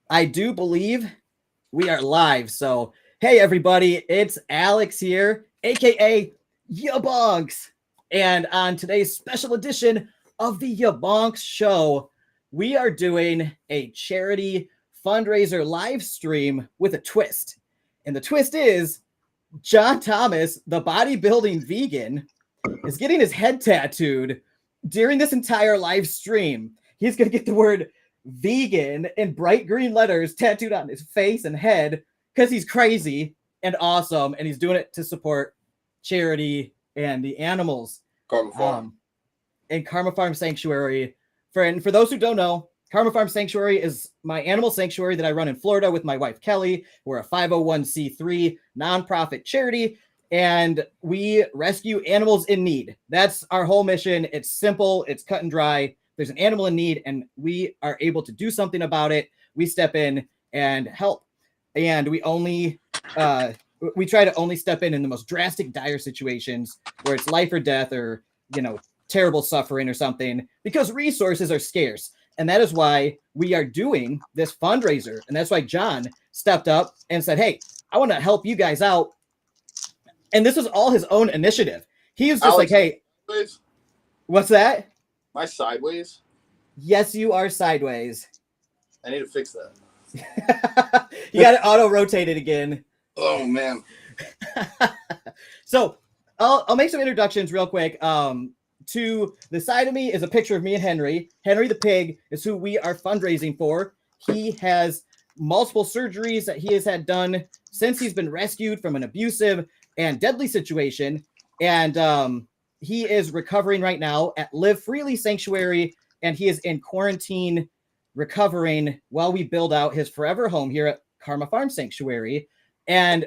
I do believe we are live. So, hey, everybody, it's Alex here, aka YaBonks. And on today's special edition of the YaBonks Show, we are doing a charity fundraiser live stream with a twist. And the twist is John Thomas, the bodybuilding vegan, is getting his head tattooed during this entire live stream. He's going to get the word vegan in bright green letters tattooed on his face and head because he's crazy and awesome, and he's doing it to support charity and the animals. Karma Farm. And Karma Farm Sanctuary. For those who don't know, Karma Farm Sanctuary is my animal sanctuary that I run in Florida with my wife, Kelly. We're a 501c3 nonprofit charity, and we rescue animals in need. That's our whole mission. It's simple. It's cut and dry. There's an animal in need, and we are able to do something about it. We step in and help. And we try to only step in the most drastic, dire situations where it's life or death or, terrible suffering or something, because resources are scarce. And that is why we are doing this fundraiser. And that's why John stepped up and said, hey, I want to help you guys out. And this was all his own initiative. He was just Alex, like, hey, sideways? What's that? Am I sideways? Yes, you are sideways. I need to fix that. You got it auto-rotated again. Oh, man. So I'll make some introductions real quick. To the side of me is a picture of me and Henry. Henry the pig is who we are fundraising for. He has multiple surgeries that he has had done since he's been rescued from an abusive and deadly situation. And he is recovering right now at Live Freely Sanctuary, and he is in quarantine recovering while we build out his forever home here at Karma Farm Sanctuary. And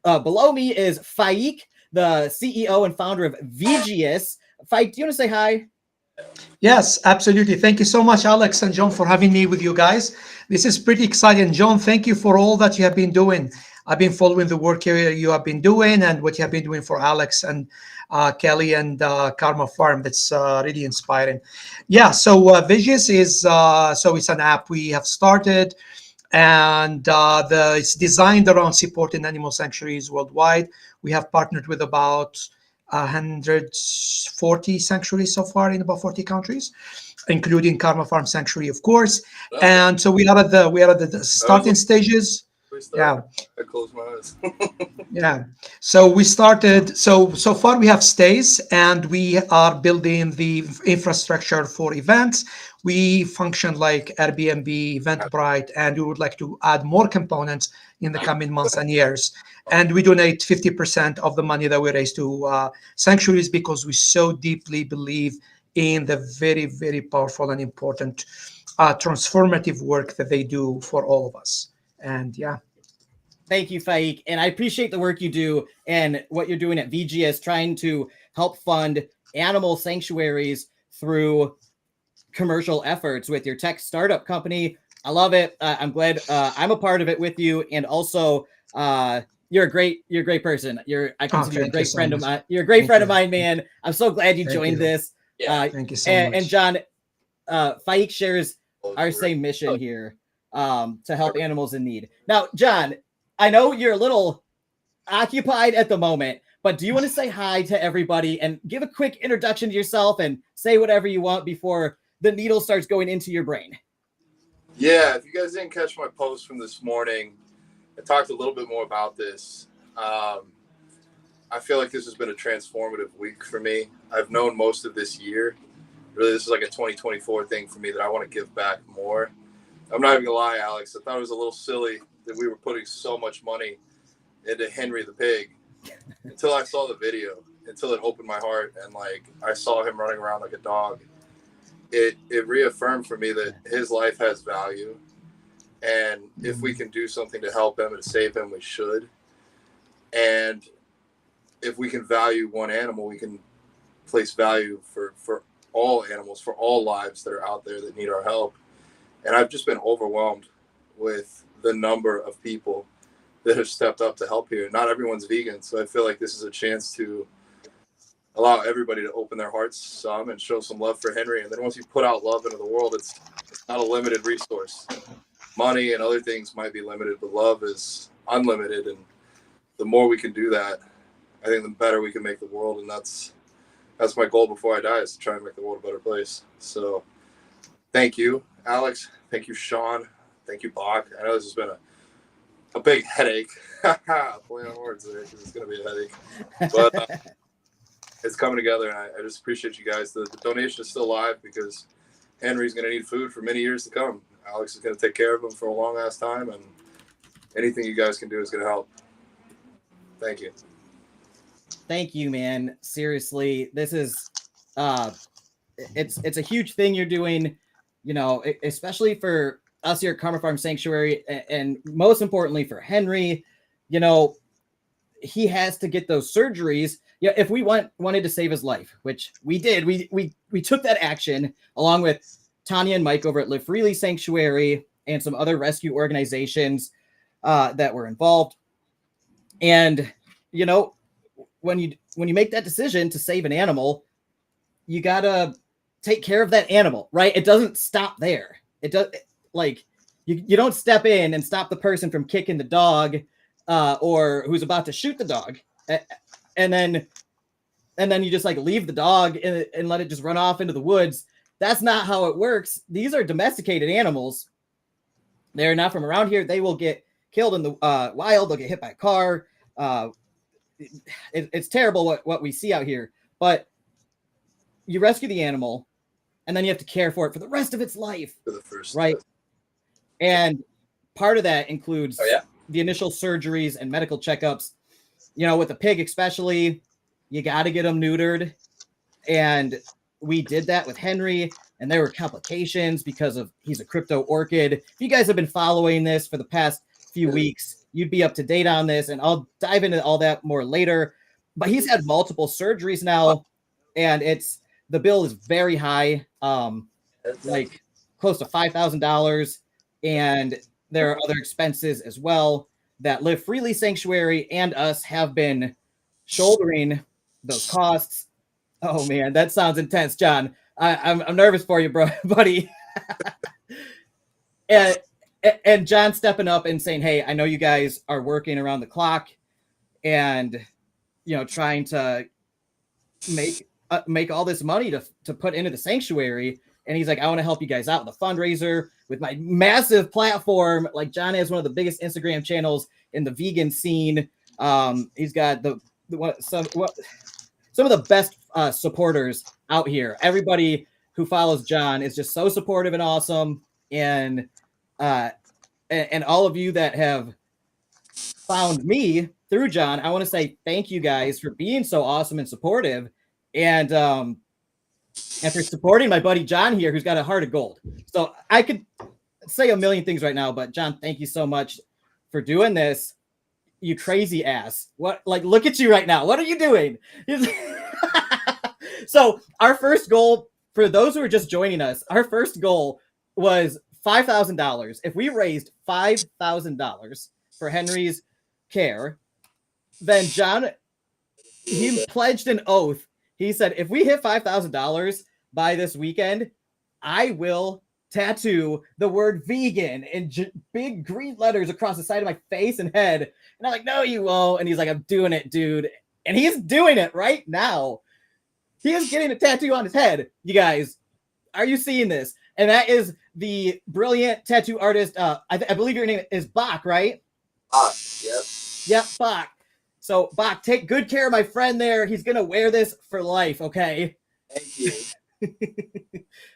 below me is Faik, the CEO and founder of VGS. Faik, do you want to say hi? Yes, absolutely. Thank you so much, Alex and John, for having me with you guys. This is pretty exciting. John, thank you for all that you have been doing. I've been following the work you have been doing and what you have been doing for Alex and Kelly and Karma Farm. That's really inspiring. Yeah, so VGS is it's an app we have started, and it's designed around supporting animal sanctuaries worldwide. We have partnered with about 140 sanctuaries so far in about 40 countries, including Karma Farm Sanctuary, of course. And so we are at the starting stages. Yeah. I closed my eyes. Yeah. So we started. So far we have stays, and we are building the infrastructure for events. We function like Airbnb, Eventbrite, and we would like to add more components in the coming months and years. And we donate 50% of the money that we raise to sanctuaries because we so deeply believe in the very, very powerful and important transformative work that they do for all of us. And yeah. Thank you, Faik. And I appreciate the work you do and what you're doing at VGS, trying to help fund animal sanctuaries through commercial efforts with your tech startup company. I love it. I'm glad I'm a part of it with you. And also, you're a great person. I consider you a great friend of mine. You're a great friend of mine, man. I'm so glad you joined this. Thank you so much. And John, Faik shares our same mission here to help animals in need. Now, John, I know you're a little occupied at the moment, but do you want to say hi to everybody and give a quick introduction to yourself and say whatever you want before the needle starts going into your brain? Yeah, if you guys didn't catch my post from this morning, I talked a little bit more about this. I feel like this has been a transformative week for me. I've known most of this year. Really, this is like a 2024 thing for me that I want to give back more. I'm not even gonna lie, Alex. I thought it was a little silly that we were putting so much money into Henry the pig until I saw the video, until it opened my heart, and I saw him running around like a dog. It reaffirmed for me that his life has value, and if we can do something to help him and save him, we should. And if we can value one animal, we can place value for all animals, for all lives that are out there that need our help. And I've just been overwhelmed with the number of people that have stepped up to help here. Not everyone's vegan, so I feel like this is a chance to allow everybody to open their hearts some and show some love for Henry. And then once you put out love into the world, it's not a limited resource. money and other things might be limited, but love is unlimited. And the more we can do that, I think the better we can make the world. And that's my goal before I die, is to try and make the world a better place. So thank you, Alex. Thank you, Sean. Thank you, Bach. I know this has been a big headache. Play on words there, because it's going to be a headache. But it's coming together, and I just appreciate you guys. The donation is still alive because Henry's going to need food for many years to come. Alex is going to take care of him for a long-ass time, and anything you guys can do is going to help. Thank you. Thank you, man. Seriously, this is it's a huge thing you're doing, you know, especially for us here at Karma Farm Sanctuary, and most importantly for Henry. You know, he has to get those surgeries. Yeah, if we wanted to save his life, which we did, we took that action along with Tanya and Mike over at Live Freely Sanctuary and some other rescue organizations that were involved. And you know, when you make that decision to save an animal, you gotta take care of that animal, right? It doesn't stop there. It does, like, you don't step in and stop the person from kicking the dog or who's about to shoot the dog, and then you just like leave the dog and let it just run off into the woods. That's not how it works. These are domesticated animals. They're not from around here. They will get killed in the wild. They'll get hit by a car. It's terrible what we see out here. But you rescue the animal, and then you have to care for it for the rest of its life. For the first, right? And part of that includes Oh, yeah? the initial surgeries and medical checkups. You know, with a pig especially, you got to get them neutered. And we did that with Henry, and there were complications because of he's a crypto orchid. If you guys have been following this for the past few weeks, you'd be up to date on this, and I'll dive into all that more later. But he's had multiple surgeries now, and the bill is very high, like close to $5,000, and there are other expenses as well that Live Freely Sanctuary and us have been shouldering those costs. Oh man, that sounds intense, John. I'm nervous for you, bro, buddy. And John stepping up and saying, "Hey, I know you guys are working around the clock, and you know, trying to make all this money to put into the sanctuary." And he's like, "I want to help you guys out with a fundraiser with my massive platform." Like, John has one of the biggest Instagram channels in the vegan scene. He's got some of the best supporters out here. Everybody who follows John is just so supportive and awesome. And all of you that have found me through John, I want to say thank you guys for being so awesome and supportive, and for supporting my buddy John here, who's got a heart of gold. So I could say a million things right now, but John, thank you so much for doing this. You crazy ass. What, like, look at you right now. What are you doing? So our first goal, for those who are just joining us, our first goal was $5,000. If we raised $5,000 for Henry's care, then John, he pledged an oath. He said, if we hit $5,000 by this weekend, I will tattoo the word vegan in big green letters across the side of my face and head. And I'm like, no, you won't. And he's like, I'm doing it, dude. And he's doing it right now. He is getting a tattoo on his head. You guys, are you seeing this? And that is the brilliant tattoo artist. I believe your name is Bach, right? Bach, yep. Yep, Bach. So, Bach, take good care of my friend there. He's going to wear this for life, okay? Thank you.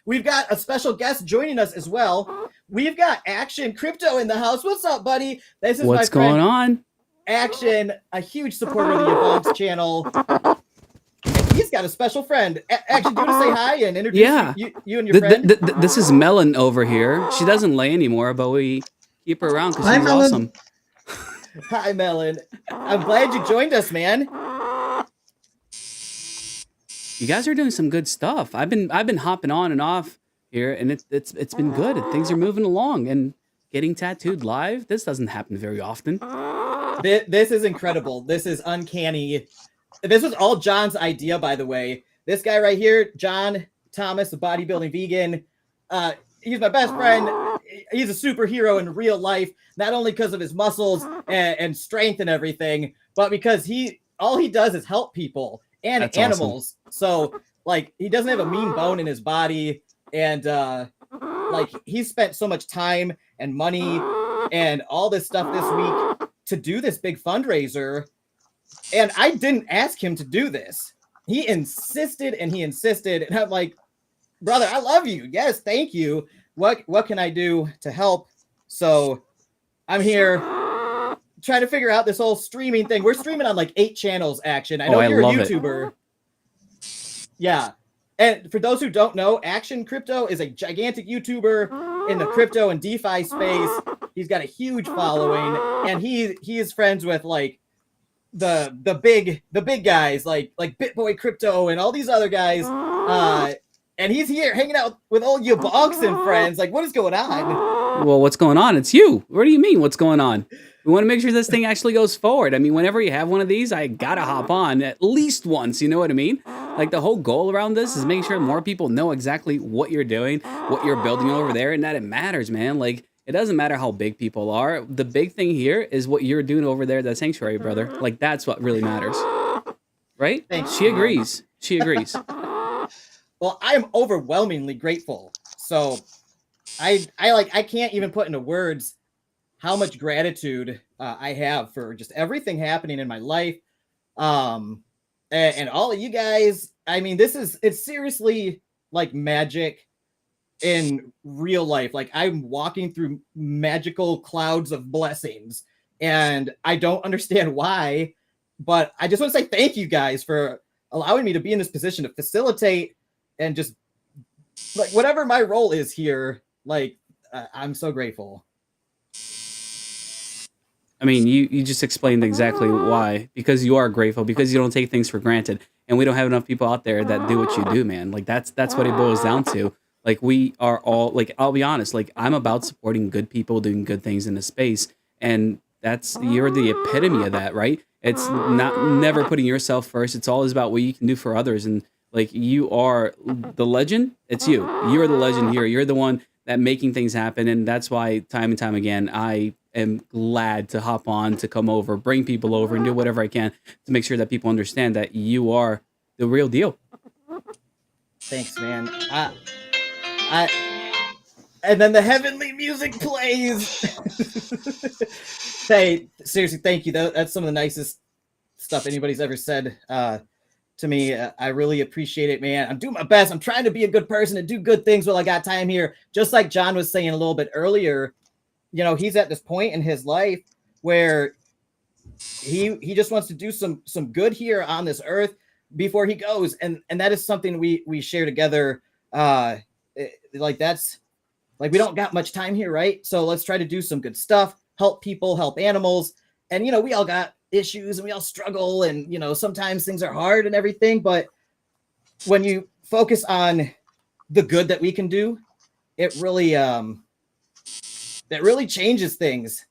We've got a special guest joining us as well. We've got Action Crypto in the house. What's up, buddy? This is what's my friend, going on? Action, a huge supporter of the YaBonks channel. And he's got a special friend. Action, do you want to say hi and introduce you and your friend? This is Melon over here. She doesn't lay anymore, but we keep her around because she's Melon. awesome. Hi, Melon. I'm glad you joined us, man. You guys are doing some good stuff. I've been hopping on and off here, and it's been good. Things are moving along, and getting tattooed live. This doesn't happen very often. This is incredible. This is uncanny. This was all John's idea, by the way. This guy right here, John Thomas, the bodybuilding vegan. He's my best friend. he's a superhero in real life, not only because of his muscles and strength and everything, but because all he does is help people and That's animals. So like he doesn't have a mean bone in his body, and like he spent so much time and money and all this stuff this week to do this big fundraiser. And I didn't ask him to do this. He insisted and he insisted. And I'm like, brother, I love you. Yes, thank you. What can I do to help? So I'm here trying to figure out this whole streaming thing. We're streaming on like 8 channels, Action. I know you're a YouTuber. Yeah. And for those who don't know, Action Crypto is a gigantic YouTuber in the crypto and DeFi space. He's got a huge following, and he is friends with like the big guys like BitBoy Crypto and all these other guys. And he's here hanging out with old YaBonks and friends. Like, what is going on? Well, what's going on? It's you. What do you mean? What's going on? We want to make sure this thing actually goes forward. I mean, whenever you have one of these, I gotta hop on at least once. You know what I mean? Like the whole goal around this is making sure more people know exactly what you're doing, what you're building over there, and that it matters, man. Like it doesn't matter how big people are. The big thing here is what you're doing over there at that sanctuary, brother. Like that's what really matters, right? Thanks. She agrees. She agrees. Well, I am overwhelmingly grateful. So I can't even put into words how much gratitude I have for just everything happening in my life. And all of you guys. I mean, it's seriously like magic in real life. Like I'm walking through magical clouds of blessings, and I don't understand why, but I just want to say thank you guys for allowing me to be in this position to facilitate and just like whatever my role is here. Like I'm so grateful. I mean, you just explained exactly why. Because you are grateful, because you don't take things for granted, and we don't have enough people out there that do what you do, man. Like that's what it boils down to. Like we are all like, I'll be honest, like I'm about supporting good people doing good things in the space, and you're the epitome of that, right? It's never putting yourself first. It's always about what you can do for others, and like you are the legend. It's you. You're the legend here. You're the one that making things happen, and that's why time and time again I am glad to hop on, to come over, bring people over, and do whatever I can to make sure that people understand that you are the real deal. Thanks, man. And then the heavenly music plays. Hey, seriously, thank you. That's some of the nicest stuff anybody's ever said to me. I really appreciate it, man. I'm doing my best. I'm trying to be a good person and do good things while I got time here. Just like John was saying a little bit earlier, you know, he's at this point in his life where he just wants to do some good here on this earth before he goes, and that is something we share together. Like that's like we don't got much time here, right? So let's try to do some good stuff, help people, help animals, and you know we all got issues and we all struggle, and you know sometimes things are hard and everything, but when you focus on the good that we can do, it really changes things.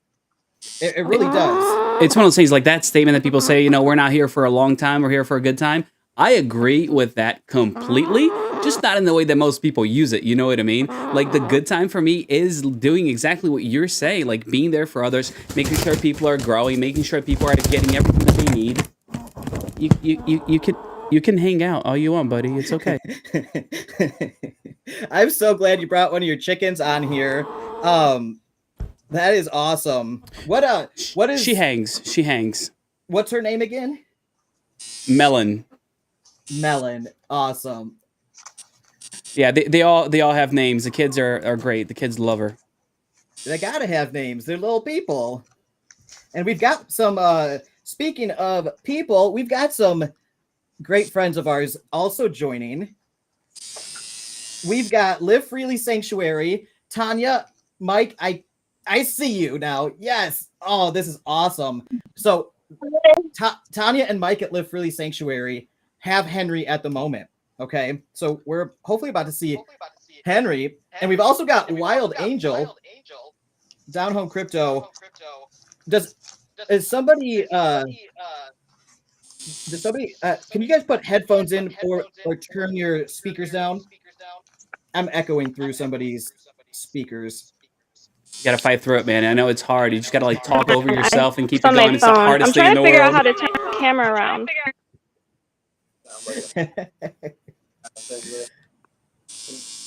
It really does. It's one of those things like that statement that people say, you know, we're not here for a long time, we're here for a good time. I agree with that completely, just not in the way that most people use it. You know what I mean? Like the good time for me is doing exactly what you're saying, like being there for others, making sure people are growing, making sure people are getting everything that they need. You can hang out all you want, buddy. It's okay. I'm so glad you brought one of your chickens on here. That is awesome. What is She hangs. What's her name again? Melon. Awesome. Yeah, they all have names. The kids are great. The kids love her. They gotta have names. They're little people. And we've got some speaking of people, we've got some great friends of ours also joining. We've got Live Freely Sanctuary, Tanya, Mike, I see you now. Yes. Oh, this is awesome. So Tanya and Mike at Live Freely Sanctuary have Henry at the moment. Okay. So we're hopefully about to see Henry. And we've also got Wild Angel, Down Home Crypto. Does somebody can you guys put headphones in or turn your speakers down? I'm echoing through somebody's speakers. You gotta fight through it, man. I know it's hard. You just gotta like talk over yourself and keep It's on it my going. It's the phone. hardest I'm thing in trying the to figure out world. how to turn the camera around.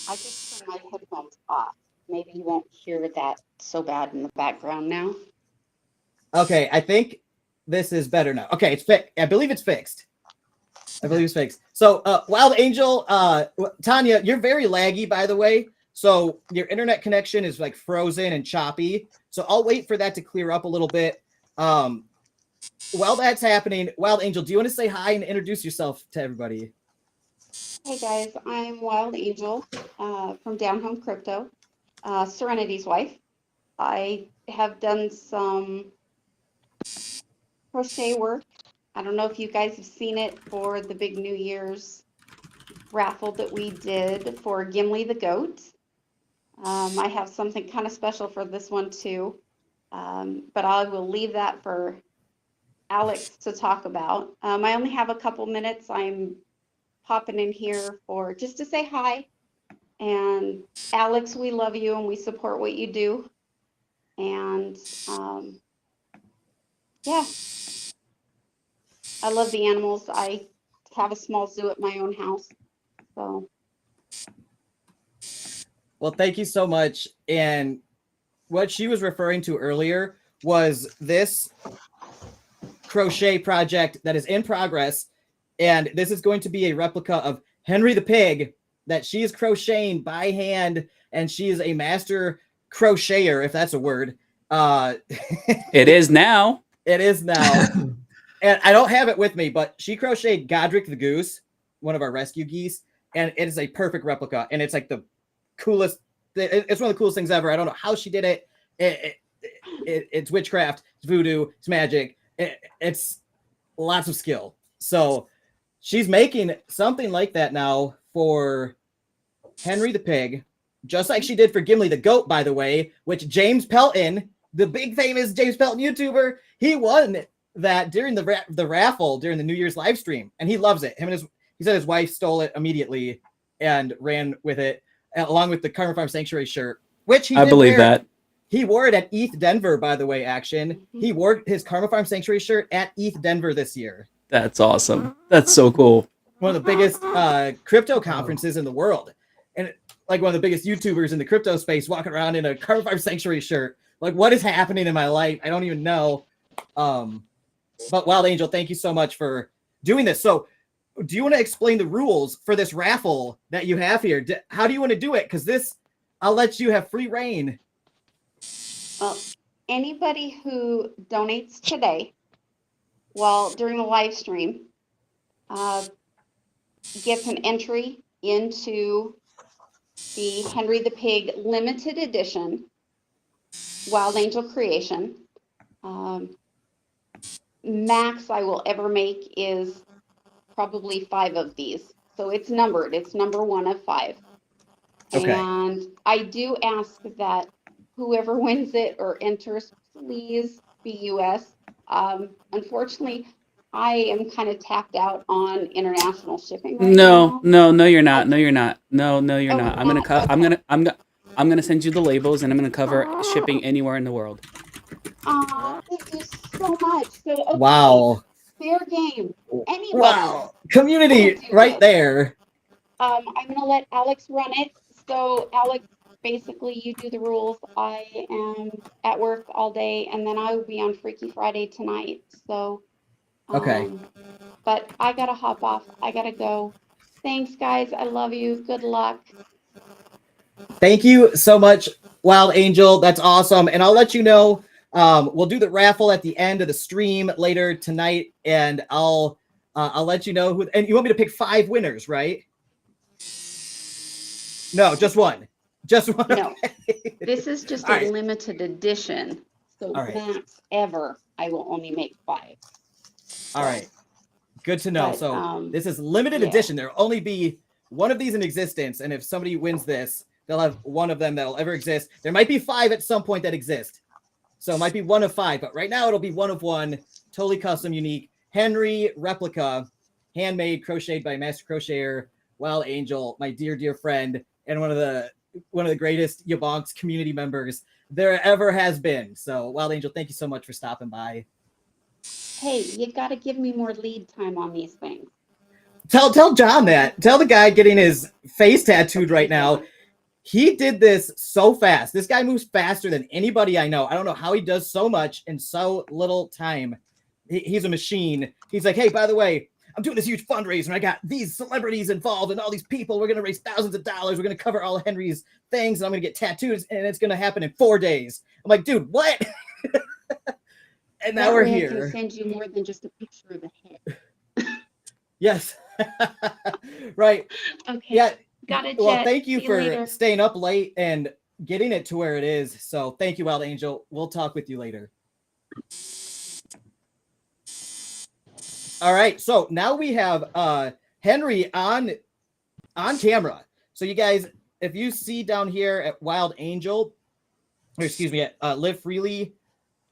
I just turned my headphones off. Maybe you won't hear that so bad in the background now. Okay, I think this is better now. Okay, it's fixed. I believe it's fixed. I believe it's fixed. So, Wild Angel, Tanya, you're very laggy, by the way. So your internet connection is like frozen and choppy. So I'll wait for that to clear up a little bit. While that's happening, Wild Angel, do you want to say hi and introduce yourself to everybody? Hey guys, I'm Wild Angel from Down Home Crypto, Serenity's wife. I have done some crochet work. I don't know if you guys have seen it for the big New Year's raffle that we did for Gimli the goat. I have something kind of special for this one too, but I will leave that for Alex to talk about. I only have a couple minutes. I'm popping in here for just to say hi. And Alex, we love you and we support what you do. And yeah, I love the animals. I have a small zoo at my own house. So Well, thank you so much. And what she was referring to earlier was this crochet project that is in progress. And this is going to be a replica of Henry the Pig that she is crocheting by hand. And she is a master crocheter, if that's a word. It is now. It is now. And I don't have it with me, but she crocheted Godric the goose, one of our rescue geese. And it is a perfect replica. And it's like the coolest. It's one of the coolest things ever. I don't know how she did it. It's witchcraft. It's voodoo. It's magic. It's lots of skill. So she's making something like that now for Henry the Pig, just like she did for Gimli the goat, by the way, which James Pelton, the big famous James Pelton YouTuber, he won that during the raffle during the New Year's live stream, and he loves it. He said his wife stole it immediately and ran with it, along with the Karma Farm Sanctuary shirt, which I believe that. He wore it at ETH Denver, by the way, Action. He wore his Karma Farm Sanctuary shirt at ETH Denver this year. That's awesome. That's so cool. One of the biggest crypto conferences in the world. And like one of the biggest YouTubers in the crypto space walking around in a Karma Farm Sanctuary shirt. Like, what is happening in my life? I don't even know. But Wild Angel, thank you so much for doing this. So do you want to explain the rules for this raffle that you have here? How do you want to do it? Because this, I'll let you have free reign. well, anybody who donates today, during the live stream, gets an entry into the Henry the Pig limited edition Wild Angel creation. Max I will ever make is probably 5 of these. So it's numbered. It's number 1 of 5. Okay. And I do ask that whoever wins it or enters, please be US. Unfortunately, I am kind of tapped out on international shipping right now. No, you're not. No, you're not. No, you're Oh, not. not? I'm gonna send you the labels, and I'm gonna cover shipping anywhere in the world. Thank you so much. So, okay, Wow. fair game. Anybody. Wow. Community right there. I'm going to let Alex run it. So, Alex, basically, you do the rules. I am at work all day, and then I will be on Freaky Friday tonight. So, Okay. But I got to hop off. I got to go. Thanks, guys. I love you. Good luck. Thank you so much, Wild Angel. That's awesome. And I'll let you know. We'll do the raffle at the end of the stream later tonight, and I'll let you know who. And you want me to pick 5 winners, right? No, just one. Just one. No, this is just All a right. limited edition. So All right. max ever, I will only make 5. All right. Good to know. But, So this is limited yeah. edition. There'll only be one of these in existence, and if somebody wins this, they'll have one of them that'll ever exist. There might be 5 at some point that exist. So it might be 1 of 5, but right now it'll be 1 of 1, totally custom, unique. Henry replica, handmade, crocheted by Master Crocheter, Wild Angel, my dear, dear friend, and one of the greatest YaBonks community members. there ever has been. So, Wild Angel, thank you so much for stopping by. Hey, you got to give me more lead time on these things. Tell John that. Tell the guy getting his face tattooed right now. He did this so fast. This guy moves faster than anybody I know. I don't know how he does so much in so little time. He's a machine. He's like, hey, by the way, I'm doing this huge fundraiser, and I got these celebrities involved and all these people. We're going to raise thousands of dollars. We're going to cover all of Henry's things, and I'm going to get tattoos, and it's going to happen in 4 days. I'm like, dude, what? And now we're here. I can send you more than just a picture of the head. Yes. Right. Okay. Yeah. Got it. Well, thank you See for later. staying up late and getting it to where it is. So thank you, Wild Angel. We'll talk with you later. All right. So now we have Henry on camera. So you guys, if you see down here at Wild Angel, or excuse me, at Live Freely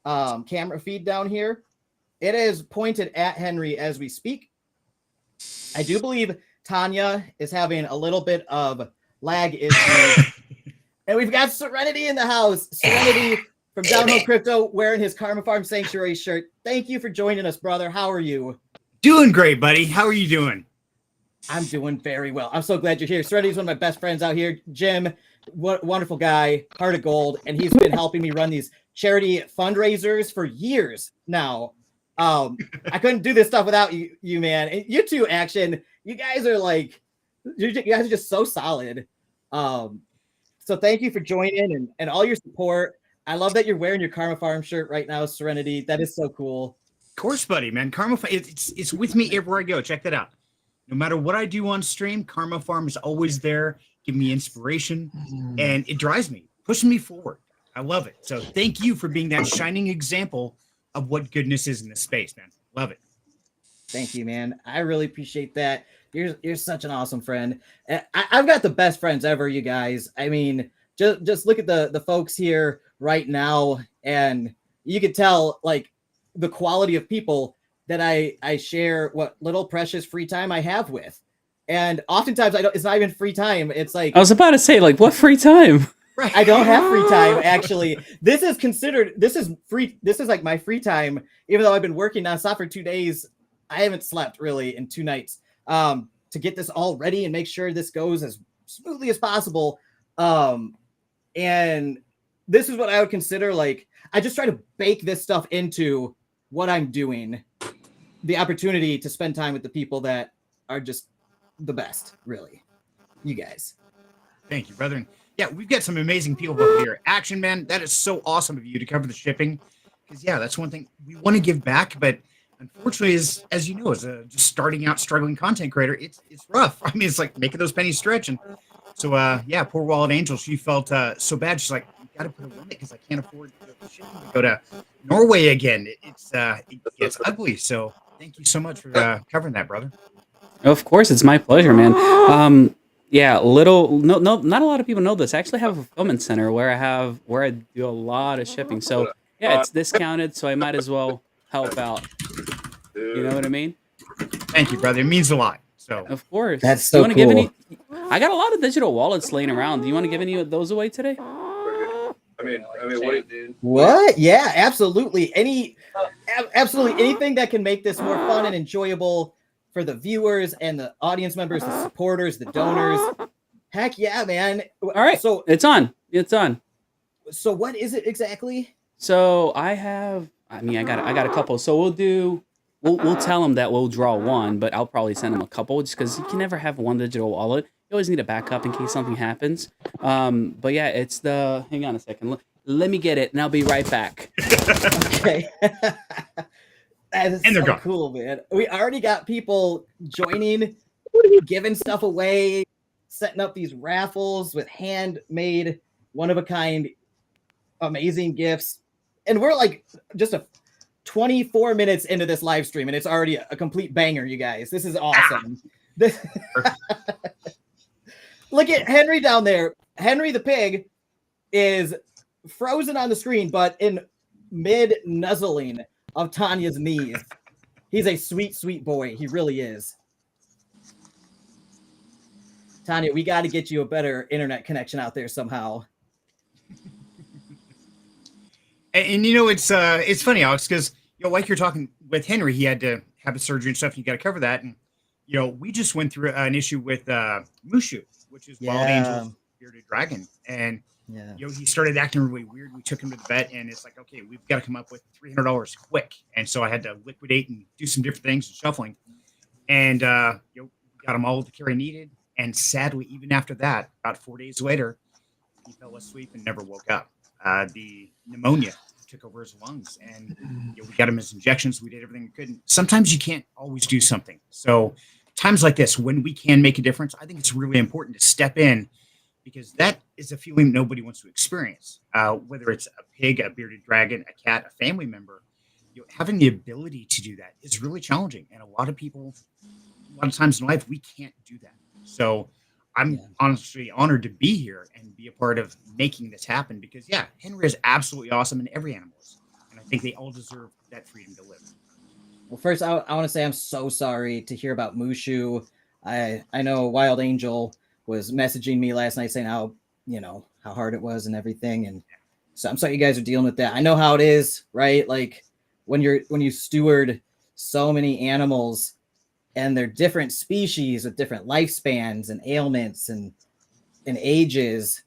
camera feed down here, it is pointed at Henry as we speak. I do believe Tanya is having a little bit of lag issues. And we've got Serenity in the house. Serenity from Downhill Crypto wearing his Karma Farm Sanctuary shirt. Thank you for joining us, brother. How are you? Doing great, buddy. How are you doing? I'm doing very well. I'm so glad you're here. Serenity's one of my best friends out here. Jim, what wonderful guy, heart of gold. And he's been helping me run these charity fundraisers for years now. I couldn't do this stuff without you, man. And you two, Action. You guys are like, you guys are just so solid. So thank you for joining and all your support. I love that you're wearing your Karma Farm shirt right now, Serenity. That is so cool. Of course, buddy, man. Karma Farm, it's with me everywhere I go. Check that out. No matter what I do on stream, Karma Farm is always there, giving me inspiration, and it drives me, pushing me forward. I love it. So thank you for being that shining example of what goodness is in this space, man. Love it. Thank you, man. I really appreciate that. You're such an awesome friend. I've got the best friends ever, you guys. I mean, just look at the folks here right now, and you could tell like the quality of people that I share what little precious free time I have with. And oftentimes it's not even free time. It's like, I was about to say, like, what free time? right. I don't have free time, actually. This is free. This is like my free time, even though I've been working nonstop for 2 days. I haven't slept really in 2 nights to get this all ready and make sure this goes as smoothly as possible. And this is what I would consider like, I just try to bake this stuff into what I'm doing, the opportunity to spend time with the people that are just the best, really. You guys. Thank you, brethren. Yeah, we've got some amazing people up here. Action, man, that is so awesome of you to cover the shipping. Because, yeah, that's one thing we want to give back, but unfortunately, as you know, as a just starting out, struggling content creator, it's rough. I mean, it's like making those pennies stretch. And so, yeah, poor Wild Angel, she felt so bad. She's like, you got to put a limit because I can't afford the shipping to go to Norway again. It gets ugly. So thank you so much for covering that, brother. Of course, it's my pleasure, man. Yeah, no, not a lot of people know this. I actually have a fulfillment center where I do a lot of shipping. So yeah, it's discounted, so I might as well help out. You know what I mean? Thank you, brother. It means a lot. So of course. That's so cool. I got a lot of digital wallets laying around. Do you want to give any of those away today? I mean, what, dude? What? Yeah, absolutely. Absolutely anything that can make this more fun and enjoyable for the viewers and the audience members, the supporters, the donors. Heck yeah, man. All right. So it's on. So what is it exactly? So I got a couple. So we'll tell them that we'll draw one, but I'll probably send them a couple just because you can never have one digital wallet. You always need a backup in case something happens. But yeah, it's hang on a second. Let me get it and I'll be right back. Okay. That is And they're so gone. cool, man. We already got people joining, giving stuff away, setting up these raffles with handmade, one-of-a-kind, amazing gifts. And we're like just 24 minutes into this live stream, and it's already a complete banger, you guys. This is awesome. Look at Henry down there. Henry the pig is frozen on the screen, but in mid-nuzzling of Tanya's knees. He's a sweet, sweet boy. He really is. Tanya, we got to get you a better internet connection out there somehow. And you know, it's funny, Alex, because like you're talking with Henry, he had to have the surgery and stuff, and you got to cover that. And we just went through an issue with Mushu, which is Wild Angel's bearded dragon, and he started acting really weird. We took him to the vet, and it's like, okay, we've got to come up with $300 quick. And so I had to liquidate and do some different things and shuffling, and got him all the care he needed. And sadly, even after that, about 4 days later, he fell asleep and never woke up. The pneumonia took over his lungs, and we got him his injections. We did everything we could. And sometimes you can't always do something. So times like this, when we can make a difference, I think it's really important to step in, because that is a feeling nobody wants to experience. Whether it's a pig, a bearded dragon, a cat, a family member, having the ability to do that is really challenging. And a lot of times in life, we can't do that. So I'm honestly honored to be here and be a part of making this happen, because Henry is absolutely awesome, and every animal is. And I think they all deserve that freedom to live. Well, first, I want to say I'm so sorry to hear about Mushu. I know Wild Angel was messaging me last night saying how hard it was and everything. And so I'm sorry you guys are dealing with that. I know how it is, right? Like when you steward so many animals, and they're different species with different lifespans and ailments and ages.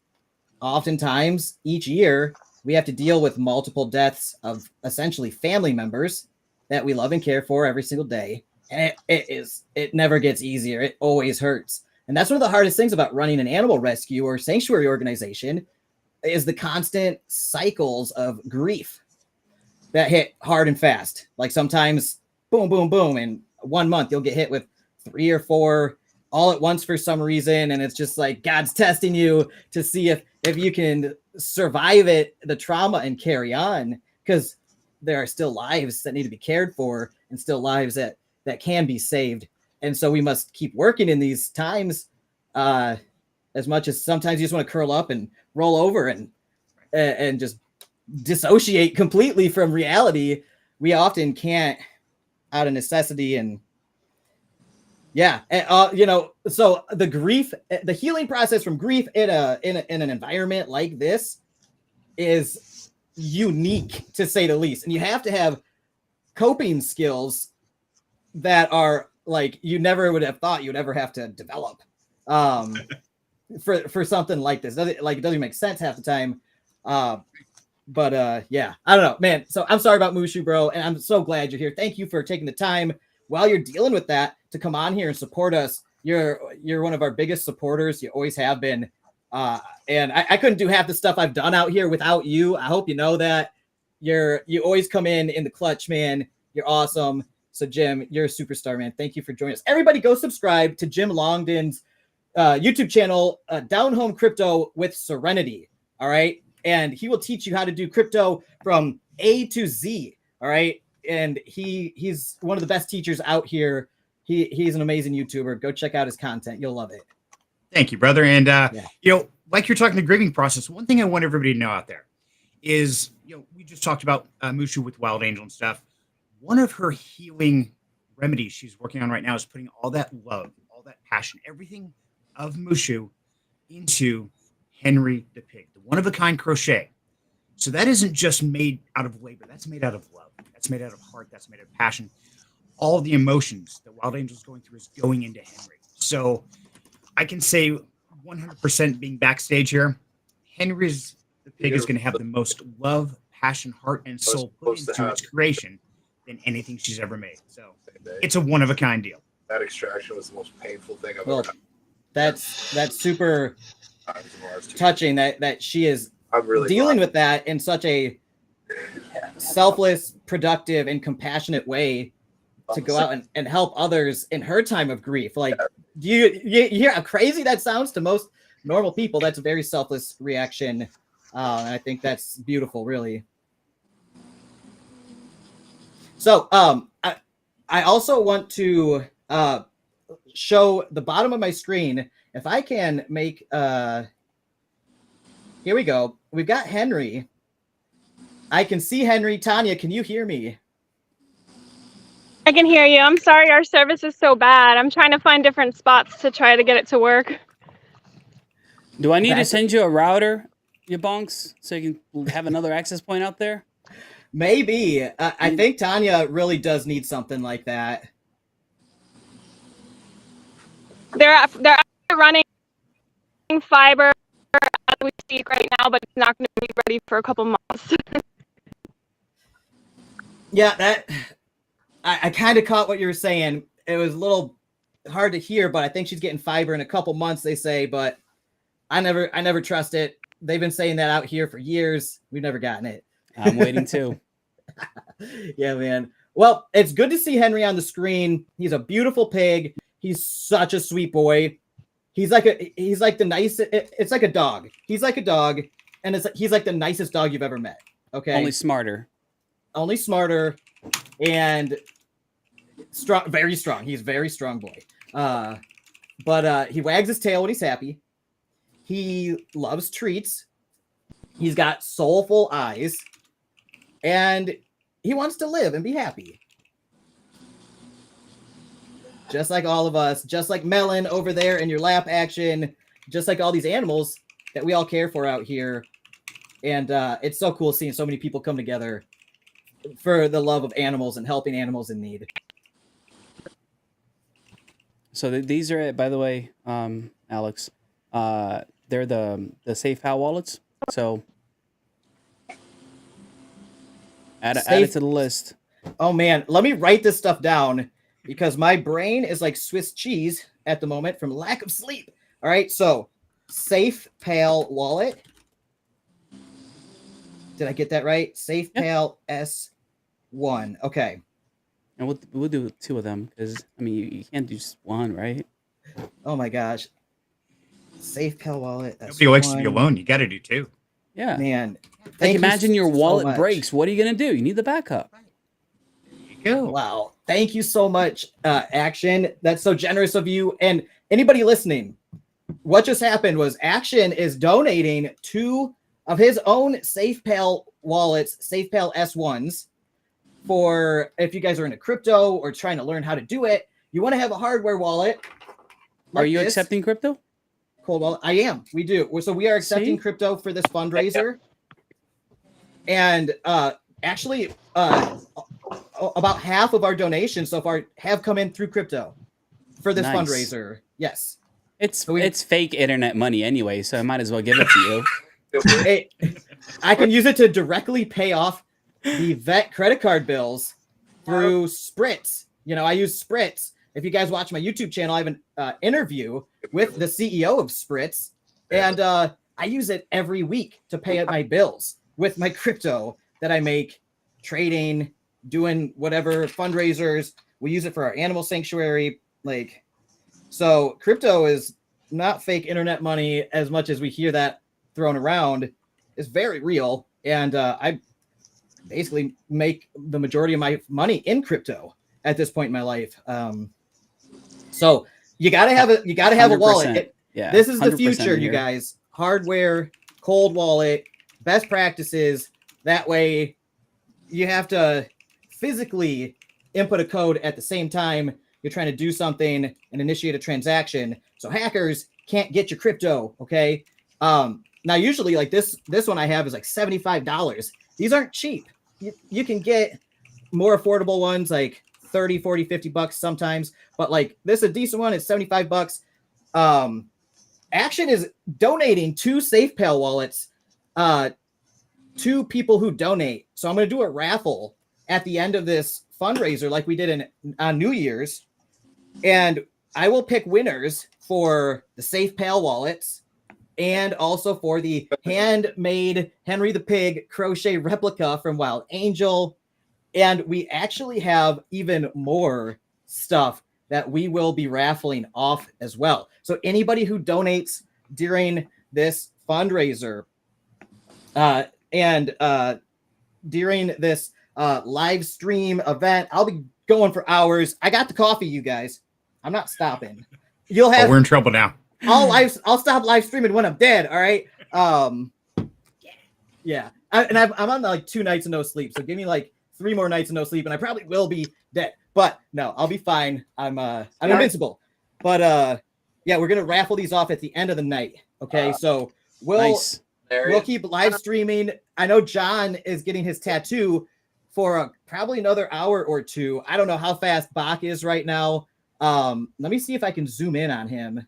Oftentimes, each year, we have to deal with multiple deaths of essentially family members that we love and care for every single day. And it never gets easier. It always hurts. And that's one of the hardest things about running an animal rescue or sanctuary organization, is the constant cycles of grief that hit hard and fast. Like sometimes, boom, boom, boom, and 1 month you'll get hit with 3 or 4 all at once for some reason, and it's just like God's testing you to see if you can survive it, the trauma, and carry on, because there are still lives that need to be cared for, and still lives that can be saved. And so we must keep working in these times, as much as sometimes you just want to curl up and roll over and just dissociate completely from reality. We often can't, out of necessity. And so the grief, the healing process from grief in an environment like this is unique, to say the least. And you have to have coping skills that are like you never would have thought you would ever have to develop for something like this. It doesn't even make sense half the time. But I don't know, man. So I'm sorry about Mushu, bro, and I'm so glad you're here. Thank you for taking the time while you're dealing with that to come on here and support us. You're one of our biggest supporters. You always have been. And I couldn't do half the stuff I've done out here without you. I hope you know that. You always come in the clutch, man. You're awesome. So Jim, you're a superstar, man. Thank you for joining us. Everybody go subscribe to Jim Longden's YouTube channel, Down Home Crypto with Serenity. All right. And he will teach you how to do crypto from A to Z. All right. And he's one of the best teachers out here. He's an amazing YouTuber. Go check out his content. You'll love it. Thank you, brother. And, like you're talking the grieving process, one thing I want everybody to know out there is, we just talked about Mushu with Wild Angel and stuff. One of her healing remedies she's working on right now is putting all that love, all that passion, everything of Mushu into Henry the pig, the one-of-a-kind crochet. So that isn't just made out of labor. That's made out of love. That's made out of heart. That's made out of passion. All the emotions that Wild Angel's going through is going into Henry. So I can say 100% being backstage here, Henry's the pig is going to have the most love, passion, heart, and soul put into its creation than anything she's ever made. So it's a one-of-a-kind deal. That extraction was the most painful thing I've ever done. That's super touching that she is really dealing with that in such a selfless, productive, and compassionate way to go out and help others in her time of grief. Like, do you hear how crazy that sounds to most normal people? That's a very selfless reaction. And I think that's beautiful, really. So I also want to show the bottom of my screen. If I can make, here we go. We've got Henry. I can see Henry. Tanya, can you hear me? I can hear you. I'm sorry our service is so bad. I'm trying to find different spots to try to get it to work. Do I need to send you a router, YaBonks, so you can have another access point out there? Maybe. I think Tanya really does need something like that. They're running fiber as we speak right now, but it's not going to be ready for a couple months. Yeah, that I kind of caught what you were saying. It was a little hard to hear, but I think she's getting fiber in a couple months, they say, but I never trust it. They've been saying that out here for years. We've never gotten it. I'm waiting too. Yeah, man. Well, it's good to see Henry on the screen. He's a beautiful pig. He's such a sweet boy. He's like the nicest. It's like a dog. He's like a dog, and he's like the nicest dog you've ever met. Okay. Only smarter, and strong. Very strong. He's a very strong boy. But he wags his tail when he's happy. He loves treats. He's got soulful eyes, and he wants to live and be happy. Just like all of us, just like Melon over there in your lap action, just like all these animals that we all care for out here. And it's so cool seeing so many people come together for the love of animals and helping animals in need. So these are, by the way, Alex, they're the Safe Pal wallets. So add it to the list. Oh man, let me write this stuff down because my brain is like Swiss cheese at the moment from lack of sleep. All right, so Safe Pal wallet. Did I get that right? Safe Pal S1. Okay. And we'll do 2 of them because I mean you can't do just one, right? Oh my gosh. Safe Pal wallet. Nobody likes to be alone. You got to do 2. Yeah, man. Like imagine your wallet so breaks. What are you gonna do? You need the backup. There you go. Wow. Thank you so much, Action. That's so generous of you. And anybody listening, what just happened was Action is donating 2 of his own Safe Pal wallets, Safe Pal S1s, for if you guys are into crypto or trying to learn how to do it. You want to have a hardware wallet. Are you accepting crypto? Cold wallet. I am. We do. So we are accepting crypto for this fundraiser. And actually, about half of our donations so far have come in through crypto for this fundraiser. Yes. It's fake internet money anyway, so I might as well give it to you. I can use it to directly pay off the vet credit card bills through Spritz. You know, I use Spritz. If you guys watch my YouTube channel, I have an interview with the CEO of Spritz, and I use it every week to pay my bills with my crypto that I make trading, doing whatever fundraisers. We use it for our animal sanctuary. So crypto is not fake internet money as much as we hear that thrown around. It's very real. And I basically make the majority of my money in crypto at this point in my life. So you gotta have a wallet. This is the future, you guys. Hardware, cold wallet, best practices. That way you have to physically input a code at the same time you're trying to do something and initiate a transaction. So hackers can't get your crypto. Okay. Now usually like this one I have is like $75. These aren't cheap. You can get more affordable ones like 30, 40, 50 bucks sometimes, but like this is a decent one. It's 75 bucks. Action is donating 2 Safe Pal wallets to people who donate. So I'm going to do a raffle at the end of this fundraiser like we did on New Year's. And I will pick winners for the Safe Pal wallets and also for the handmade Henry the Pig crochet replica from Wild Angel. And we actually have even more stuff that we will be raffling off as well. So anybody who donates during this fundraiser and during this live stream event, I'll be going for hours. I got the coffee, you guys. I'm not stopping. You'll have. We're in trouble now. I'll stop live streaming when I'm dead. All right. Yeah. I'm on like 2 nights of no sleep. So give me like 3 more nights of no sleep, and I probably will be dead. But no, I'll be fine. I'm invincible. But yeah, we're gonna raffle these off at the end of the night. Okay, so we'll keep live streaming. I know John is getting his tattoo for probably another hour or two. I don't know how fast Bach is right now. Let me see if I can zoom in on him.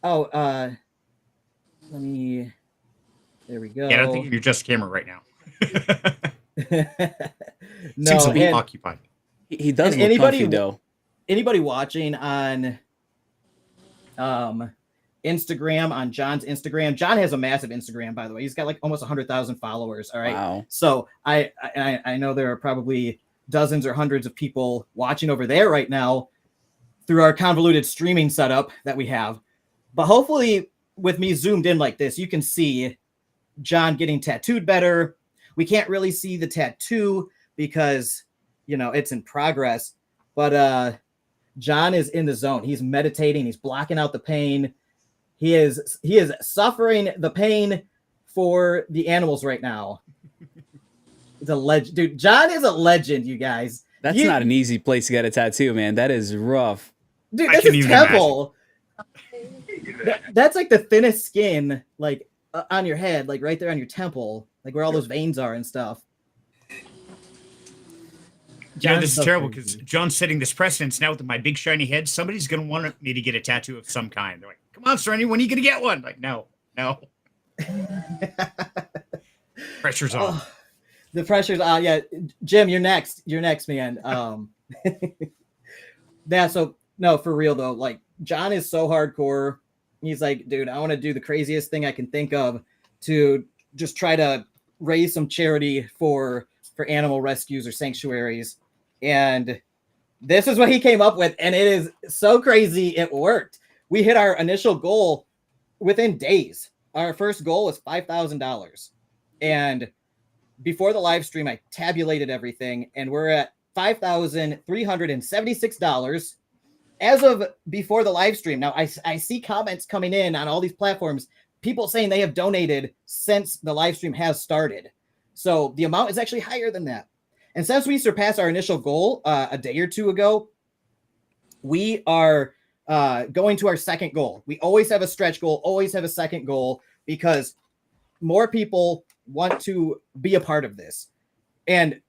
Oh, there we go. Yeah, I don't think you're just camera right now. No, Seems a little and occupied. He does look anybody comfy though. anybody watching on Instagram, on John's Instagram. John has a massive Instagram, by the way. He's got like almost 100,000 followers. All right. Wow. So I know there are probably dozens or hundreds of people watching over there right now through our convoluted streaming setup that we have. But hopefully with me zoomed in like this, you can see John getting tattooed better. We can't really see the tattoo because, you know, it's in progress. But John is in the zone. He's meditating. He's blocking out the pain. He is suffering the pain for the animals right now. It's a legend, dude. John is a legend, you guys. That's not an easy place to get a tattoo, man. That is rough. Dude, that's his temple. That's like the thinnest skin, like on your head, like right there on your temple, like where all those veins are and stuff. Yeah, this is terrible because John's setting this precedence now with my big shiny head. Somebody's going to want me to get a tattoo of some kind. They're like, come on, Sonny, when are you going to get one? Like, no. Pressure's on. Oh, the pressure's on. Yeah, Jim, you're next. You're next, man. Yeah, so no, for real though, like John is so hardcore. He's like, dude, I want to do the craziest thing I can think of to just try to raise some charity for animal rescues or sanctuaries. And this is what he came up with. And it is so crazy. It worked. We hit our initial goal within days. Our first goal was $5,000. And before the live stream, I tabulated everything and we're at $5,376 as of before the live stream. Now I see comments coming in on all these platforms, people saying they have donated since the live stream has started. So the amount is actually higher than that. And since we surpassed our initial goal a day or two ago, we are going to our second goal. We always have a stretch goal, always have a second goal, because more people want to be a part of this. And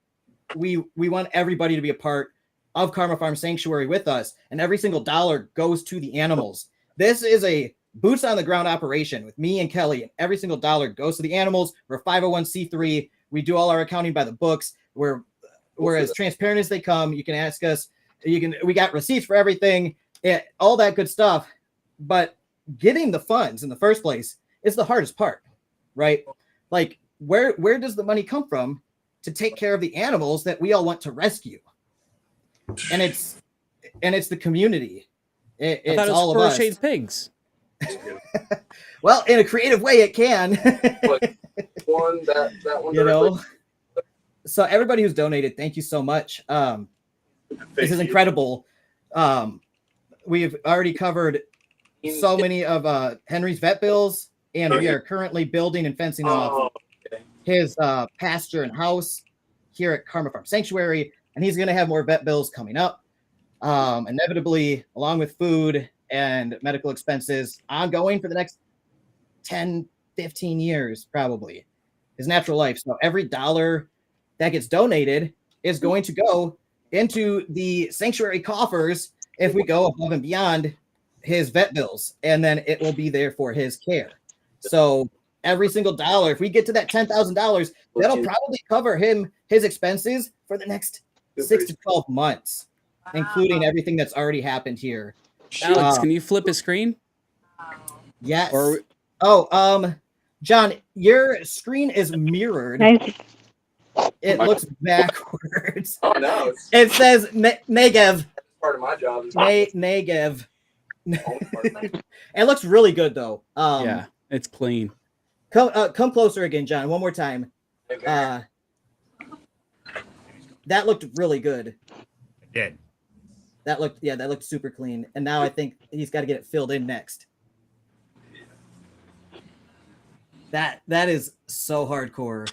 we want everybody to be a part of Karma Farm Sanctuary with us. And every single dollar goes to the animals. This is a boots on the ground operation with me and Kelly, and every single dollar goes to the animals. We're 501c3. We do all our accounting by the books. We're as transparent as they come. You can ask us. We got receipts for everything, all that good stuff. But getting the funds in the first place is the hardest part, right? Like where does the money come from to take care of the animals that we all want to rescue? And it's the community. It's I thought it was all of us. crocheted pigs. Well, in a creative way, it can. That one. You know. So everybody who's donated, thank you so much. This is incredible. We've already covered so many of Henry's vet bills, and we are currently building and fencing off his pasture and house here at Karma Farm Sanctuary, and he's going to have more vet bills coming up. Inevitably, along with food and medical expenses, ongoing for the next 10, 15 years, probably, his natural life. So every dollar that gets donated is going to go into the sanctuary coffers if we go above and beyond his vet bills, and then it will be there for his care. So every single dollar, if we get to that $10,000, that'll probably cover his expenses for the next 6 to 12 months, including everything that's already happened here. Alex, can you flip his screen? Yes. Or John, your screen is mirrored. It looks backwards. Oh no! It says Negev. Part of my job is Negev. It looks really good though. Yeah, it's clean. Come closer again, John. One more time. That looked really good. It did. That looked super clean. And now I think he's got to get it filled in next. That is so hardcore.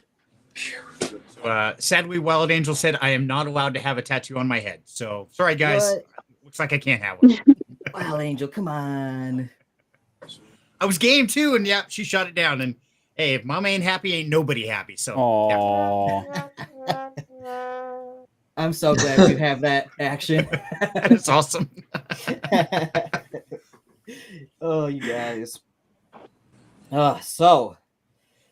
So, sadly, Wild Angel said I am not allowed to have a tattoo on my head. So sorry, guys. What? Looks like I can't have one. Wow, Angel, come on. I was game too, and yeah, she shut it down. And hey, if Mama ain't happy, ain't nobody happy. So Aww. yeah. I'm so glad you have that action. That's awesome. Oh, you guys. So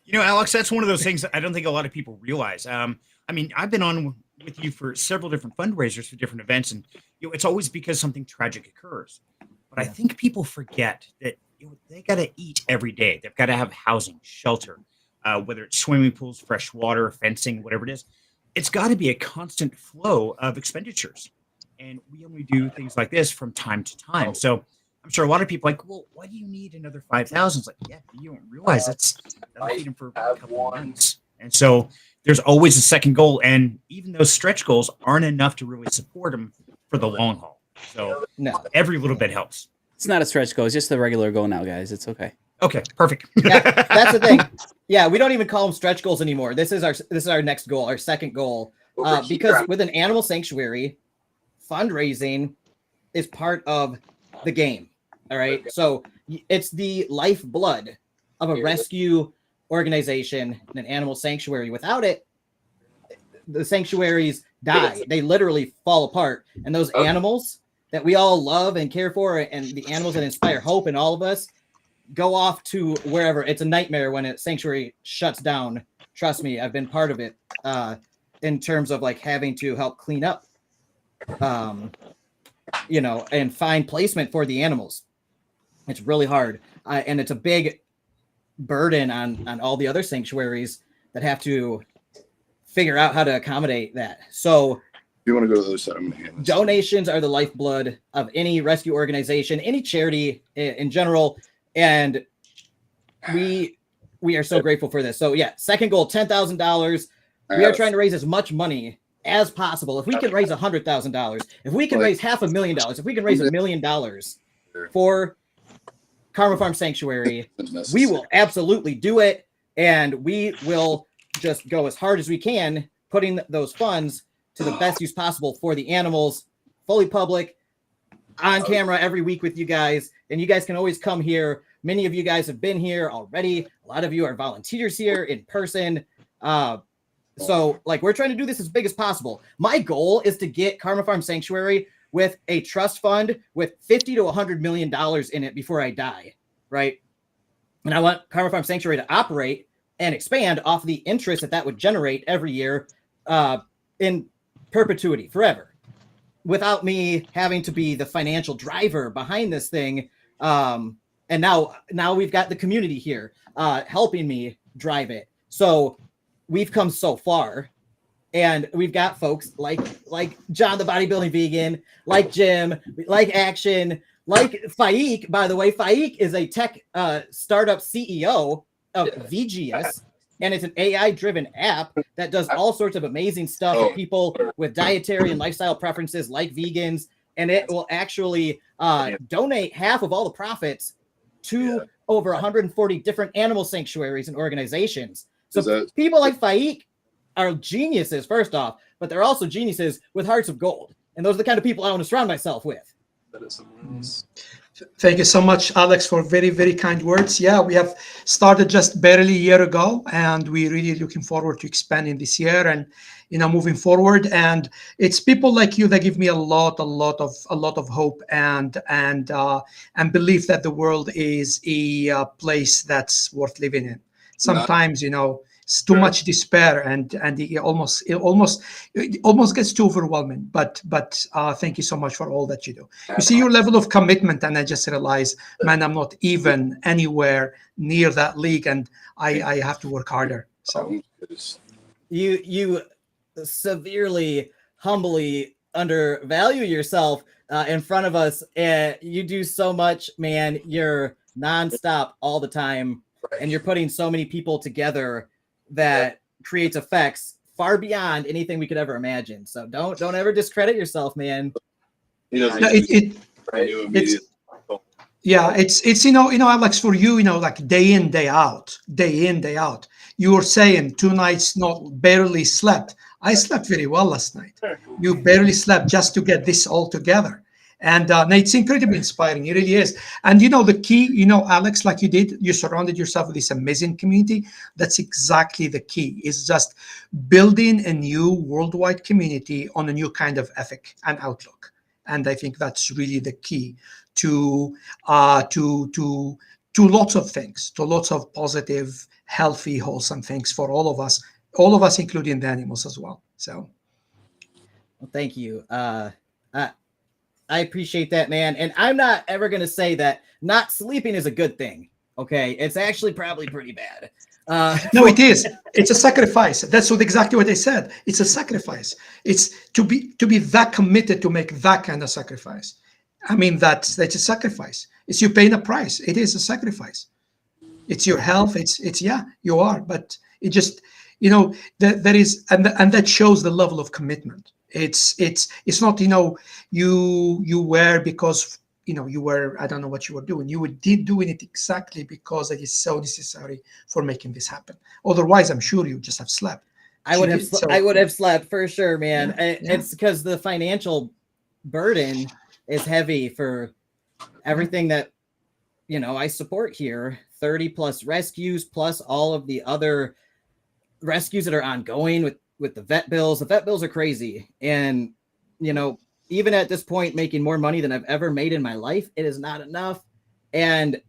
You know, Alex, that's one of those things that I don't think a lot of people realize. I mean, I've been on with you for several different fundraisers for different events, and it's always because something tragic occurs. But I think people forget that they got to eat every day. They've got to have housing, shelter, whether it's swimming pools, fresh water, fencing, whatever it is. It's got to be a constant flow of expenditures, and we only do things like this from time to time. So I'm sure a lot of people are like, well, why do you need another 5,000? It's like, yeah, you don't realize that'll feed them for a couple of months. And so there's always a second goal. And even those stretch goals aren't enough to really support them for the long haul. So every little bit helps. It's not a stretch goal. It's just the regular goal now, guys. It's okay. Okay, perfect. That's the thing. Yeah, we don't even call them stretch goals anymore. This is our next goal, our second goal. Because with an animal sanctuary, fundraising is part of the game. All right. So it's the lifeblood of a rescue organization and an animal sanctuary. Without it, the sanctuaries die. They literally fall apart. And those animals that we all love and care for, and the animals that inspire hope in all of us, go off to wherever. It's a nightmare when a sanctuary shuts down. Trust me, I've been part of it in terms of like having to help clean up, and find placement for the animals. It's really hard. And it's a big burden on all the other sanctuaries that have to figure out how to accommodate that. So If you want to go to the other side, I'm going to hand this. donations are the lifeblood of any rescue organization, any charity in general. And we are so grateful for this. So yeah, second goal, $10,000. We are trying to raise as much money as possible. If we can raise $100,000, if we can raise $500,000, if we can raise $1 million for Karma Farm Sanctuary, we will absolutely do it. And we will just go as hard as we can, putting those funds to the best use possible for the animals, fully public, on camera every week with you guys. And you guys can always come here. Many of you guys have been here already. A lot of you are volunteers here in person. So like we're trying to do this as big as possible. My goal is to get Karma Farm Sanctuary with a trust fund with $50 to $100 million in it before I die, right? And I want Karma Farm Sanctuary to operate and expand off the interest that would generate every year in perpetuity, forever, without me having to be the financial driver behind this thing. And now we've got the community here helping me drive it. So we've come so far. And we've got folks like John, the bodybuilding vegan, like Jim, like Action, like Faik. By the way, Faik is a tech startup CEO of VGS, and it's an AI-driven app that does all sorts of amazing stuff for people with dietary and lifestyle preferences like vegans, and it will actually donate half of all the profits to over 140 different animal sanctuaries and organizations. So people like Faik are geniuses, first off, but they're also geniuses with hearts of gold. And those are the kind of people I want to surround myself with. Thank you so much, Alex, for very, very kind words. Yeah, we have started just barely a year ago, and we're really looking forward to expanding this year and, moving forward. And it's people like you that give me a lot of hope and belief that the world is a place that's worth living in. Sometimes, it's too much despair and it almost gets too overwhelming. But thank you so much for all that you do. You see your level of commitment, and I just realized, man, I'm not even anywhere near that league, and I have to work harder. So you severely, humbly undervalue yourself in front of us, and you do so much, man. You're nonstop all the time, and you're putting so many people together that creates effects far beyond anything we could ever imagine. So don't ever discredit yourself, man. It's Alex, for you, like day in, day out, you were saying 2 nights barely slept. I slept very well last night. You barely slept just to get this all together. And it's incredibly inspiring. It really is. And the key, Alex, like you did, you surrounded yourself with this amazing community. That's exactly the key. Is just building a new worldwide community on a new kind of ethic and outlook. And I think that's really the key to lots of things, to lots of positive, healthy, wholesome things for all of us, including the animals as well. So, well, thank you. I appreciate that, man. And I'm not ever going to say that not sleeping is a good thing. Okay. It's actually probably pretty bad. No, it is. It's a sacrifice. That's exactly what they said. It's a sacrifice. It's to be that committed to make that kind of sacrifice. I mean, that's a sacrifice. It's you paying a price. It is a sacrifice. It's your health. It's yeah, you are. But it just, there is, and that shows the level of commitment. It's not, you were because, you were, I don't know what you were doing. You were doing it exactly because it is so necessary for making this happen. Otherwise, I'm sure you just have slept. I would have slept for sure, man. Yeah. It's because the financial burden is heavy for everything that, I support here. 30 plus rescues, plus all of the other rescues that are ongoing with the vet bills. The vet bills are crazy. And, even at this point, making more money than I've ever made in my life, it is not enough. And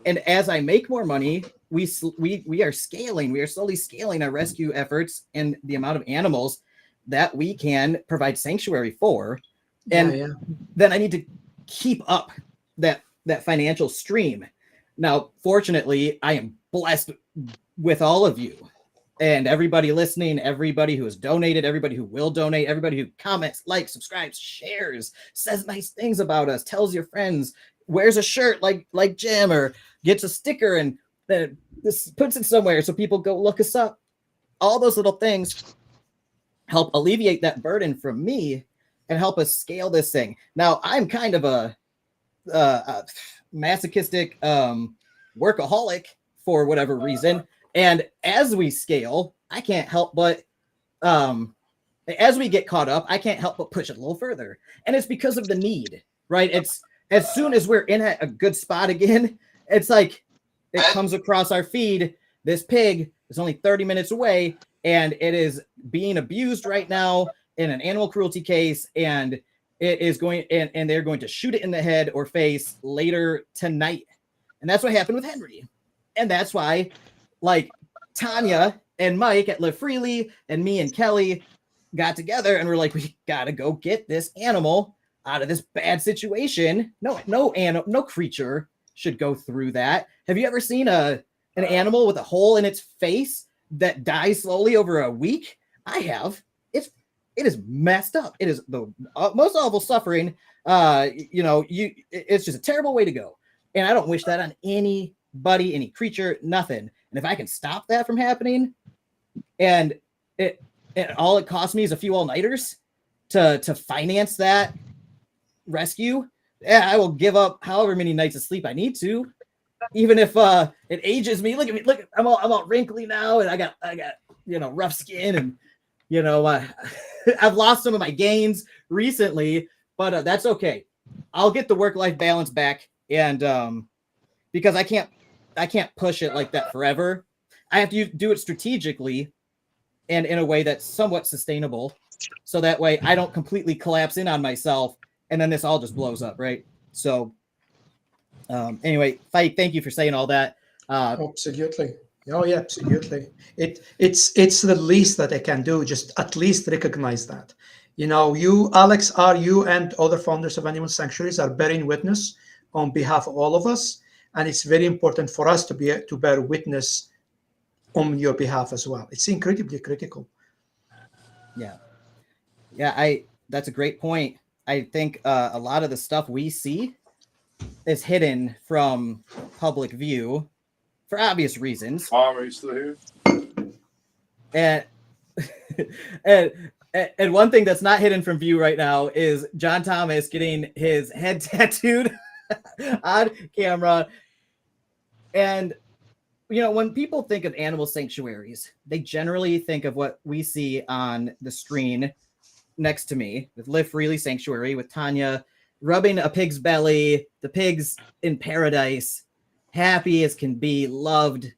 as I make more money, we are scaling. We are slowly scaling our rescue efforts and the amount of animals that we can provide sanctuary for. And then I need to keep up that financial stream. Now, fortunately, I am blessed with all of you. And everybody listening, everybody who has donated, everybody who will donate, everybody who comments, likes, subscribes, shares, says nice things about us, tells your friends, wears a shirt like Jim, or gets a sticker and then this puts it somewhere so people go look us up. All those little things help alleviate that burden from me and help us scale this thing. Now, I'm kind of a masochistic workaholic for whatever reason. And as we scale, I can't help but, as we get caught up, I can't help but push it a little further. And it's because of the need, right? It's as soon as we're in a good spot again, it's like it comes across our feed. This pig is only 30 minutes away and it is being abused right now in an animal cruelty case. And it is going, and they're going to shoot it in the head or face later tonight. And that's what happened with Henry. And that's why, like, Tanya and Mike at Live Freely and me and Kelly got together and we're like, we got to go get this animal out of this bad situation. No creature should go through that. Have you ever seen an animal with a hole in its face that dies slowly over a week? I have. It is messed up. It is the most awful suffering. It's just a terrible way to go. And I don't wish that on anybody, any creature, nothing. And if I can stop that from happening, and all it cost me is a few all-nighters to finance that rescue, I will give up however many nights of sleep I need to, even if it ages me. Look at me, I'm all wrinkly now, and I got rough skin, and I've lost some of my gains recently, but that's okay. I'll get the work-life balance back, and because I can't push it like that forever. I have to do it strategically and in a way that's somewhat sustainable. So that way I don't completely collapse in on myself and then this all just blows up, right? So anyway, Fight, thank you for saying all that. Absolutely. Oh yeah, absolutely. It's the least that I can do. Just at least recognize that. You, Alex, you and other founders of animal sanctuaries are bearing witness on behalf of all of us. And it's very important for us to bear witness on your behalf as well. It's incredibly critical. Yeah. That's a great point. I think a lot of the stuff we see is hidden from public view for obvious reasons. Mom, are you still here? And one thing that's not hidden from view right now is John Thomas getting his head tattooed on camera. And when people think of animal sanctuaries, they generally think of what we see on the screen next to me with Live Freely Sanctuary with Tanya rubbing a pig's belly, the pig's in paradise, happy as can be, loved,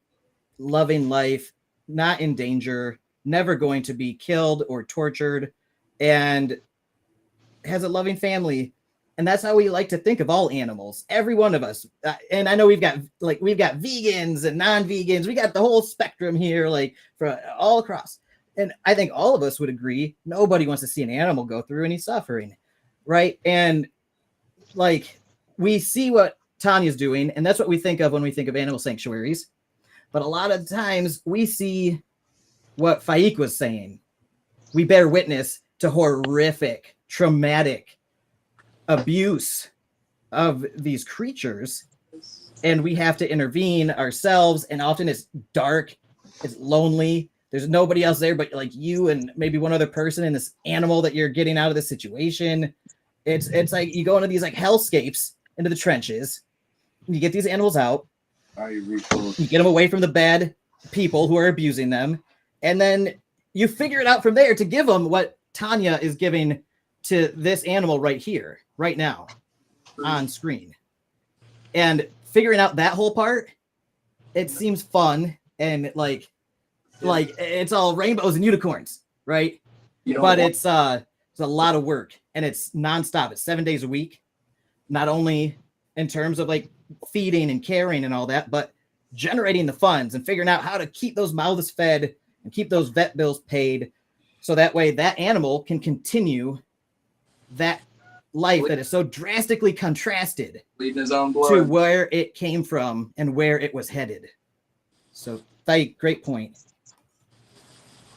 loving life, not in danger, never going to be killed or tortured, and has a loving family. And that's how we like to think of all animals, every one of us. And I know we've got vegans and non-vegans. We got the whole spectrum here, like for all across. And I think all of us would agree, nobody wants to see an animal go through any suffering, right? And like we see what Tanya's doing, and that's what we think of when we think of animal sanctuaries. But a lot of times we see what Faik was saying. We bear witness to horrific, traumatic abuse of these creatures, and we have to intervene ourselves. And often it's dark, it's lonely. There's nobody else there but like you and maybe one other person and this animal that you're getting out of this situation. It's like you go into these like hellscapes, into the trenches. You get these animals out. You get them away from the bad people who are abusing them, and then you figure it out from there to give them what Tanya is giving to this animal right here, right now, on screen. And figuring out that whole part, it seems fun and like it's all rainbows and unicorns, right? But it's a lot of work, and it's nonstop. It's 7 days a week, not only in terms of like feeding and caring and all that, but generating the funds and figuring out how to keep those mouths fed and keep those vet bills paid, so that way that animal can continue that life that is so drastically contrasted bleeding his own blood to where it came from and where it was headed. So, great point.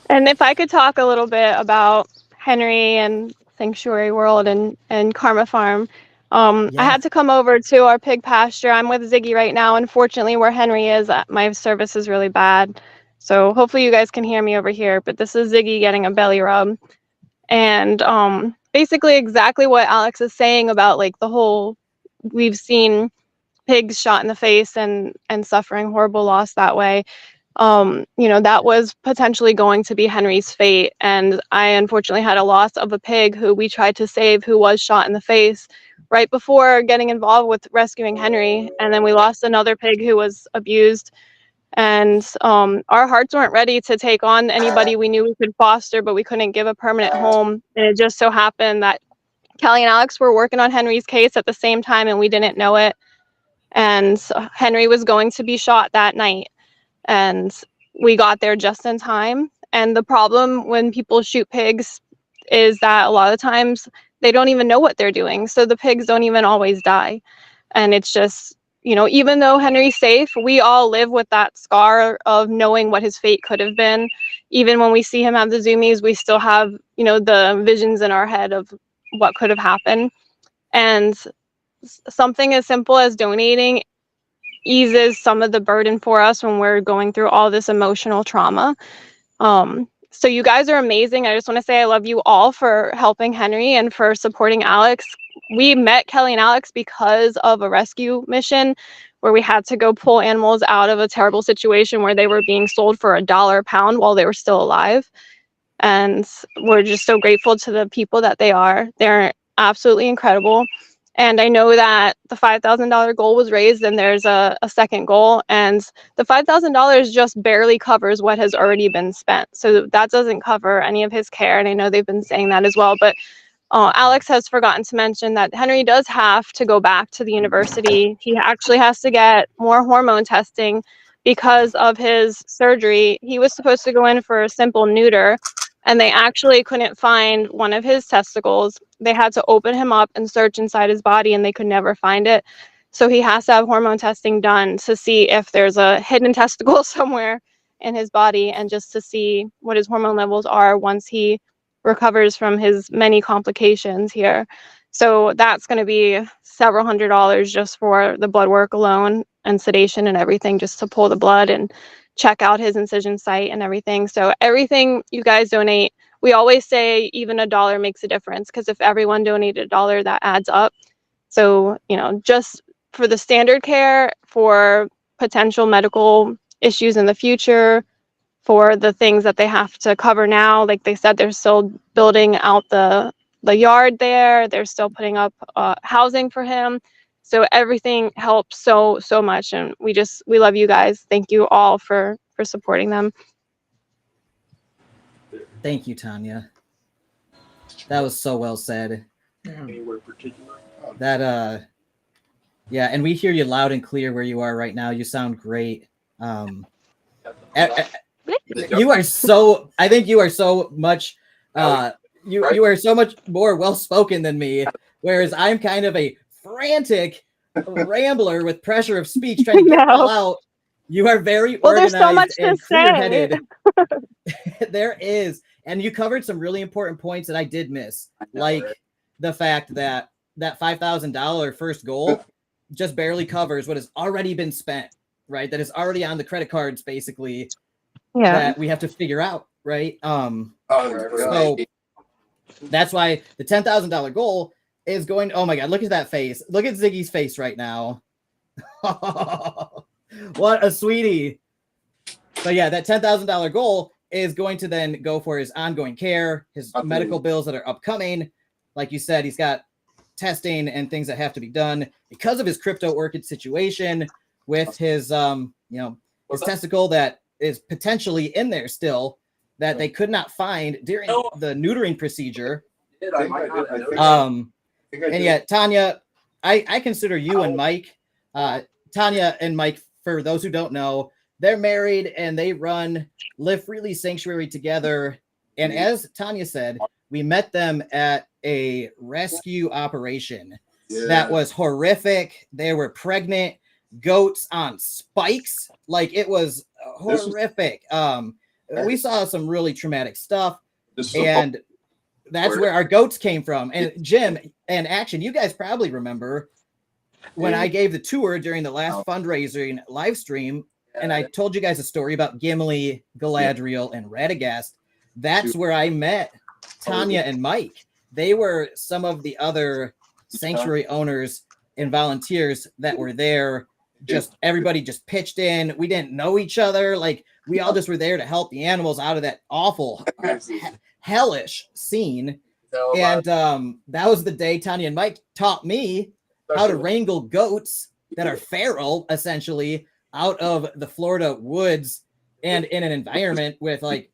And if I could talk a little bit about Henry and Sanctuary World and Karma Farm. I had to come over to our pig pasture. I'm with Ziggy right now. Unfortunately, where Henry is, my service is really bad. So hopefully you guys can hear me over here. But this is Ziggy getting a belly rub. And basically exactly what Alex is saying about like the whole, we've seen pigs shot in the face and suffering horrible loss that way. That was potentially going to be Henry's fate. And I unfortunately had a loss of a pig who we tried to save, who was shot in the face right before getting involved with rescuing Henry. And then we lost another pig who was abused. And our hearts weren't ready to take on anybody we knew we could foster, but we couldn't give a permanent home. And it just so happened that Kelly and Alex were working on Henry's case at the same time, and we didn't know it. And Henry was going to be shot that night. And we got there just in time. And the problem when people shoot pigs is that a lot of times they don't even know what they're doing. So the pigs don't even always die. And it's just, even though Henry's safe, we all live with that scar of knowing what his fate could have been. Even when we see him have the zoomies, we still have, the visions in our head of what could have happened. And something as simple as donating eases some of the burden for us when we're going through all this emotional trauma. So you guys are amazing. I just want to say I love you all for helping Henry and for supporting Alex. We met Kelly and Alex because of a rescue mission where we had to go pull animals out of a terrible situation where they were being sold for $1 a pound while they were still alive. And we're just so grateful to the people that they are. They're absolutely incredible. And I know that the $5,000 goal was raised, and there's a second goal, and the $5,000 just barely covers what has already been spent. So that doesn't cover any of his care, and I know they've been saying that as well. But Alex has forgotten to mention that Henry does have to go back to the university. He actually has to get more hormone testing because of his surgery. He was supposed to go in for a simple neuter, and they actually couldn't find one of his testicles. They had to open him up and search inside his body, and they could never find it. So he has to have hormone testing done to see if there's a hidden testicle somewhere in his body, and just to see what his hormone levels are once he recovers from his many complications here. So that's going to be several $100s just for the blood work alone, and sedation and everything, just to pull the blood and check out his incision site and everything. So everything you guys donate, we always say even $1 makes a difference, because if everyone donated $1, that adds up. So, just for the standard care, for potential medical issues in the future, for the things that they have to cover now, like they said, they're still building out the the yard there. They're still putting up housing for him. So everything helps so much, and we love you guys. Thank you all for supporting them. Thank you, Tanya. That was so well said. Anywhere particular? That yeah, and we hear you loud and clear where you are right now. You sound great. You are so. I think you are so much. You are so much more well spoken than me. Whereas I'm kind of a frantic rambler with pressure of speech trying to get it all out. You are very organized there's so much and to clear-headed. There is, and you covered some really important points that I did miss, like the fact that that $5,000 first goal just barely covers what has already been spent, right? That is already on the credit cards, basically. Yeah. That we have to figure out, right? So that's why the $10,000 goal is going. Oh my God! Look at that face. Look at Ziggy's face right now. What a sweetie. But yeah, that $10,000 goal is going to then go for his ongoing care, his medical bills that are upcoming. Like you said, he's got testing and things that have to be done because of his crypto orchid situation with his, his testicle that is potentially in there still that they could not find during the neutering procedure. And yet, Tanya, I consider you and Mike, Tanya and Mike, for those who don't know, they're married and they run Live Freely Sanctuary together. And as Tanya said, we met them at a rescue operation that was horrific. They were pregnant goats on spikes. Like, it was horrific. We saw some really traumatic stuff. And that's where our goats came from. And Jim and Action, you guys probably remember when I gave the tour during the last fundraising live stream, and I told you guys a story about Gimli, Galadriel, and Radagast. That's where I met Tanya and Mike. They were some of the other sanctuary owners and volunteers that were there. Just everybody just pitched in. We didn't know each other. Like, we all just were there to help the animals out of that awful, hellish scene. And that was the day Tanya and Mike taught me how to wrangle goats that are feral, essentially, out of the Florida woods and in an environment with like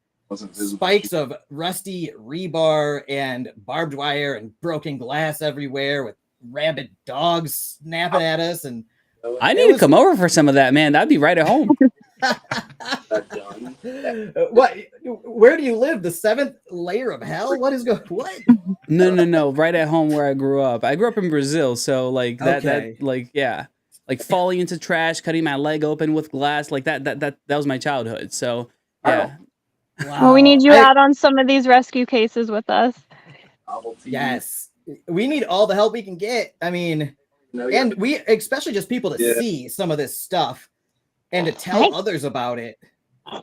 spikes of rusty rebar and barbed wire and broken glass everywhere with rabid dogs snapping at us. And I need to come over for some of that, man. That'd be right at home. What? Where do you live? The seventh layer of hell? What is going? What? No. Right at home where I grew up. I grew up in Brazil, so like that, Okay. like falling into trash, cutting my leg open with glass, like that was my childhood. So yeah. Wow. Well, we need you out on some of these rescue cases with us. Yes, we need all the help we can get. I mean, and we especially just people to see some of this stuff and to tell others about it.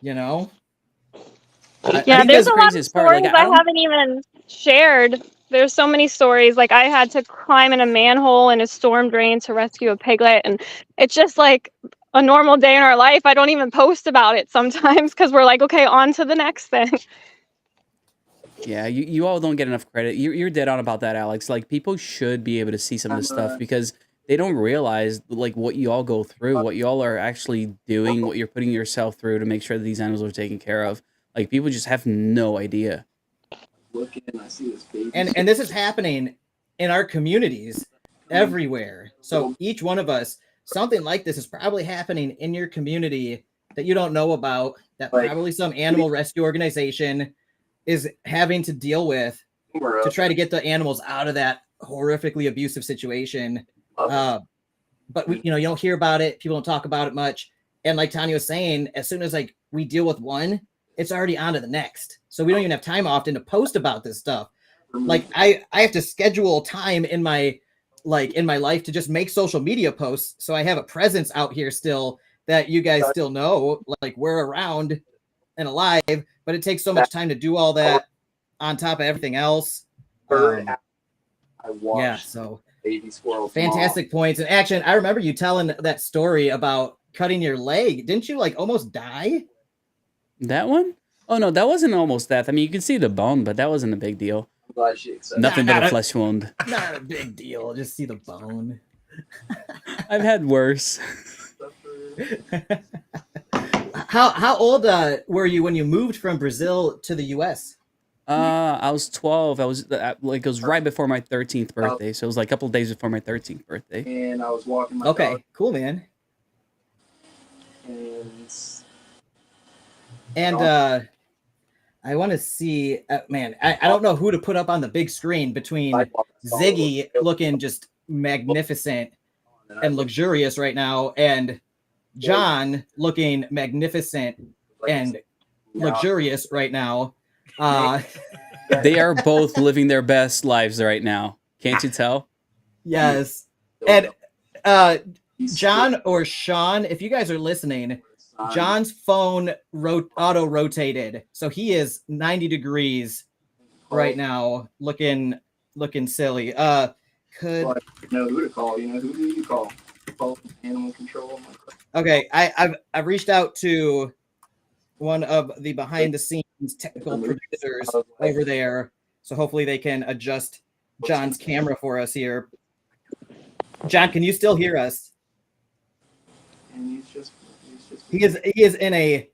You know. Yeah, there's a lot of stories I haven't even shared. There's so many stories. Like, I had to climb in a manhole in a storm drain to rescue a piglet, and it's just like a normal day in our life. I don't even post about it sometimes because we're like, okay, on to the next thing. Yeah, you all don't get enough credit. You're dead on about that, Alex. Like, people should be able to see some of this stuff because they don't realize like what you all go through, what you all are actually doing, what you're putting yourself through to make sure that these animals are taken care of. Like, people just have no idea. I see this baby. And this is happening in our communities everywhere. So each one of us, something like this is probably happening in your community that you don't know about, that probably some animal rescue organization is having to deal with to try to get the animals out of that horrifically abusive situation. But we, you don't hear about it. People don't talk about it much. And like Tanya was saying, as soon as like we deal with one, it's already on to the next. So we don't even have time often to post about this stuff. Like I have to schedule time in my life to just make social media posts. So I have a presence out here still that you guys still know, like we're around and alive, but it takes so much time to do all that on top of everything else. Yeah, so baby squirrels. Fantastic points. And Action, I remember you telling that story about cutting your leg. Didn't you like almost die? That one? Oh no, that wasn't almost death. I mean, you can see the bone, but that wasn't a big deal. glad she accepted. Nothing but Not a a- flesh wound. Not a big deal. Just see the bone. I've had worse. How old were you when you moved from Brazil to the U.S.? I was 12. I was like, it was right before my 13th birthday. So it was like a couple of days before my 13th birthday. And I was walking my Okay, dog, cool, man. and And I want to see, man. I don't know who to put up on the big screen between Ziggy looking just magnificent and luxurious right now, and John looking magnificent and luxurious right now. They are both living their best lives right now. Can't you tell? Yes. And John or Sean, if you guys are listening, John's phone auto rotated, so he is 90 degrees right now, looking silly. Could you know who to call? You know who do you call? Call animal control. okay. I've reached out to one of the behind the scenes technical producers over there, so hopefully they can adjust John's camera for us here. John, can you still hear us? And He is in a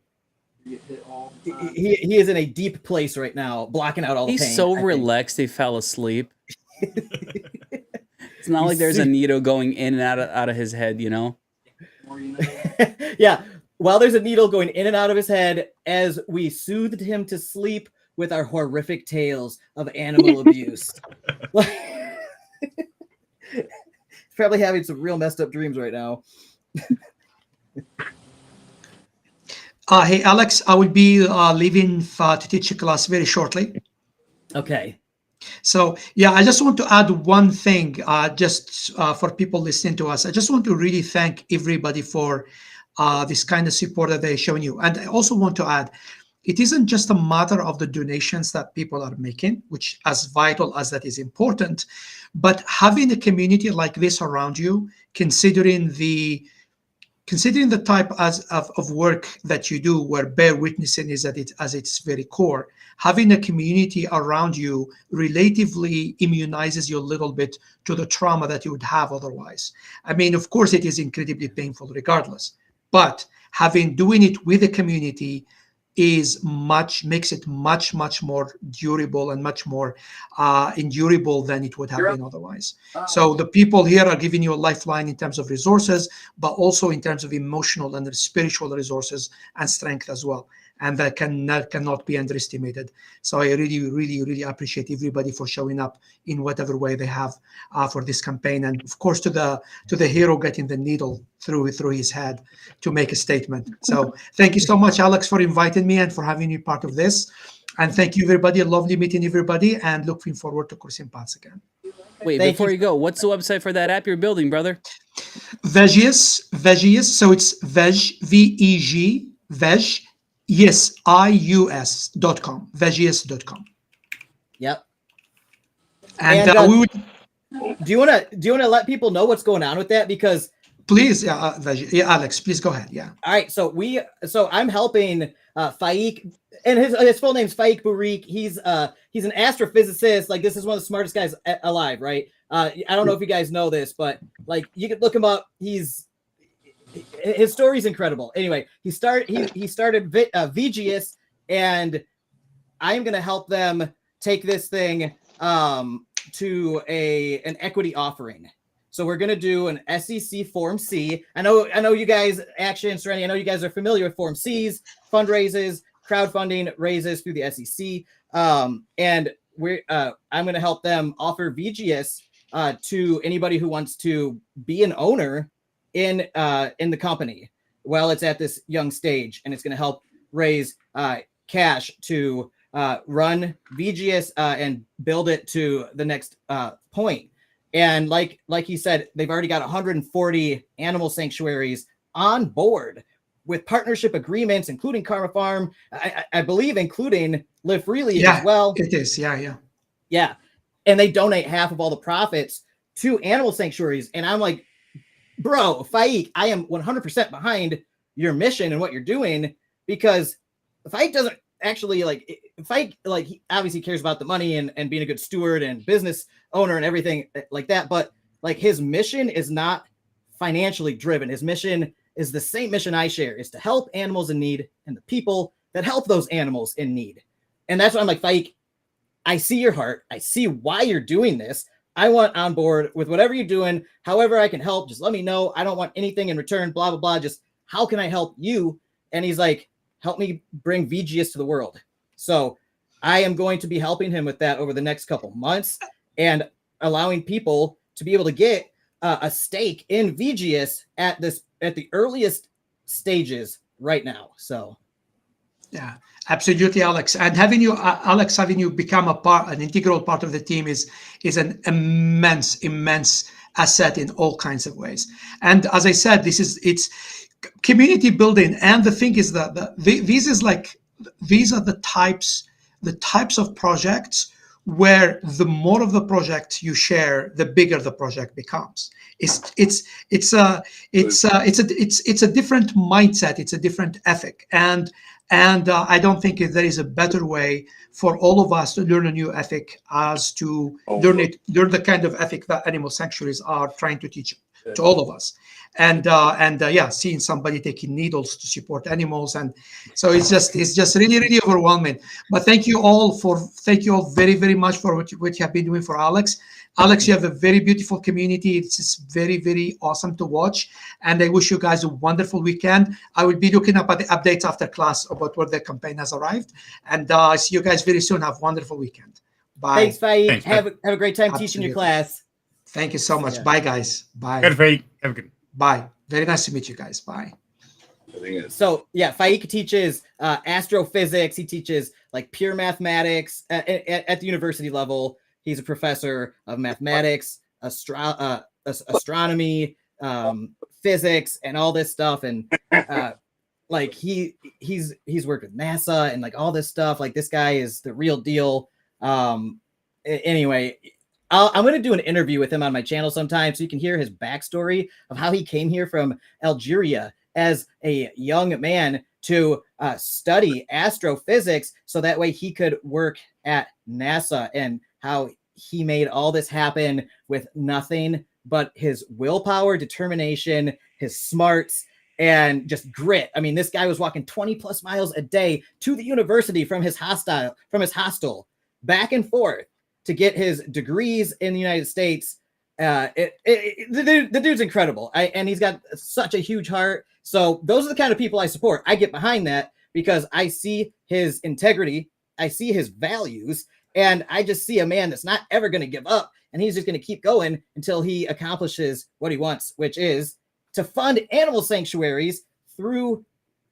get hit all the time. he is in a deep place right now, blocking out all the He's pain. so I think. relaxed they fell asleep. It's not like there's a needle going in and out of his head, you know? More you know. Yeah. While there's a needle going in and out of his head, as we soothed him to sleep with our horrific tales of animal abuse. He's probably having some real messed up dreams right now. Hey, Alex, I will be leaving to teach a class very shortly. Okay. So, yeah, I just want to add one thing for people listening to us. I just want to really thank everybody for this kind of support that they're showing you. And I also want to add, it isn't just a matter of the donations that people are making, which as vital as that is important, but having a community like this around you, considering the type of work that you do, where bear witnessing is at its very core, having a community around you relatively immunizes you a little bit to the trauma that you would have otherwise. I mean, of course, it is incredibly painful regardless, but doing it with a community makes it much more durable and much more endurable than it would have been otherwise. So the people here are giving you a lifeline in terms of resources, but also in terms of emotional and spiritual resources and strength as well. And that cannot be underestimated. So I really appreciate everybody for showing up in whatever way they have for this campaign, and of course to the hero getting the needle through his head to make a statement. So thank you so much, Alex, for inviting me and for having me part of this. And thank you, everybody. Lovely meeting everybody, and looking forward to Crossing Paths again. Wait, before you go, what's the website for that app you're building, brother? Vegius. So it's Veg, V-E-G, Veg. Yes, ius.com, vegius.com. Yep. And we would do you want to let people know what's going on with that? Because please, Alex, please go ahead. Yeah. All right. So I'm helping Faik, and his full name's Faik Bourik. He's an astrophysicist. Like, this is one of the smartest guys alive, right? I don't know if you guys know this, but like, you could look him up. His story's incredible. Anyway, he started VGS, and I'm gonna help them take this thing to an equity offering. So we're gonna do an SEC Form C. I know you guys, Action, Serenity, I know you guys are familiar with Form C's, fundraisers, crowdfunding raises through the SEC. And I'm gonna help them offer VGS to anybody who wants to be an owner in the company while it's at this young stage, and it's going to help raise cash to run VGS and build it to the next point. And like he said, they've already got 140 animal sanctuaries on board with partnership agreements, including Karma Farm, I believe, including Live Freely as well. It is, yeah. And they donate half of all the profits to animal sanctuaries. And I'm like, bro, Faik, I am 100% behind your mission and what you're doing, because Faik doesn't actually like Fike, like he obviously cares about the money and being a good steward and business owner and everything like that. But like his mission is not financially driven. His mission is the same mission I share, is to help animals in need and the people that help those animals in need. And that's why I'm like, Fike, I see your heart. I see why you're doing this. I want on board with whatever you're doing. However I can help, just let me know. I don't want anything in return, blah, blah, blah. Just how can I help you? And he's like, help me bring VGS to the world. So I am going to be helping him with that over the next couple months and allowing people to be able to get a stake in VGS at the earliest stages right now. So yeah, absolutely, Alex. And having you, Alex, having you become an integral part of the team is an immense asset in all kinds of ways. And as I said, it's community building. And the thing is that these are the types of projects where the more of the project you share, the bigger the project becomes. It's a different mindset. It's a different ethic, and I don't think there is a better way for all of us to learn a new ethic as to learn the kind of ethic that animal sanctuaries are trying to teach to all of us. And yeah, seeing somebody taking needles to support animals, and so it's just really overwhelming. But thank you all very, very much for what you have been doing for Alex. Alex, you have a very beautiful community. It's just very, very awesome to watch. And I wish you guys a wonderful weekend. I will be looking up at the updates after class about where the campaign has arrived. And I see you guys very soon. Have a wonderful weekend. Bye. Thanks, Faye. Have a great time teaching your class. Thank you so much. Bye, guys. Bye. Good, Faye. Have a good. Bye. Very nice to meet you guys. Bye. So yeah, Faik teaches astrophysics. He teaches like pure mathematics at the university level. He's a professor of mathematics, astronomy, physics, and all this stuff. And like he's worked with NASA and like all this stuff. Like this guy is the real deal. Anyway, I'm going to do an interview with him on my channel sometime so you can hear his backstory of how he came here from Algeria as a young man to study astrophysics so that way he could work at NASA, and how he made all this happen with nothing but his willpower, determination, his smarts, and just grit. I mean, this guy was walking 20 plus miles a day to the university from his hostel back and forth to get his degrees in the United States. The dude's incredible. And he's got such a huge heart. So those are the kind of people I support. I get behind that because I see his integrity. I see his values. And I just see a man that's not ever going to give up. And he's just going to keep going until he accomplishes what he wants, which is to fund animal sanctuaries through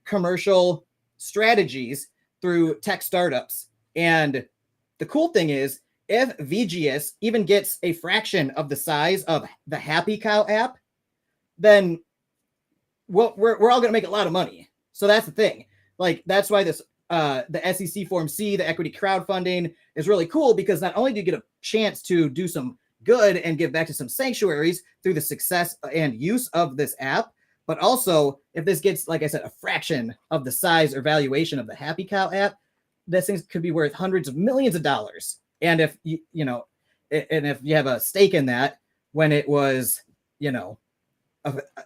commercial strategies, through tech startups. And the cool thing is, if VGS even gets a fraction of the size of the Happy Cow app, then we're all going to make a lot of money. So that's the thing. Like, that's why this the SEC Form C, the equity crowdfunding, is really cool, because not only do you get a chance to do some good and give back to some sanctuaries through the success and use of this app, but also if this gets, like I said, a fraction of the size or valuation of the Happy Cow app, this thing could be worth hundreds of millions of dollars. And if if you have a stake in that, when it was,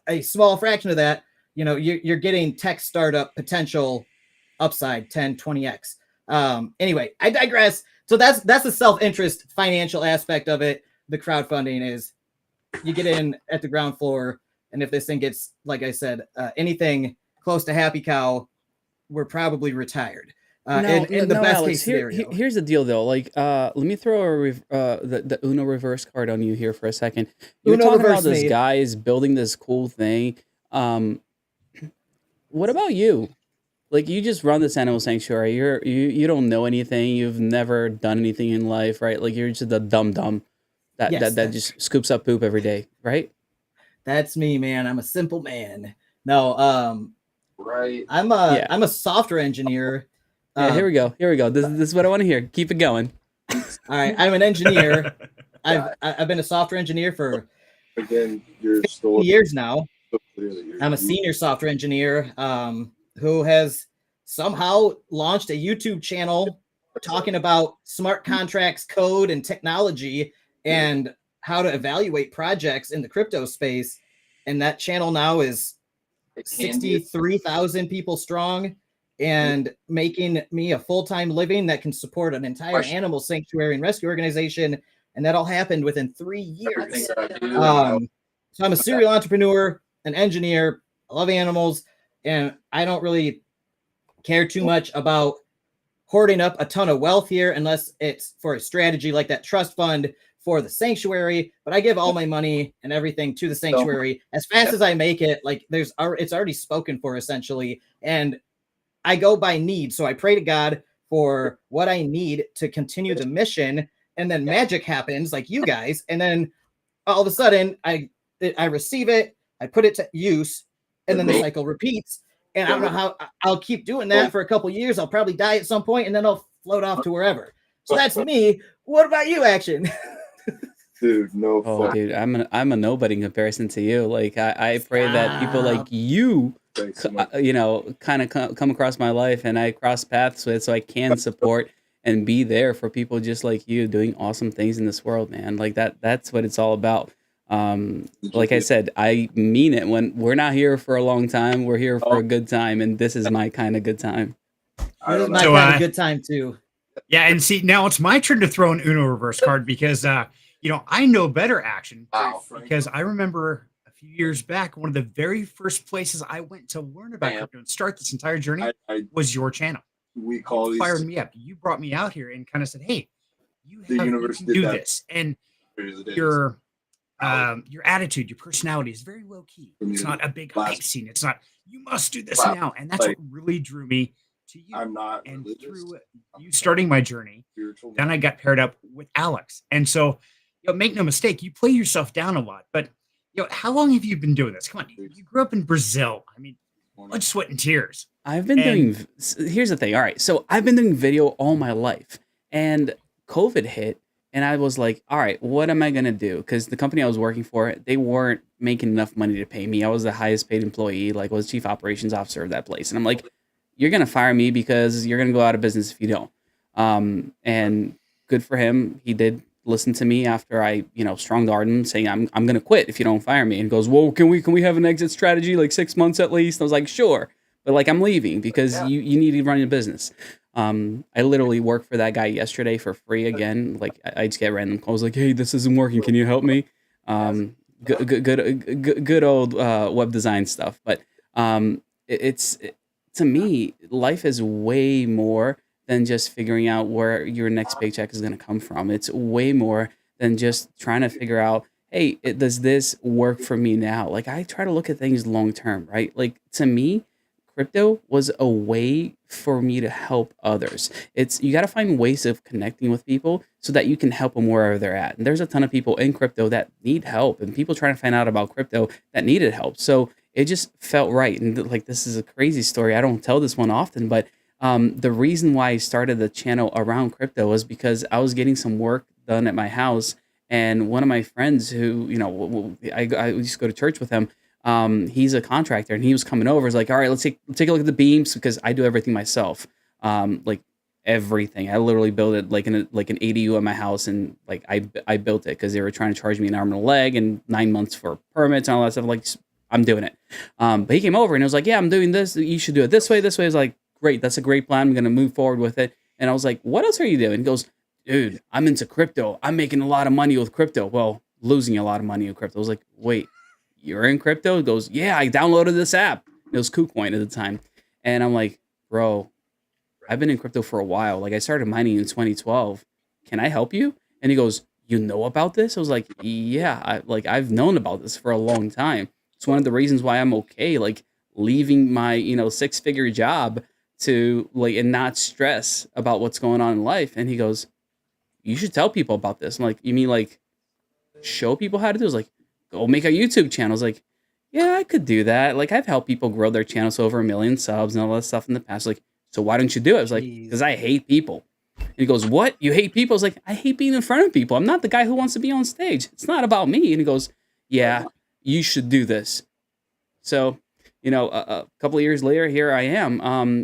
a small fraction of that, you're getting tech startup potential upside 10, 20x. Anyway, I digress. So that's the self-interest financial aspect of it. The crowdfunding is you get in at the ground floor. And if this thing gets, like I said, anything close to Happy Cow, we're probably retired. In the best Alex, case scenario. Here's the deal, though. Like, let me throw the Uno reverse card on you here for a second. You're talking about this guy is building this cool thing. What about you? Like, you just run this animal sanctuary. You don't know anything. You've never done anything in life, right? Like, you're just a dum-dum that just scoops up poop every day, right? That's me, man. I'm a simple man. No, right. I'm a software engineer. Yeah, here we go. This is what I want to hear. Keep it going. All right, I'm an engineer. I've been a software engineer for your 50 years now. I'm a senior software engineer who has somehow launched a YouTube channel talking about smart contracts, code, and technology, and how to evaluate projects in the crypto space. And that channel now is 63,000 people strong and making me a full-time living that can support an entire animal sanctuary and rescue organization. And that all happened within 3 years. So I'm a serial entrepreneur, an engineer. I love animals, and I don't really care too much about hoarding up a ton of wealth here unless it's for a strategy like that trust fund for the sanctuary. But I give all my money and everything to the sanctuary as fast as I make it. Like it's already spoken for essentially, and I go by need. So I pray to God for what I need to continue the mission, and then magic happens, like you guys, and then all of a sudden I receive it, I put it to use, and then the cycle repeats. And I don't know how I'll keep doing that for a couple years. I'll probably die at some point, and then I'll float off to wherever. So that's me. What about you, Action? Dude, no. Oh, dude, I'm a nobody in comparison to you. Like I pray that people like you, you know, kind of come across my life, and I cross paths with, so I can support and be there for people just like you doing awesome things in this world, man. Like that's what it's all about. Like I said, I mean it. When we're not here for a long time, we're here for a good time, and this is my kind of good time. This is my kind of good time too. Yeah, and see, now it's my turn to throw an Uno reverse card because you know, I know better, Action, because I remember a few years back, one of the very first places I went to learn about crypto and start this entire journey was your channel. We call you fired me up. You brought me out here and kind of said, "Hey, you can do this," and your attitude, your personality is very low key. It's not a big hype scene. It's not you must do this now, and that's what really drew me to you. I'm not and through you starting my journey, then I got paired up with Alex, and so. You know, make no mistake, you play yourself down a lot, but you know, how long have you been doing this? Come on, you grew up in Brazil. I mean, blood, sweat, and tears. I've been doing. Here's the thing. All right, so I've been doing video all my life, and COVID hit, and I was like, all right, what am I gonna do? Because the company I was working for, they weren't making enough money to pay me. I was the highest paid employee, like was chief operations officer of that place, and I'm like, you're gonna fire me because you're gonna go out of business if you don't. And good for him, he did listen to me after I, you know, strong-armed him saying I'm going to quit if you don't fire me, and goes, well, can we have an exit strategy like 6 months at least? And I was like, sure, but like I'm leaving because you need to run your business. I literally worked for that guy yesterday for free again. Like I just get random calls like, hey, this isn't working, can you help me? Good old web design stuff. But it's to me, life is way more than just figuring out where your next paycheck is going to come from. It's way more than just trying to figure out, hey, does this work for me now? Like I try to look at things long term, right? Like to me, crypto was a way for me to help others. It's you got to find ways of connecting with people so that you can help them wherever they're at. And there's a ton of people in crypto that need help, and people trying to find out about crypto that needed help. So it just felt right. And like this is a crazy story. I don't tell this one often, but the reason why I started the channel around crypto was because I was getting some work done at my house, and one of my friends who, you know, I used to go to church with him. He's a contractor, and he was coming over. He's like, all right, let's take a look at the beams, because I do everything myself. Like everything. I literally built it like an ADU at my house, and like I built it because they were trying to charge me an arm and a leg and 9 months for permits and all that stuff. Like I'm doing it. But he came over and he was like, yeah, I'm doing this. You should do it this way. This way. I was like, great, that's a great plan. I'm going to move forward with it. And I was like, what else are you doing? He goes, dude, I'm into crypto. I'm making a lot of money with crypto. Well, losing a lot of money with crypto. I was like, wait, you're in crypto? He goes, yeah, I downloaded this app. It was KuCoin at the time. And I'm like, bro, I've been in crypto for a while. Like I started mining in 2012. Can I help you? And he goes, you know about this? I was like, yeah, I've known about this for a long time. It's one of the reasons why I'm okay, like leaving my, you know, 6-figure job to like and not stress about what's going on in life. And he goes, you should tell people about this. I'm like, you mean like show people how to do it? I was like, go make a YouTube channel. I was like, yeah, I could do that. Like I've helped people grow their channels to over 1 million subs and all that stuff in the past. Like, so why don't you do it? I was like, because I hate people. And he goes, what? You hate people? I was like, I hate being in front of people. I'm not the guy who wants to be on stage. It's not about me. And he goes, yeah, you should do this. So, you know, a couple of years later, here I am.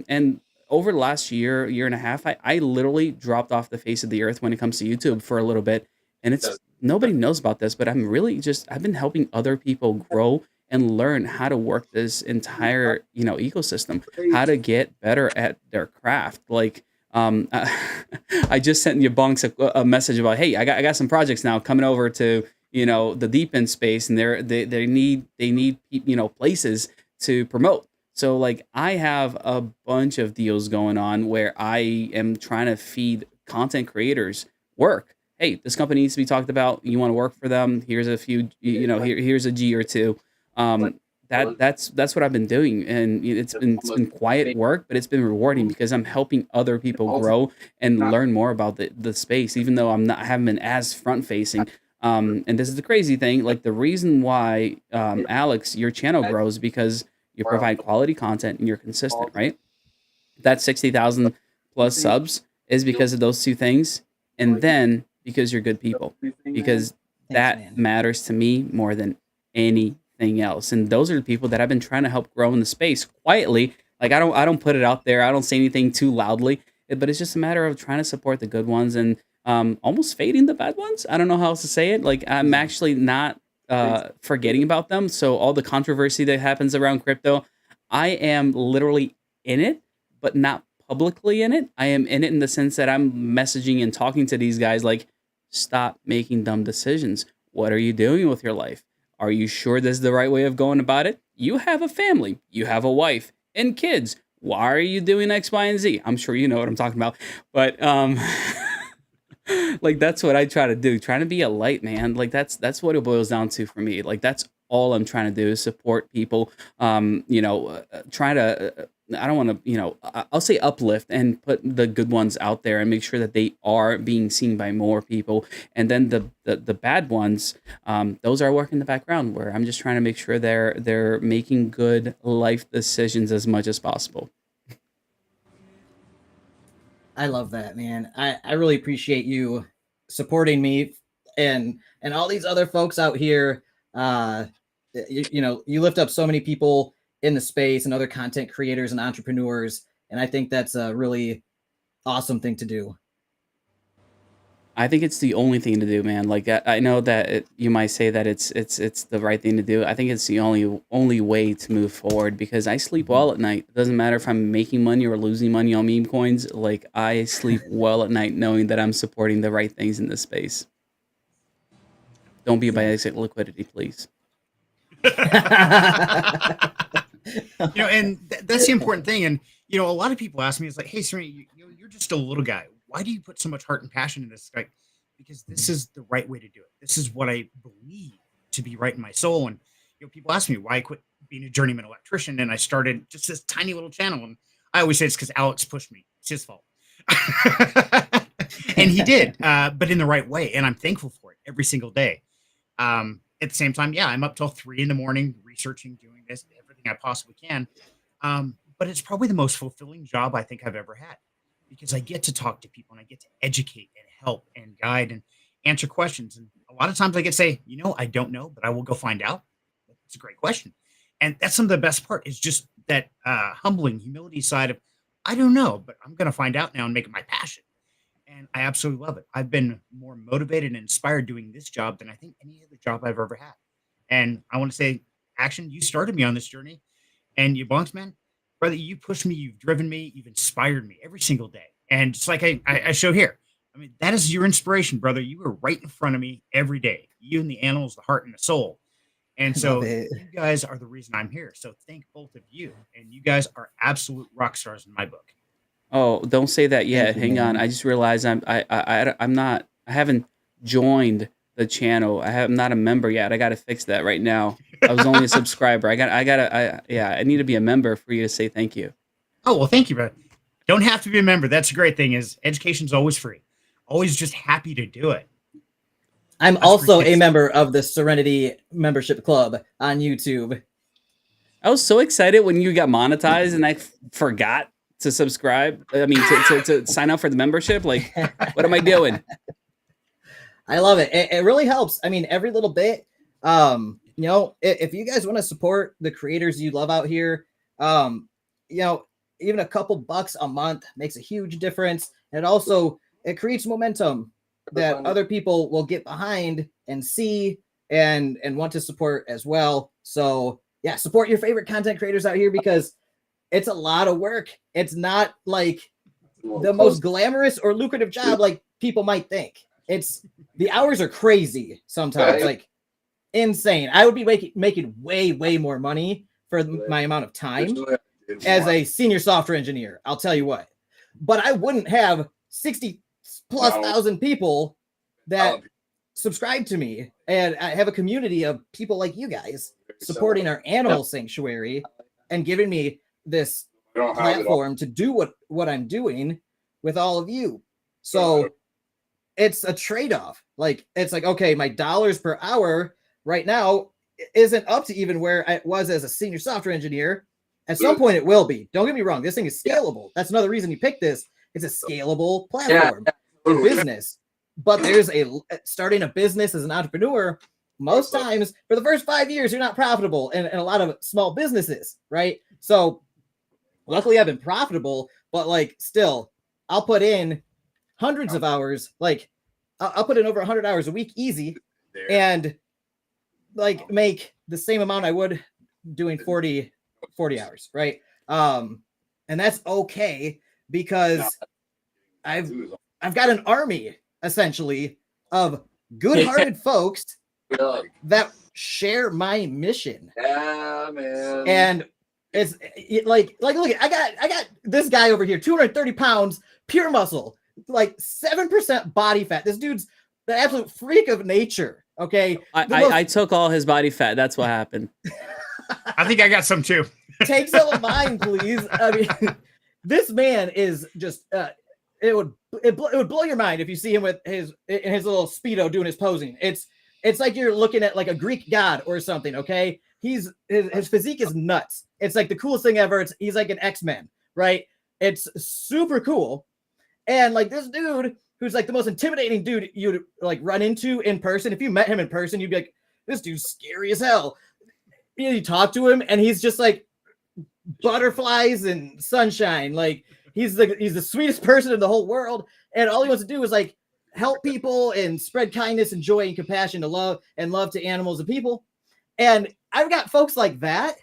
And over the last year and a half, I literally dropped off the face of the earth when it comes to YouTube for a little bit. And it's nobody knows about this, but I've been helping other people grow and learn how to work this entire, ecosystem, how to get better at their craft. Like, I just sent YaBonks a message about, hey, I got some projects now coming over to, the deep end space, and they need places to promote. So like I have a bunch of deals going on where I am trying to feed content creators work. Hey, this company needs to be talked about. You want to work for them? Here's a few, here's a G or two. That's what I've been doing, and it's been quiet work, but it's been rewarding because I'm helping other people grow and learn more about the space, even though I haven't been as front facing. And this is the crazy thing. Like the reason why, Alex, your channel grows because you provide quality content and you're consistent, right? That 60,000 plus subs is because of those two things. And then because you're good people, because that matters to me more than anything else. And those are the people that I've been trying to help grow in the space quietly. Like I don't put it out there. I don't say anything too loudly, but it's just a matter of trying to support the good ones and almost fading the bad ones. I don't know how else to say it. Like I'm actually not forgetting about them. So all the controversy that happens around crypto, I am literally in it, but not publicly in it. I am in it in the sense that I'm messaging and talking to these guys like, stop making dumb decisions. What are you doing with your life? Are you sure this is the right way of going about it? You have a family, you have a wife and kids. Why are you doing X, Y, and Z? I'm sure you know what I'm talking about, but like that's what I try to do. Trying to be a light, man. Like that's what it boils down to for me. Like that's all I'm trying to do is support people. Try to. I don't want to, I'll say uplift and put the good ones out there and make sure that they are being seen by more people. And then the bad ones, those are working in the background where I'm just trying to make sure they're making good life decisions as much as possible. I love that, man. I really appreciate you supporting me and all these other folks out here. You lift up so many people in the space and other content creators and entrepreneurs. And I think that's a really awesome thing to do. I think it's the only thing to do, man. Like I know that you might say that it's the right thing to do. I think it's the only way to move forward because I sleep well at night. It doesn't matter if I'm making money or losing money on meme coins. Like I sleep well at night knowing that I'm supporting the right things in this space. Don't be a basic liquidity, please. And that's the important thing. And a lot of people ask me, it's like, hey, Serena, you're just a little guy. Why do you put so much heart and passion in this? Like, because this is the right way to do it. This is what I believe to be right in my soul. And people ask me why I quit being a journeyman electrician and I started just this tiny little channel. And I always say it's because Alex pushed me. It's his fault. And he did, but in the right way. And I'm thankful for it every single day. At the same time, yeah, I'm up till 3 a.m. researching, doing this, everything I possibly can. But it's probably the most fulfilling job I think I've ever had because I get to talk to people and I get to educate and help and guide and answer questions. And a lot of times I get to say, I don't know, but I will go find out. It's a great question. And that's some of the best part is just that humbling humility side of, I don't know, but I'm going to find out now and make it my passion. And I absolutely love it. I've been more motivated and inspired doing this job than I think any other job I've ever had. And I want to say, Action, you started me on this journey. And YaBonks, man, brother, you pushed me, you've driven me, you've inspired me every single day. And just like I show here, I mean, that is your inspiration, brother. You were right in front of me every day. You and the animals, the heart and the soul. And so you guys are the reason I'm here. So thank both of you. And you guys are absolute rock stars in my book. Oh, don't say that yet. Hang on. I just realized I haven't joined the channel. I'm not a member yet. I got to fix that right now. I was only a subscriber. I need to be a member for you to say thank you. Oh, well, thank you, brother. Don't have to be a member. That's a great thing is education's always free. Always just happy to do it. I'm also a member of the Serenity Membership Club on YouTube. I was so excited when you got monetized and I forgot to subscribe. I mean, to sign up for the membership. Like, what am I doing? I love it. It really helps. I mean, every little bit. If you guys want to support the creators you love out here, even a couple bucks a month makes a huge difference. And also it creates momentum that other people will get behind and see and want to support as well. So yeah, support your favorite content creators out here because it's a lot of work. It's not like the most glamorous or lucrative job like people might think. It's the hours are crazy sometimes, like insane. I would be making way more money for my amount of time as a senior software engineer. I'll tell you what, but I wouldn't have 60,000+ people that subscribe to me, and I have a community of people like you guys supporting our animal sanctuary and giving me this platform to do what I'm doing with all of you. So it's a trade-off. Like, it's like, okay, my dollars per hour right now isn't up to even where I was as a senior software engineer. At some point it will be. Don't get me wrong. This thing is scalable. That's another reason you picked this. It's a scalable platform for business. But there's starting a business as an entrepreneur, most times for the first 5 years, you're not profitable in a lot of small businesses, right? So luckily I've been profitable, but like still, I'll put in hundreds of hours. Like I'll put in over 100 hours a week easy and like make the same amount I would doing 40 hours, right? And that's okay because I've got an army essentially of good-hearted folks that share my mission. Yeah, man. And it's like look, I got this guy over here, 230 pounds, pure muscle, like 7% body fat. This dude's the absolute freak of nature. Okay, I took all his body fat. That's what happened. I think I got some too. Take some of mine, please. I mean, this man is just it would blow your mind if you see him with his little Speedo doing his posing. It's like you're looking at like a Greek god or something. Okay, his physique is nuts. It's like the coolest thing ever. He's like an X-Men, right? It's super cool. And like this dude who's like the most intimidating dude you'd like run into in person. If you met him in person, you'd be like, this dude's scary as hell. You talk to him and he's just like butterflies and sunshine. Like he's the sweetest person in the whole world. And all he wants to do is like help people and spread kindness and joy and compassion to love to animals and people. And I've got folks like that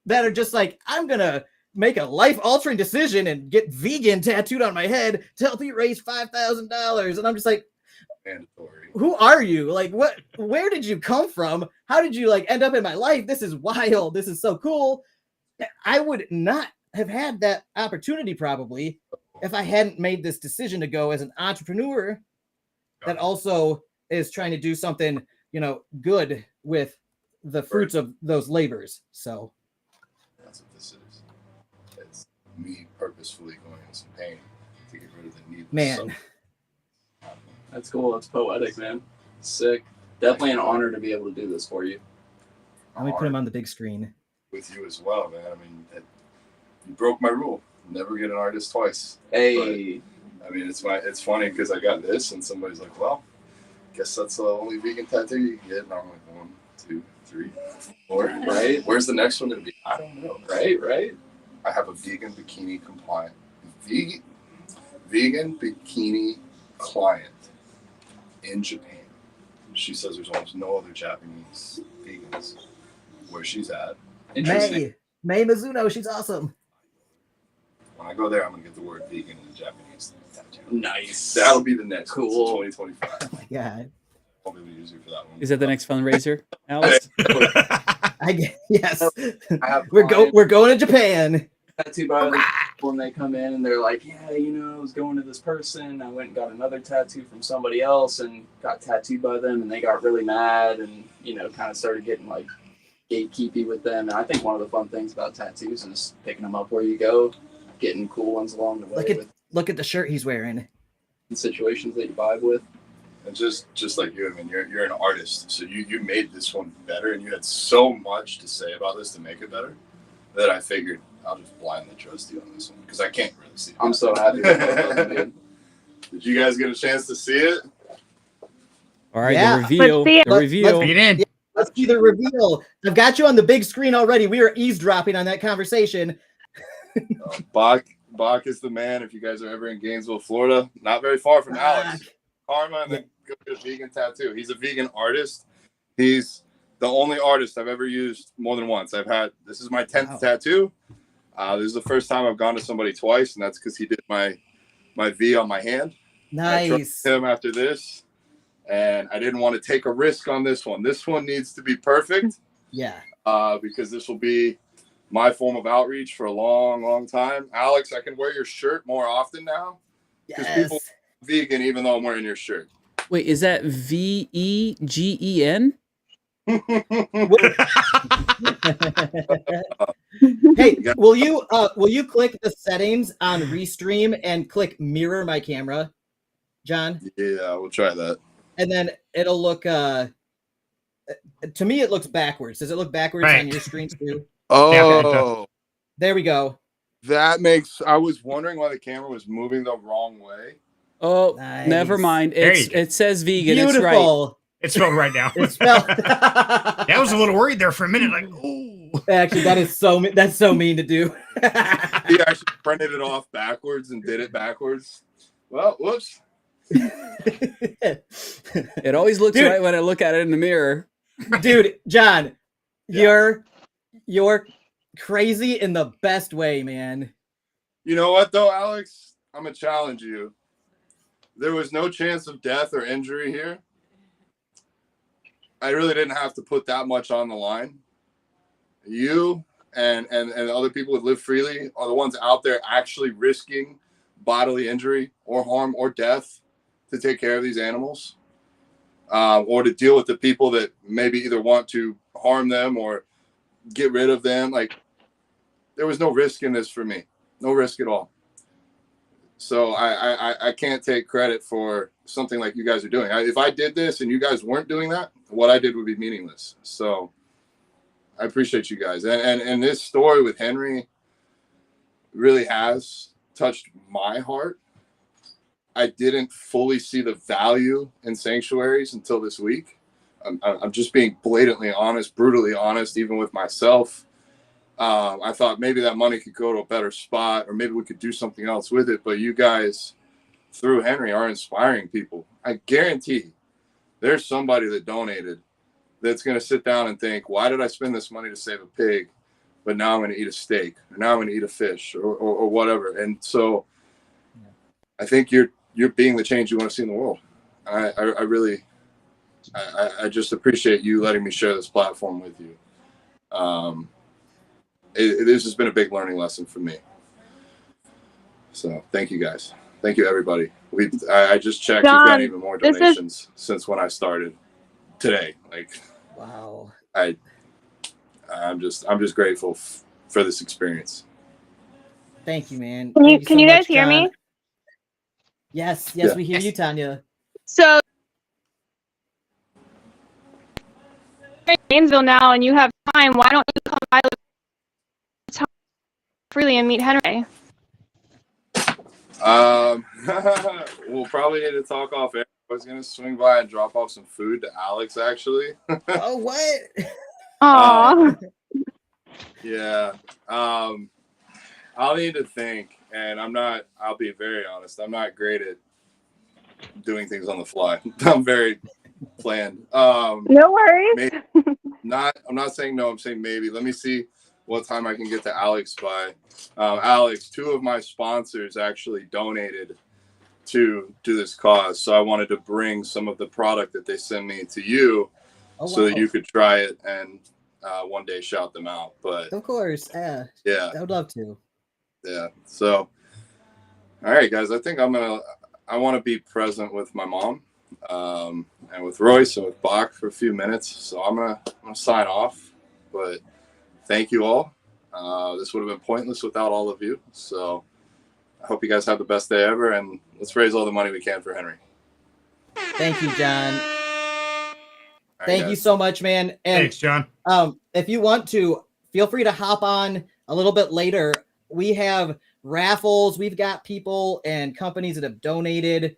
are just like, I'm going to make a life-altering decision and get vegan tattooed on my head to help you raise $5,000. And I'm just like, mandatory. Who are you? Like, where did you come from? How did you like end up in my life? This is wild. This is so cool. I would not have had that opportunity probably if I hadn't made this decision to go as an entrepreneur that also is trying to do something, good with the fruits of those labors. So that's what this is. It's me purposefully going in some pain to get rid of the needless. Man. That's cool. That's poetic, man. Sick. Definitely an honor to be able to do this for you. Let me put him on the big screen. With you as well, man. I mean, you broke my rule. Never get an artist twice. Hey. But, I mean, it's funny because I got this and somebody's like, well, guess that's the only vegan tattoo you can get. And I'm like, 1, 2, 3, 4. Right? Where's the next one going to be? I don't know. Right? I have a vegan bikini compliant. Vegan bikini client in Japan. She says there's almost no other Japanese vegans where she's at. May Mizuno, she's awesome. When I go there, I'm gonna get the word vegan in the Japanese tattoo. Nice. That'll be the next cool 2025. Oh my god. I'll be easier for that one. Is that the next fundraiser, Alex? Yes. We're going to Japan. Tattoo by when they come in and they're like, yeah, I was going to this person. I went and got another tattoo from somebody else and got tattooed by them, and they got really mad and kind of started getting like gatekeepy with them. And I think one of the fun things about tattoos is picking them up where you go, getting cool ones along the way. Look at the shirt he's wearing. Situations that you vibe with. And just like you, I mean, you're an artist, so you made this one better, and you had so much to say about this to make it better that I figured I'll just blindly trust you on this one because I can't really see it. I'm so happy with both of Did you guys get a chance to see it? All right, Yeah. the reveal. Let's see the reveal. I've got you on the big screen already. We are eavesdropping on that conversation. Bach is the man. If you guys are ever in Gainesville, Florida, not very far from Alex, Karma, and then go get a vegan tattoo. He's a vegan artist. He's the only artist I've ever used more than once. This is my 10th tattoo. This is the first time I've gone to somebody twice, and that's because he did my V on my hand. Nice. I trusted him after this, and I didn't want to take a risk on this one. This one needs to be perfect. Yeah. Because this will be my form of outreach for a long, long time. Alex, I can wear your shirt more often now because people are vegan, even though I'm wearing your shirt. Wait, is that VEGEN? Hey, will you click the settings on Restream and click mirror my camera, John? Yeah, we'll try that. And then it'll look to me it looks backwards. Does it look backwards on your screen too? Oh, there we go. That makes. I was wondering why the camera was moving the wrong way. Oh, never mind. It says vegan. Beautiful. It's right. It's spelled right now. It's spelled. I was a little worried there for a minute. Like, oh. Actually, that's so mean to do. He actually printed it off backwards and did it backwards. Well, whoops. It always looks right when I look at it in the mirror. Dude, John, you're crazy in the best way, man. You know what though, Alex? I'm gonna challenge you. There was no chance of death or injury here. I really didn't have to put that much on the line. You and other people that live freely are the ones out there actually risking bodily injury or harm or death to take care of these animals, or to deal with the people that maybe either want to harm them or get rid of them. Like, there was no risk in this for me. No risk at all. So I can't take credit for something like you guys are doing. If I did this and you guys weren't doing that, what I did would be meaningless. So I appreciate you guys. And this story with Henry really has touched my heart. I didn't fully see the value in sanctuaries until this week. I'm just being blatantly honest, brutally honest, even with myself. I thought maybe that money could go to a better spot, or maybe we could do something else with it. But you guys, through Henry, are inspiring people. I guarantee there's somebody that donated that's going to sit down and think, why did I spend this money to save a pig, but now I'm going to eat a steak, or now I'm going to eat a fish, or whatever. And so I think you're being the change you want to see in the world. I really just appreciate you letting me share this platform with you. This has been a big learning lesson for me. So thank you guys. Thank you, everybody. I just checked. We've got even more donations since when I started today. Like, wow. I'm just grateful for this experience. Thank you, man. Can you guys hear me? Yes, we hear you, Tanya. So you're in Gainesville now, and you have time. Why don't you come by freely and meet Henry? We'll probably need to talk off air. I was gonna swing by and drop off some food to Alex, actually. Oh, what? Aww. Yeah. I'll need to think, and I'll be very honest, I'm not great at doing things on the fly. I'm very planned. No worries. I'm not saying no, I'm saying maybe. Let me see what time I can get to Alex by. Alex, 2 of my sponsors actually donated to this cause, so I wanted to bring some of the product that they send me to you, so that you could try it and one day shout them out. But of course, yeah, I would love to. Yeah. So, all right, guys, I think I want to be present with my mom, and with Royce and with Bach for a few minutes. So I'm gonna sign off. But thank you all. This would have been pointless without all of you. So I hope you guys have the best day ever, and let's raise all the money we can for Henry. Thank you, John. Right, Thank you so much, man. And thanks, John. If you want to, feel free to hop on a little bit later. We have raffles. We've got people and companies that have donated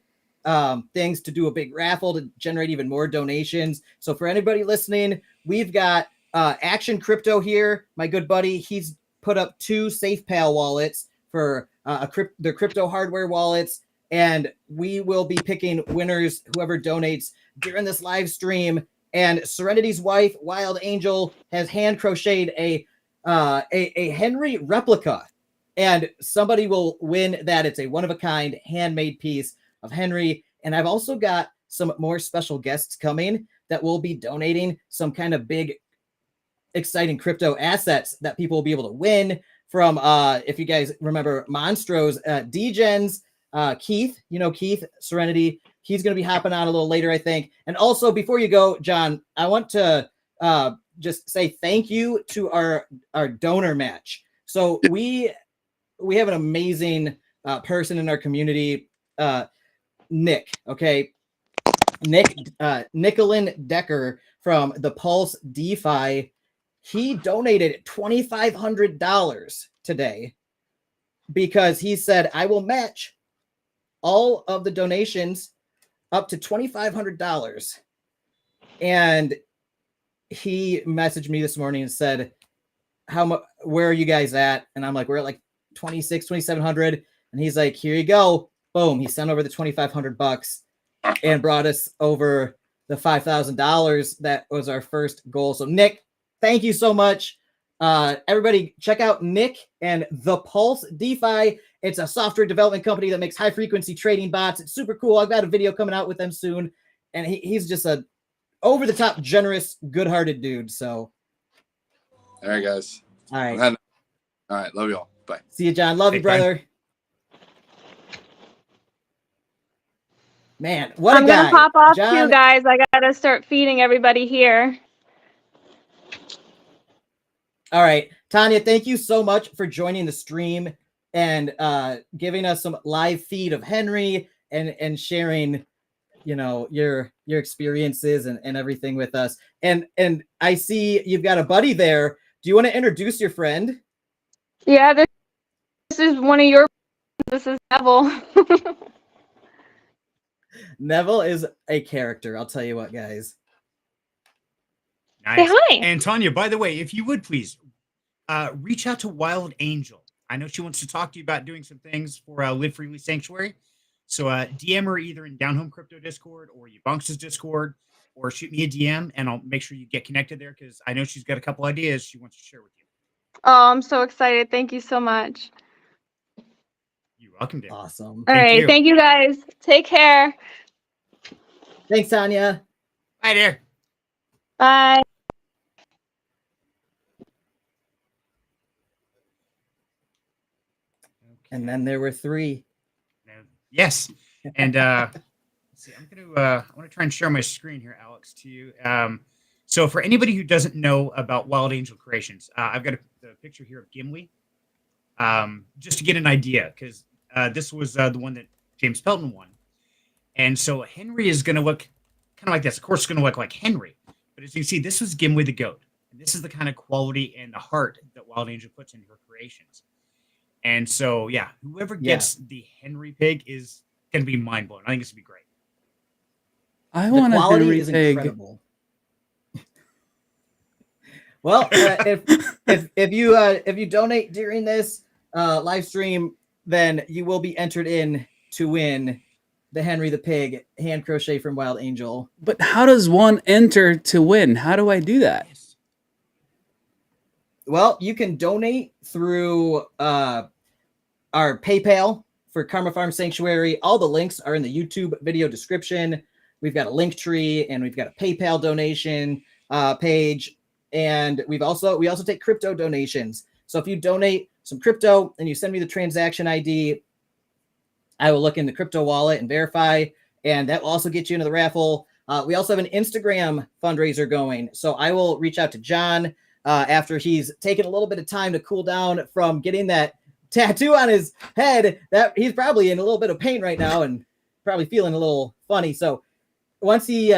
things to do a big raffle to generate even more donations. So for anybody listening, we've got Action Crypto here, my good buddy. He's put up 2 SafePal wallets for their crypto hardware wallets, and we will be picking winners, whoever donates during this live stream. And Serenity's wife, Wild Angel, has hand crocheted a Henry replica, and somebody will win that. It's a one-of-a-kind handmade piece of Henry. And I've also got some more special guests coming that will be donating some kind of big, exciting crypto assets that people will be able to win from. If you guys remember Monstro's Degens, Keith, Keith Serenity, he's going to be hopping on a little later, I think. And also, before you go, John, I want to just say thank you to our donor match. So we have an amazing person in our community, Nick. Okay, Nicolin Decker from the Pulse DeFi. He donated $2,500 today because he said, I will match all of the donations up to $2,500. And he messaged me this morning and said, where are you guys at? And I'm like, we're at like 2,700. And he's like, here you go. Boom. He sent over the $2,500 and brought us over the $5,000. That was our first goal. So Nick, thank you so much. Everybody check out Nick and the Pulse DeFi. It's a software development company that makes high frequency trading bots. It's super cool. I've got a video coming out with them soon. And he's just a over the top, generous, good hearted dude. So. All right, guys. All right. All right. Love you all. Bye. See you, John. Love you, brother. Man, what I'm a guy. gonna pop off John, too, guys. I gotta start feeding everybody here. All right, Tanya, thank you so much for joining the stream and giving us some live feed of Henry and sharing, your experiences and everything with us. And I see you've got a buddy there. Do you want to introduce your friend? Yeah, this is one of your. This is Neville. Neville is a character. I'll tell you what, guys. Nice. Say hi. And Tanya, by the way, if you would please reach out to Wild Angel. I know she wants to talk to you about doing some things for Live Freely Sanctuary. So DM her either in Down Home Crypto Discord or YaBonks' Discord, or shoot me a DM and I'll make sure you get connected there because I know she's got a couple ideas she wants to share with you. Oh, I'm so excited. Thank you so much. You're welcome, Dave. Awesome. All right. Thank you, guys. Take care. Thanks, Tanya. Bye, dear. Bye. And then there were 3. Yes. And let's see, I want to try and share my screen here, Alex, to you. So for anybody who doesn't know about Wild Angel Creations, I've got a picture here of Gimli, just to get an idea, because this was the one that James Pelton won. And so Henry is going to look kind of like this. Of course, it's going to look like Henry. But as you can see, this was Gimli the goat. And this is the kind of quality and the heart that Wild Angel puts into her creations. And so, yeah, whoever gets the Henry pig is going to be mind-blowing. I think it's going to be great. I want a Henry pig. Incredible. Well, if you donate during this live stream, then you will be entered in to win the Henry the Pig hand crochet from Wild Angel. But how does one enter to win? How do I do that? Well, you can donate through our PayPal for Karma Farm Sanctuary. All the links are in the YouTube video description. We've got a link tree and we've got a PayPal donation page. And we also take crypto donations. So if you donate some crypto and you send me the transaction ID, I will look in the crypto wallet and verify, and that will also get you into the raffle. We also have an Instagram fundraiser going. So I will reach out to John after he's taken a little bit of time to cool down from getting that tattoo on his head. That he's probably in a little bit of pain right now and probably feeling a little funny. So once he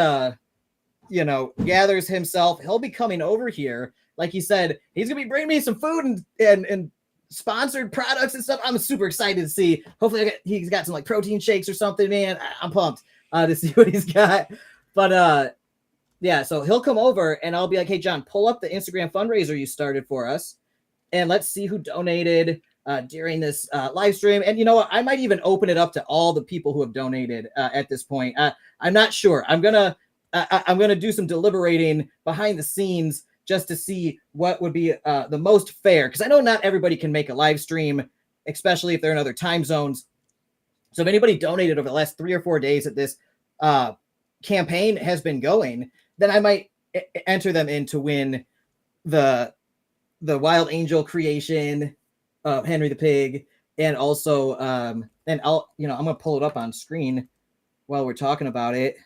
gathers himself, he'll be coming over here. Like he said, he's gonna be bringing me some food and sponsored products and stuff. I'm super excited to see. Hopefully he's got some like protein shakes or something, man. I'm pumped to see what he's got. But yeah, so he'll come over and I'll be like, hey John, pull up the Instagram fundraiser you started for us. and let's see who donated during this live stream. And you know what? I might even open it up to all the people who have donated at this point. I'm not sure. I'm gonna do some deliberating behind the scenes just to see what would be the most fair, because I know not everybody can make a live stream, especially if they're in other time zones. So if anybody donated over the last 3 or 4 days that this campaign has been going, then I might enter them in to win the Wild Angel creation of Henry the Pig, and also and I'm gonna pull it up on screen while we're talking about it.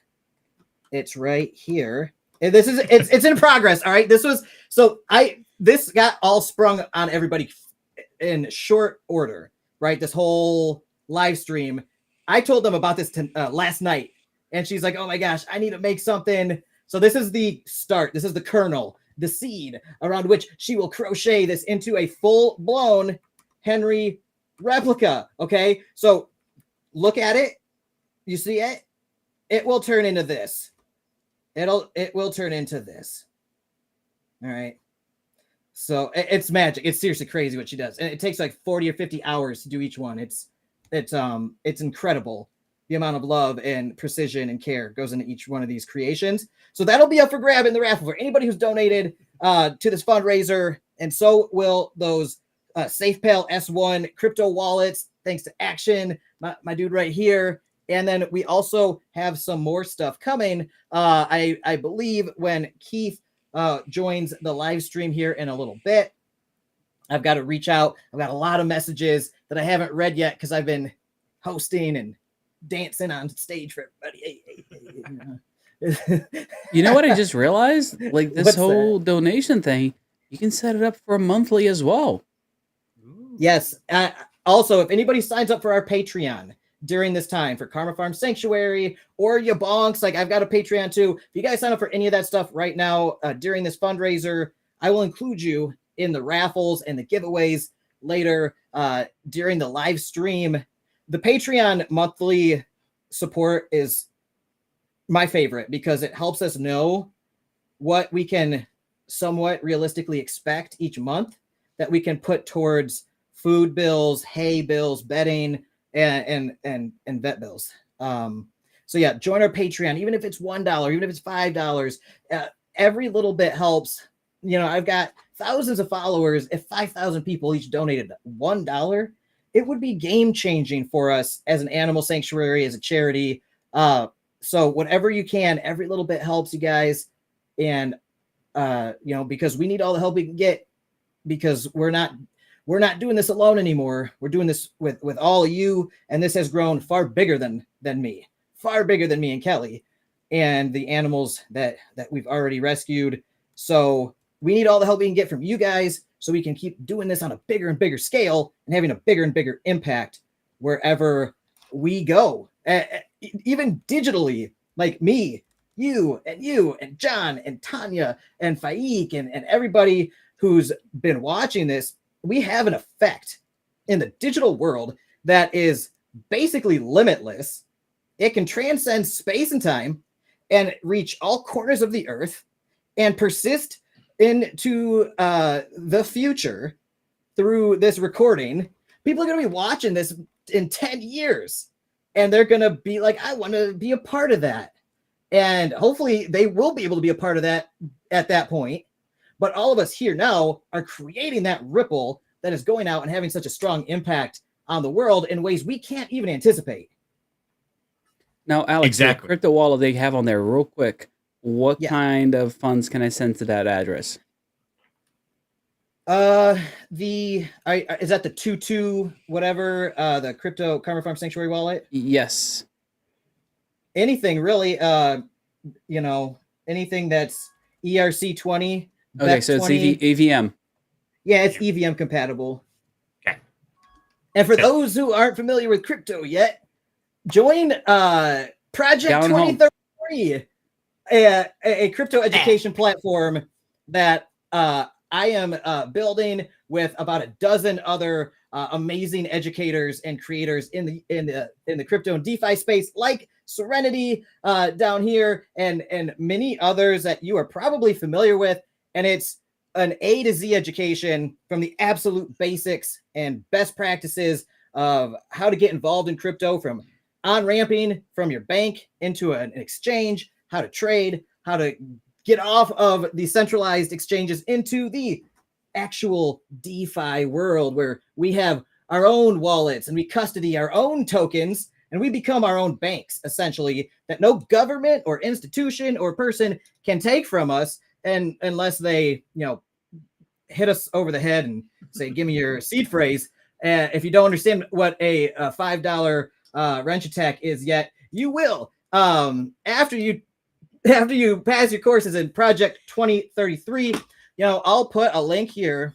It's right here. And it's in progress. All right. This got all sprung on everybody in short order, right? This whole live stream. I told them about this last night, and she's like, "Oh my gosh, I need to make something." So this is the start. This is the kernel, the seed around which she will crochet this into a full-blown Henry replica. Okay. So look at it. You see it? It will turn into this. It will turn into this. All right. So it's magic. It's seriously crazy what she does. And it takes like 40 or 50 hours to do each one. It's incredible the amount of love and precision and care goes into each one of these creations. So that'll be up for grab in the raffle for anybody who's donated to this fundraiser. And so will those SafePal S1 crypto wallets, thanks to Action, my dude right here. And then we also have some more stuff coming. I believe when Keith joins the live stream here in a little bit, I've got to reach out. I've got a lot of messages that I haven't read yet because I've been hosting and dancing on stage for everybody. You know what I just realized? Like this What's whole donation thing, you can set it up for a monthly as well. Yes. Also, if anybody signs up for our Patreon during this time for Karma Farm Sanctuary or YaBonks, like I've got a Patreon too. If you guys sign up for any of that stuff right now during this fundraiser, I will include you in the raffles and the giveaways later during the live stream. The Patreon monthly support is my favorite because it helps us know what we can somewhat realistically expect each month that we can put towards food bills, hay bills, bedding, and vet bills. So yeah, join our Patreon, even if it's $1, even if it's $5, every little bit helps. You know, I've got thousands of followers. If 5,000 people each donated $1, it would be game changing for us as an animal sanctuary, as a charity. So whatever you can, every little bit helps, you guys. And because we need all the help we can get, because we're not doing this alone anymore. We're doing this with all of you, and this has grown far bigger than me, far bigger than me and Kelly and the animals that we've already rescued. So we need all the help we can get from you guys so we can keep doing this on a bigger and bigger scale and having a bigger and bigger impact wherever we go. Even digitally, like me, you and John and Tanya and Faik and everybody who's been watching this. We have an effect in the digital world that is basically limitless. It can transcend space and time and reach all corners of the earth and persist into the future through this recording. People are going to be watching this in 10 years, and they're going to be like, I want to be a part of that. And hopefully they will be able to be a part of that at that point. But all of us here now are creating that ripple that is going out and having such a strong impact on the world in ways we can't even anticipate. Now, Alex, Exactly. the crypto wallet they have on there, real quick, what kind of funds can I send to that address? Is that the 22 whatever, the crypto Karma Farm Sanctuary wallet? Yes. Anything really, anything that's ERC20. Okay, so it's EVM. Yeah, it's EVM compatible. Okay. And for those who aren't familiar with crypto yet, join Project Down home. 2033, a crypto education platform that I am building with about a dozen other amazing educators and creators in the crypto and DeFi space, like Serenity down here, and many others that you are probably familiar with. And it's an A to Z education from the absolute basics and best practices of how to get involved in crypto, from on-ramping from your bank into an exchange, how to trade, how to get off of the centralized exchanges into the actual DeFi world where we have our own wallets and we custody our own tokens and we become our own banks, essentially, that no government or institution or person can take from us, and unless they, hit us over the head and say, give me your seed phrase. If you don't understand what a $5 wrench attack is yet, you will. After you pass your courses in Project 2033, I'll put a link here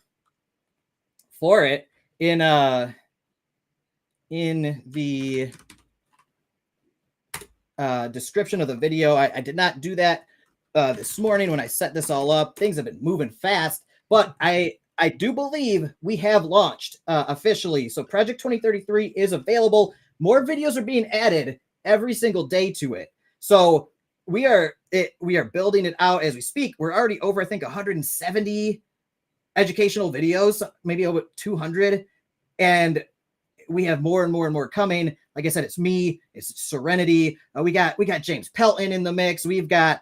for it in the description of the video. I did not do that this morning when I set this all up. Things have been moving fast, but I do believe we have launched officially. So Project 2033 is available. More videos are being added every single day to it. So we are building it out as we speak. We're already over, I think, 170 educational videos, maybe over 200. And we have more and more and more coming. Like I said, it's me, it's Serenity. We got James Pelton in the mix. We've got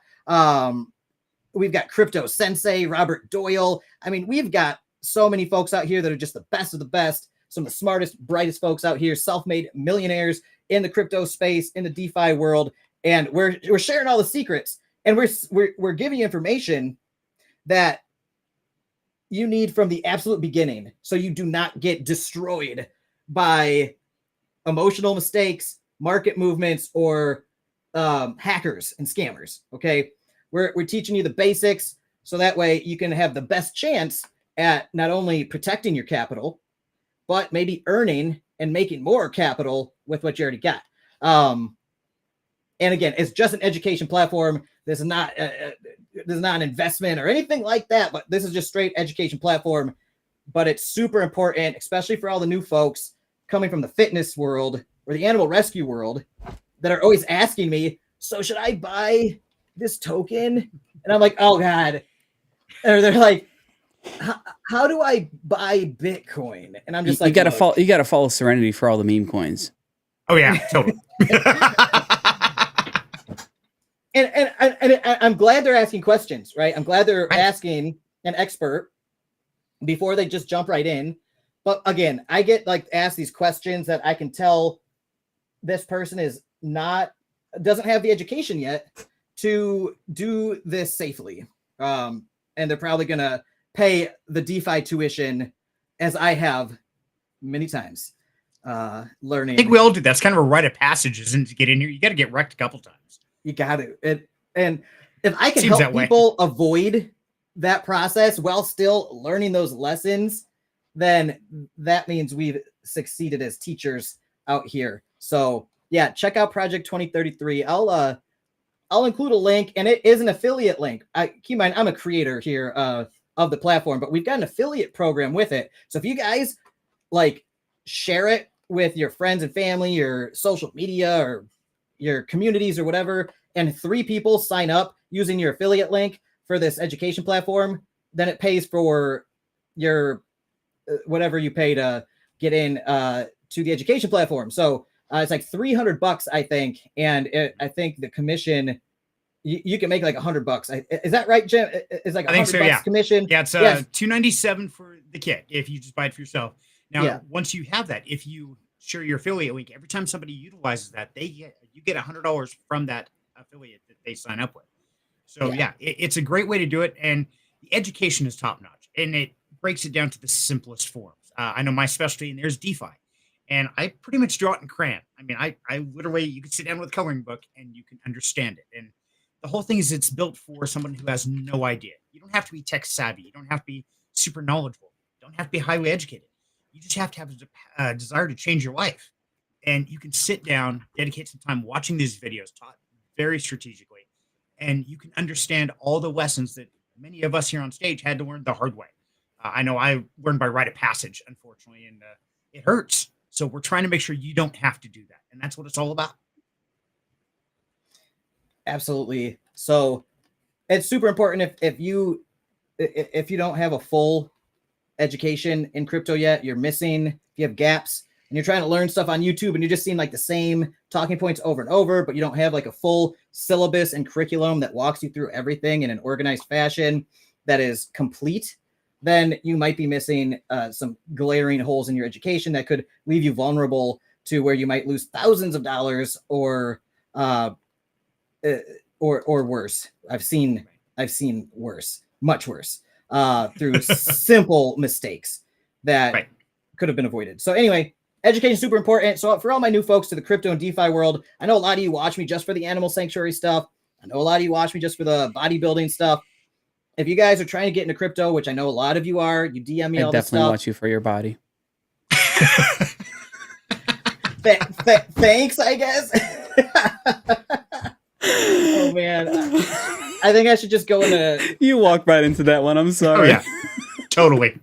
Crypto Sensei, Robert Doyle. I mean, we've got so many folks out here that are just the best of the best. Some of the smartest, brightest folks out here, self-made millionaires in the crypto space, in the DeFi world. And we're sharing all the secrets, and we're giving you information that you need from the absolute beginning, so you do not get destroyed by emotional mistakes, market movements, or hackers and scammers. Okay, we're teaching you the basics, so that way you can have the best chance at not only protecting your capital, but maybe earning and making more capital with what you already got. And again, it's just an education platform. This is not an investment or anything like that, but this is just straight education platform. But it's super important, especially for all the new folks coming from the fitness world or the animal rescue world that are always asking me, so should I buy this token? And I'm like, oh God. Or they're like, how do I buy Bitcoin? And I'm just like, you gotta follow Serenity for all the meme coins. Oh yeah, totally. And I'm glad they're asking questions, right? I'm glad they're asking an expert before they just jump right in. But again, I get asked these questions that I can tell this person doesn't have the education yet to do this safely. And they're probably gonna pay the DeFi tuition, as I have many times. Learning. I think we all do. That's kind of a rite of passage, isn't it? To get in here, you got to get wrecked a couple times. You got to. And if I can help people avoid that process while still learning those lessons, then that means we've succeeded as teachers out here. So yeah, check out Project 2033. I'll include a link, and it is an affiliate link. Keep in mind, I'm a creator here of the platform, but we've got an affiliate program with it. So if you guys share it with your friends and family, your social media, or your communities or whatever, and 3 people sign up using your affiliate link for this education platform, then it pays for your whatever you pay to get in to the education platform. So it's like $300, I think, and I think the commission you can make like $100. Is that right, Jim? It's like $100 commission. Yeah, it's $297 for the kit if you just buy it for yourself. Now, once you have that, if you share your affiliate link, every time somebody utilizes that, you get $100 from that affiliate that they sign up with. So it's a great way to do it, and the education is top notch, and it breaks it down to the simplest forms. I know my specialty, and there's DeFi, and I pretty much draw it in crayon. I mean, I literally, you can sit down with a coloring book and you can understand it. And the whole thing is it's built for someone who has no idea. You don't have to be tech savvy. You don't have to be super knowledgeable. You don't have to be highly educated. You just have to have a desire to change your life. And you can sit down, dedicate some time watching these videos taught very strategically, and you can understand all the lessons that many of us here on stage had to learn the hard way. I know I learned by rite of passage, unfortunately, and it hurts. So we're trying to make sure you don't have to do that. And that's what it's all about. Absolutely. So it's super important if you if you don't have a full education in crypto yet, you're missing. If you have gaps and you're trying to learn stuff on YouTube and you're just seeing like the same talking points over and over, but you don't have like a full syllabus and curriculum that walks you through everything in an organized fashion that is complete, then you might be missing some glaring holes in your education that could leave you vulnerable to where you might lose thousands of dollars or worse. I've seen worse, much worse, through simple mistakes that could have been avoided. So anyway, education is super important. So for all my new folks to the crypto and DeFi world, I know a lot of you watch me just for the animal sanctuary stuff. I know a lot of you watch me just for the bodybuilding stuff. If you guys are trying to get into crypto, which I know a lot of you are, you DM me all this stuff. I definitely watch you for your body. Thanks, I guess. Oh man, I think I should just go into. You walked right into that one. I'm sorry. Oh yeah, totally.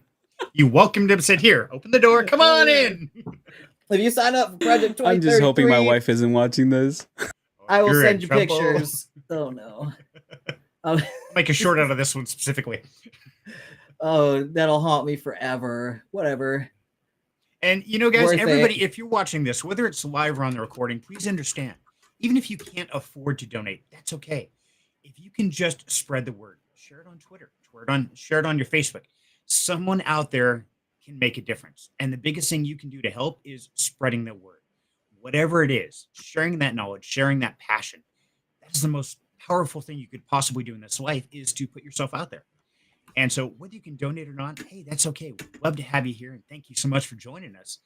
You welcomed him. Said, "Here, open the door. Come on in." If you sign up for Project 2033, I'm just hoping my wife isn't watching this. I will You're send in you trouble. pictures. Oh no. I'll make a short out of this one specifically. Oh, that'll haunt me forever. Whatever. And you know, guys, Worth everybody, it. if you're watching this, whether it's live or on the recording, please understand. Even if you can't afford to donate, that's okay. If you can just spread the word, share it on Twitter, share it on your Facebook. Someone out there can make a difference. And the biggest thing you can do to help is spreading the word. Whatever it is, sharing that knowledge, sharing that passion. That's the most powerful thing you could possibly do in this life, is to put yourself out there. And so whether you can donate or not, hey, that's okay. We'd love to have you here. And thank you so much for joining us.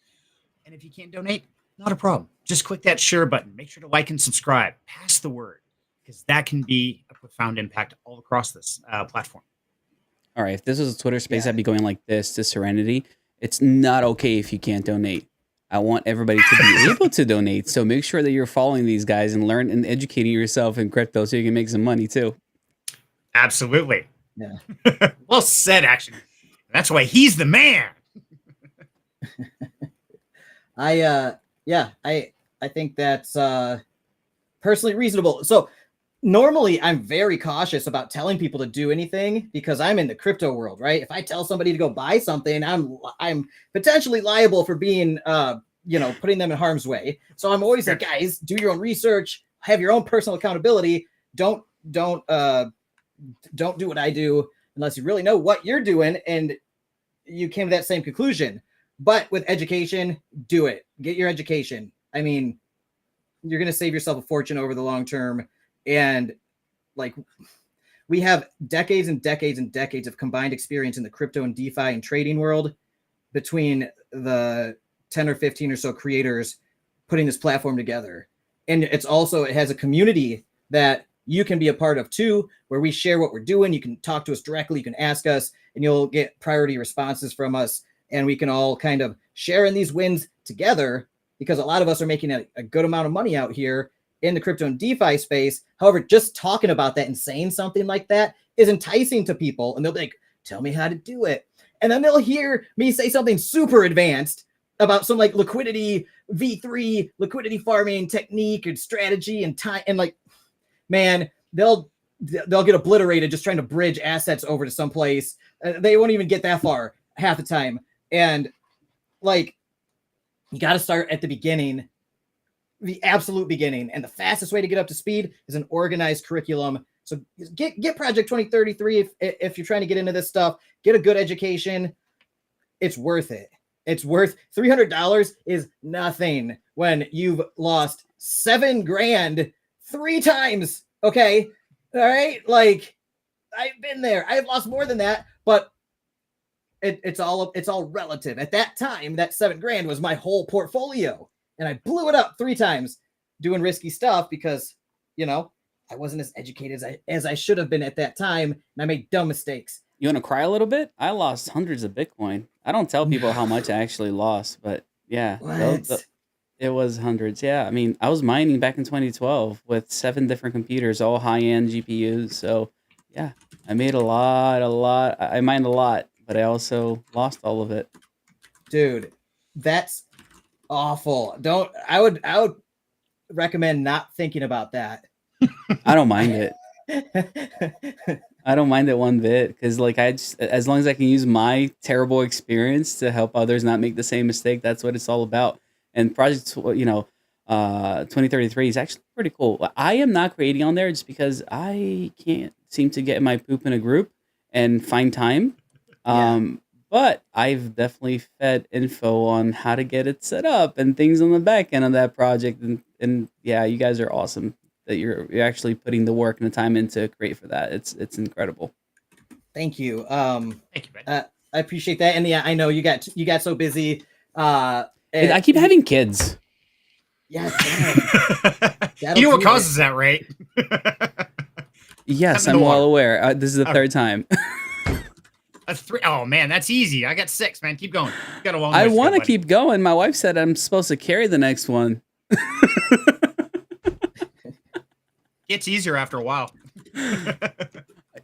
And if you can't donate, not a problem. Just click that share button. Make sure to like and subscribe. Pass the word, because that can be a profound impact all across this platform. All right. If this was a Twitter space, I'd be going like this to Serenity. It's not okay if you can't donate. I want everybody to be able to donate. So make sure that you're following these guys and learn and educating yourself in crypto so you can make some money too. Absolutely. Yeah. Well said, actually. That's why he's the man. I think that's personally reasonable. So normally I'm very cautious about telling people to do anything because I'm in the crypto world, right? If I tell somebody to go buy something, I'm potentially liable for being putting them in harm's way. So I'm always like, guys, do your own research, have your own personal accountability. Don't do what I do unless you really know what you're doing and you came to that same conclusion. But with education, do it. Get your education. I mean, you're going to save yourself a fortune over the long term. And like, we have decades and decades and decades of combined experience in the crypto and DeFi and trading world between the 10 or 15 or so creators putting this platform together. And it has a community that you can be a part of too, where we share what we're doing. You can talk to us directly. You can ask us and you'll get priority responses from us. And we can all kind of share in these wins together, because a lot of us are making a good amount of money out here in the crypto and DeFi space. However, just talking about that and saying something like that is enticing to people. And they'll be like, tell me how to do it. And then they'll hear me say something super advanced about some like liquidity, V3 liquidity farming technique and strategy and time. And like, man, they'll get obliterated just trying to bridge assets over to someplace. They won't even get that far half the time. And like, you got to start at the beginning, the absolute beginning. And the fastest way to get up to speed is an organized curriculum. So get Project 2033 if you're trying to get into this stuff. Get a good education. It's worth it. It's worth $300 is nothing when you've lost $7,000 3 times. Okay. All right. Like, I've been there. I've lost more than that, but it's all relative. At that time, that $7,000 was my whole portfolio, and I blew it up 3 times doing risky stuff because, I wasn't as educated as I should have been at that time, and I made dumb mistakes. You want to cry a little bit? I lost hundreds of Bitcoin. I don't tell people how much I actually lost, but yeah, it was hundreds. Yeah, I mean, I was mining back in 2012 with 7 different computers, all high-end GPUs. So yeah, I made a lot. I mined a lot, but I also lost all of it. Dude, that's awful. I would recommend not thinking about that. I don't mind it. I don't mind it one bit because, like, as long as I can use my terrible experience to help others not make the same mistake, that's what it's all about. And Project, 2033 is actually pretty cool. I am not creating on there just because I can't seem to get my poop in a group and find time. But I've definitely fed info on how to get it set up and things on the back end of that project. And yeah, you guys are awesome that you're actually putting the work and the time in to create for that. It's incredible. Thank you. Thank you, man. I appreciate that. And yeah, I know you got so busy. I keep having kids. Yeah. You know what causes that, right? Yes, I'm well aware. This is the third time. That's 3. Oh man, that's easy. I got 6, man. Keep going. You got a long I list want to buddy. keep going. My wife said I'm supposed to carry the next one. It's easier after a while.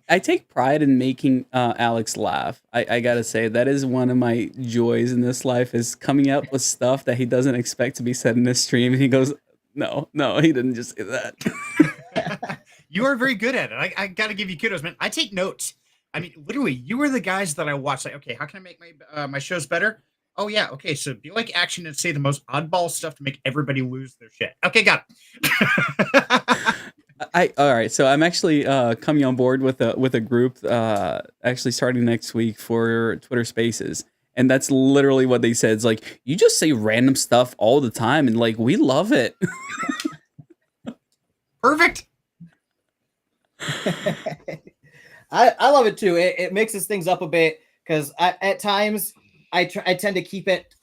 I take pride in making Alex laugh. I gotta say that is one of my joys in this life, is coming up with stuff that he doesn't expect to be said in this stream, and he goes, "No, he didn't just say that." You are very good at it. I got to give you kudos, man. I take notes. I mean, literally, you are the guys that I watch. Like, okay, how can I make my shows better? Oh yeah, okay. So do you like action and say the most oddball stuff to make everybody lose their shit? Okay, got it. All right. So I'm actually coming on board with a group actually starting next week for Twitter Spaces. And that's literally what they said. It's like, you just say random stuff all the time, and like, we love it. Perfect. I love it too. It mixes things up a bit, because at times I tend to keep it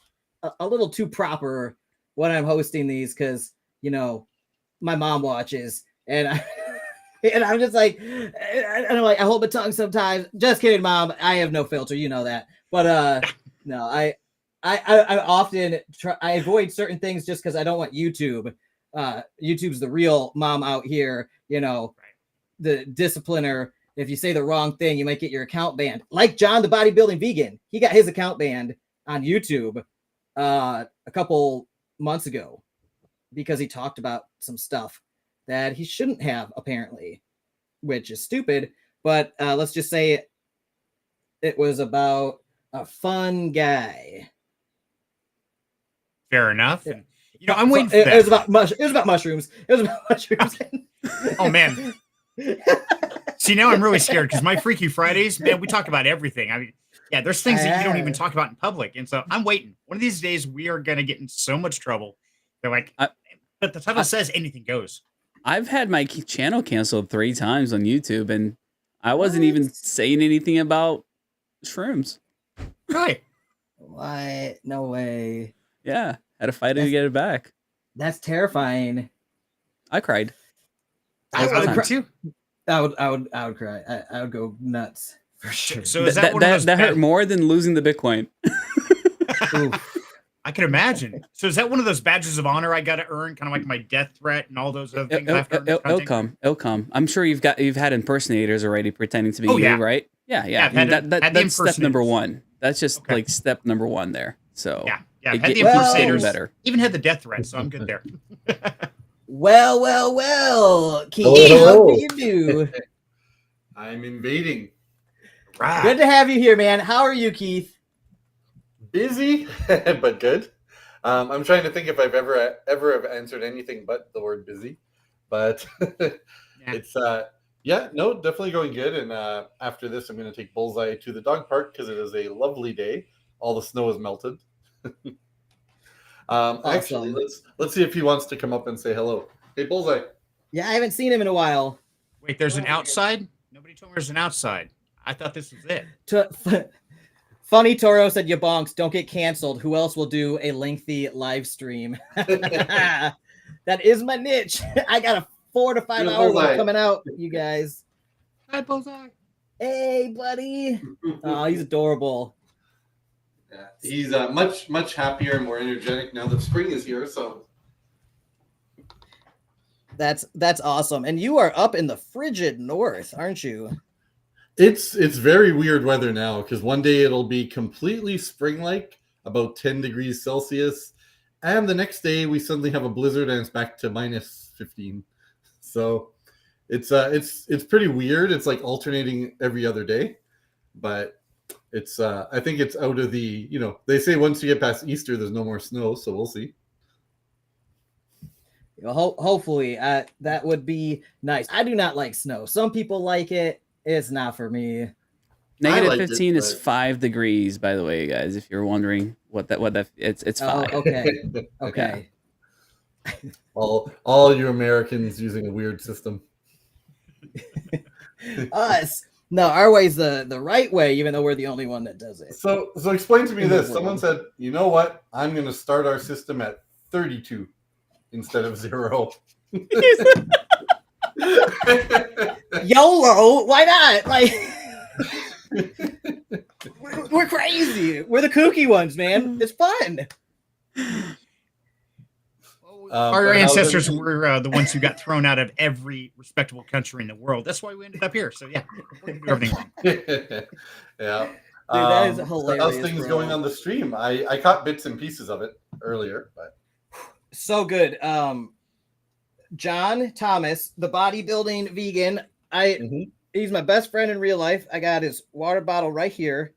a little too proper when I'm hosting these, because my mom watches, and I'm just like, and I'm like, I hold my tongue sometimes. Just kidding, Mom. I have no filter, you know that. But no, I often I avoid certain things just because I don't want YouTube. YouTube's the real mom out here, the discipliner. If you say the wrong thing, you might get your account banned. Like John, the bodybuilding vegan, he got his account banned on YouTube a couple months ago because he talked about some stuff that he shouldn't have, apparently, which is stupid. But let's just say it was about a fun guy. Fair enough. And, I'm waiting for that. It was about mushrooms. It was about mushrooms. Oh man. See, now I'm really scared, because my Freaky Fridays, man, we talk about everything. I mean, yeah, there's things that you don't even talk about in public. And so I'm waiting. One of these days, we are going to get in so much trouble. They're like, but the title says anything goes. I've had my channel canceled 3 times on YouTube, and I wasn't even saying anything about shrooms. Right. What? No way. Yeah. Had to fight to get it back. That's terrifying. I cried. I would cry too. I would cry. I would go nuts for sure. So is that one of those that hurt more than losing the Bitcoin? I can imagine. So is that one of those badges of honor I got to earn, kind of like my death threat and all those other things? It'll come. I'm sure you've had impersonators already pretending to be you, right? Yeah. That's step number 1. That's just like step number 1 there. So yeah. I've had the impersonators. Better. Even had the death threat, so I'm good there. Well, Keith, how do you do? I'm invading. Good to have you here, man. How are you, Keith? Busy, but good. I'm trying to think if I've ever have answered anything but the word busy, but it's definitely going good. And after this, I'm going to take Bullseye to the dog park because it is a lovely day. All the snow is melted. Awesome. Actually, let's see if he wants to come up and say hello. Hey, Bullseye. Yeah, I haven't seen him in a while. Wait, there's an outside? Nobody told me there's an outside. I thought this was it. Funny Toro said, "YaBonks, don't get canceled. Who else will do a lengthy live stream?" That is my niche. I got a 4 to 5 hour one coming out, you guys. Hi, Bullseye. Hey, buddy. Oh, he's adorable. Yeah, he's much happier and more energetic now that spring is here. So that's awesome. And you are up in the frigid north, aren't you? It's very weird weather now, because one day it'll be completely spring-like, about 10 degrees Celsius, and the next day we suddenly have a blizzard and it's back to minus 15. So it's pretty weird. It's like alternating every other day, but it's I think it's out of the, they say once you get past Easter, there's no more snow, so we'll see. Hopefully, that would be nice. I do not like snow. Some people like it. It's not for me. Negative 15 is 5 degrees, by the way, guys. If you're wondering what that it's 5. Oh, okay. Okay. All you Americans using a weird system. Us. No, our way's the right way, even though we're the only one that does it. So explain to me this. Someone said, you know what? I'm going to start our system at 32 instead of 0. YOLO, why not? Like, we're crazy. We're the kooky ones, man. It's fun. Our ancestors were the ones who got thrown out of every respectable country in the world. That's why we ended up here. So yeah, we can do everything wrong. Yeah. Dude, that is hilarious. How's things going on the stream? I caught bits and pieces of it earlier, but so good. John Thomas, the bodybuilding vegan. He's my best friend in real life. I got his water bottle right here.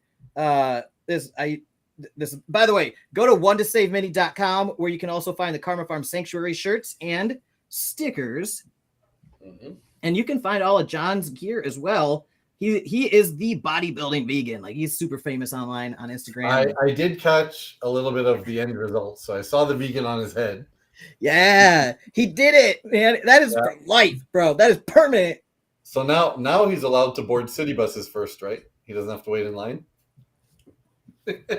This, by the way, go to one2savemini.com where you can also find the Karma Farm Sanctuary shirts and stickers. And you can find all of John's gear as well. He is the bodybuilding vegan. Like, he's super famous online on Instagram. I did catch a little bit of the end result. So I saw the vegan on his head. Yeah, he did it, man. That is for life, bro. That is permanent. So now he's allowed to board city buses first, right? He doesn't have to wait in line. It's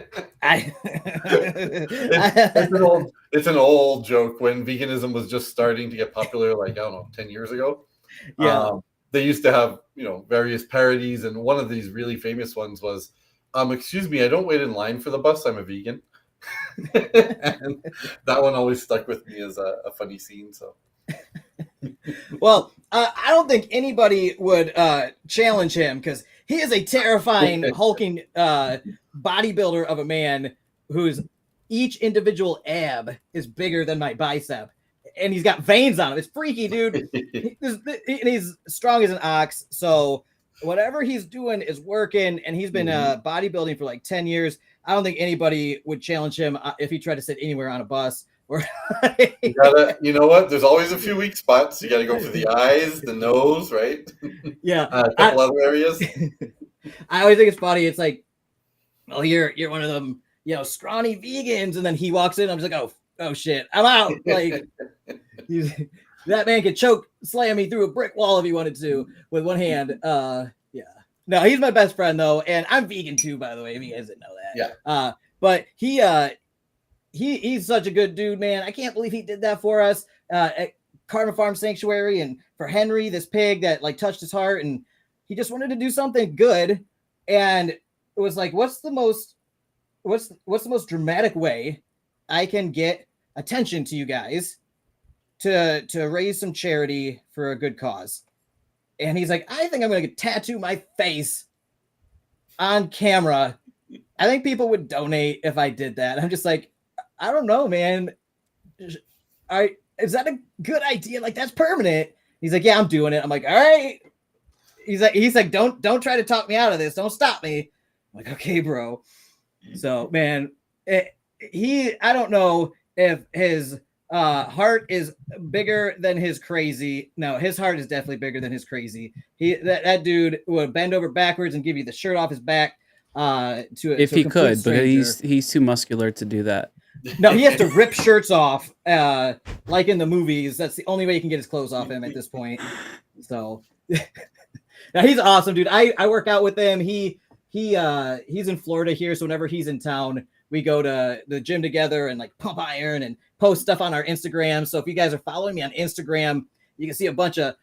an old joke. When veganism was just starting to get popular, like, I don't know, 10 years ago. Yeah. They used to have, various parodies, and one of these really famous ones was, excuse me, I don't wait in line for the bus, I'm a vegan. And that one always stuck with me as a funny scene. So well, I don't think anybody would challenge him, because he is a terrifying, hulking bodybuilder of a man whose each individual ab is bigger than my bicep, and he's got veins on him. It's freaky, dude. He's strong as an ox. So whatever he's doing is working, and he's been bodybuilding for like 10 years. I don't think anybody would challenge him if he tried to sit anywhere on a bus. Or you know what? There's always a few weak spots. You got to go for the eyes, the nose, right? Yeah, a couple other areas. I always think it's funny. It's like, oh, you're one of them, scrawny vegans, and then he walks in. I'm just like, oh shit, I'm out. Like, that man could slam me through a brick wall if he wanted to with one hand. Yeah. No, he's my best friend though, and I'm vegan too, by the way, if you guys didn't know that. Yeah. But he's such a good dude, man. I can't believe he did that for us at Karma Farm Sanctuary, and for Henry, this pig that like touched his heart, and he just wanted to do something good. And it was like, what's the most dramatic way I can get attention to you guys to raise some charity for a good cause? And he's like, I think I'm going to tattoo my face on camera. I think people would donate if I did that. I'm just like, I don't know, man. Is that a good idea? Like, that's permanent. He's like, yeah, I'm doing it. I'm like, all right. He's like, don't try to talk me out of this. Don't stop me. I'm like, okay, bro. So, man, I don't know if his heart is bigger than his crazy. No, his heart is definitely bigger than his crazy. That dude would bend over backwards and give you the shirt off his back. If he could, but he's too muscular to do that. No, he has to rip shirts off, like in the movies. That's the only way he can get his clothes off him at this point. So, now he's awesome, dude. I work out with him. He's in Florida here, so whenever he's in town, we go to the gym together and like pump iron and post stuff on our Instagram. So if you guys are following me on Instagram, you can see a bunch of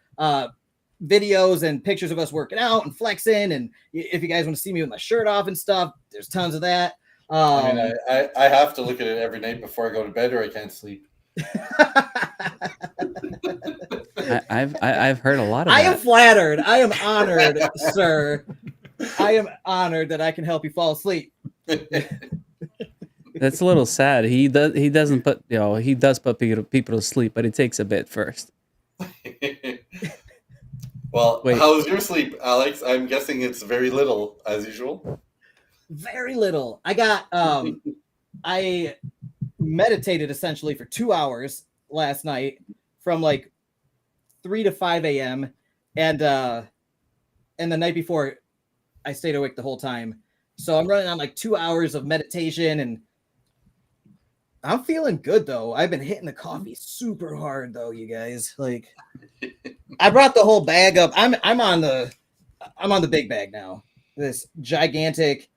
videos and pictures of us working out and flexing. And if you guys want to see me with my shirt off and stuff, there's tons of that. I have to look at it every night before I go to bed, or I can't sleep. I've heard a lot of that. I am flattered. I am honored, sir. I am honored that I can help you fall asleep. That's a little sad. He doesn't put he does put people to sleep, but it takes a bit first. Well, Wait. how's your sleep, Alex? I'm guessing it's very little, as usual. Very little. I got I meditated essentially for 2 hours last night from like 3 to 5 a.m. and the night before I stayed awake the whole time. So I'm running on like 2 hours of meditation, and I'm feeling good though. I've been hitting the coffee super hard though, you guys. Like I brought the whole bag up. I'm on the big bag now. This gigantic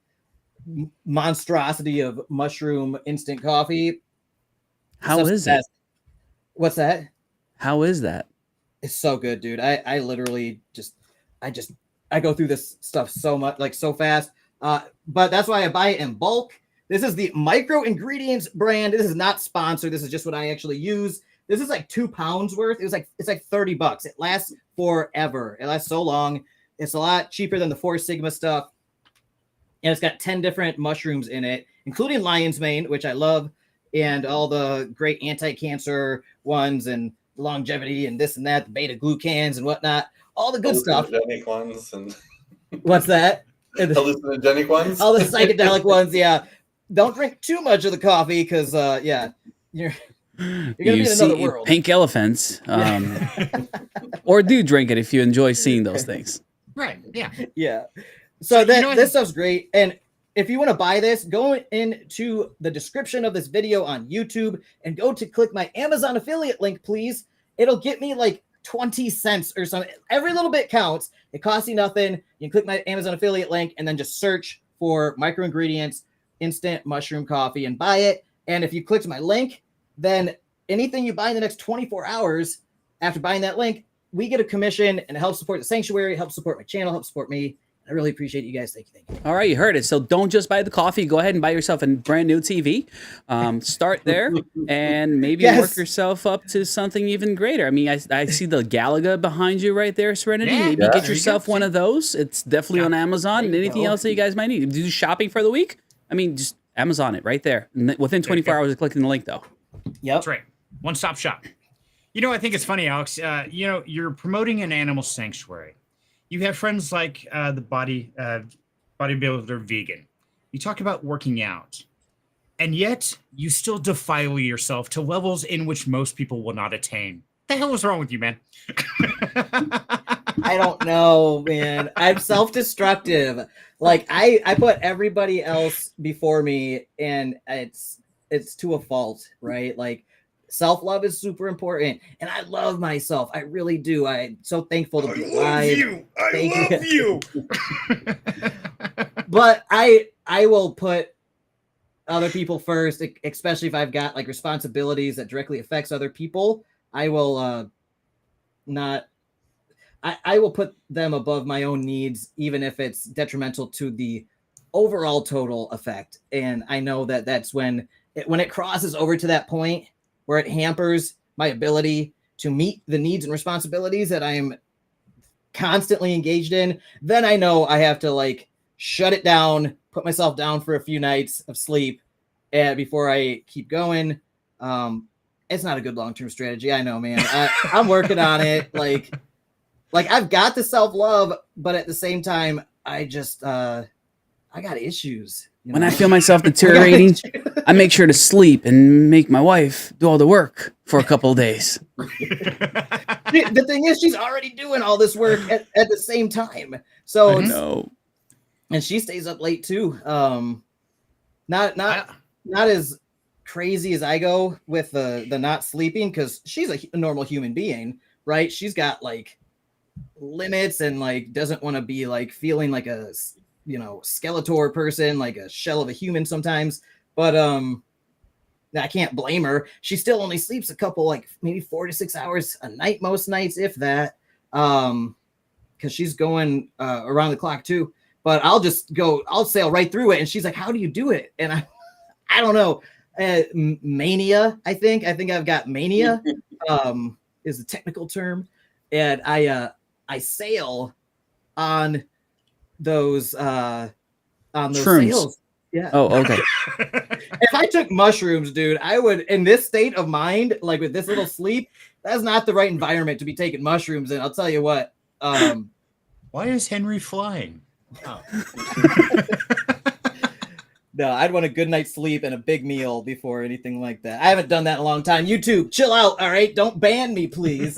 monstrosity of mushroom instant coffee. How is it? What's that? How is that? It's so good, dude. I literally I go through this stuff so much, like so fast. But that's why I buy it in bulk. This is the Micro Ingredients brand. This is not sponsored. This is just what I actually use. This is like 2 pounds worth. It's like $30. It lasts forever. It lasts so long. It's a lot cheaper than the Four Sigma stuff. And it's got 10 different mushrooms in it, including lion's mane, which I love, and all the great anti-cancer ones and longevity and this and that, the beta glucans and whatnot, all the good stuff. Hallucinogenic ones and what's that? Hallucinogenic ones. All the psychedelic ones, yeah. Don't drink too much of the coffee because, yeah, you're gonna be in another world. Pink elephants, or do drink it if you enjoy seeing those things. Right. Yeah. Yeah. So this stuff's great. And if you want to buy this, go into the description of this video on YouTube and go to click my Amazon affiliate link, please. It'll get me like 20 cents or something. Every little bit counts. It costs you nothing. You can click my Amazon affiliate link and then just search for Micro Ingredients instant mushroom coffee and buy it. And if you click my link, then anything you buy in the next 24 hours after buying that link, we get a commission, and it helps support the sanctuary, helps support my channel, helps support me. I really appreciate you guys. Thank you. All right, you heard it. So don't just buy the coffee. Go ahead and buy yourself a brand new TV. Start there and maybe work yourself up to something even greater. I mean, I see the Galaga behind you right there, Serenity. Yeah, maybe get yourself one of those. It's definitely on Amazon. And anything else that you guys might need. Do shopping for the week? I mean, just Amazon it right there. Within 24 hours of clicking the link, though. Yep. That's right. One-stop shop. You know, I think it's funny, Alex. You know, you're promoting an animal sanctuary. You have friends like the bodybuilder vegan. You talk about working out, and yet you still defile yourself to levels in which most people will not attain. What the hell is wrong with you, man? I don't know, man. I'm self-destructive. Like I put everybody else before me, and it's to a fault, right? Like self-love is super important, and I love myself. I really do. I'm so thankful to be alive. I love you. But I will put other people first, especially if I've got like responsibilities that directly affects other people. I will I will put them above my own needs, even if it's detrimental to the overall total effect. And I know that that's when it crosses over to that point where it hampers my ability to meet the needs and responsibilities that I am constantly engaged in, then I know I have to like shut it down, put myself down for a few nights of sleep before I keep going. It's not a good long-term strategy. I know, man. I'm working on it. Like I've got the self-love, but at the same time, I just, I got issues. When I feel myself deteriorating, I make sure to sleep and make my wife do all the work for a couple of days. The thing is, she's already doing all this work at the same time. So no, and she stays up late too. Not as crazy as I go with the not sleeping, because she's a normal human being, right? She's got like limits and like doesn't want to be like feeling like a Skeletor person, like a shell of a human sometimes. But I can't blame her. She still only sleeps a couple, like maybe 4 to 6 hours a night, most nights, if that. Because she's going around the clock too. But I'll sail right through it. And she's like, "How do you do it?" And I don't know. Mania, I think I've got mania, is the technical term. And I sail on those shrooms. sails. Yeah. Oh, okay. If I took mushrooms, dude, I would, in this state of mind, like with this little sleep, that's not the right environment to be taking mushrooms in. I'll tell you what, Why is Henry flying? Oh. No, I'd want a good night's sleep and a big meal before anything like that. I haven't done that in a long time. YouTube, chill out, all right? Don't ban me, please.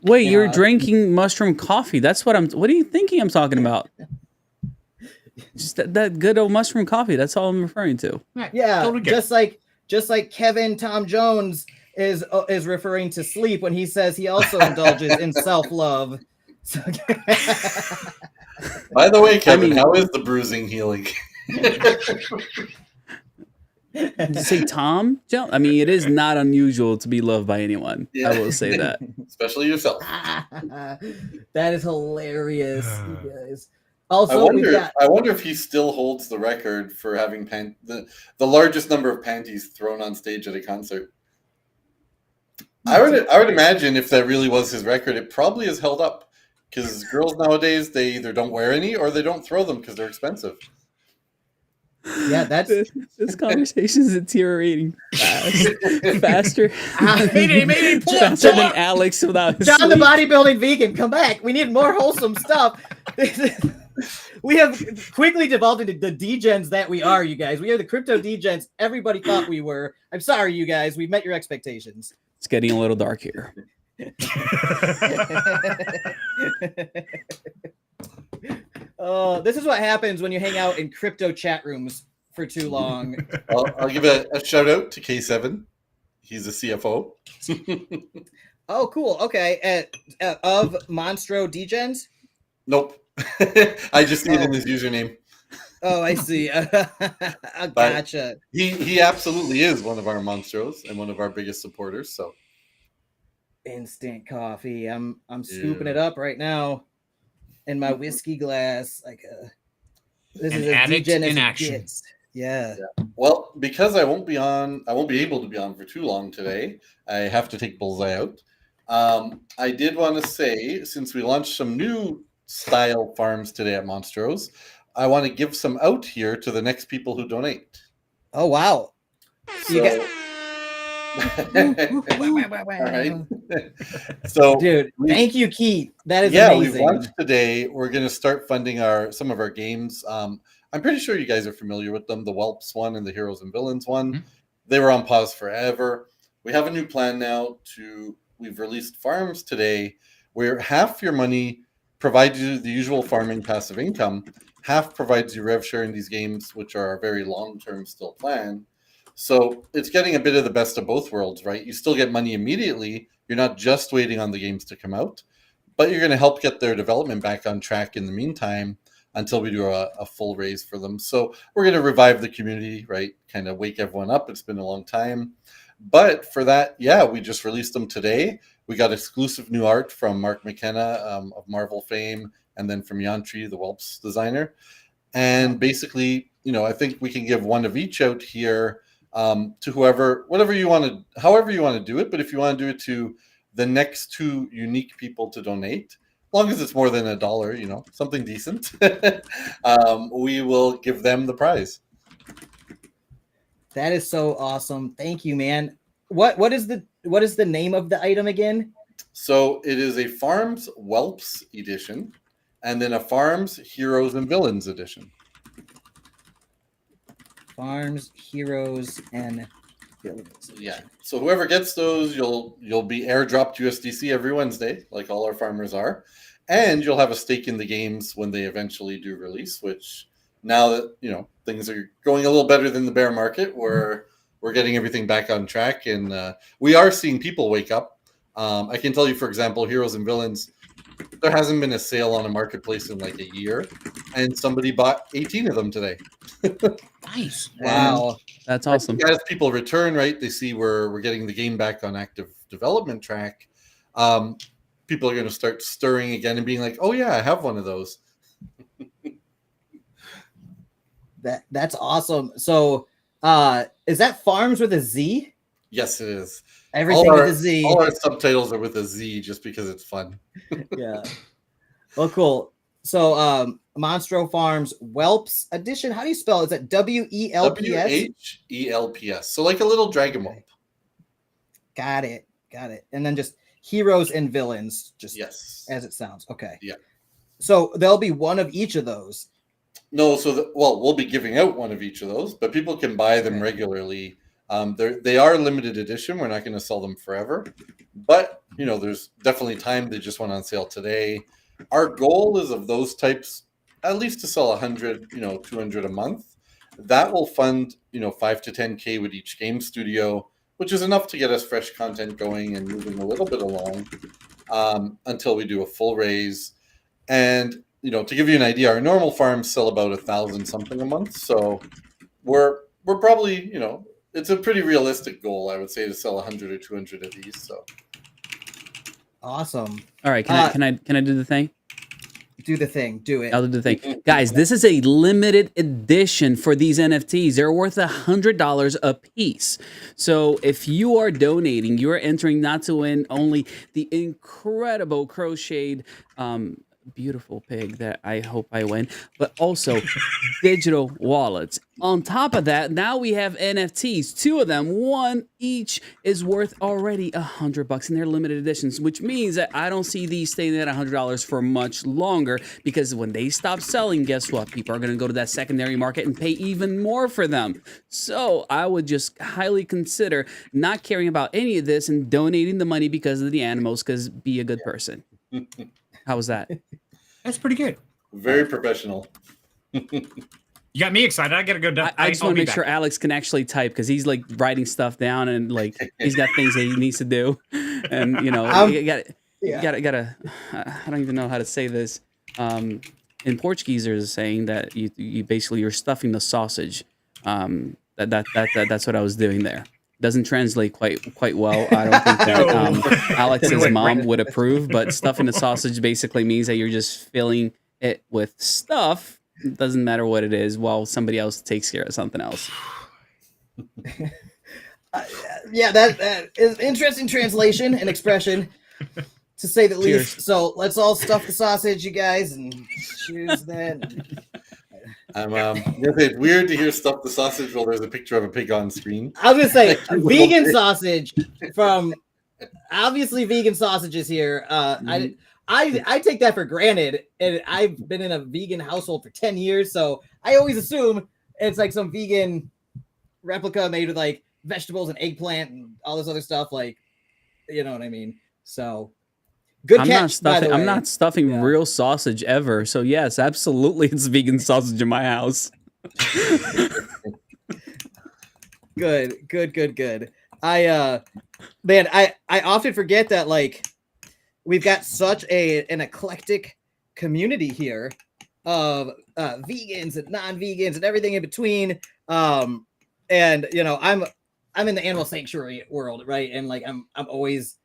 Wait, you're drinking mushroom coffee. What are you thinking I'm talking about? Just that good old mushroom coffee. That's all I'm referring to. Yeah, totally just like Kevin Tom Jones is referring to sleep when he says he also indulges in self-love. By the way, Kevin, how is the bruising healing? Did you say Tom? I mean, it is not unusual to be loved by anyone. Yeah. I will say that. Especially yourself. That is hilarious, you guys. Also, I wonder if he still holds the record for having the largest number of panties thrown on stage at a concert. I would imagine if that really was his record, it probably is held up. Because girls nowadays, they either don't wear any or they don't throw them because they're expensive. Yeah, that's this conversation is deteriorating faster. Maybe pull up, faster than Alex without his John sleep. the bodybuilding vegan, come back. We need more wholesome stuff. We have quickly devolved into the degens that we are, you guys. We are the crypto degens everybody thought we were. I'm sorry, you guys. We met your expectations. It's getting a little dark here. Oh, this is what happens when you hang out in crypto chat rooms for too long. I'll give a shout out to K7. He's a CFO. Oh, cool. Okay. Of Monstro Degens? Nope. I just see it in his username. Oh, I see. Gotcha. He absolutely is one of our Monstros and one of our biggest supporters. So instant coffee. I'm scooping it up right now in my whiskey glass. This is a addict degen in as it action. gets. Yeah. Well, because I won't be able to be on for too long today. I have to take Bullseye out. I did want to say, since we launched some new style farms today at Monstros, I want to give some out here to the next people who donate. Oh wow. So, all right. So, dude, thank you, Keith. That is amazing. We've launched today. We're going to start funding some of our games. I'm pretty sure you guys are familiar with them. The Whelps one and the Heroes and Villains one. Mm-hmm. They were on pause forever. We have a new plan now. We've released farms today where half your money provides you the usual farming passive income. Half provides you rev share in these games, which are a very long-term still plan. So it's getting a bit of the best of both worlds, right? You still get money immediately. You're not just waiting on the games to come out, but you're going to help get their development back on track in the meantime until we do a full raise for them. So we're going to revive the community, right? Kind of wake everyone up. It's been a long time. But for that, we just released them today. We got exclusive new art from Mark McKenna of Marvel fame, and then from Yantri, the Whelps designer. And basically, I think we can give one of each out here to however you want to do it. But if you want to do it to the next two unique people to donate, as long as it's more than $1, something decent, we will give them the prize. That is so awesome. Thank you, man. What is the name of the item again? So it is a Farms Whelps edition, and then a Farms Heroes and Villains edition. Farms, Heroes, and Villains. Yeah. So whoever gets those, you'll be airdropped USDC every Wednesday, like all our farmers are, and you'll have a stake in the games when they eventually do release. Which now that things are going a little better than the bear market, we're getting everything back on track, and we are seeing people wake up. I can tell you, for example, Heroes and Villains, there hasn't been a sale on a marketplace in like a year, and somebody bought 18 of them today. Nice. Wow. That's awesome. As people return, right, they see we're getting the game back on active development track. People are going to start stirring again and being like, oh yeah, I have one of those. That's awesome. So is that Farms with a Z? Yes, it is. Everything with a Z. All our subtitles are with a Z just because it's fun. Yeah. Well, cool. So Monstro Farms Whelps edition. How do you spell it? Is that WELPS? WHELPS. So like a little dragon whelp. Got it. And then just heroes and villains, just Yes. as it sounds. Okay. Yeah. So there'll be one of each of those. No, so we'll be giving out one of each of those, but people can buy them Okay. regularly. They are limited edition. We're not going to sell them forever, but there's definitely time. They just went on sale today. Our goal is of those types, at least to sell 100, 200 a month. That will fund, 5 to 10K with each game studio, which is enough to get us fresh content going and moving a little bit along until we do a full raise. And to give you an idea, our normal farms sell about 1,000 something a month. So we're probably, it's a pretty realistic goal, I would say, to sell 100 or 200 of these. So Awesome. All right, can I do the thing? Do the thing. Do it. I'll do the thing. Guys, this is a limited edition for these NFTs. They're worth $100 a piece. So if you are donating, you're entering not to win only the incredible crocheted beautiful pig that I hope I win, but also digital wallets. On top of that, now we have NFTs, 2 of them, one each is worth already $100 and they're limited editions, which means that I don't see these staying at $100 for much longer, because when they stop selling, guess what? People are going to go to that secondary market and pay even more for them. So I would just highly consider not caring about any of this and donating the money because of the animals, because be a good person. How was that? That's pretty good. very professional. You got me excited. I gotta go down. I just want to make sure Alex can actually type, because he's like writing stuff down and like he's got things that he needs to do, and you know you gotta. I don't even know how to say this. In Portuguese, there's a saying that you basically you're stuffing the sausage. That's what I was doing there. Doesn't translate quite well. I don't think that Alex's mom would approve, but stuffing the sausage basically means that you're just filling it with stuff. It doesn't matter what it is, while somebody else takes care of something else. Yeah, that is interesting translation and expression, to say the least. Cheers. So let's all stuff the sausage, you guys, and choose that. It's weird to hear stuff the sausage while there's a picture of a pig on screen. I was gonna say vegan sausage from obviously vegan sausages here. I take that for granted, and I've been in a vegan household for 10 years, so I always assume it's like some vegan replica made with like vegetables and eggplant and all this other stuff, like, you know what I mean? So good catch. I'm not stuffing real sausage ever. So yes, absolutely, it's vegan sausage in my house. Good. I often forget that, like, we've got such an eclectic community here of vegans and non-vegans and everything in between. And you know, I'm in the animal sanctuary world, right? And like I'm always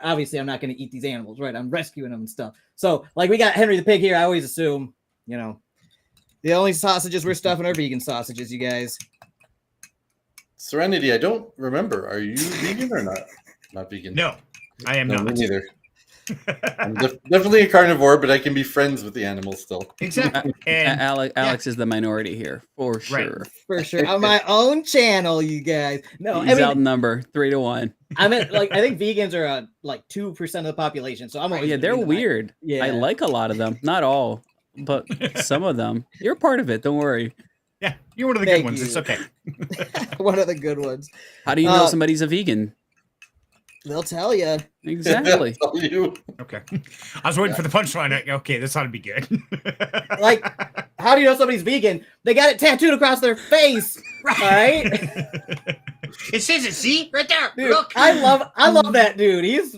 obviously I'm not going to eat these animals, right? I'm rescuing them and stuff. So like we got Henry the pig here. I always assume, you know, the only sausages we're stuffing are vegan sausages, you guys. Serenity, I don't remember. Are you vegan or not? Not vegan. No, I am not. Me neither. I'm definitely a carnivore, but I can be friends with the animals still. Exactly. And Alex is the minority here, for sure. Right. For sure. On my own channel, you guys. No, He's outnumbered 3-1. I mean, like, I think vegans are like 2% of the population. So I'm always Yeah, they're weird. Yeah. I like a lot of them. Not all, but some of them. You're a part of it. Don't worry. Yeah, you're one of the good ones. It's okay. One of the good ones. How do you know somebody's a vegan? They'll tell you. Exactly. Okay. I was waiting for the punchline. Okay, this ought to be good. Like, how do you know somebody's vegan? They got it tattooed across their face. Right? It says it, see? Right there. Dude, Look. I love that dude. He's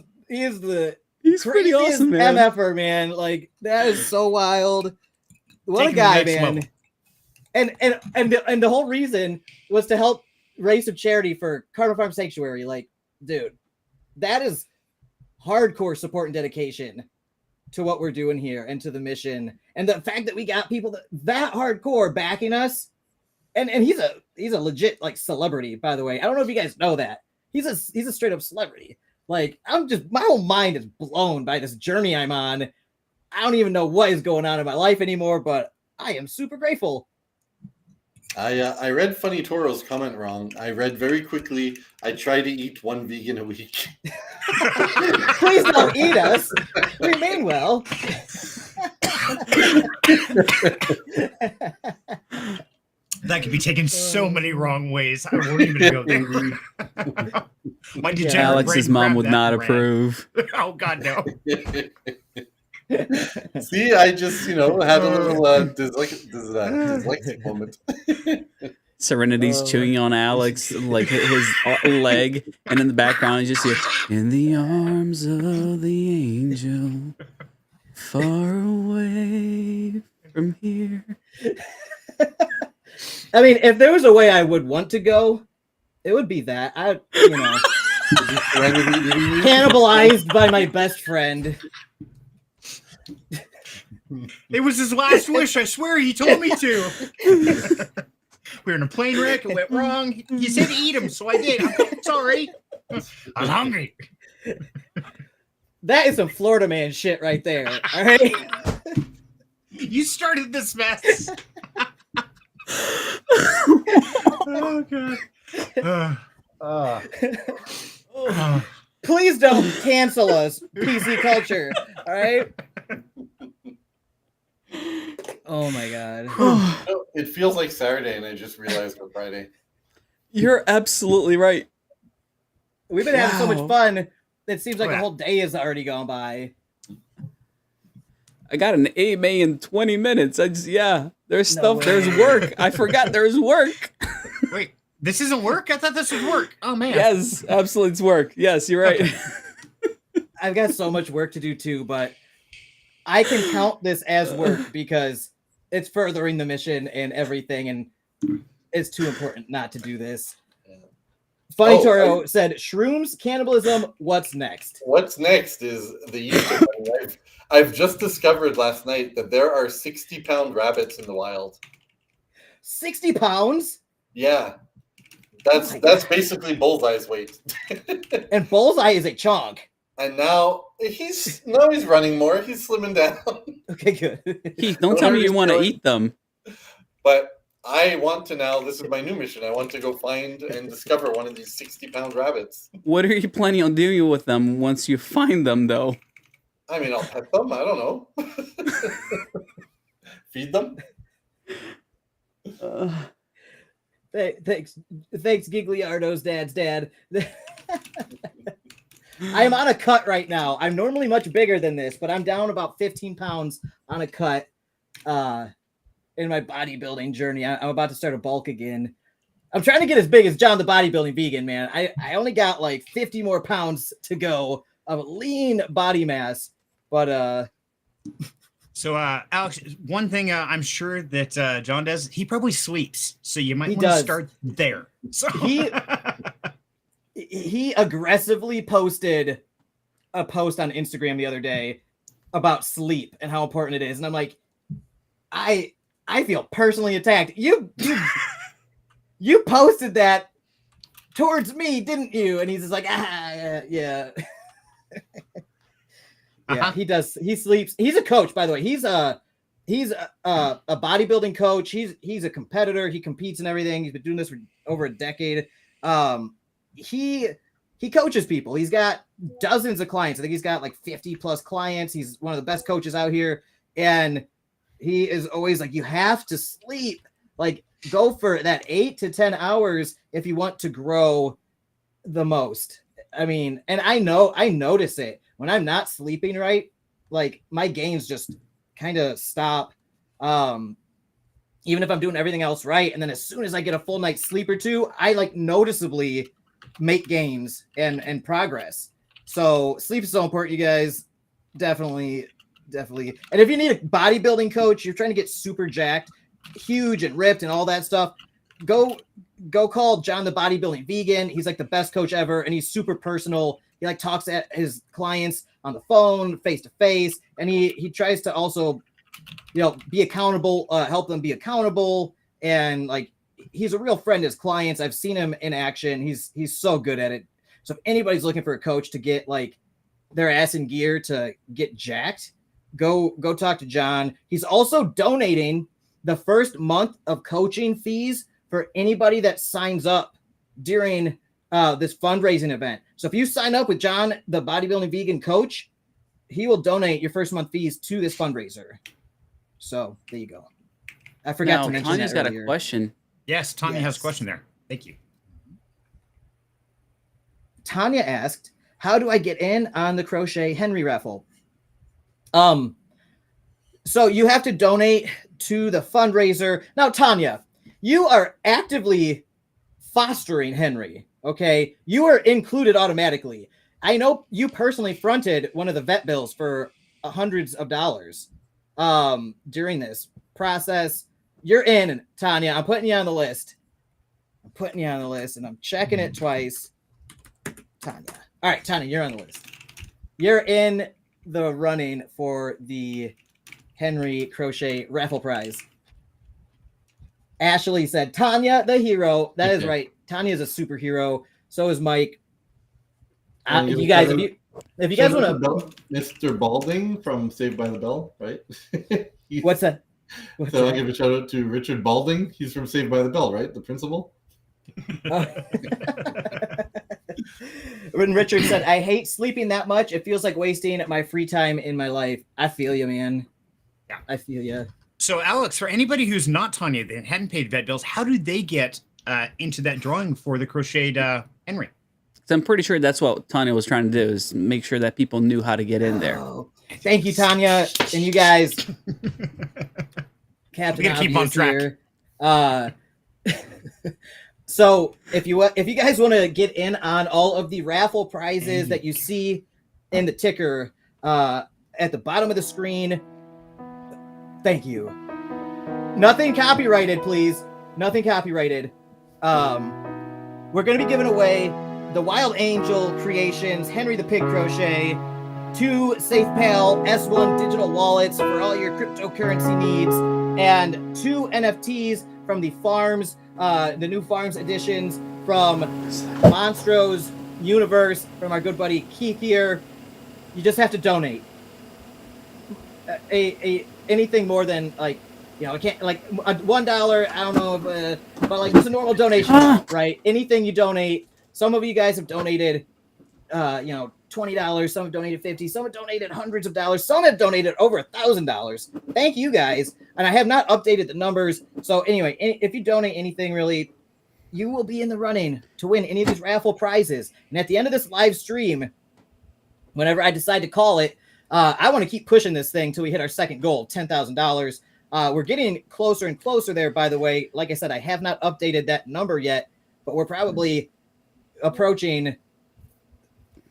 pretty awesome, man. MFer, man. Like, that is so wild. What a guy, man. And the whole reason was to help raise some charity for Karma Farm Sanctuary. Like, dude, that is hardcore support and dedication to what we're doing here and to the mission. And the fact that we got people that hardcore backing us, and he's a legit like celebrity, by the way. I don't know if you guys know that. He's a straight up celebrity. Like, my whole mind is blown by this journey I'm on. I don't even know what is going on in my life anymore, but I am super grateful. I read Funny Toro's comment wrong. I read very quickly. I try to eat one vegan a week. Please don't eat us. We mean well. That could be taken so many wrong ways. I won't even go there. My degenerate Alex's brain mom grabbed would that not and ran. approve. Oh God, no. See, I just had a little dyslexic moment. Serenity's chewing on Alex, like his leg, and in the background you just hear, "In the arms of the angel, far away from here." I mean, if there was a way I would want to go, it would be that. Cannibalized by my best friend. It was his last wish. I swear he told me to. We were in a plane wreck. It went wrong. He said eat him, so I did. I'm sorry. I was hungry. That is some Florida man shit right there. All right. You started this mess. Oh God. Please don't cancel us, PC culture. All right. Oh my God. It feels like Saturday, and I just realized we're Friday. You're absolutely right. We've been having so much Wow. fun. It seems like a whole day has already gone by. I got an AMA in 20 minutes. There's No stuff, way. there's work. I forgot there's work. Wait, this isn't work? I thought this was work. Oh man. Yes, absolutely, it's work. Yes, you're right. Okay. I've got so much work to do too, but I can count this as work because it's furthering the mission and everything, and it's too important not to do this. Funny Toro said, "Shrooms, cannibalism. What's next?" What's next is the YouTube. I've just discovered last night that there are 60-pound rabbits in the wild. 60 pounds? Yeah, that's basically Bullseye's weight. And Bullseye is a chunk. And now he's running more. He's slimming down. Okay, good. Heath, don't tell me you want to eat them. But I want to now. This is my new mission. I want to go find and discover one of these 60-pound rabbits. What are you planning on doing with them once you find them, though? I mean, I'll pet them. I don't know. Feed them. Thanks, Gigliardo's dad's dad. I am on a cut right now. I'm normally much bigger than this, but I'm down about 15 pounds on a cut in my bodybuilding journey. I'm about to start a bulk again. I'm trying to get as big as John the Bodybuilding Vegan, man. I only got like 50 more pounds to go of lean body mass, but So, Alex, one thing I'm sure that John does, he probably sleeps. So you might He want to does. start there. So he aggressively posted a post on Instagram the other day about sleep and how important it is. And I'm like, I feel personally attacked. You posted that towards me, didn't you? And he's just like, yeah. Yeah, he does. He sleeps. He's a coach, by the way. He's a bodybuilding coach. He's a competitor. He competes and everything. He's been doing this for over a decade. He coaches people. He's got dozens of clients. I think he's got like 50 plus clients. He's one of the best coaches out here. And he is always like, you have to sleep. Like, go for that 8 to 10 hours if you want to grow the most. I mean, and I notice it when I'm not sleeping right. Like, my gains just kind of stop. Even if I'm doing everything else right. And then as soon as I get a full night's sleep or two, I like noticeably make gains and progress. So sleep is so important, you guys. Definitely. And if you need a bodybuilding coach, you're trying to get super jacked, huge and ripped and all that stuff, go call John the Bodybuilding Vegan. He's like the best coach ever, and he's super personal. He like talks to his clients on the phone, face to face, and he tries to also, be accountable, help them be accountable, and like he's a real friend to his clients. I've seen him in action. He's so good at it. So if anybody's looking for a coach to get like their ass in gear to get jacked, go talk to John. He's also donating the first month of coaching fees for anybody that signs up during this fundraising event. So if you sign up with John, the bodybuilding vegan coach, he will donate your first month fees to this fundraiser. So there you go. I forgot to mention Tanya's that got earlier. a question. Yes, Tanya has a question there. Thank you. Tanya asked, how do I get in on the Crochet Henry raffle? So you have to donate to the fundraiser. Now, Tanya, you are actively fostering Henry, okay? You are included automatically. I know you personally fronted one of the vet bills for hundreds of dollars during this process. You're in, Tanya. I'm putting you on the list. And I'm checking it twice. Tanya. All right, Tanya, you're on the list. You're in the running for the Henry Crochet raffle prize. Ashley said, Tanya, the hero. That is right. Tanya is a superhero. So is Mike. You guys, if you guys want to, Mr. Balding from Saved by the Bell, right? What's that? I'll give a shout out to Richard Balding. He's from Saved by the Bell, right? The principal. When Richard said, I hate sleeping that much, it feels like wasting my free time in my life. I feel you, man. Yeah, I feel you. So, Alex, for anybody who's not Tanya that hadn't paid vet bills, how did they get into that drawing for the crocheted Henry? So I'm pretty sure that's what Tanya was trying to do, is make sure that people knew how to get in there. Oh, thank you, Tanya, and you guys. Captain, we gotta keep on track. Here. So if you guys want to get in on all of the raffle prizes that you see in the ticker at the bottom of the screen, thank you. Nothing copyrighted, please. Nothing copyrighted. We're going to be giving away the Wild Angel Creations Henry the Pig Crochet, 2 SafePal S1 digital wallets for all your cryptocurrency needs, and 2 NFTs from the farms, the new farms editions from Monstro's Universe from our good buddy Keith here. You just have to donate. Anything more than like, you know, I can't like $1. I don't know if, but like it's a normal donation, right? Anything you donate. Some of you guys have donated, $20. Some have donated $50. Some have donated hundreds of dollars. Some have donated over $1,000. Thank you guys. And I have not updated the numbers. So anyway, if you donate anything, really, you will be in the running to win any of these raffle prizes. And at the end of this live stream, whenever I decide to call it, I want to keep pushing this thing till we hit our second goal, $10,000. We're getting closer and closer there, by the way. Like I said, I have not updated that number yet, but we're probably approaching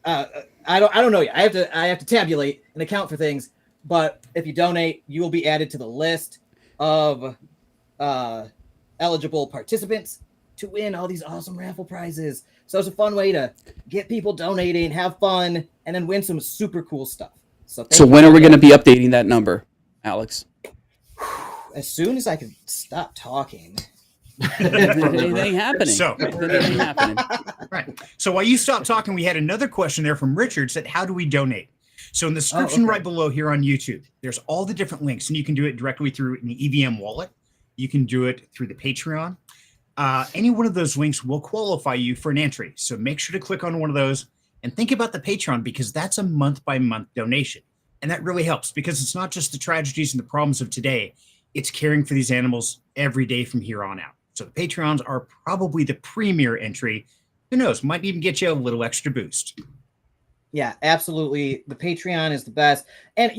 I don't know yet. I have to tabulate and account for things, but if you donate, you will be added to the list of eligible participants to win all these awesome raffle prizes. So it's a fun way to get people donating, have fun, and then win some super cool stuff. So when are we going to be updating that number, Alex? As soon as I can stop talking. Anything happening? So, anything happening? Right. So while you stopped talking, we had another question there from Richard. Said, "How do we donate?" So in the description right below here on YouTube, there's all the different links, and you can do it directly through an EVM wallet. You can do it through the Patreon. Any one of those links will qualify you for an entry. So make sure to click on one of those and think about the Patreon, because that's a month-by-month donation, and that really helps, because it's not just the tragedies and the problems of today. It's caring for these animals every day from here on out. So the Patreons are probably the premier entry. Who knows? Might even get you a little extra boost. Yeah, absolutely. The Patreon is the best. And,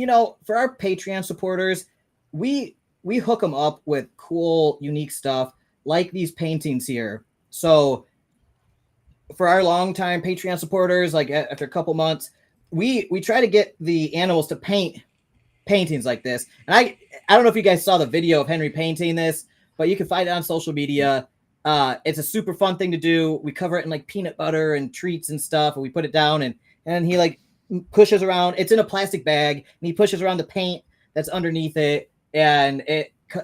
for our Patreon supporters, we hook them up with cool, unique stuff like these paintings here. So for our longtime Patreon supporters, like after a couple months, we try to get the animals to paint paintings like this. And I don't know if you guys saw the video of Henry painting this, but you can find it on social media. It's a super fun thing to do. We cover it in like peanut butter and treats and stuff, and we put it down, and he like pushes around. It's in a plastic bag, and he pushes around the paint that's underneath it, and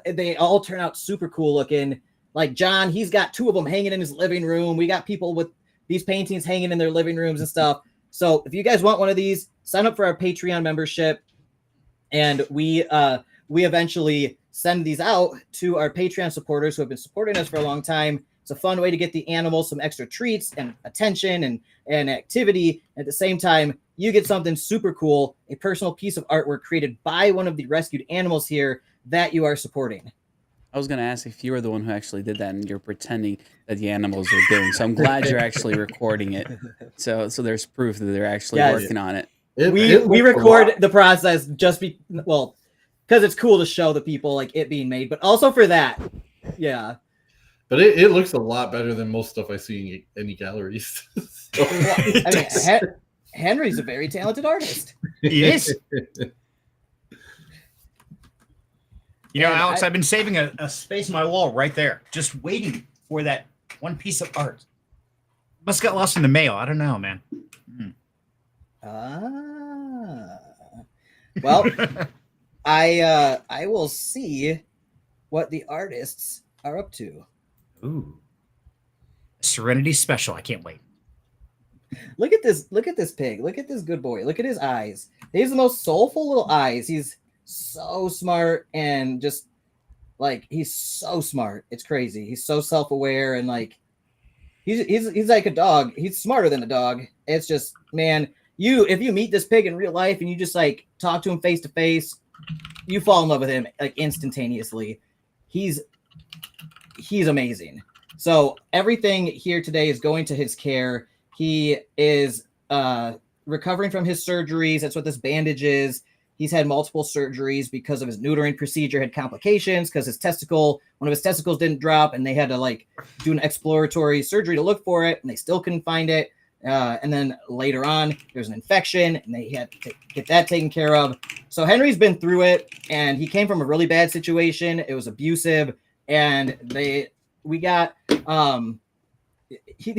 they all turn out super cool looking. Like John, he's got 2 of them hanging in his living room. We got people with these paintings hanging in their living rooms and stuff. So if you guys want one of these, sign up for our Patreon membership, and we eventually send these out to our Patreon supporters who have been supporting us for a long time. It's a fun way to get the animals some extra treats and attention and activity. At the same time, you get something super cool, a personal piece of artwork created by one of the rescued animals here that you are supporting. I was gonna ask if you were the one who actually did that, and you're pretending that the animals are doing. So I'm glad you're actually recording it. So there's proof that they're actually working on it. We record the process just because it's cool to show the people like it being made, but also for that, yeah. But it looks a lot better than most stuff I see in any galleries. So. Well, I mean, Henry's a very talented artist. He is. You know, Alex, I've been saving a space on my wall right there, just waiting for that one piece of art. Must have got lost in the mail. I don't know, man. Well, I will see what the artists are up to. Ooh, Serenity Special. I can't wait. Look at this pig. Look at this good boy. Look at his eyes. He has the most soulful little eyes. He's so smart and just like he's so smart. It's crazy. He's so self-aware and like he's like a dog. He's smarter than a dog. It's just, man, if you meet this pig in real life and you just like talk to him face to face, you fall in love with him like instantaneously. He's amazing. So everything here today is going to his care. He is recovering from his surgeries. That's what this bandage is. He's had multiple surgeries because of his neutering procedure, had complications because one of his testicles didn't drop, and they had to like do an exploratory surgery to look for it, and they still couldn't find it. And then later on, there's an infection, and they had to get that taken care of. So Henry's been through it, and he came from a really bad situation. It was abusive, and he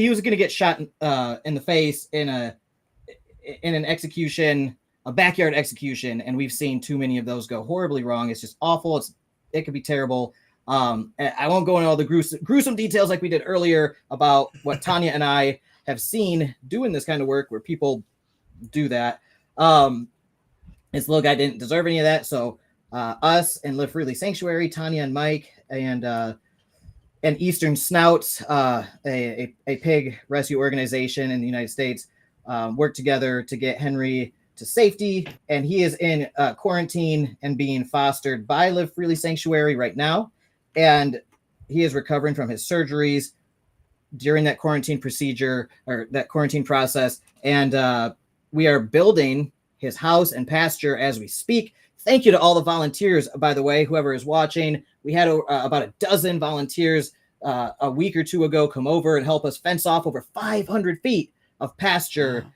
was going to get shot in the face in an execution, a backyard execution, and we've seen too many of those go horribly wrong. It's just awful. It could be terrible. I won't go into all the gruesome details like we did earlier about what Tanya and I have seen doing this kind of work where people do that. This little guy didn't deserve any of that. So us and Live Freely Sanctuary, Tanya and Mike, and Eastern Snouts, a pig rescue organization in the United States, worked together to get Henry to safety, and he is in quarantine and being fostered by Live Freely Sanctuary right now, and he is recovering from his surgeries during that quarantine procedure or that quarantine process, and we are building his house and pasture as we speak. Thank you to all the volunteers, by the way, whoever is watching. We had about a dozen volunteers a week or two ago come over and help us fence off over 500 feet of pasture. Wow.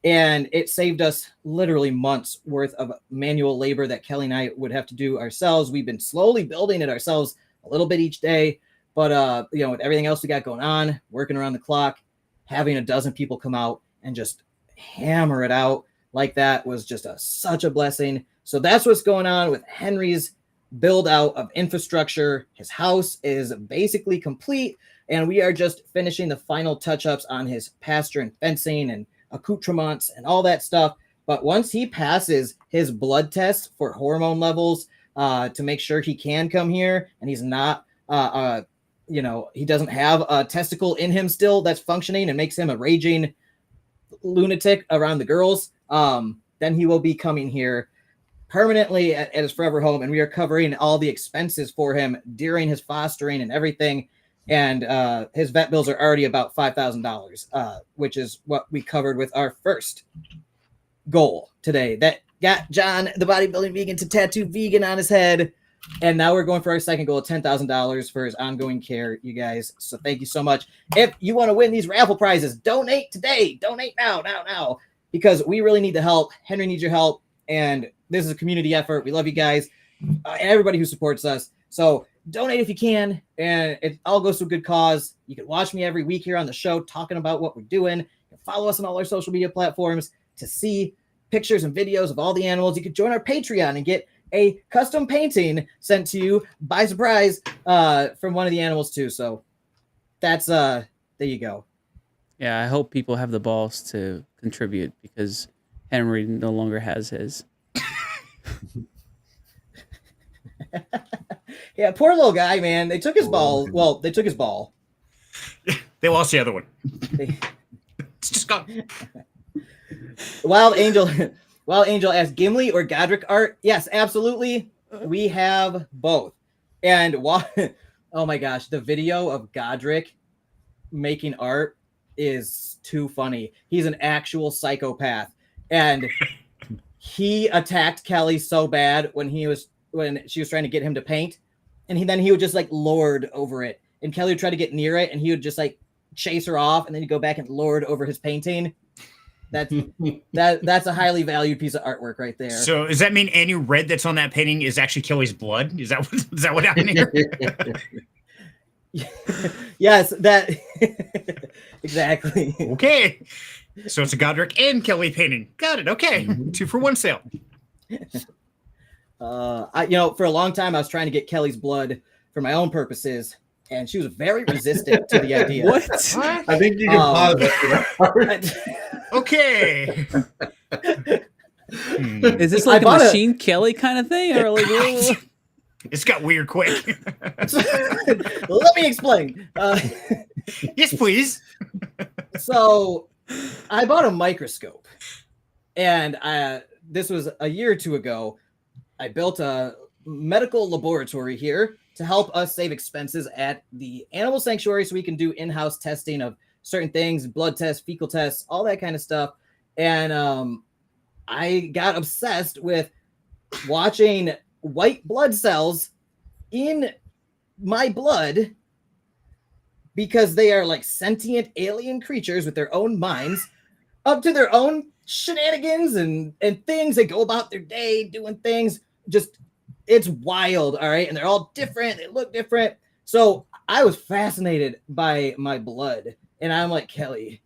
And it saved us literally months worth of manual labor that Kelly and I would have to do ourselves. We've been slowly building it ourselves a little bit each day. But, with everything else we got going on, working around the clock, having a dozen people come out and just hammer it out like that was just such a blessing. So that's what's going on with Henry's build out of infrastructure. His house is basically complete, and we are just finishing the final touch-ups on his pasture and fencing and accoutrements and all that stuff. But once he passes his blood test for hormone levels to make sure he can come here and he's not he doesn't have a testicle in him still that's functioning and makes him a raging lunatic around the girls, then he will be coming here permanently at his forever home, and we are covering all the expenses for him during his fostering and everything. And his vet bills are already about $5,000, which is what we covered with our first goal today. That got John, the bodybuilding vegan, to tattoo vegan on his head. And now we're going for our second goal of $10,000 for his ongoing care, you guys. So thank you so much. If you want to win these raffle prizes, donate today. Donate now, because we really need the help. Henry needs your help. And this is a community effort. We love you guys, everybody who supports us. So donate if you can, and it all goes to a good cause. You can watch me every week here on the show talking about what we're doing. You can follow us on all our social media platforms to see pictures and videos of all the animals. You can join our Patreon and get a custom painting sent to you by surprise from one of the animals too. So that's there you go. Yeah, I hope people have the balls to contribute because Henry no longer has his. Yeah, poor little guy, man. They took his ball. Well, they took his ball. They lost the other one. They- It's just gone. Wild Angel asked, Gimli or Godric art? Yes, absolutely. We have both. And oh my gosh, the video of Godric making art is too funny. He's an actual psychopath. And he attacked Kelly so bad when she was trying to get him to paint. And then he would just like lord over it. And Kelly would try to get near it and he would just like chase her off and then he'd go back and lord over his painting. That's a highly valued piece of artwork right there. So does that mean any red that's on that painting is actually Kelly's blood? Is that what happened here? Yes, that exactly. Okay. So it's a Godric and Kelly painting. Got it. Okay. 2 for 1 sale. For a long time I was trying to get Kelly's blood for my own purposes, and she was very resistant to the idea. What? I think you can pause it. Okay. Is this like a Machine Kelly kind of thing, or like? It's got weird quick. Let me explain. Yes, please. So I bought a microscope, and this was a year or two ago. I built a medical laboratory here to help us save expenses at the animal sanctuary so we can do in-house testing of certain things, blood tests, fecal tests, all that kind of stuff. And I got obsessed with watching white blood cells in my blood because they are like sentient alien creatures with their own minds, up to their own shenanigans and things. They go about their day doing things. Just, it's wild. All right. And they're all different. They look different. So I was fascinated by my blood. And I'm like, Kelly,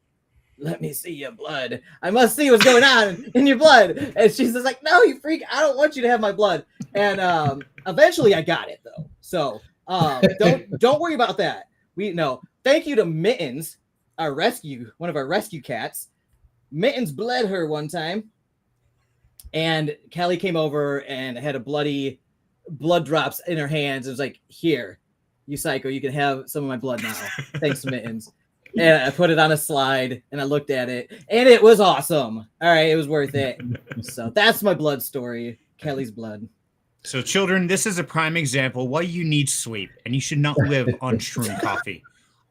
let me see your blood. I must see what's going on in your blood. And she's just like, no, you freak. I don't want you to have my blood. And eventually I got it though. So don't worry about that. Thank you to Mittens, one of our rescue cats. Mittens bled her one time. And Kelly came over and had a bloody blood drops in her hands. It was like, here, you psycho, you can have some of my blood now. Thanks to Mittens. And I put it on a slide and I looked at it and it was awesome. All right. It was worth it. So that's my blood story. Kelly's blood. So children, this is a prime example why you need sleep and you should not live on shroom coffee.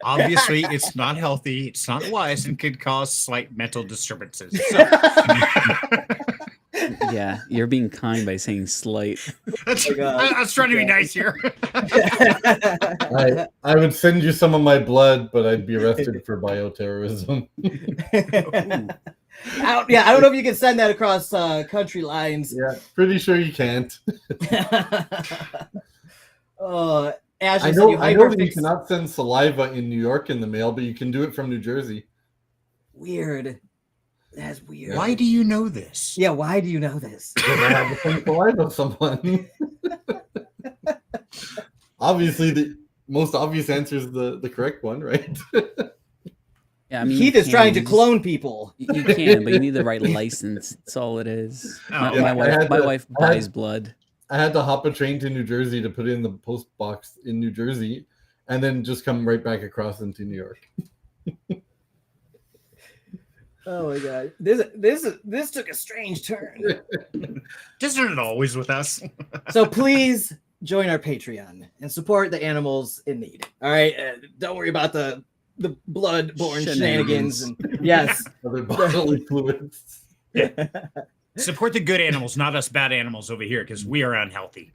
Obviously, it's not healthy. It's not wise and could cause slight mental disturbances. So. Yeah, you're being kind by saying slight. I was trying to be nice here. I would send you some of my blood, but I'd be arrested for bioterrorism. I don't know if you can send that across country lines. Yeah, pretty sure you can't. Ash, I know that you cannot send saliva in New York in the mail, but you can do it from New Jersey. Weird. That's weird. Why do you know this? Yeah, why do you know this? Because I have to send saliva to someone. Obviously, the most obvious answer is the correct one, right? Yeah, I mean, Keith is trying to clone people. You can, but you need the right license. That's all it is. My wife buys blood. I had to hop a train to New Jersey to put it in the post box in New Jersey, and then just come right back across into New York. Oh my god, this took a strange turn. Isn't it always with us? So please join our Patreon and support the animals in need. All right, don't worry about the blood-borne shenanigans. And yes, other bodily fluids. Support the good animals, not us bad animals over here, because we are unhealthy.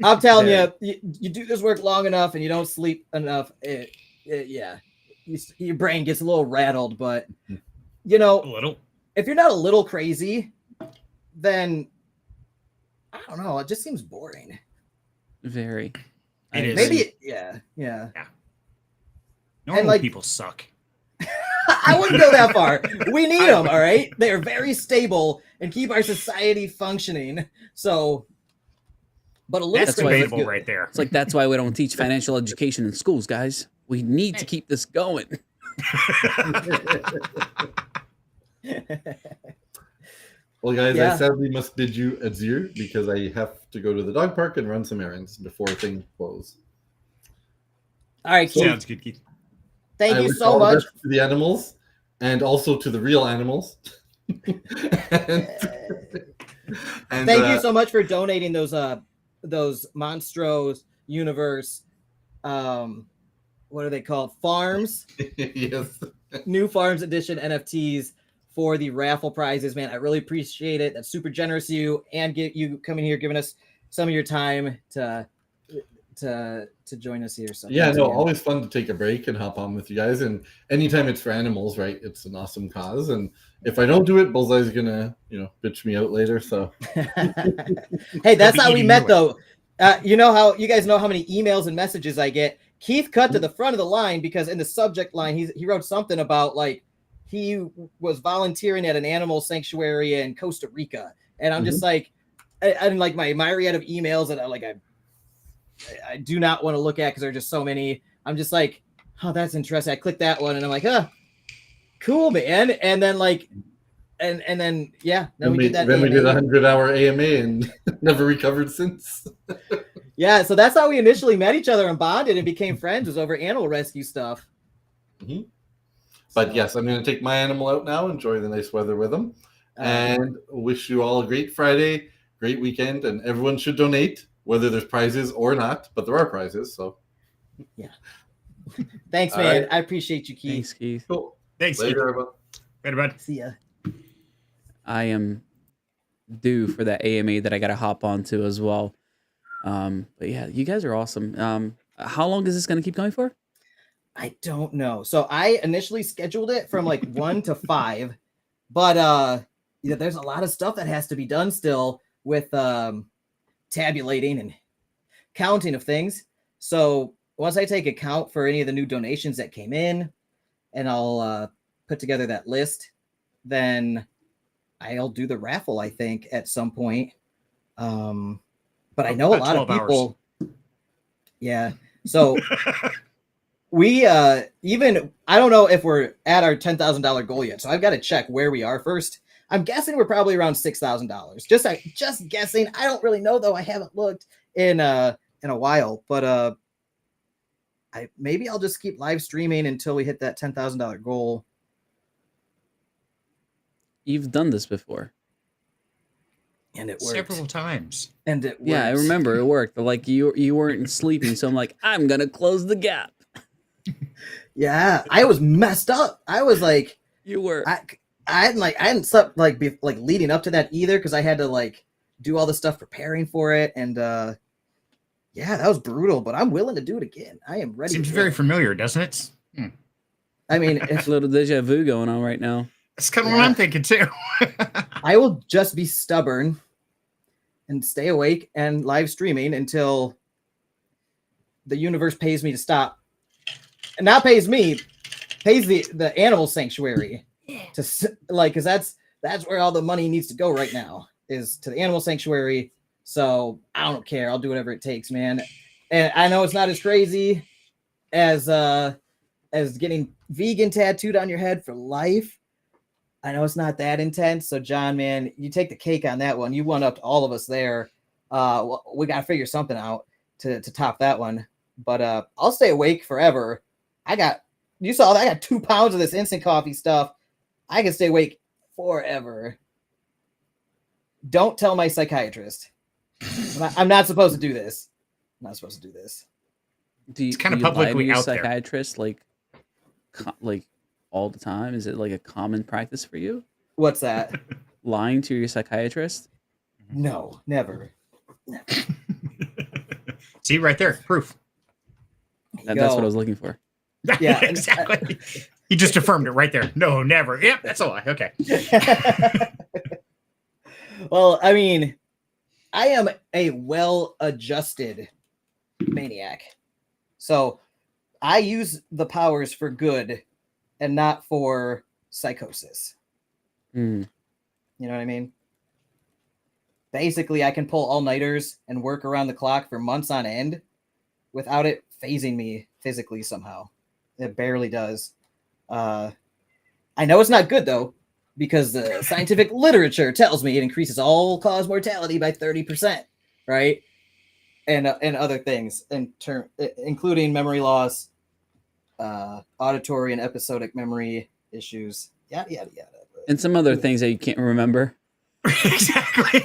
I'm telling you do this work long enough and you don't sleep enough. Your brain gets a little rattled, but. A little. If you're not a little crazy, then I don't know. It just seems boring. Very. It is. Maybe, yeah. Normal people suck. I wouldn't go that far. We need them, all right? They are very stable and keep our society functioning. So, but a little that's debatable right there. It's like that's why we don't teach financial education in schools, guys. We need to keep this going. Well, guys, Yeah. I sadly must bid you adieu because I have to go to the dog park and run some errands before things close. All right, Keith. Sounds good, Keith. Thank I you wish so all the much. best to the animals and also to the real animals. and, Thank you so much for donating those Monstros Universe. What are they called? Farms. Yes. New Farms Edition NFTs for the raffle prizes, man. I really appreciate it. That's super generous of you, and get you coming here, giving us some of your time to join us here. So Yeah, thanks no, again. always fun to take a break and hop on with you guys. And anytime it's for animals, right? It's an awesome cause. And if I don't do it, Bullseye's gonna, bitch me out later. So Hey, that's He'll be how we eating met, your though. You know how you guys know how many emails and messages I get. Keith cut to the front of the line because in the subject line he wrote something about like he was volunteering at an animal sanctuary in Costa Rica, and I'm just like, I'm like my myriad of emails that I do not want to look at because there are just so many. I'm just like, oh, that's interesting. I click that one and I'm like, cool, man. And then like, and then yeah, then we did that. Then we AMA. did a 100-hour AMA and never recovered since. Yeah, so that's how we initially met each other and bonded and became friends, was over animal rescue stuff. But yes, I'm going to take my animal out now, enjoy the nice weather with him, and wish you all a great Friday, great weekend, and everyone should donate, whether there's prizes or not, but there are prizes, so. Yeah. Thanks, All man. right. I appreciate you, Keith. Thanks, Keith. Cool. Thanks, Keith. Later, everyone. Later, bud. See ya. I am due for that AMA that I got to hop onto as well. But yeah, you guys are awesome. How long is this going to keep going for? I don't know. So I initially scheduled it from like 1 to 5, but there's a lot of stuff that has to be done still with tabulating and counting of things. So once I take account for any of the new donations that came in, and I'll put together that list, then I'll do the raffle, I think, at some point. But I know a lot of people. Yeah. So we even, I don't know if we're at our $10,000 goal yet. So I've got to check where we are first. I'm guessing we're probably around $6,000. Just guessing. I don't really know though. I haven't looked in a while, but maybe I'll just keep live streaming until we hit that $10,000 goal. You've done this before. And it worked. Several times. And it worked. Yeah, I remember it worked. But like you weren't sleeping, so I'm like, I'm gonna close the gap. Yeah, I was messed up. I was like, you were. I hadn't slept like leading up to that either because I had to like do all the stuff preparing for it, and yeah, that was brutal. But I'm willing to do it again. I am ready. Seems very familiar, doesn't it? I mean, a little deja vu going on right now. That's kind of what I'm thinking too. I will just be stubborn and stay awake and live streaming until the universe pays me to stop. And not pays me, pays the animal sanctuary to like, because that's where all the money needs to go right now, is to the animal sanctuary. So I don't care. I'll do whatever it takes, man. And I know it's not as crazy as getting vegan tattooed on your head for life. I know it's not that intense. So John, man, you take the cake on that one. You one upped all of us there. We got to figure something out to top that one. But I'll stay awake forever. You saw that I got 2 pounds of this instant coffee stuff. I can stay awake forever. Don't tell my psychiatrist. I'm not supposed to do this. I'm not supposed to do this. It's kind of publicly out there. Psychiatrist, like all the time? Is it like a common practice for you? What's that? Lying to your psychiatrist? No, never. See, right there, proof. That's what I was looking for. Yeah, exactly. He just affirmed it right there. No, never. Yep, that's a lie. Okay. Well, I mean, I am a well-adjusted maniac. So I use the powers for good and not for psychosis. You know what I mean? Basically, I can pull all-nighters and work around the clock for months on end without it phasing me physically somehow. It barely does. I know it's not good, though. because the scientific literature tells me it increases all-cause mortality by 30%, right? And other things, including memory loss, auditory and episodic memory issues, yada, yada, yada. And some other things that you can't remember. Exactly.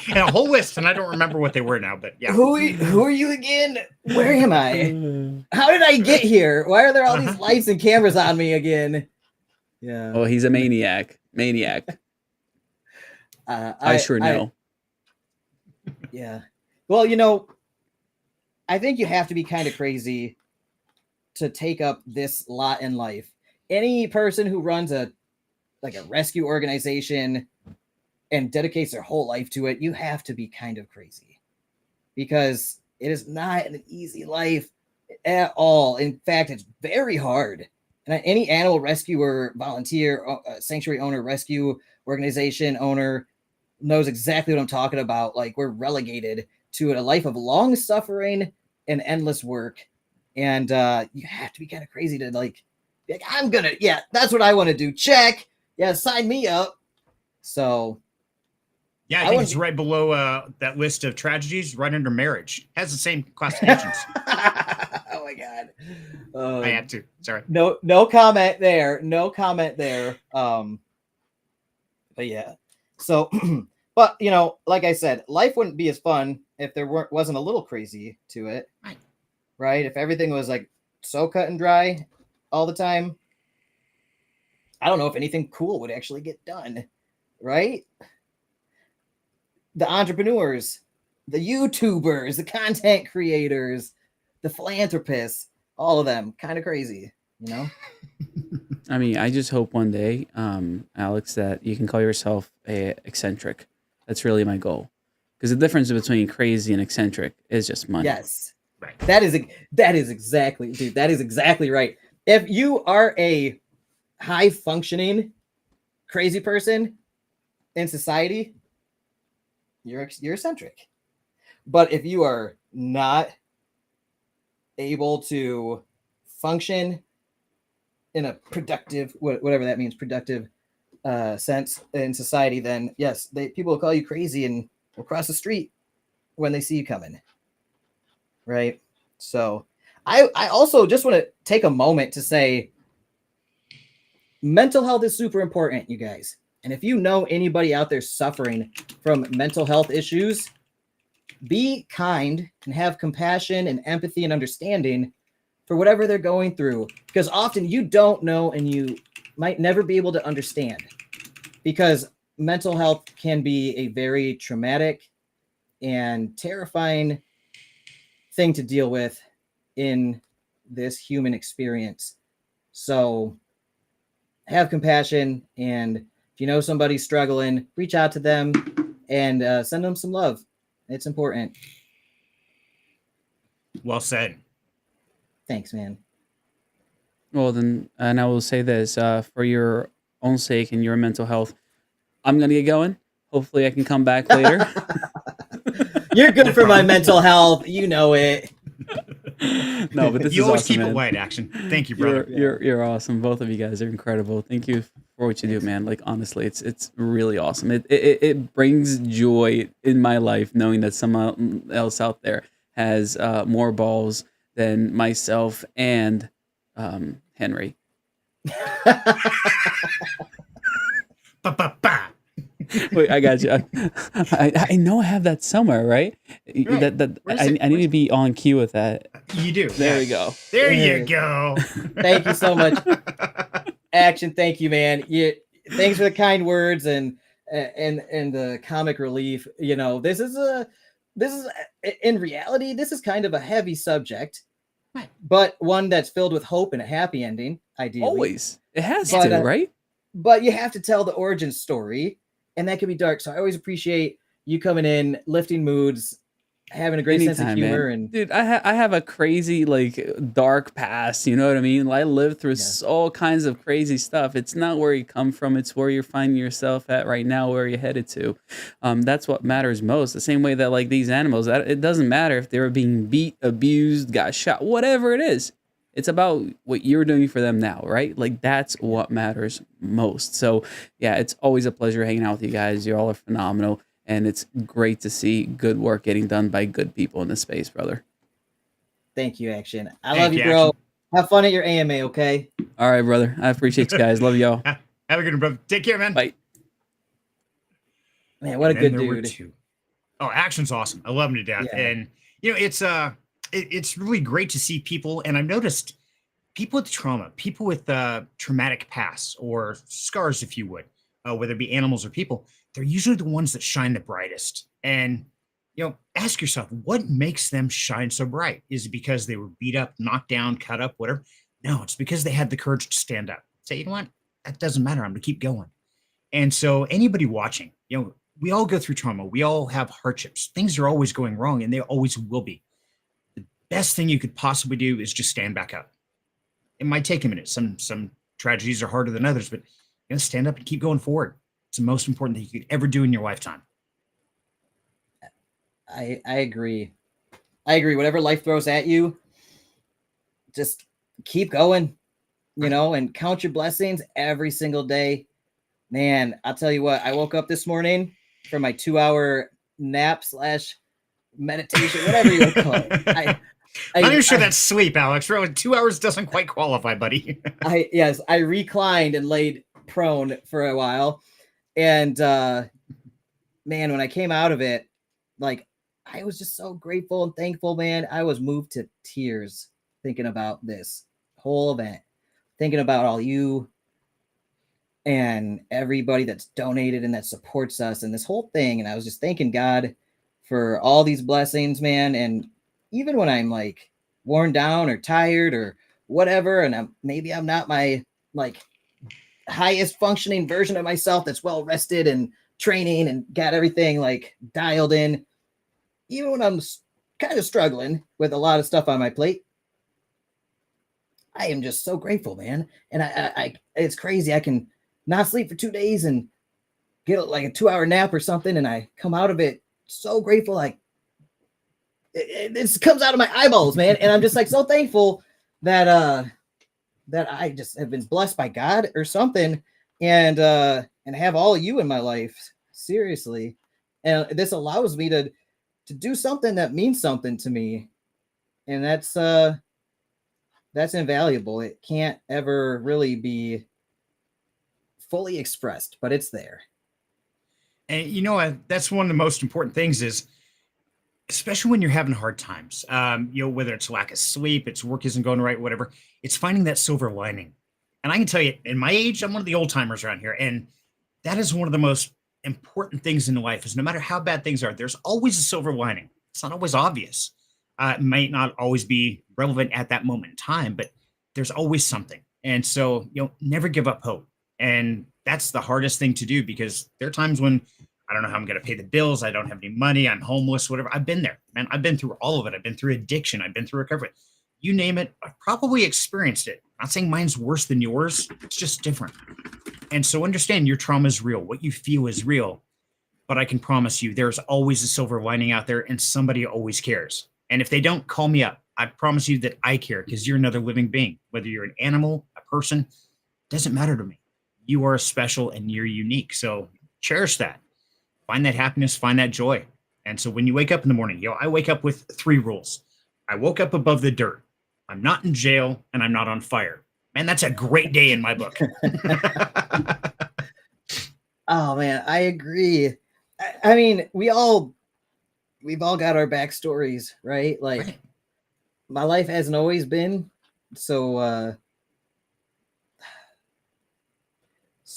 And a whole list, and I don't remember what they were now, but yeah. Who are you again? Where am I? How did I get here? Why are there all these lights and cameras on me again? Yeah. Oh, he's a maniac. I sure know. Yeah. Well, I think you have to be kind of crazy to take up this lot in life. Any person who runs a rescue organization and dedicates their whole life to it, you have to be kind of crazy, because it is not an easy life at all. In fact, it's very hard. And any animal rescuer, volunteer, sanctuary owner, rescue organization owner knows exactly what I'm talking about. Like, we're relegated to a life of long suffering and endless work. And you have to be kind of crazy to be like, that's what I want to do. Check. Yeah, sign me up. So yeah, I think it's right below that list of tragedies, right under marriage. Has the same classifications. Oh my God. I had to. Sorry. No comment there. No comment there. But yeah. So, but like I said, life wouldn't be as fun if there wasn't a little crazy to it. Right? If everything was like so cut and dry all the time, I don't know if anything cool would actually get done. Right? The entrepreneurs, the YouTubers, the content creators, the philanthropists, all of them, kind of crazy, I mean, I just hope one day, Alex, that you can call yourself a eccentric. That's really my goal. Because the difference between crazy and eccentric is just money. Yes. Right. That is exactly, dude. That is exactly right. If you are a high functioning crazy person in society, you're eccentric. But if you are not able to function in a productive, whatever that means, productive sense in society, then yes, people will call you crazy and will cross the street when they see you coming. Right? So I also just want to take a moment to say mental health is super important, you guys. And if you know anybody out there suffering from mental health issues, be kind and have compassion and empathy and understanding for whatever they're going through. Because often you don't know and you might never be able to understand. Because mental health can be a very traumatic and terrifying thing to deal with in this human experience. So have compassion, and if you know somebody's struggling, reach out to them and send them some love. It's important. Well said. Thanks, man. Well, then, and I will say this, for your own sake and your mental health, I'm going to get going. Hopefully I can come back later. You're good for my mental health. You know it. No, but this you is always awesome, keep man. it light, Action. Thank you, brother. You're awesome. Both of you guys are incredible. Thank you for what you do, man. Like, honestly, it's really awesome. It brings joy in my life knowing that someone else out there has more balls than myself and Henry. Wait, I got you. I know I have that somewhere, right? I need to be on cue with that. You do. There we go. There you go. Thank you so much, Action. Thank you, man. Thanks for the kind words and the comic relief. This is in reality, this is kind of a heavy subject, but one that's filled with hope and a happy ending. Ideally, always it has to, right? But you have to tell the origin story. And that can be dark. So I always appreciate you coming in, lifting moods, having a great sense of humor. Man. And dude, I have a crazy, dark past. You know what I mean? I lived through all kinds of crazy stuff. It's not where you come from. It's where you're finding yourself at right now, where you're headed to. That's what matters most. The same way that these animals, it doesn't matter if they were being beat, abused, got shot, whatever it is. It's about what you're doing for them now, right? Like that's what matters most. So yeah, it's always a pleasure hanging out with you guys. You all are phenomenal, and it's great to see good work getting done by good people in this space, brother. Thank you, Action. I Thank love you, you, bro. Action. Have fun at your AMA, okay? All right, brother. I appreciate you guys. Love y'all. Have a good one, brother. Take care, man. Bye. Man, what a And good then there were dude. two. Oh, Action's awesome. I love him to death. Yeah. And it's really great to see people. And I've noticed people with trauma, people with traumatic pasts or scars, if you would, whether it be animals or people, they're usually the ones that shine the brightest. And ask yourself, what makes them shine so bright? Is it because they were beat up, knocked down, cut up, whatever? No, it's because they had the courage to stand up. Say, you know what? That doesn't matter. I'm going to keep going. And so anybody watching, we all go through trauma. We all have hardships. Things are always going wrong, and they always will be. The best thing you could possibly do is just stand back up. It might take a minute. Some tragedies are harder than others, but stand up and keep going forward. It's the most important thing you could ever do in your lifetime. I agree. I agree. Whatever life throws at you, just keep going, and count your blessings every single day. Man, I'll tell you what, I woke up this morning from my 2-hour nap / meditation, whatever you want to call it. I'm not even sure that's sleep, Alex. 2 hours doesn't quite qualify, buddy. I reclined and laid prone for a while. And man, when I came out of it, I was just so grateful and thankful, man. I was moved to tears thinking about this whole event, thinking about all you and everybody that's donated and that supports us and this whole thing. And I was just thanking God for all these blessings, man. And even when I'm worn down or tired or whatever, and maybe I'm not my highest functioning version of myself that's well rested and training and got everything dialed in, even when I'm kind of struggling with a lot of stuff on my plate, I am just so grateful, man. And I it's crazy. I can not sleep for 2 days and get a 2-hour nap or something, and I come out of it so grateful. It comes out of my eyeballs, man. And I'm just so thankful that I just have been blessed by God or something, and have all of you in my life. Seriously. And this allows me to do something that means something to me. And that's invaluable. It can't ever really be fully expressed, but it's there. And that's one of the most important things is, especially when you're having hard times, whether it's lack of sleep, it's work isn't going right, whatever, it's finding that silver lining. And I can tell you, in my age, I'm one of the old timers around here. And that is one of the most important things in life is no matter how bad things are, there's always a silver lining. It's not always obvious. It might not always be relevant at that moment in time, but there's always something. And so, never give up hope. And that's the hardest thing to do, because there are times when I don't know how I'm going to pay the bills. I don't have any money. I'm homeless, whatever. I've been there, man. I've been through all of it. I've been through addiction. I've been through recovery. You name it. I've probably experienced it. I'm not saying mine's worse than yours. It's just different. And so understand your trauma is real. What you feel is real. But I can promise you there's always a silver lining out there, and somebody always cares. And if they don't, call me up. I promise you that I care, because you're another living being. Whether you're an animal, a person, doesn't matter to me. You are special and you're unique. So cherish that. Find that happiness, find that joy. And so when you wake up in the morning, I wake up with 3 rules. I woke up above the dirt. I'm not in jail, and I'm not on fire. Man, that's a great day in my book. Oh man, I agree. I mean, we've all got our backstories, right? Right. My life hasn't always been so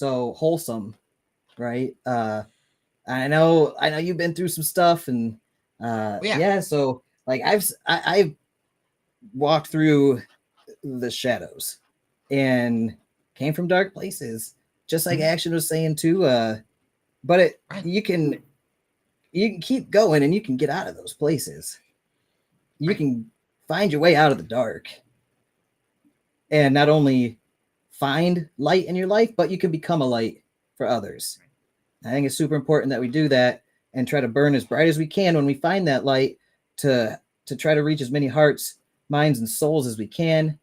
wholesome, right? I know you've been through some stuff, and so I've walked through the shadows and came from dark places, just like Action was saying too. But you can keep going, and you can get out of those places. You can find your way out of the dark, and not only find light in your life, but you can become a light for others. I think it's super important that we do that and try to burn as bright as we can when we find that light, to try to reach as many hearts, minds, and souls as we can.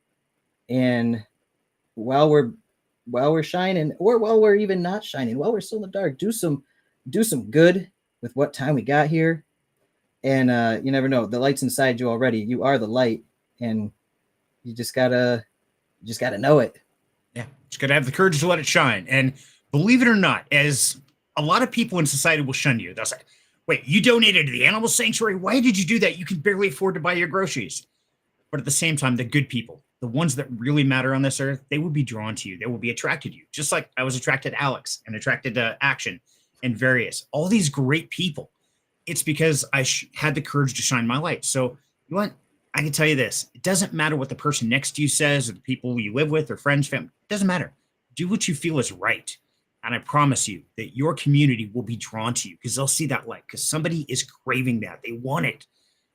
And while we're shining, or while we're even not shining, while we're still in the dark, do some good with what time we got here. And you never know, the light's inside you already. You are the light, and you just gotta know it. Yeah, just gotta have the courage to let it shine. And believe it or not, as a lot of people in society will shun you, they'll say, wait, you donated to the animal sanctuary? Why did you do that? You can barely afford to buy your groceries. But at the same time, the good people, the ones that really matter on this earth, they will be drawn to you. They will be attracted to you. Just like I was attracted to Alex and attracted to Action and various, all these great people. It's because I had the courage to shine my light. So you want, I can tell you this, it doesn't matter what the person next to you says or the people you live with or friends, family, it doesn't matter. Do what you feel is right. And I promise you that your community will be drawn to you because they'll see that light, because somebody is craving that. They want it.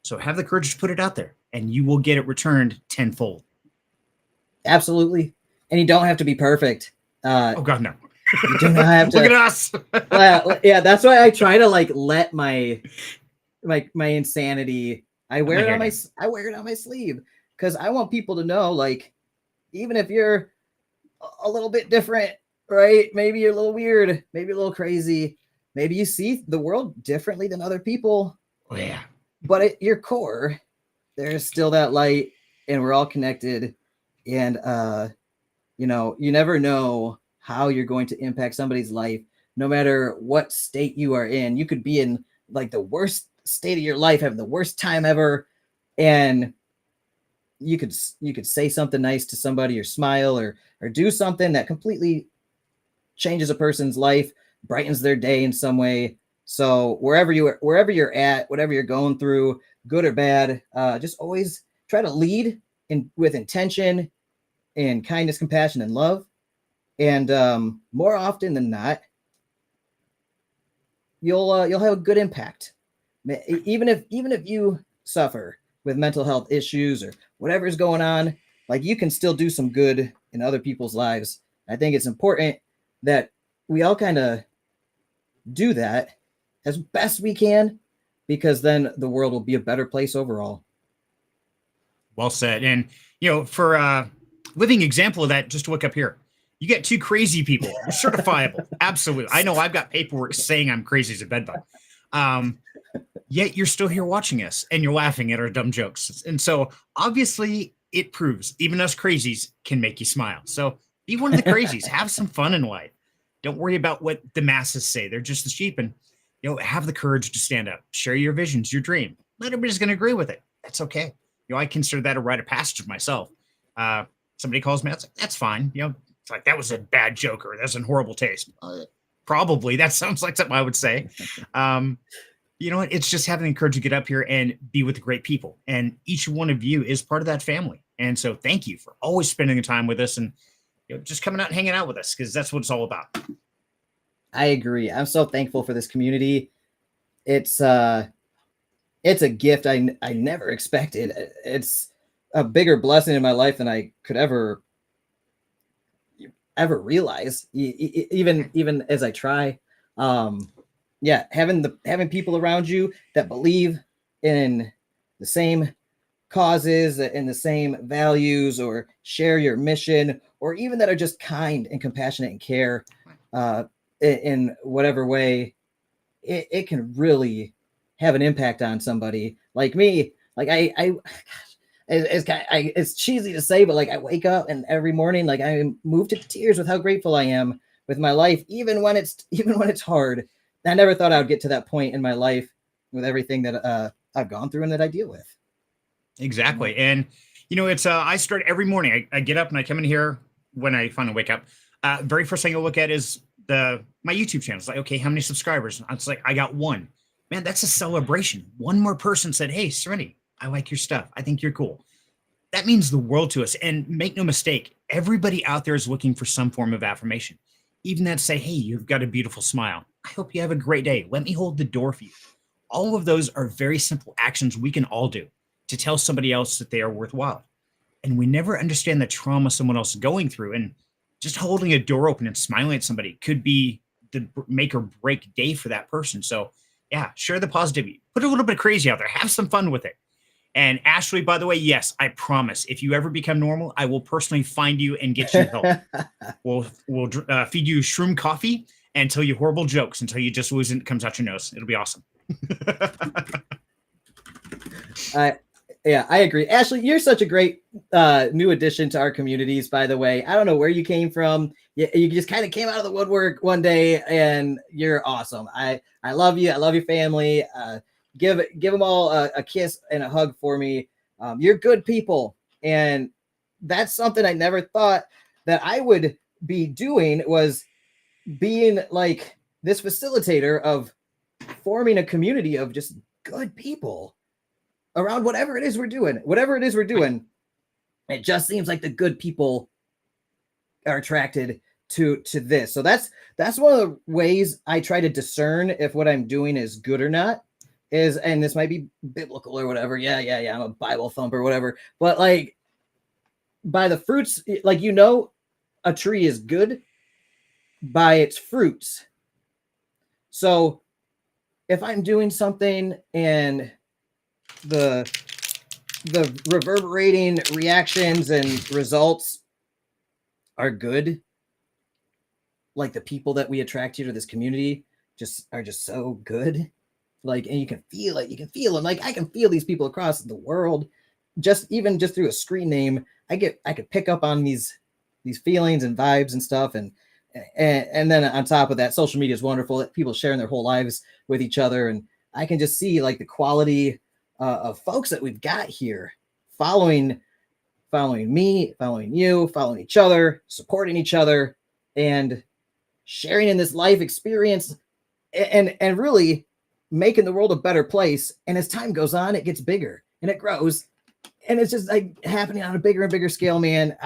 So have the courage to put it out there and you will get it returned tenfold. Absolutely. And you don't have to be perfect. Oh God, no. You do not have to. Look at us. Well, yeah, that's why I try to like let my insanity. I wear it on my sleeve because I want people to know, like, even if you're a little bit different, right? Maybe you're a little weird, maybe a little crazy, maybe you see the world differently than other people. Oh yeah. But at your core, there's still that light, and we're all connected. And you know, you never know how you're going to impact somebody's life, no matter what state you are in. You could be in like the worst state of your life, having the worst time ever, and you could say something nice to somebody, or smile, or do something that completely changes a person's life, brightens their day in some way. So wherever you're at, whatever you're going through, good or bad, just always try to lead with intention and kindness, compassion, and love. And more often than not, you'll have a good impact. Even if you suffer with mental health issues or whatever's going on, like, you can still do some good in other people's lives. I think it's important that we all kind of do that as best we can, because then the world will be a better place overall. Well said. And, you know, for a living example of that, just look up here. You get two crazy people. You're certifiable. Absolutely. I know I've got paperwork saying I'm crazy as a bedbug. Yet you're still here watching us and you're laughing at our dumb jokes. And so obviously it proves even us crazies can make you smile. So be one of the crazies. Have some fun in life. Don't worry about what the masses say. They're just the sheep. And, you know, have the courage to stand up, share your visions, your dream. Not everybody's going to agree with it. That's okay. You know, I consider that a rite of passage myself. Somebody calls me, that's fine. You know, it's like, that was a bad joke, or that's in horrible taste. Probably. That sounds like something I would say. You know what? It's just having the courage to get up here and be with the great people. And each one of you is part of that family. And so thank you for always spending the time with us and, you know, just coming out and hanging out with us, because that's what it's all about. I agree. I'm so thankful for this community. It's a gift I never expected. It's a bigger blessing in my life than I could ever realize, even as I try. Yeah, having people around you that believe in the same causes and the same values, or share your mission, or even that are just kind and compassionate and care in whatever way, it can really have an impact on somebody. Like me, like it's cheesy to say, but like, I wake up and every morning, like, I am moved to tears with how grateful I am with my life, even when it's hard. I never thought I would get to that point in my life with everything that I've gone through and that I deal with. Exactly. And, you know, it's I start every morning. I get up and I come in here when I finally wake up. Very first thing I look at is my YouTube channel. It's like, okay, how many subscribers? It's like, I got one. Man, that's a celebration. One more person said, hey, Serenity, I like your stuff. I think you're cool. That means the world to us. And make no mistake, everybody out there is looking for some form of affirmation. Even that say, hey, you've got a beautiful smile. I hope you have a great day. Let me hold the door for you. All of those are very simple actions we can all do to tell somebody else that they are worthwhile. And we never understand the trauma someone else is going through. And just holding a door open and smiling at somebody could be the make or break day for that person. So yeah, share the positivity. Put a little bit of crazy out there. Have some fun with it. And Ashley, by the way, yes, I promise. If you ever become normal, I will personally find you and get you help. we'll feed you shroom coffee and tell you horrible jokes until you just lose it and it comes out your nose. It'll be awesome. Yeah, I agree. Ashley, you're such a great new addition to our communities, by the way. I don't know where you came from. You just kind of came out of the woodwork one day, and you're awesome. I love you. I love your family. Give them all a kiss and a hug for me. You're good people, and that's something I never thought that I would be doing, was being like this facilitator of forming a community of just good people around whatever it is we're doing. It just seems like the good people are attracted to this. So that's one of the ways I try to discern if what I'm doing is good or not. And this might be biblical or whatever. Yeah. I'm a Bible thumper or whatever. But like, by the fruits, like, a tree is good by its fruits. So if I'm doing something and the reverberating reactions and results are good, like the people that we attract here to this community are just so good. Like, and you can feel it. You can feel them. Like, I can feel these people across the world, even just through a screen name. I could pick up on these feelings and vibes and stuff. And then on top of that, social media is wonderful. People sharing their whole lives with each other. And I can just see like the quality of folks that we've got here, following me, following you, following each other, supporting each other, and sharing in this life experience, and really making the world a better place. And as time goes on, it gets bigger and it grows, and it's just like happening on a bigger and bigger scale, man.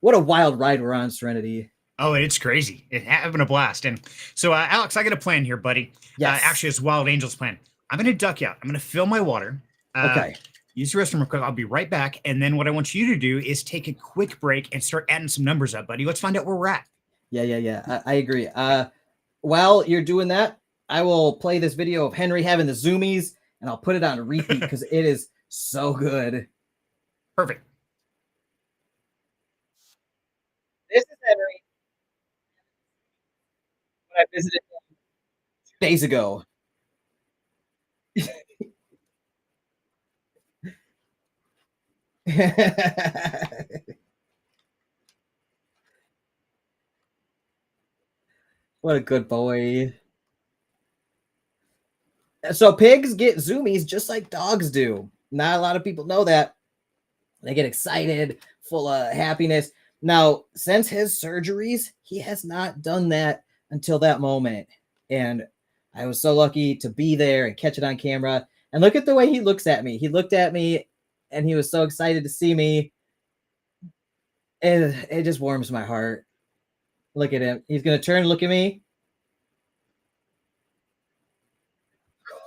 What a wild ride we're on, Serenity. Oh, it's crazy. It's having a blast. And so, Alex, I got a plan here, buddy. Yes. Actually, it's Wild Angel's plan. I'm going to duck out. I'm going to fill my water. Okay. Use the restroom real quick. I'll be right back. And then what I want you to do is take a quick break and start adding some numbers up, buddy. Let's find out where we're at. Yeah. I agree. While you're doing that, I will play this video of Henry having the zoomies, and I'll put it on repeat because it is so good. Perfect. This is Henry. When I visited him 2 days ago. What a good boy. So pigs get zoomies just like dogs do. Not a lot of people know that. They get excited, full of happiness. Now, since his surgeries, he has not done that until that moment. And I was so lucky to be there and catch it on camera. And look at the way he looks at me. He looked at me and he was so excited to see me. And it just warms my heart. Look at him. He's going to turn and look at me.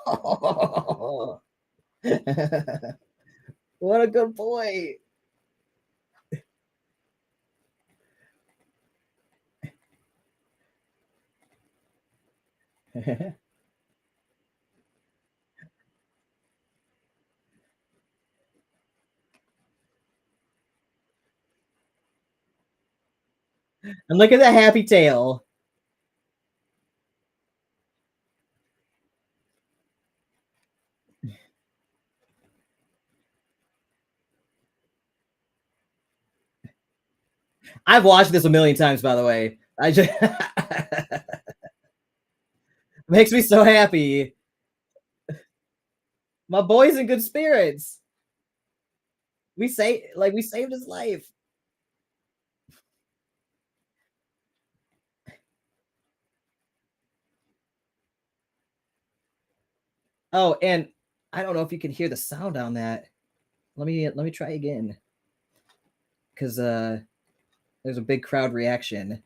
Oh. What a good boy. And look at the happy tail. I've watched this a million times, by the way. I just makes me so happy. My boy's in good spirits. We saved his life. Oh, and I don't know if you can hear the sound on that. Let me try again. Because there's a big crowd reaction.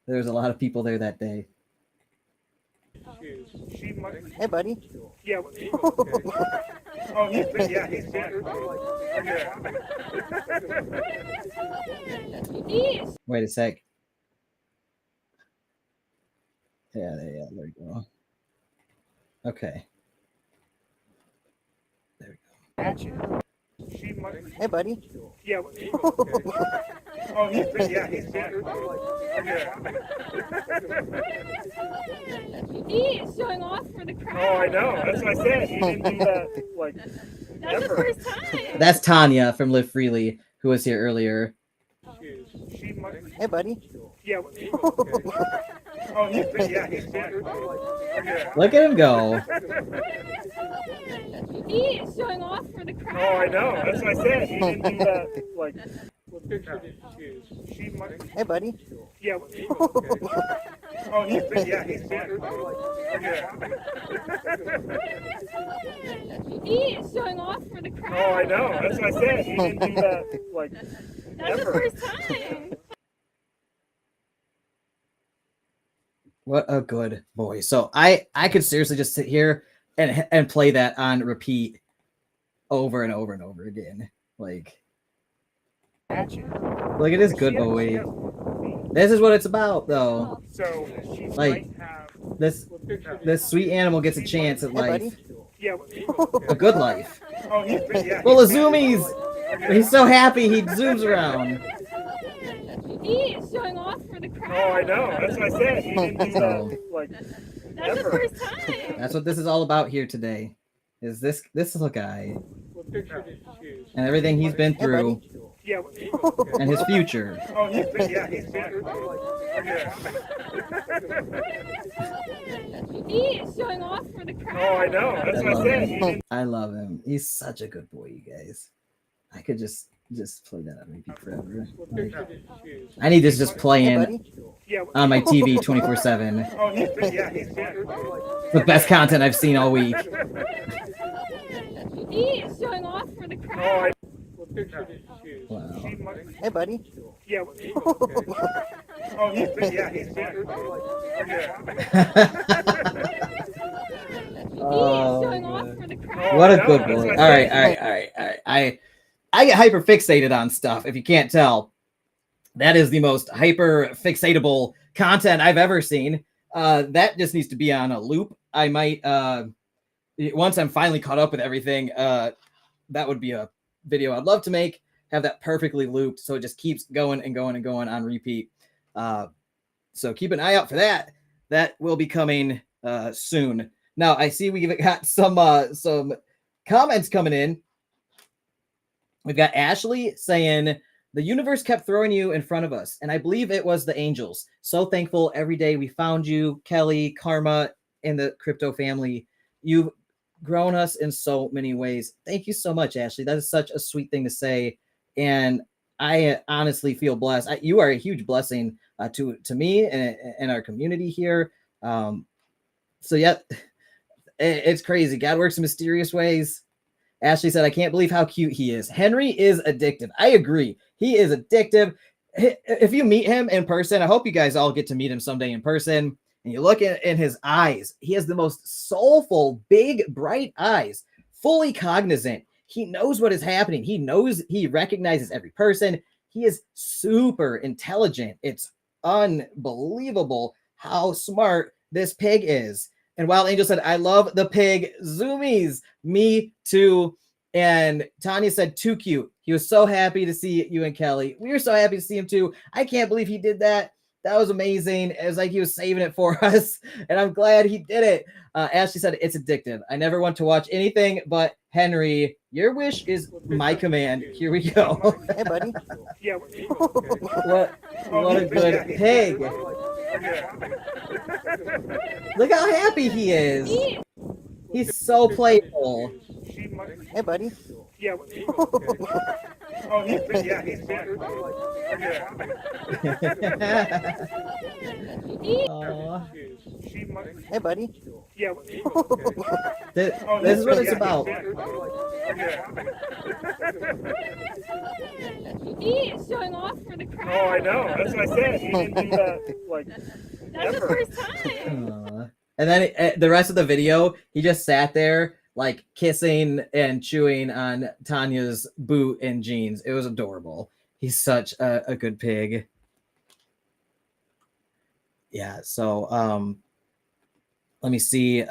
There's a lot of people there that day. Hey, buddy. Yeah. Oh, he's dead. Wait a sec. Yeah, there we go. Okay. There we Hey, buddy. Yeah. Oh, he's yeah, he's there. He is showing off for the crowd. Oh, I know. That's what I said. He didn't do that like That's ever. the first time. That's Tanya from Live Freely, who was here earlier. Hey, buddy. Yeah. Oh, he's yeah, he's there. Look at him go. He is showing off for the crowd. Oh, I know. That's what I said. He didn't do that like. Hey, buddy. Yeah. Oh, he's yeah, he's there. He is showing off for the crowd. Oh, I know. That's what I said. He didn't do that like That's ever. the first time. What a good boy. So I could seriously just sit here and play that on repeat over and over and over again. Like, look at this good boy. This is what it's about, though. So Like, this sweet animal gets a chance at life, yeah. a good life. Oh, he's yeah. Full of zoomies. He's so happy he zooms around. He is showing off for the crowd. Oh, I know. That's what I said. He didn't do that like That's the ever. first time. That's what this is all about here today. Is this little guy and everything he's been through Yeah. and his future. Oh, he's yeah, he's there. He is showing off for the crowd. Oh, I know. That's what I said. He didn't. I love him. He's such a good boy, you guys. I could just play that on repeat forever. Like, I need this just playing Yeah. on my TV 24/7. Oh, he's yeah, he's there. The best content I've seen all week. He is showing off for the Oh, crowd. Wow. Hey, buddy. Yeah. Oh, he's yeah, he's there. Oh, Showing off good. for the crowd. What a no, good that's boy. what All I right, said. all right. I get hyper fixated on stuff. If you can't tell, that is the most hyper fixatable content I've ever seen. That just needs to be on a loop. I might once I'm finally caught up with everything, that would be a video I'd love to make. Have that perfectly looped so it just keeps going and going and going on repeat. So keep an eye out for that. That will be coming soon. Now I see we've got some comments coming in. We've got Ashley saying the universe kept throwing you in front of us, and I believe it was the angels. So thankful every day we found you, Kelly, Karma, and the crypto family. You've grown us in so many ways. Thank you so much, Ashley. That is such a sweet thing to say, and I honestly feel blessed. You are a huge blessing to me and our community here. So yeah, it's crazy. God works in mysterious ways. Ashley said, I can't believe how cute he is. Henry is addictive. I agree. He is addictive. If you meet him in person, I hope you guys all get to meet him someday in person, and you look in his eyes. He has the most soulful, big, bright eyes, fully cognizant. He knows what is happening. He recognizes every person. He is super intelligent. It's unbelievable how smart this pig is. And Wild Angel said, I love the pig zoomies. Me too. And Tanya said, too cute. He was so happy to see you and Kelly. We were so happy to see him too. I can't believe he did that. That was amazing. It was like he was saving it for us. And I'm glad he did it. Ashley said, it's addictive. I never want to watch anything but Henry. Your wish is my command. Here we go. Hey, buddy. Yeah. What a good pig. Look how happy he is. He's so playful. Hey, buddy. Yeah. Oh, he's yeah, he's there. Aw. Hey, buddy. Yeah. This is what it's about. He is showing off for the crowd. Oh, I know. That's what I said. He didn't do that like That's the ever. first time. And then the rest of the video, he just sat there like kissing and chewing on Tanya's boot and jeans. It was adorable. He's such a good pig. Yeah, so let me see.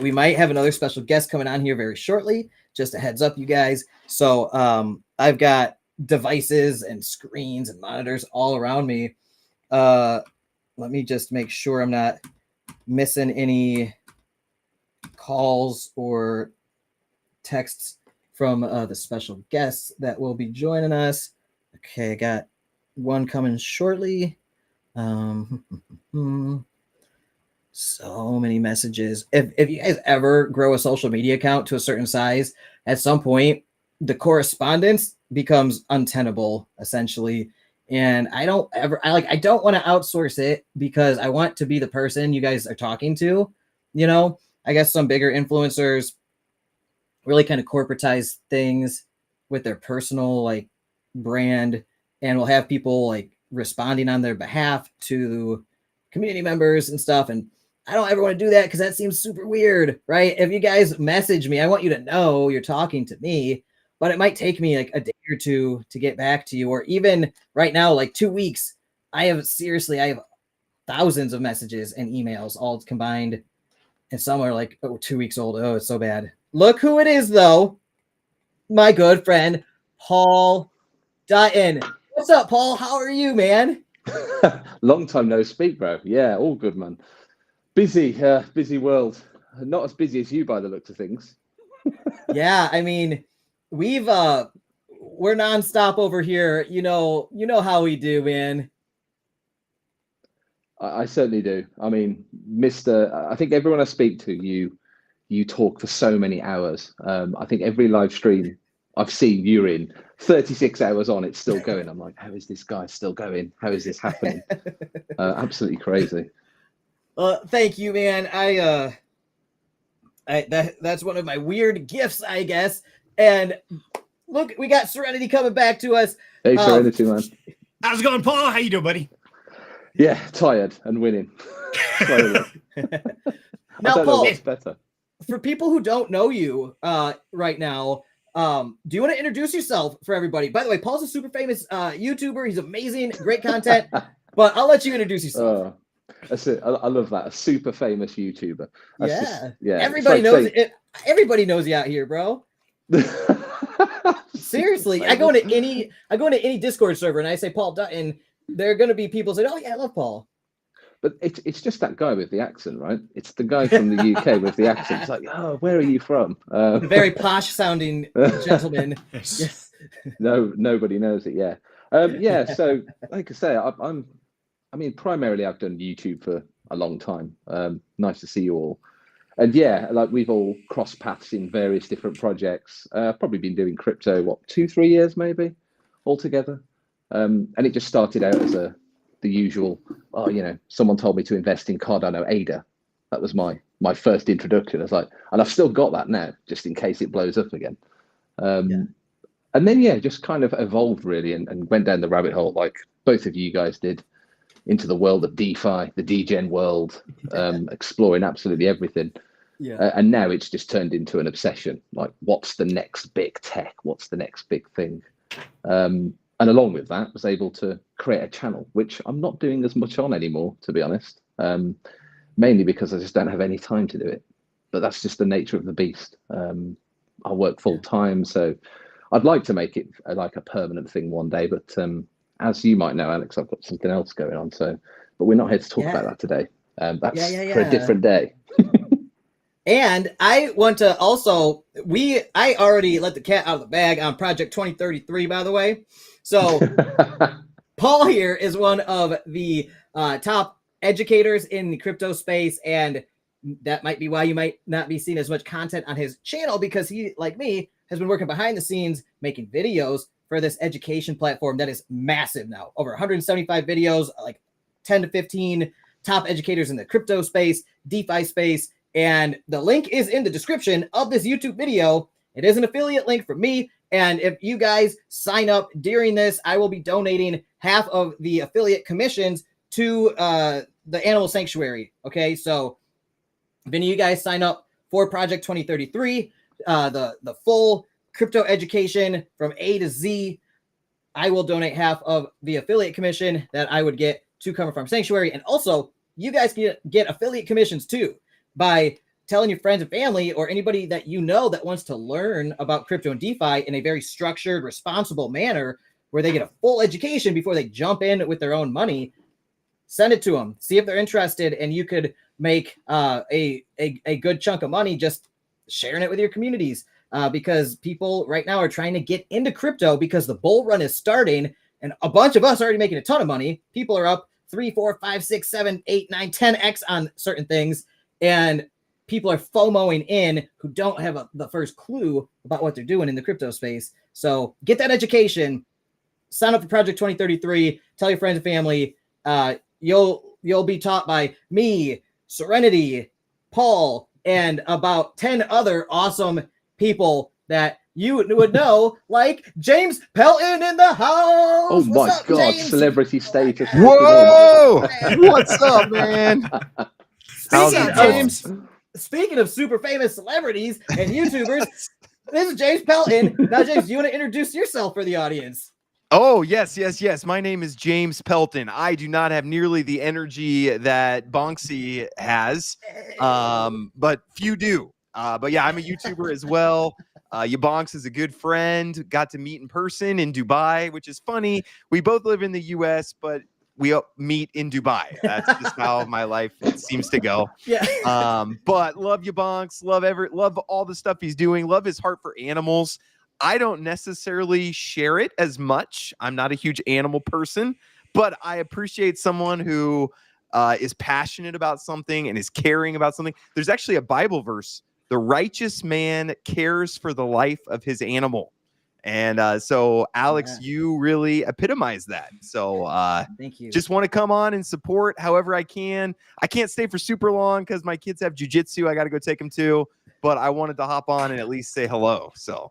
we might have another special guest coming on here very shortly. Just a heads up, you guys. So I've got devices and screens and monitors all around me. Let me just make sure I'm not missing any calls or texts from the special guests that will be joining us. Okay, I got one coming shortly. So many messages. If you guys ever grow a social media account to a certain size, at some point the correspondence becomes untenable, essentially. And I don't want to outsource it because I want to be the person you guys are talking to. You know, I guess some bigger influencers really kind of corporatize things with their personal like brand, and will have people like responding on their behalf to community members and stuff. And I don't ever want to do that because that seems super weird, right? If you guys message me, I want you to know you're talking to me, but it might take me like a day or two to get back to you, or even right now, like 2 weeks. I have thousands of messages and emails all combined, and some are like 2 weeks old. Oh, it's so bad. Look who it is, though. My good friend, Paul Dutton. What's up, Paul? How are you, man? Long time no speak, bro. Yeah, all good, man. Busy world. Not as busy as you by the looks of things. Yeah, I mean, we're nonstop over here. You know how we do, man. I certainly do. I mean, I think everyone I speak to, you talk for so many hours. I think every live stream I've seen you're in, 36 hours on, it's still going. I'm like, how is this guy still going? How is this happening? Absolutely crazy. Thank you, man. That's one of my weird gifts, I guess. And look, we got Serenity coming back to us. Hey, Serenity, man. How's it going, Paul? How you doing, buddy? Yeah, tired and winning. Now, Paul, Paul, what's better. For people who don't know you right now, do you want to introduce yourself for everybody? By the way, Paul's a super famous YouTuber. He's amazing, great content. But I'll let you introduce yourself. That's it. I love that. A super famous YouTuber. Yeah. Everybody knows it. Everybody knows you out here, bro. Seriously, I go into any Discord server and I say Paul Dutton. There are going to be people say, "Oh yeah, I love Paul." But it's just that guy with the accent, right? It's the guy from the UK with the accent. It's like, oh, where are you from? Very posh sounding gentleman. Yes. No, nobody knows it. Yeah. Yeah. So, like I say, I mean, primarily I've done YouTube for a long time. Nice to see you all. And yeah, like we've all crossed paths in various different projects. Probably been doing crypto, 2-3 years maybe altogether. And it just started out as the usual, someone told me to invest in Cardano ADA. That was my first introduction. I was like, and I've still got that now, just in case it blows up again. And then, just kind of evolved really and went down the rabbit hole like both of you guys did, into the world of DeFi, the degen world, exploring absolutely everything. Yeah. And now it's just turned into an obsession. Like, what's the next big tech? What's the next big thing? And along with that, was able to create a channel, which I'm not doing as much on anymore, to be honest, mainly because I just don't have any time to do it. But that's just the nature of the beast. I work full time, so I'd like to make it like a permanent thing one day. But as you might know, Alex, I've got something else going on. But we're not here to talk about that today. That's for a different day. And I want to also, I already let the cat out of the bag on Project 2033, by the way. So Paul here is one of the top educators in the crypto space, and that might be why you might not be seeing as much content on his channel, because he, like me, has been working behind the scenes making videos for this education platform that is massive now. Over 175 videos, like 10 to 15 top educators in the crypto space, DeFi space, and the link is in the description of this YouTube video. It is an affiliate link for me, and if you guys sign up during this, I will be donating half of the affiliate commissions to the Animal Sanctuary. Okay, so if any of you guys sign up for Project 2033, the full crypto education from A to Z, I will donate half of the affiliate commission that I would get to Karma Farm Sanctuary. And also, you guys can get affiliate commissions too by telling your friends and family or anybody that you know that wants to learn about crypto and DeFi in a very structured, responsible manner where they get a full education before they jump in with their own money. Send it to them. See if they're interested, and you could make a good chunk of money just sharing it with your communities. Because people right now are trying to get into crypto because the bull run is starting, and a bunch of us are already making a ton of money. People are up 3, 4, 5, 6, 7, 8, 9, 10x on certain things, and people are FOMOing in who don't have the first clue about what they're doing in the crypto space. So get that education. Sign up for Project 2033. Tell your friends and family. You'll be taught by me, Serenity, Paul, and about 10 other awesome people that you would know, like James Pelton in the house. Oh my What's up, God, James? celebrity status. Whoa! What's up, man? How's Speaking it of going? James, speaking of super famous celebrities and YouTubers, this is James Pelton. Now, James, do you want to introduce yourself for the audience? Oh, yes. My name is James Pelton. I do not have nearly the energy that Bonksy has, but few do. But yeah, I'm a YouTuber as well. YaBonks is a good friend. Got to meet in person in Dubai, which is funny. We both live in the U.S., but we meet in Dubai. That's just how my life seems to go. Yeah. But love YaBonks. Love all the stuff he's doing. Love his heart for animals. I don't necessarily share it as much. I'm not a huge animal person, but I appreciate someone who is passionate about something and is caring about something. There's actually a Bible verse. The righteous man cares for the life of his animal. And so, Alex, you really epitomize that. So thank you. Just want to come on and support however I can. I can't stay for super long because my kids have jujitsu. I got to go take them to. But I wanted to hop on and at least say hello. So.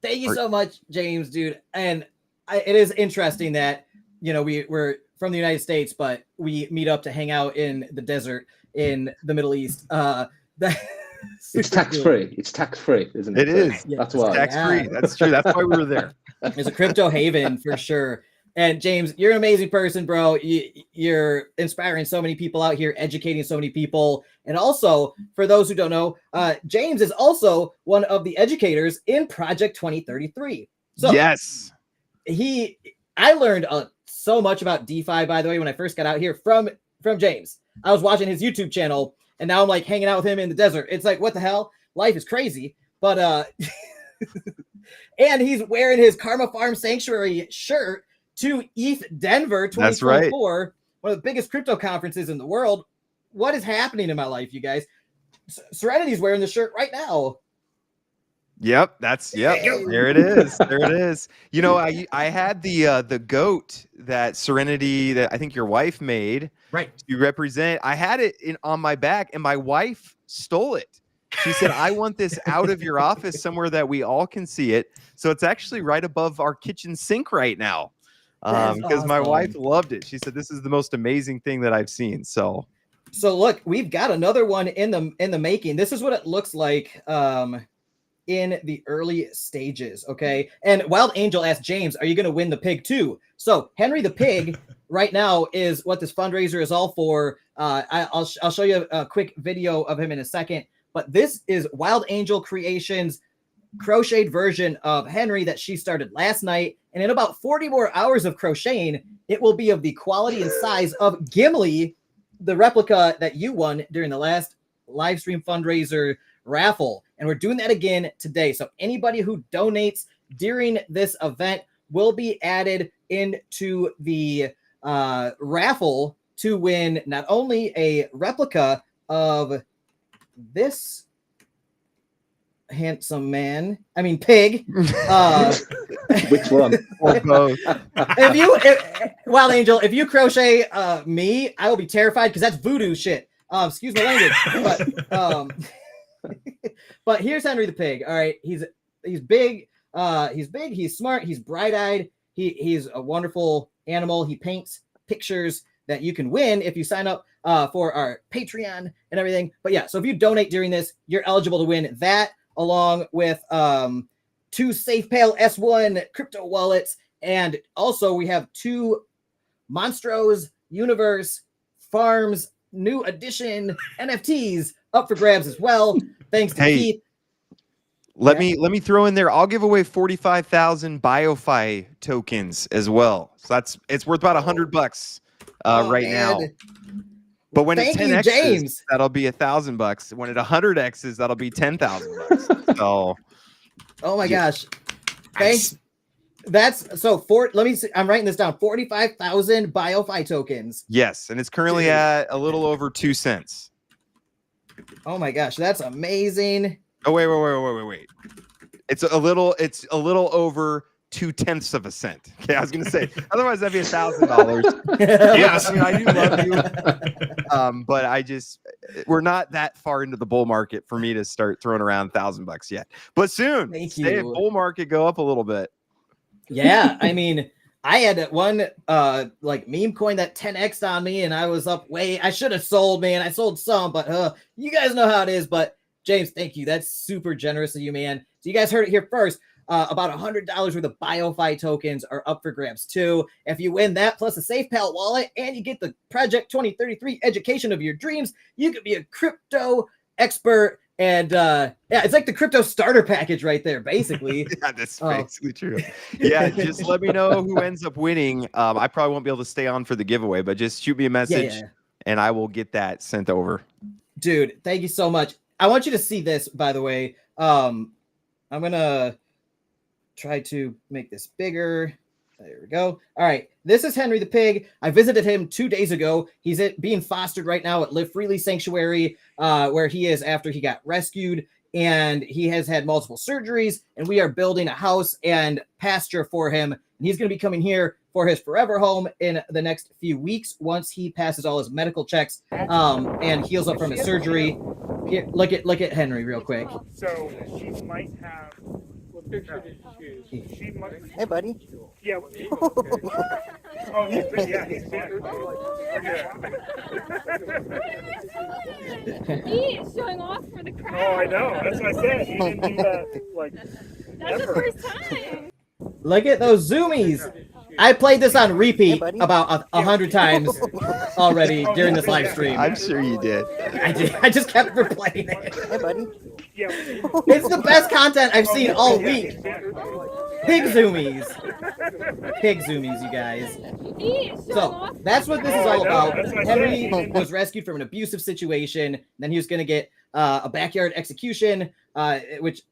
Thank you so much, James, dude. And it is interesting that, you know, we're from the United States, but we meet up to hang out in the desert in the Middle East. It's tax-free. It's tax-free, isn't it? It is. Yeah, That's why. Tax-free. That's true. That's why we were there. It's a crypto haven for sure. And James, you're an amazing person, bro. You're inspiring so many people out here, educating so many people. And also, for those who don't know, James is also one of the educators in Project 2033. So yes, I learned so much about DeFi, by the way, when I first got out here from James. I was watching his YouTube channel, and now I'm like hanging out with him in the desert. It's like, what the hell? Life is crazy. But and he's wearing his Karma Farm Sanctuary shirt to ETH Denver 2024, that's right. One of the biggest crypto conferences in the world. What is happening in my life, you guys? Serenity's wearing the shirt right now. Yep, there it is. There it is. You know, I had the goat that Serenity that I think your wife made, right, to represent. I had it on my back, and my wife stole it. She said, I want this out of your office somewhere that we all can see it. So it's actually right above our kitchen sink right now. Because awesome. My wife loved it. She said, this is the most amazing thing that I've seen. So look, we've got another one in the making. This is what it looks like in the early stages. Okay. And Wild Angel asked James, are you going to win the pig too? So Henry the pig right now is what this fundraiser is all for. I'll show you a quick video of him in a second, but this is Wild Angel Creations crocheted version of Henry that she started last night. And in about 40 more hours of crocheting, it will be of the quality and size of Gimli, the replica that you won during the last Livestream Fundraiser raffle. And we're doing that again today. So anybody who donates during this event will be added into the raffle to win not only a replica of this handsome man, pig. Which one? Or both. Wild Angel, if you crochet me, I will be terrified because that's voodoo shit. Excuse my language. But here's Henry the pig. All right, he's big. He's smart. He's bright-eyed. He's a wonderful animal. He paints pictures that you can win if you sign up for our Patreon and everything. But yeah, so if you donate during this, you're eligible to win that, along with 2 SafePal S1 crypto wallets. And also we have 2 Monstros Universe Farms new edition NFTs up for grabs as well. Thanks to Keith. Let me throw in there. I'll give away 45,000 BioFi tokens as well. So it's worth about $100 right now. But when it 10x's, that'll be $1,000. When it 100x's, that'll be $10,000. So, oh my gosh, thanks. That's so let me see. I'm writing this down. 45,000 BioFi tokens. Yes, and it's currently at a little over 2 cents. Oh my gosh, that's amazing. Oh wait. It's a little over 0.2 of a cent. Okay, I was gonna say otherwise that'd be $1,000. Yes, I mean I do love you, but we're not that far into the bull market for me to start throwing around $1,000 yet. But soon, stay bull market go up a little bit. Yeah, I mean, I had one like meme coin that 10x'd on me, and I was up way. I should have sold, man. I sold some, but you guys know how it is. But James, thank you. That's super generous of you, man. So you guys heard it here first. About $100 worth of BioFi tokens are up for grabs too. If you win that plus a SafePal wallet and you get the Project 2033 education of your dreams, you could be a crypto expert. And yeah, it's like the crypto starter package right there, basically. Yeah, that's basically true. Yeah, just let me know who ends up winning. I probably won't be able to stay on for the giveaway, but just shoot me a message and I will get that sent over. Dude, thank you so much. I want you to see this, by the way. I'm gonna try to make this bigger. There we go. All right. This is Henry the Pig. I visited him 2 days ago. He's being fostered right now at Live Freely Sanctuary, where he is after he got rescued. And he has had multiple surgeries. And we are building a house and pasture for him. And he's going to be coming here for his forever home in the next few weeks once he passes all his medical checks and heals up from his surgery. Here, look at Henry real quick. So she might have. What picture did you choose? She might. Hey, buddy. Yeah. Oh, he's been. He is showing off for the crowd. Oh, I know. That's what I said. He didn't do that like. That's ever. the first time. Look at those zoomies. I played this on repeat about 100 times already during this live stream. I'm sure you did. I did. I just kept replaying it. Hey, buddy. It's the best content I've seen all week. Pig zoomies. Pig zoomies, you guys. So that's what this is all about. Henry was rescued from an abusive situation. Then he was going to get a backyard execution, which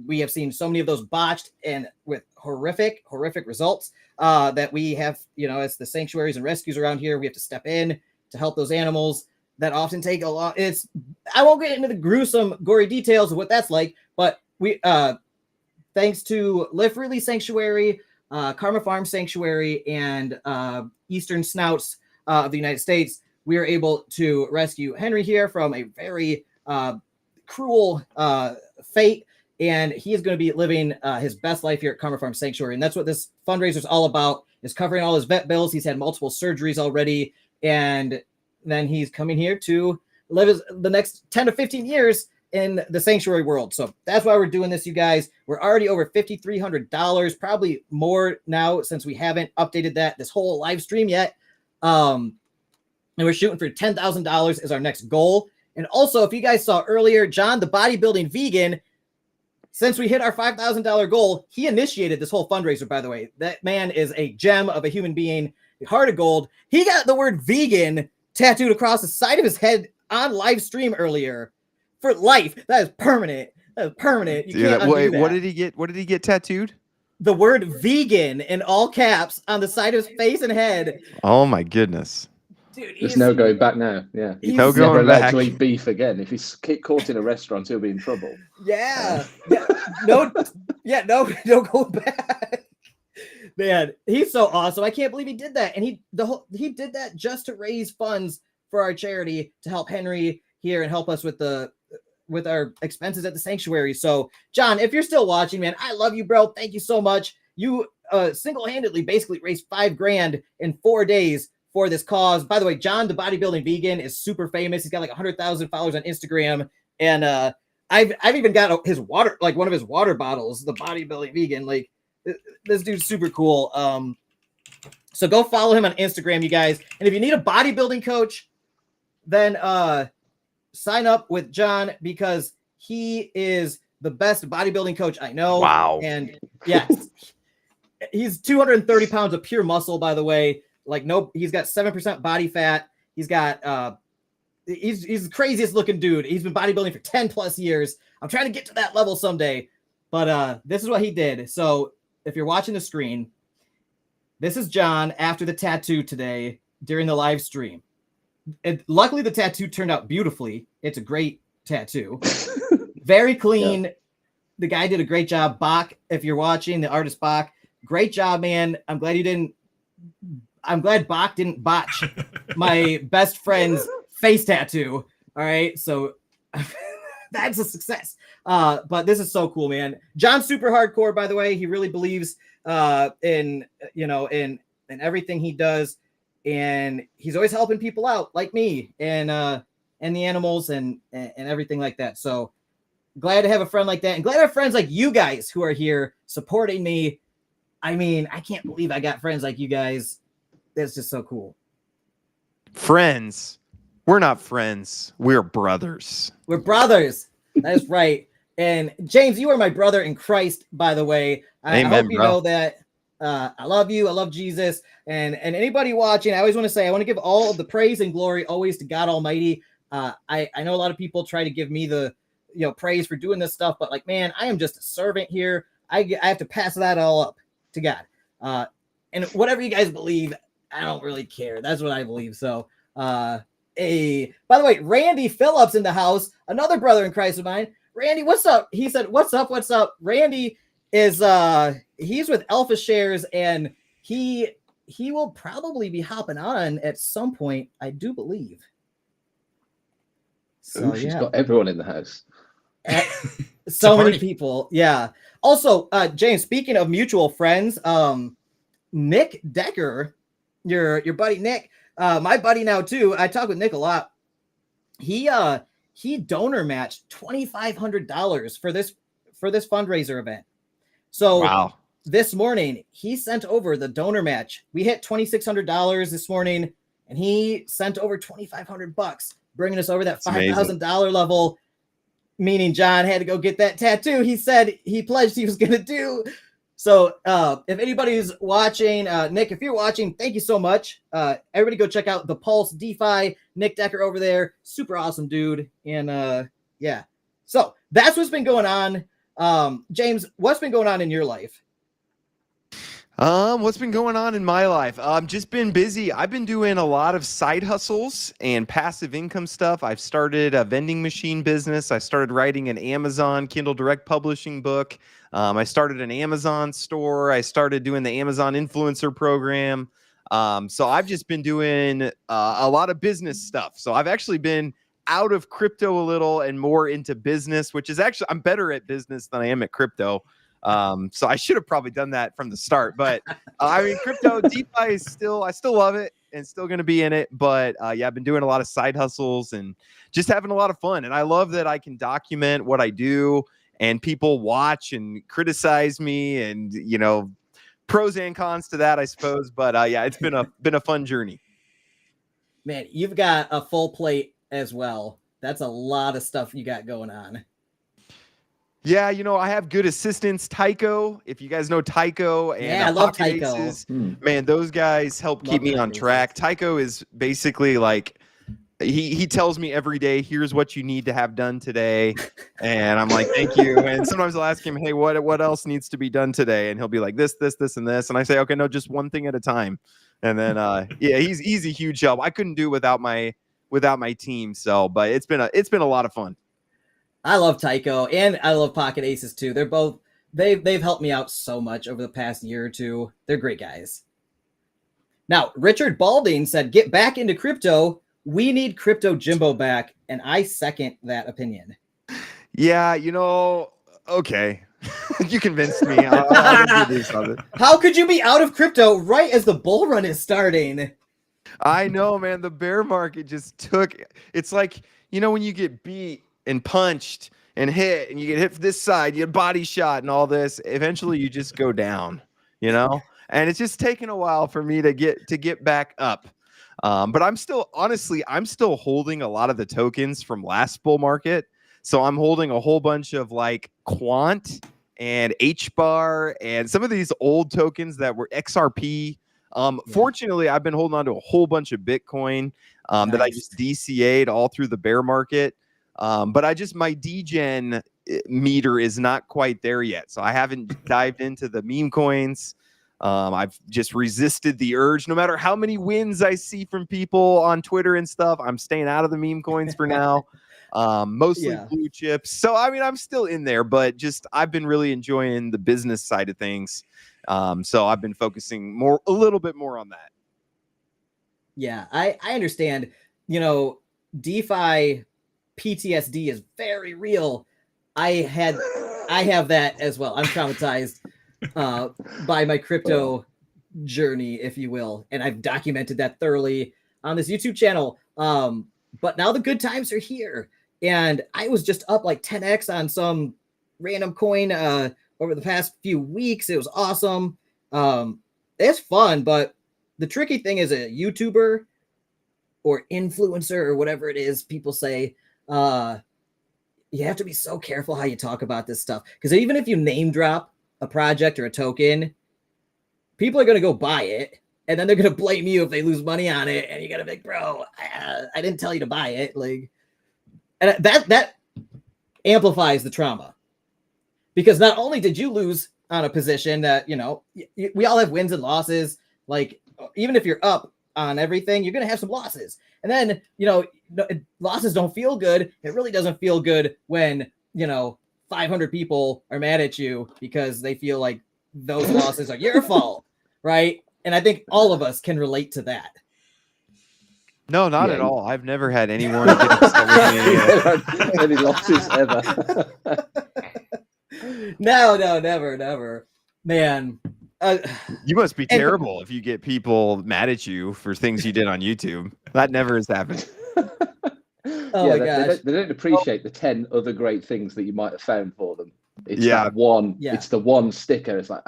we have seen so many of those botched and with horrific results that we have, as the sanctuaries and rescues around here, we have to step in to help those animals that often take a lot. I won't get into the gruesome, gory details of what that's like, but we, thanks to Live Freely Sanctuary, Karma Farm Sanctuary, and Eastern Snouts of the United States, we are able to rescue Henry here from a very cruel fate. And he is going to be living his best life here at Karma Farm Sanctuary. And that's what this fundraiser is all about, is covering all his vet bills. He's had multiple surgeries already. And then he's coming here to live the next 10 to 15 years in the sanctuary world. So that's why we're doing this, you guys. We're already over $5,300, probably more now since we haven't updated this whole live stream yet. And we're shooting for $10,000 as our next goal. And also, if you guys saw earlier, John, the bodybuilding vegan, since we hit our $5,000 goal, he initiated this whole fundraiser, by the way. That man is a gem of a human being, heart of gold. He got the word vegan tattooed across the side of his head on live stream earlier for life. That is permanent. That is permanent. You can't undo that. What did he get? What did he get tattooed? The word vegan in all caps on the side of his face and head. Oh my goodness. Dude, there's no going back now. Yeah, he's no going never allowed back to eat beef again. If he's caught in a restaurant, he'll be in trouble. Yeah, no going back. Man, he's so awesome. I can't believe he did that, and he did that just to raise funds for our charity to help Henry here and help us with our expenses at the sanctuary. So, John, if you're still watching, man, I love you, bro. Thank you so much. You single-handedly basically raised $5,000 in 4 days for this cause. By the way, John, the bodybuilding vegan, is super famous. He's got like 100,000 followers on Instagram. And I've even got his water, like one of his water bottles, the bodybuilding vegan. Like, this dude's super cool. So go follow him on Instagram, you guys. And if you need a bodybuilding coach, then sign up with John because he is the best bodybuilding coach I know. Wow. And yes, he's 230 pounds of pure muscle, by the way. Like, nope, he's got 7% body fat. He's got he's the craziest looking dude. He's been bodybuilding for 10 plus years. I'm trying to get to that level someday. But this is what he did. So if you're watching the screen, this is John after the tattoo today during the live stream. And luckily, the tattoo turned out beautifully. It's a great tattoo. Very clean. Yeah. The guy did a great job. Bach, if you're watching, the artist Bach, great job, man. I'm glad Bach didn't botch my best friend's face tattoo. All right. So that's a success. But this is so cool, man. John's super hardcore, by the way. He really believes in everything he does. And he's always helping people out like me and the animals and everything like that. So glad to have a friend like that, and glad to have friends like you guys who are here supporting me. I mean, I can't believe I got friends like you guys. That's just so cool. Friends. We're not friends. We're brothers. We're brothers. That's right. And James, you are my brother in Christ, by the way. I hope you know that. I love you. I love Jesus. And anybody watching, I always want to say, I want to give all of the praise and glory always to God Almighty. I know a lot of people try to give me the praise for doing this stuff, but like, man, I am just a servant here. I have to pass that all up to God. And whatever you guys believe, I don't really care. That's what I believe. So, by the way, Randy Phillips in the house, another brother in Christ of mine. Randy, what's up? He said, what's up? What's up? Randy is he's with Alpha Shares, and he will probably be hopping on at some point, I do believe. So she's got everyone in the house. So many people. Yeah. Also, James, speaking of mutual friends, Nick Decker, your buddy Nick, my buddy now too. I talk with Nick a lot. He donor matched $2,500 for this fundraiser event. So wow. This morning he sent over the donor match. We hit $2,600 this morning, and he sent over $2,500, bringing us over that $5,000 level. Meaning John had to go get that tattoo. He said he pledged he was going to do. So if anybody's watching, Nick, if you're watching, thank you so much. Everybody go check out the Pulse DeFi, Nick Decker over there. Super awesome dude. And yeah, so that's what's been going on. James, what's been going on in your life? What's been going on in my life? Just been busy. I've been doing a lot of side hustles and passive income stuff. I've started a vending machine business. I started writing an Amazon Kindle Direct publishing book. I started an Amazon store. I started doing the Amazon influencer program. So I've just been doing a lot of business stuff. So I've actually been out of crypto a little and more into business, which is actually, I'm better at business than I am at crypto. So I should have probably done that from the start, but I mean, crypto DeFi is I still love it and still going to be in it. But yeah, I've been doing a lot of side hustles and just having a lot of fun. And I love that I can document what I do and people watch and criticize me, and, pros and cons to that, I suppose. But yeah, it's been a fun journey. Man, you've got a full plate as well. That's a lot of stuff you got going on. Yeah, I have good assistants. Tycho, if you guys know Tycho, and I love Tycho. Aces, man, those guys help keep me on track. Tycho is basically like he tells me every day, here's what you need to have done today, and I'm like, thank you. And sometimes I'll ask him, hey, what else needs to be done today? And he'll be like, this, and this, and I say, okay, no, just one thing at a time. And then yeah, he's a huge help. I couldn't do it without my team. So, but it's been a lot of fun. I love Tycho and I love Pocket Aces too. They're both they've helped me out so much over the past year or two. They're great guys. Now, Richard Balding said, "Get back into crypto. We need Crypto Jimbo back," and I second that opinion. Yeah, okay. You convinced me. I'll do this of it. How could you be out of crypto right as the bull run is starting? I know, man. The bear market just took. It's like, when you get beat and punched and hit, and you get hit from this side, you get body shot and all this, eventually you just go down, and it's just taken a while for me to get back up. But I'm still holding a lot of the tokens from last bull market. So I'm holding a whole bunch of like Quant and HBAR and some of these old tokens that were XRP. Fortunately, I've been holding on to a whole bunch of Bitcoin that I just DCA'd all through the bear market. But my degen meter is not quite there yet. So I haven't dived into the meme coins. I've just resisted the urge. No matter how many wins I see from people on Twitter and stuff, I'm staying out of the meme coins for now. Mostly blue chips. So, I mean, I'm still in there, but I've been really enjoying the business side of things. So I've been focusing a little bit more on that. Yeah, I understand. You know, DeFi PTSD is very real. I have that as well. I'm traumatized by my crypto journey, if you will, and I've documented that thoroughly on this YouTube channel. But now the good times are here, and I was just up like 10x on some random coin over the past few weeks. It was awesome. It's fun, but the tricky thing is a YouTuber or influencer or whatever it is people say, you have to be so careful how you talk about this stuff, because even if you name drop a project or a token, people are going to go buy it, and then they're going to blame you if they lose money on it, and you got to be like, bro, I didn't tell you to buy it. Like, and that amplifies the trauma, because not only did you lose on a position that, you know, we all have wins and losses. Like, even if you're up on everything, you're going to have some losses. And then, you know, losses don't feel good. It really doesn't feel good when, you know, 500 people are mad at you because they feel like those losses are your fault, right? And I think all of us can relate to that. No, not at all. I've never had anyone get upset with me. Any losses ever? No, never. Man. You must be terrible if you get people mad at you for things you did on YouTube. That never has happened. Oh my gosh. They don't appreciate the 10 other great things that you might have found for them. It's Yeah. that one. Yeah. It's the one sticker. It's like,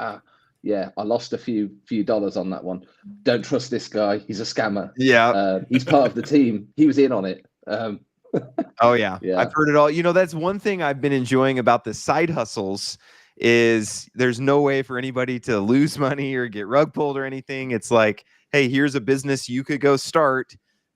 yeah, I lost a few dollars on that one. Don't trust this guy. He's a scammer. Yeah. He's part of the team. He was in on it. Oh yeah. Yeah. I've heard it all. You know, that's one thing I've been enjoying about the side hustles is there's no way for anybody to lose money or get rug pulled or anything. It's like, hey, here's a business you could go start,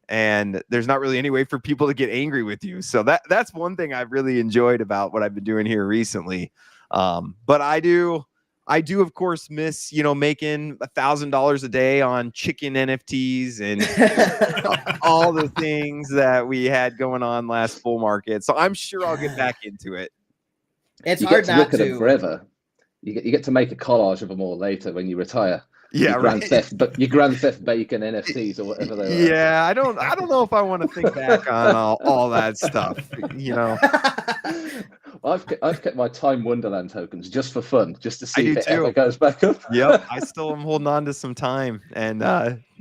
and there's not really any way for people to get angry with you. So that's one thing I've really enjoyed about what I've been doing here recently. But I do of course miss, you know, making $1,000 a day on chicken NFTs and all the things that we had going on last bull market. So I'm sure I'll get back into it. It's you hard get to not look at them to. forever. You get to make a collage of them all later when you retire. Yeah, your Grand Theft Bacon NFTs or whatever they were. Yeah, I don't know if I want to think back on all that stuff. You know, I've kept my Time Wonderland tokens just for fun, just to I see do if it too. ever goes back up. Yep, I still am holding on to some time, and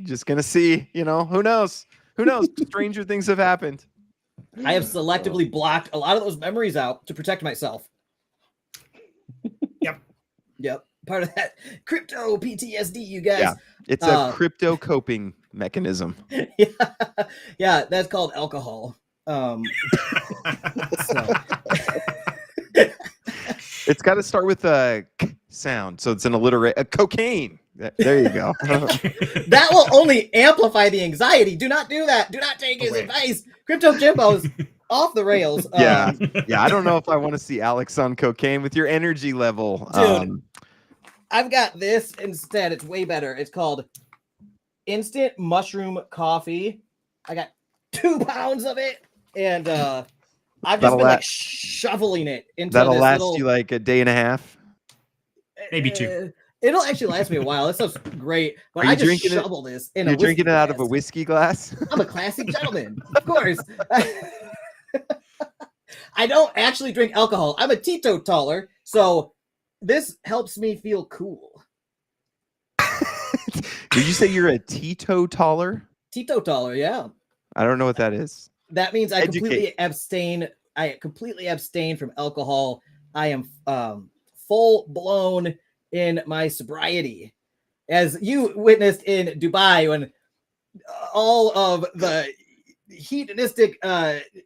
just gonna see. You know, who knows? Who knows? Stranger things have happened. I have selectively blocked a lot of those memories out to protect myself. Yep. Part of that crypto PTSD, you guys. Yeah, it's a crypto coping mechanism. Yeah, that's called alcohol. It's got to start with a k sound, so it's an alliterate. Cocaine. There you go. That will only amplify the anxiety. Do not do that. Do not take his advice. Crypto Jimbo's off the rails. Yeah. I don't know if I want to see Alex on cocaine with your energy level. Dude, I've got this instead. It's way better. It's called Instant Mushroom Coffee. I got 2 pounds of it, and I've just been like shoveling it into that'll this last little... you like a day and a half, maybe 2. It'll actually last me a while. That sounds great. But Are you I just drinking shovel this in You're a whiskey drinking it out glass. of a whiskey glass? I'm a classy gentleman, of course. I don't actually drink alcohol. I'm a teetotaler, so this helps me feel cool. Did you say you're a teetotaler? Teetotaler, yeah. I don't know what that is. That means I Educate. completely abstain. I completely abstain from alcohol. I am full blown in my sobriety, as you witnessed in Dubai when all of the hedonistic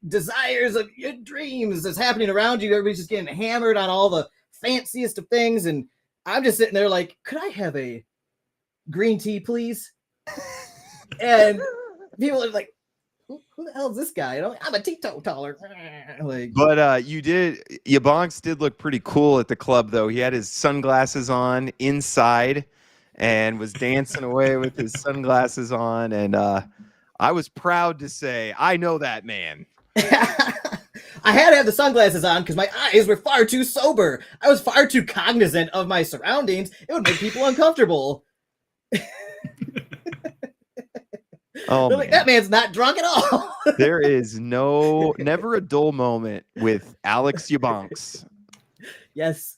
desires of your dreams that's happening around you. Everybody's just getting hammered on all the fanciest of things, and I'm just sitting there like, could I have a green tea, please? And people are like, who the hell is this guy? You know, I'm a teetotaler. Like, But YaBonks did look pretty cool at the club, though. He had his sunglasses on inside and was dancing away with his sunglasses on. And I was proud to say, I know that man. I had to have the sunglasses on because my eyes were far too sober. I was far too cognizant of my surroundings. It would make people uncomfortable. Oh, like, that man's not drunk at all. There is never a dull moment with Alex YaBonks. Yes.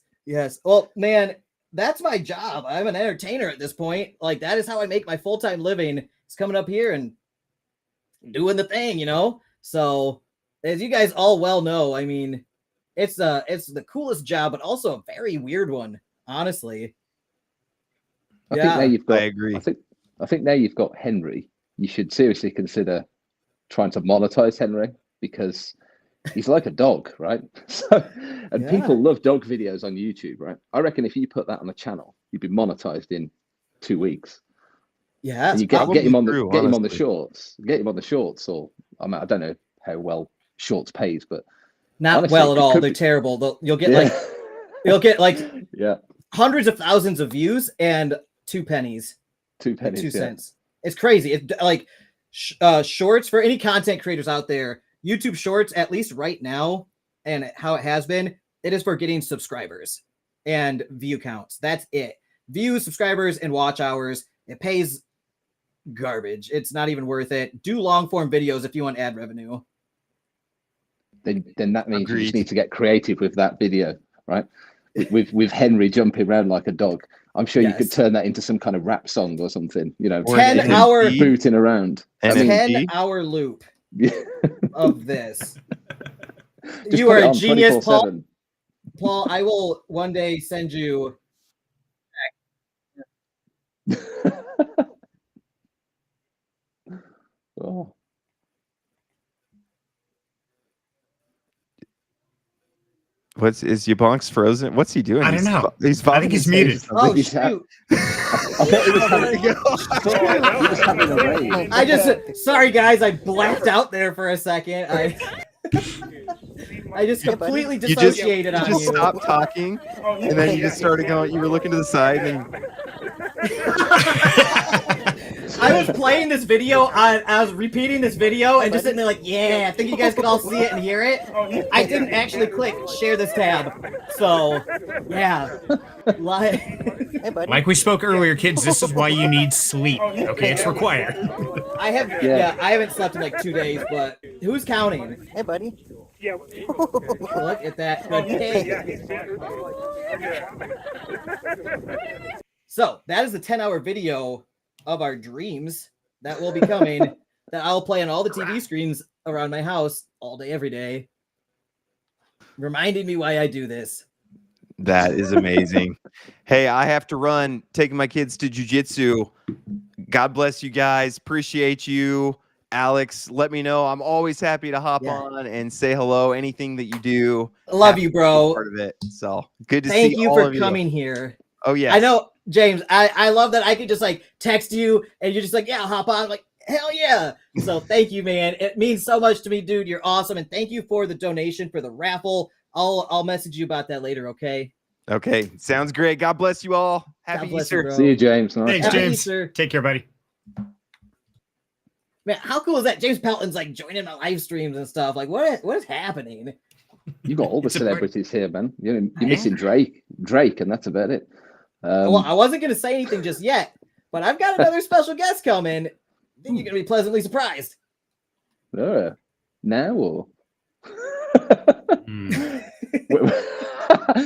Well, man, that's my job. I'm an entertainer at this point. Like, that is how I make my full-time living. It's coming up here and doing the thing, you know? So, as you guys all well know, I mean, it's the coolest job, but also a very weird one, honestly. I think now you've got, I agree. I think now you've got Henry. You should seriously consider trying to monetize Henry, because he's like a dog, right? So, and people love dog videos on YouTube, right? I reckon if you put that on the channel, you'd be monetized in 2 weeks. Yeah, and you get him on the shorts. Get him on the shorts, or I don't know how well shorts pays, but not honestly, well at all. They're terrible. You'll get like hundreds of thousands of views and 2 pennies. 2 pennies, 2 cents. It's crazy. It's like shorts for any content creators out there. YouTube Shorts, at least right now, and how it has been, it is for getting subscribers and view counts. That's it. Views, subscribers, and watch hours. It pays garbage. It's not even worth it. Do long form videos if you want ad revenue. Then that means you just need to get creative with that video, right? With Henry jumping around like a dog. I'm sure you could turn that into some kind of rap song or something, you know, 10-hour booting around. 10-hour loop of this. Just you are a genius, 24/7. Paul. Paul, I will one day send you. Oh. Is YaBonks frozen? What's he doing? I don't know. I think he's muted. Oh, shoot. I bet he was having a rave. Sorry guys, I blacked out there for a second. I just completely dissociated on you. You just stopped talking, and then you just started going. You were looking to the side, and I was playing this video. I was repeating this video and just sitting there like, yeah, I think you guys can all see it and hear it. I didn't actually click share this tab. So, yeah. Like we spoke earlier, kids, this is why you need sleep. Okay, it's required. I haven't slept in like 2 days, but who's counting? Hey, buddy. Yeah. Look at that good cake. So that is the 10-hour video of our dreams that will be coming that I'll play on all the TV screens around my house all day, every day, reminding me why I do this. that is amazing. Hey, I have to run, taking my kids to jiu-jitsu. God bless you guys. Appreciate you. Alex, let me know. I'm always happy to hop on and say hello. Anything that you do. Love you, bro. Part of it. So good to see Thank you all for of you. coming here. Oh, yeah. I know, James, I love that I could just like text you and you're just like, yeah, I'll hop on. I'm like, hell yeah. So thank you, man. It means so much to me, dude. You're awesome. And thank you for the donation for the raffle. I'll message you about that later, okay? Okay. Sounds great. God bless you all. Happy Easter. See you, James. Thanks, Happy James. Easter. Take care, buddy. Man, how cool is that? James Pelton's like joining my live streams and stuff. Like, what is happening? You got all the celebrities here, man. You're missing Drake, and that's about it. Well, I wasn't going to say anything just yet, but I've got another special guest coming. I think you're going to be pleasantly surprised. Now or?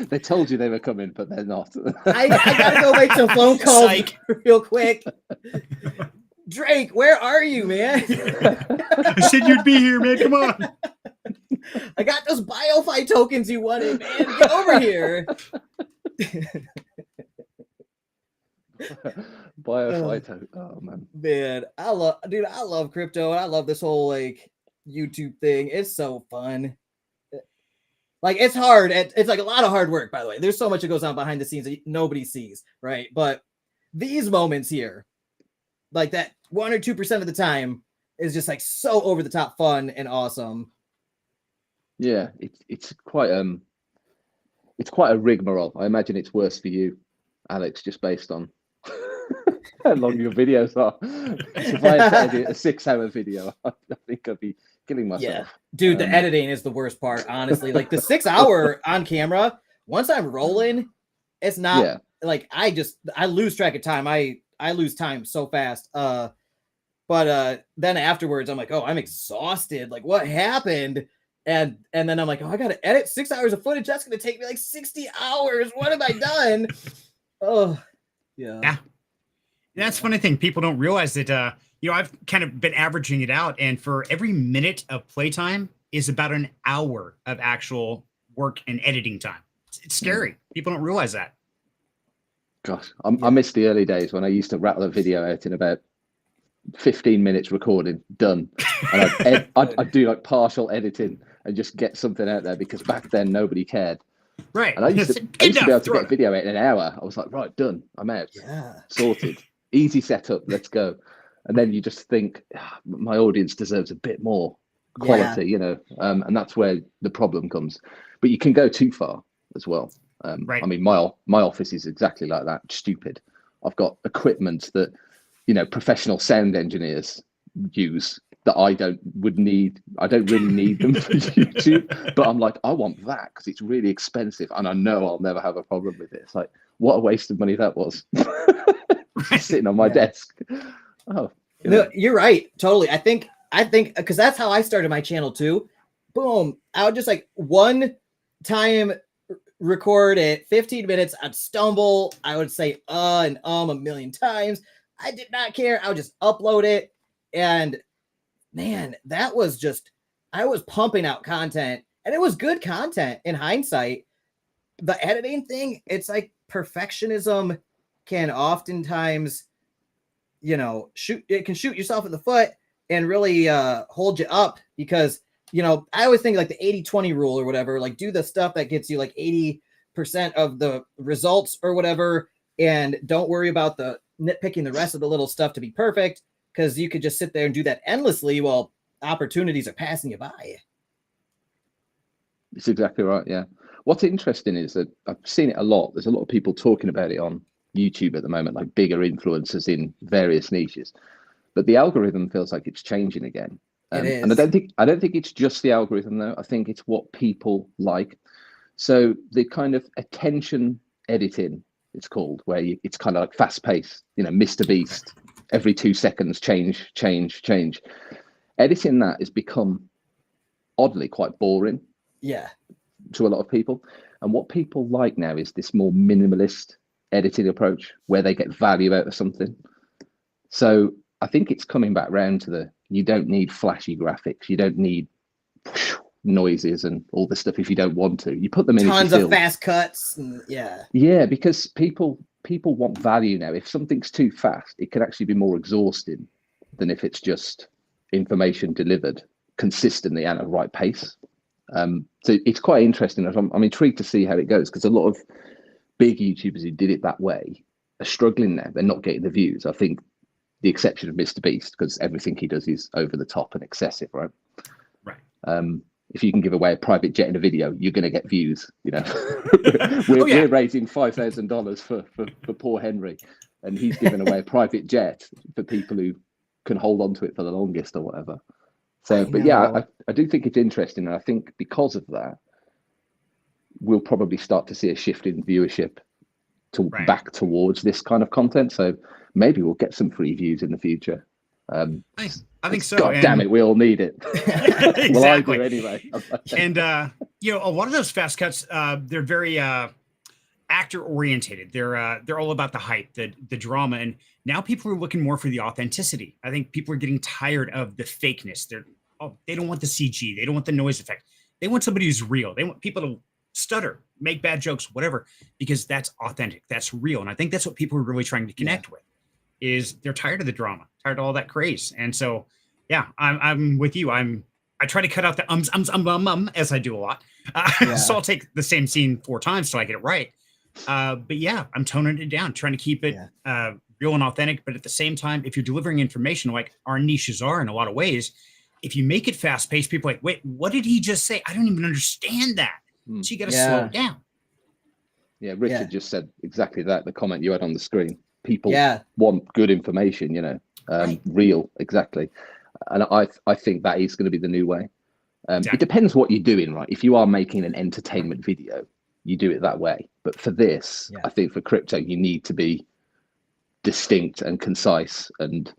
They told you they were coming, but they're not. I got to go make some phone calls real quick. Drake, where are you, man? I said you'd be here, man. Come on. I got those BioFi tokens you wanted, man. Get over here. Biophyto. Oh man. Man, I love crypto, and I love this whole like YouTube thing. It's so fun. Like it's hard. It's like a lot of hard work, by the way. There's so much that goes on behind the scenes that nobody sees, right? But these moments here, like that 1 or 2% of the time, is just like so over the top fun and awesome. Yeah, it's quite a rigmarole. I imagine it's worse for you, Alex, just based on how long your videos are. If I had to edit a 6-hour video, I think I'd be killing myself. Yeah, dude, the editing is the worst part, honestly. Like the 6-hour on camera, once I'm rolling, it's not like I lose track of time. I lose time so fast. But then afterwards, I'm like, oh, I'm exhausted. Like, what happened? And then I'm like, oh, I gotta edit 6 hours of footage. That's gonna take me like 60 hours. What have I done? Oh, yeah. Yeah. That's funny thing. People don't realize that, I've kind of been averaging it out. And for every minute of playtime is about an hour of actual work and editing time. It's scary. People don't realize that. Gosh, I miss the early days when I used to rattle a video out in about 15 minutes recording, done. And I'd do like partial editing and just get something out there because back then nobody cared. Right. And I used to be able to get a video out in an hour. I was like, right, done. I'm out. Yeah. Sorted. Easy setup. Let's go. And then you just think, my audience deserves a bit more quality, and that's where the problem comes. But you can go too far as well. Right. I mean, my office is exactly like that. Stupid. I've got equipment that, professional sound engineers use that I don't really need them for YouTube, but I'm like, I want that because it's really expensive and I know I'll never have a problem with it. It's like, what a waste of money that was. Sitting on my desk. Oh, no, you're right. Totally. I think because that's how I started my channel too. Boom. I would just like one time record it 15 minutes. I'd stumble. I would say and a million times. I did not care. I would just upload it. And man, that was just, I was pumping out content and it was good content in hindsight. The editing thing, it's like perfectionism can oftentimes, it can shoot yourself in the foot and really hold you up because, I always think like the 80-20 rule or whatever, like do the stuff that gets you like 80% of the results or whatever. And don't worry about the nitpicking the rest of the little stuff to be perfect because you could just sit there and do that endlessly while opportunities are passing you by. It's exactly right. Yeah. What's interesting is that I've seen it a lot. There's a lot of people talking about it on YouTube at the moment, like bigger influencers in various niches, but the algorithm feels like it's changing again. It is. And I don't think it's just the algorithm though. I think it's what people like. So the kind of attention editing, it's called, where it's kind of like fast paced, Mr. Beast, every 2 seconds, change. Editing that has become oddly quite boring. Yeah. To a lot of people. And what people like now is this more minimalist editing approach where they get value out of something. So I think it's coming back round to you don't need flashy graphics. You don't need noises and all this stuff if you don't want to. You put them in tons of fast cuts. And, yeah, because people want value now. If something's too fast, it can actually be more exhausting than if it's just information delivered consistently and at the right pace. So it's quite interesting. I'm intrigued to see how it goes because a lot of big YouTubers who did it that way are struggling now. They're not getting the views. I think the exception of Mr. Beast, because everything he does is over the top and excessive, right? Right. If you can give away a private jet in a video, you're going to get views. We're raising $5,000 for poor Henry, and he's giving away a private jet for people who can hold on to it for the longest or whatever. So, but yeah, I do think it's interesting, and I think because of that, we'll probably start to see a shift in viewership back towards this kind of content. So maybe we'll get some free views in the future. I think so. God damn it, we all need it. Exactly. Well, I do anyway. And a lot of those fast cuts, they're very actor orientated. They're all about the hype, the drama, and now people are looking more for the authenticity. I think people are getting tired of the fakeness. They don't want the CG. They don't want the noise effect. They want somebody who's real. They want people to stutter, make bad jokes, whatever, because that's authentic, that's real. And I think that's what people are really trying to connect with, is they're tired of the drama, tired of all that craze. And so, yeah, I'm with you. I try to cut out the as I do a lot. So I'll take the same scene 4 times till I get it right. But yeah, I'm toning it down, trying to keep it real and authentic. But at the same time, if you're delivering information like our niches are in a lot of ways, if you make it fast paced, people are like, wait, what did he just say? I don't even understand that. So you got to slow it down. Yeah, Richard just said exactly that. The comment you had on the screen. People want good information, you know, real, exactly. And I think that is going to be the new way. It depends what you're doing, right? If you are making an entertainment video, you do it that way. But for this, I think for crypto, you need to be distinct and concise and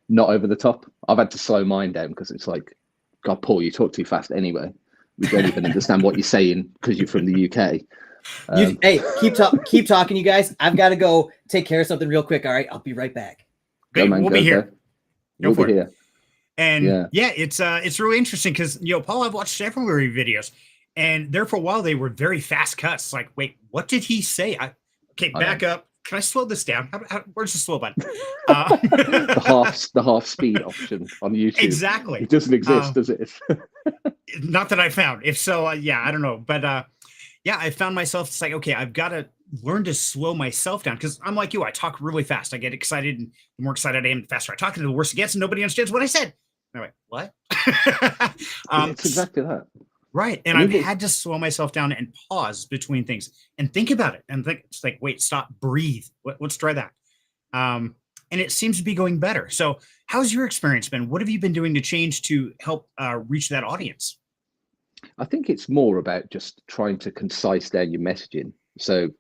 not over the top. I've had to slow mine down because it's like, God, Paul, you talk too fast anyway. We don't even understand what you're saying because you're from the UK. Hey, keep talking, you guys. I've got to go take care of something real quick. All right, I'll be right back. We'll be here. We'll be here. And it's really interesting because, you know, Paul, I've watched several of your videos, and there for a while they were very fast cuts. Like, wait, what did he say? Back up. Can I slow this down? Where's the slow button? The half speed option on YouTube. Exactly. It doesn't exist, does it? Not that I found. If so, I don't know. But I found myself, it's like, okay, I've got to learn to slow myself down, because I'm like you. I talk really fast. I get excited, and the more excited I am, the faster I talk, and the worse it gets, and nobody understands what I said. And I'm like, what? It's exactly that. Right. And I've had to slow myself down and pause between things and think about it and think, it's like, wait, stop, breathe. Let's try that. And it seems to be going better. So how's your experience been? What have you been doing to change to help reach that audience? I think it's more about just trying to concise down your messaging. So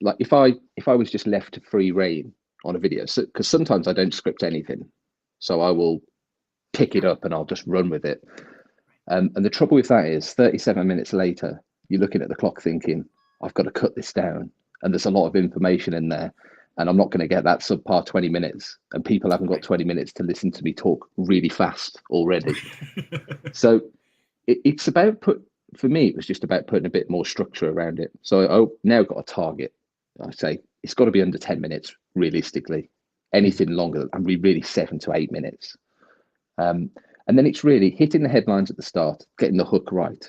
like if I was just left to free reign on a video, so because sometimes I don't script anything, so I will pick it up and I'll just run with it. And the trouble with that is 37 minutes later, you're looking at the clock thinking, I've got to cut this down. And there's a lot of information in there, and I'm not going to get that subpar 20 minutes. And people haven't got 20 minutes to listen to me talk really fast already. So it's about for me, it was just about putting a bit more structure around it. So I now got a target. I say it's got to be under 10 minutes, realistically. Anything longer, I'm really 7 to 8 minutes. And then it's really hitting the headlines at the start, getting the hook right,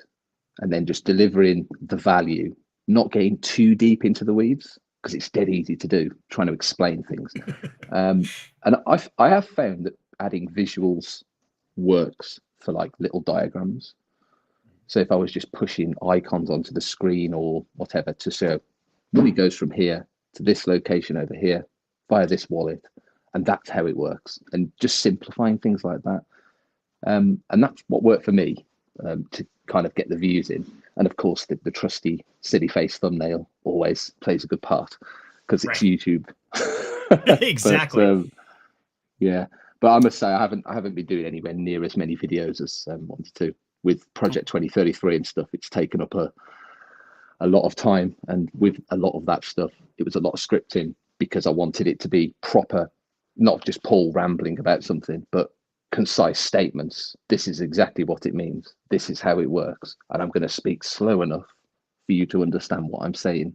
and then just delivering the value, not getting too deep into the weeds, because it's dead easy to do, trying to explain things. And I have found that adding visuals works for like little diagrams. So if I was just pushing icons onto the screen or whatever to show money goes from here to this location over here via this wallet, and that's how it works, and just simplifying things like that. And that's what worked for me to kind of get the views in. And of course, the trusty silly face thumbnail always plays a good part because it's YouTube. Exactly. But I must say I haven't been doing anywhere near as many videos as I wanted to. With Project 2033 and stuff, it's taken up a lot of time, and with a lot of that stuff, it was a lot of scripting because I wanted it to be proper, not just Paul rambling about something, but concise statements. This is exactly what it means. This is how it works. And I'm going to speak slow enough for you to understand what I'm saying,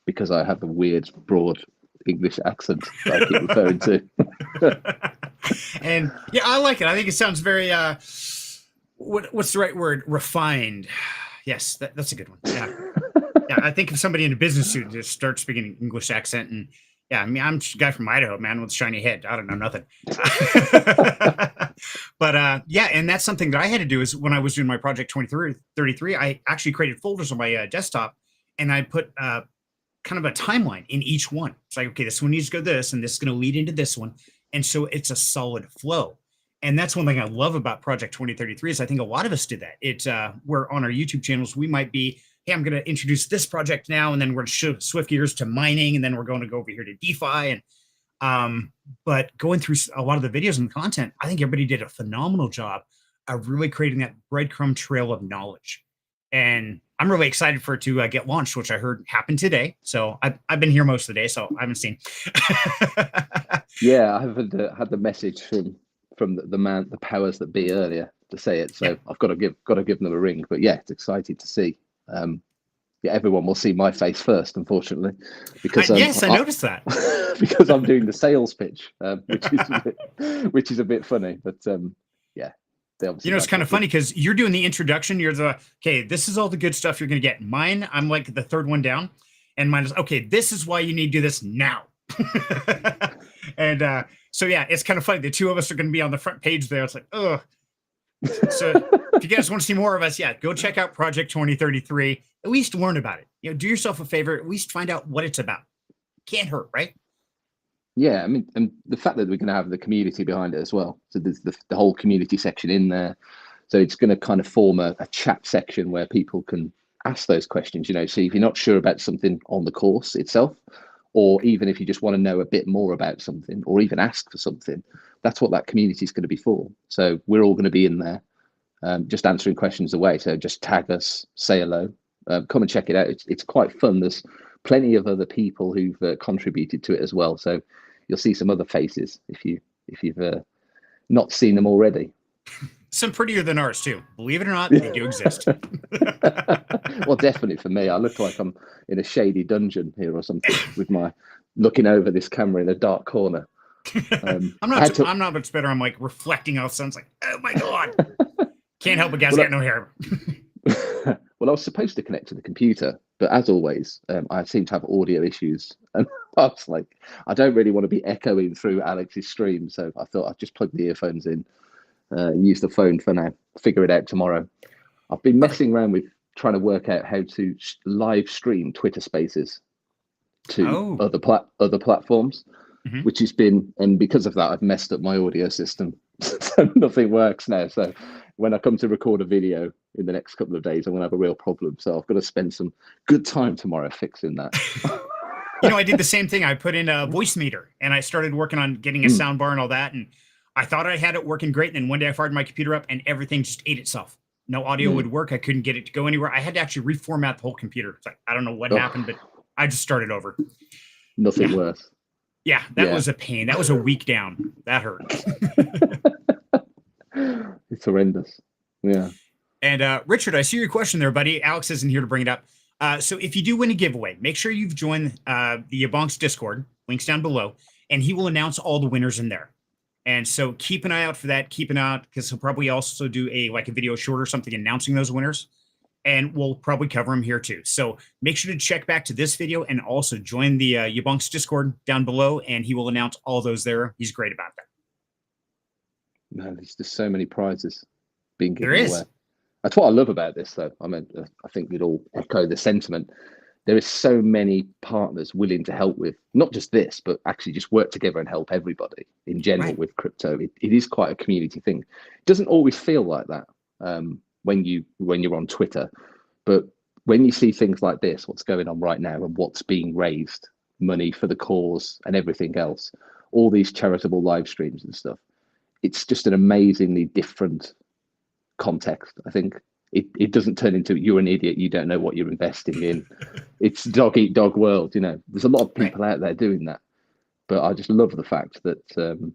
because I have a weird, broad English accent that I keep referring to. And yeah, I like it. I think it sounds very, what's the right word? Refined. Yes, that's a good one. Yeah. Yeah, I think if somebody in a business suit just starts speaking an English accent, and yeah, I mean, I'm a guy from Idaho, man, with a shiny head. I don't know nothing. But yeah, and that's something that I had to do is when I was doing my Project 2033, I actually created folders on my desktop, and I put kind of a timeline in each one. It's like, okay, this one needs to go this, and this is going to lead into this one. And so it's a solid flow. And that's one thing I love about Project 2033 is I think a lot of us did that. It's where on our YouTube channels, we might be, hey, I'm going to introduce this project now, and then we're going to shift gears to mining, and then we're going to go over here to DeFi. And but going through a lot of the videos and the content, I think everybody did a phenomenal job of really creating that breadcrumb trail of knowledge. And I'm really excited for it to get launched, which I heard happened today. So I've been here most of the day, so I haven't seen. Yeah, I haven't had the message from the powers that be earlier to say it. So yeah. I've got to give them a ring. But yeah, it's exciting to see. everyone will see my face first, unfortunately, because yes, I noticed that. because I'm doing the sales pitch, which is a bit funny, but yeah. It's kind of funny because you're doing the introduction. You're okay, this is all the good stuff you're going to get. Mine, I'm like the third one down, and mine is, okay, this is why you need to do this now. And so, yeah, it's kind of funny. The two of us are going to be on the front page there. It's like, ugh. So if you guys want to see more of us, go check out Project 2033. At least learn about it. Do yourself a favor. At least find out what it's about. Can't hurt, right? Yeah, I mean, and the fact that we're going to have the community behind it as well. So there's the whole community section in there. So it's going to kind of form a chat section where people can ask those questions. So if you're not sure about something on the course itself, or even if you just want to know a bit more about something, or even ask for something, that's what that community is going to be for. So we're all going to be in there, just answering questions away. So just tag us, say hello, come and check it out. It's quite fun. There's plenty of other people who've contributed to it as well. So you'll see some other faces if you've not seen them already. Some prettier than ours too. Believe it or not, they do exist. Well, definitely for me, I look like I'm in a shady dungeon here or something with my looking over this camera in a dark corner. I'm not much better. I'm like reflecting off sun. It's like, oh my god, can't help it, guys. Got no hair. Well, I was supposed to connect to the computer, but as always, I seem to have audio issues, and I was like, I don't really want to be echoing through Alex's stream, so I thought I'd just plug the earphones in. Use the phone for now, figure it out tomorrow. I've been messing around with trying to work out how to live stream Twitter Spaces to other platforms, which has been, and because of that, I've messed up my audio system. So nothing works now. So when I come to record a video in the next couple of days, I'm going to have a real problem. So I've got to spend some good time tomorrow fixing that. I did the same thing. I put in a voice meter and I started working on getting a sound bar and all that. And I thought I had it working great. And then one day I fired my computer up and everything just ate itself. No audio would work. I couldn't get it to go anywhere. I had to actually reformat the whole computer. It's like, I don't know what happened, but I just started over. Nothing worse. Yeah, that was a pain. That was a week down. That hurt. It's horrendous. Yeah. And Richard, I see your question there, buddy. Alex isn't here to bring it up. So if you do win a giveaway, make sure you've joined the YaBonks Discord. Links down below. And he will announce all the winners in there. And so keep an eye out for that. Keep an eye out because he'll probably also do a video short or something announcing those winners. And we'll probably cover them here too. So make sure to check back to this video and also join the YaBonks Discord down below. And he will announce all those there. He's great about that. Man, there's just so many prizes being given away. That's what I love about this, though. I mean, I think we'd all echo the sentiment. There is so many partners willing to help with not just this, but actually just work together and help everybody in general with crypto. It is quite a community thing. It doesn't always feel like that when you're on Twitter, but when you see things like this, what's going on right now and what's being raised, money for the cause and everything else, all these charitable live streams and stuff, it's just an amazingly different context. I think it doesn't turn into you're an idiot, you don't know what you're investing in. It's dog eat dog world. There's a lot of people out there doing that, but I just love the fact that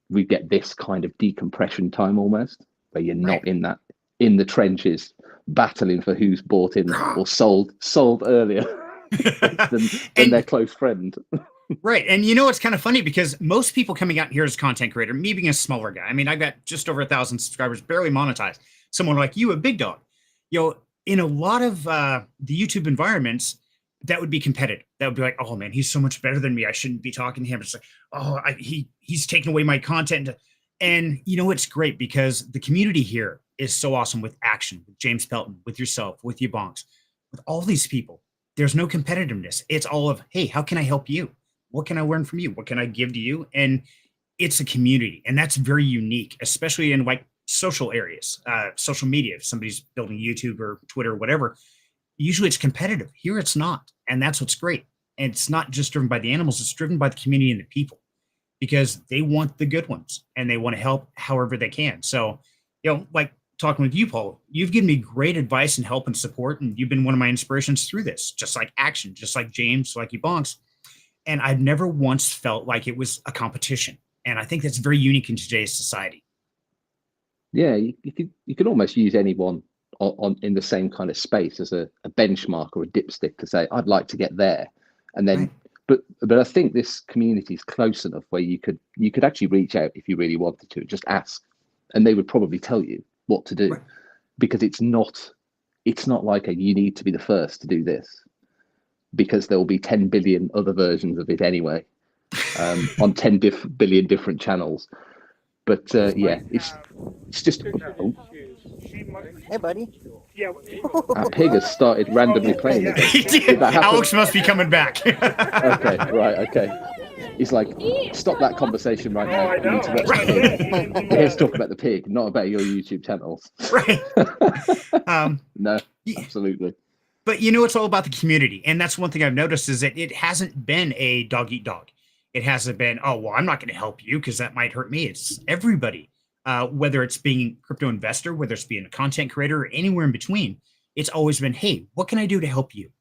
we get this kind of decompression time almost, where you're not in the trenches battling for who's bought in or sold earlier than their close friend. Right. And it's kind of funny because most people coming out here as content creator, me being a smaller guy, I mean, I've got just over 1,000 subscribers, barely monetized. Someone like you, a big dog, in a lot of the YouTube environments, that would be competitive. That would be like, oh man, he's so much better than me. I shouldn't be talking to him. It's like, oh, he's taking away my content. And it's great because the community here is so awesome with Action, with James Pelton, with yourself, with YaBonks, with all these people. There's no competitiveness. It's all of, hey, how can I help you? What can I learn from you? What can I give to you? And it's a community. And that's very unique, especially in social areas, social media. If somebody's building YouTube or Twitter or whatever, usually it's competitive. Here it's not. And that's what's great. And it's not just driven by the animals. It's driven by the community and the people because they want the good ones and they want to help however they can. So, like talking with you, Paul, you've given me great advice and help and support. And you've been one of my inspirations through this, just like Action, just like James, like YaBonks. And I've never once felt like it was a competition. And I think that's very unique in today's society. Yeah, you could almost use anyone in the same kind of space as a benchmark or a dipstick to say, I'd like to get there. And then, but I think this community is close enough where you could actually reach out if you really wanted to, just ask, and they would probably tell you what to do, because it's not like you need to be the first to do this, because there will be 10 billion other versions of it anyway, on 10 billion different channels. But yeah, it's just. Oh. Hey, buddy. Yeah. Our pig has started randomly playing again. Did that happen? Alex must be coming back. Okay, right, okay. He's like, stop that conversation right now. You need to watch the pig. Let's talk about the pig, not about your YouTube channels. Right. No, absolutely. But you know, it's all about the community. And that's one thing I've noticed is that it hasn't been a dog eat dog. It hasn't been, oh, well, I'm not going to help you because that might hurt me. It's everybody, whether it's being a crypto investor, whether it's being a content creator, or anywhere in between. It's always been, hey, what can I do to help you?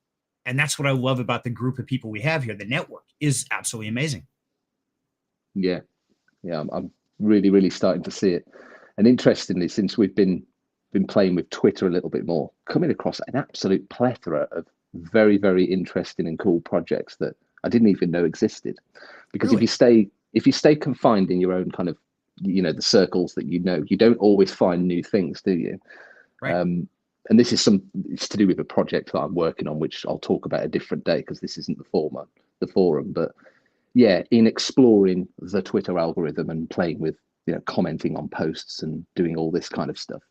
And that's what I love about the group of people we have here. The network is absolutely amazing. Yeah. I'm really, really starting to see it. And interestingly, since we've been playing with Twitter a little bit more, coming across an absolute plethora of very, very interesting and cool projects that I didn't even know existed. Because if you stay confined in your own kind of, the circles that you don't always find new things, do you? Right. And this is it's to do with a project that I'm working on, which I'll talk about a different day because this isn't the forum. But yeah, in exploring the Twitter algorithm and playing with, commenting on posts and doing all this kind of stuff,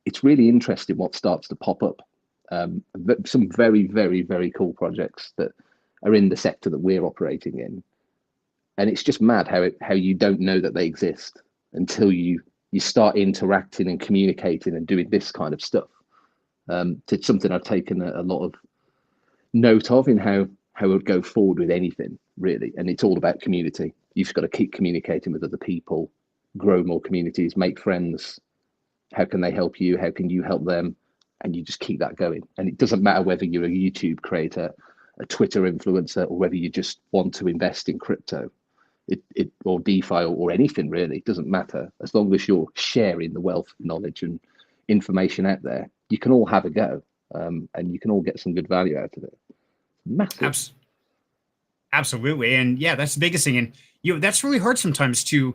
it's really interesting what starts to pop up. Some very, very, very cool projects that are in the sector that we're operating in. And it's just mad how you don't know that they exist until you start interacting and communicating and doing this kind of stuff. It's something I've taken a lot of note of in how it would go forward with anything, really. And it's all about community. You've got to keep communicating with other people, grow more communities, make friends. How can they help you? How can you help them? And you just keep that going. And it doesn't matter whether you're a YouTube creator, a Twitter influencer, or whether you just want to invest in crypto, or DeFi or anything really. It doesn't matter. As long as you're sharing the wealth of knowledge and information out there, you can all have a go, and you can all get some good value out of it. Massive. Absolutely. And yeah, that's the biggest thing. And that's really hard sometimes to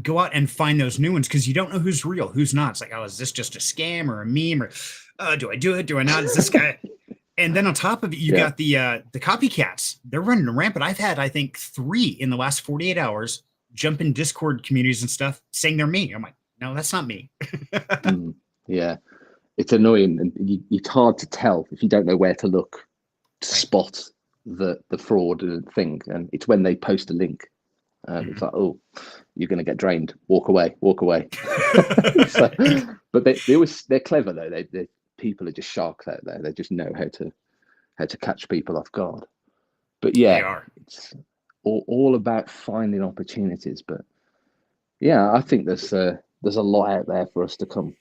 go out and find those new ones because you don't know who's real, who's not. It's like, oh, is this just a scam or a meme, or do I do it? Do I not? Is this guy? And then on top of it, you got the copycats. They're running rampant. I've had, I think, 3 in the last 48 hours jump in Discord communities and stuff saying they're me. I'm like, no, that's not me. Yeah, it's annoying, and it's hard to tell if you don't know where to look to spot the fraud thing. And it's when they post a link. It's like, oh, you're going to get drained. Walk away. So, but they're clever though. They people are just sharks out there. They just know how to catch people off guard. But yeah, it's all about finding opportunities. But yeah, I think there's a lot out there for us to come.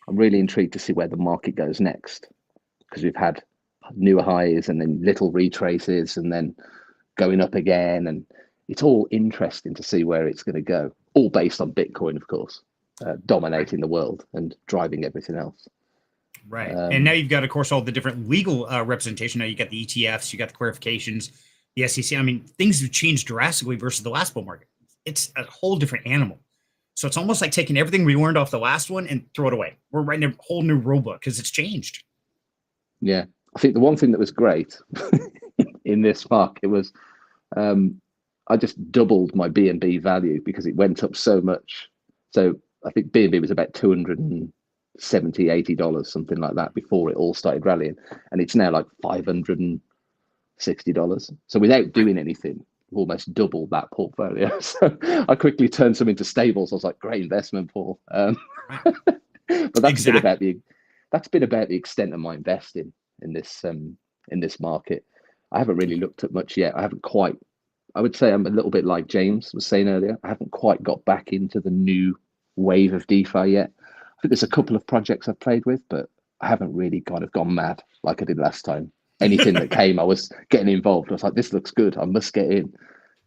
I'm really intrigued to see where the market goes next, because we've had newer highs and then little retraces and then going up again, and it's all interesting to see where it's going to go. All based on Bitcoin, of course, dominating the world and driving everything else. Right. And now you've got, of course, all the different legal representation. Now you got the ETFs, you got the clarifications, the SEC. I mean, things have changed drastically versus the last bull market. It's a whole different animal. So it's almost like taking everything we learned off the last one and throw it away. We're writing a whole new rule book because it's changed. Yeah. I think the one thing that was great in this market was I just doubled my BNB value because it went up so much. So I think BNB was about $270, $80, something like that, before it all started rallying. And it's now like $560. So without doing anything, almost doubled that portfolio. So I quickly turned some into stables. I was like, great investment, Paul. But that's been about the extent of my investing in this market. I haven't really looked at much yet. I would say I'm a little bit like James was saying earlier. I haven't quite got back into the new wave of DeFi yet. I think there's a couple of projects I've played with, but I haven't really kind of gone mad like I did last time. Anything that came, I was getting involved. I was like, this looks good. I must get in.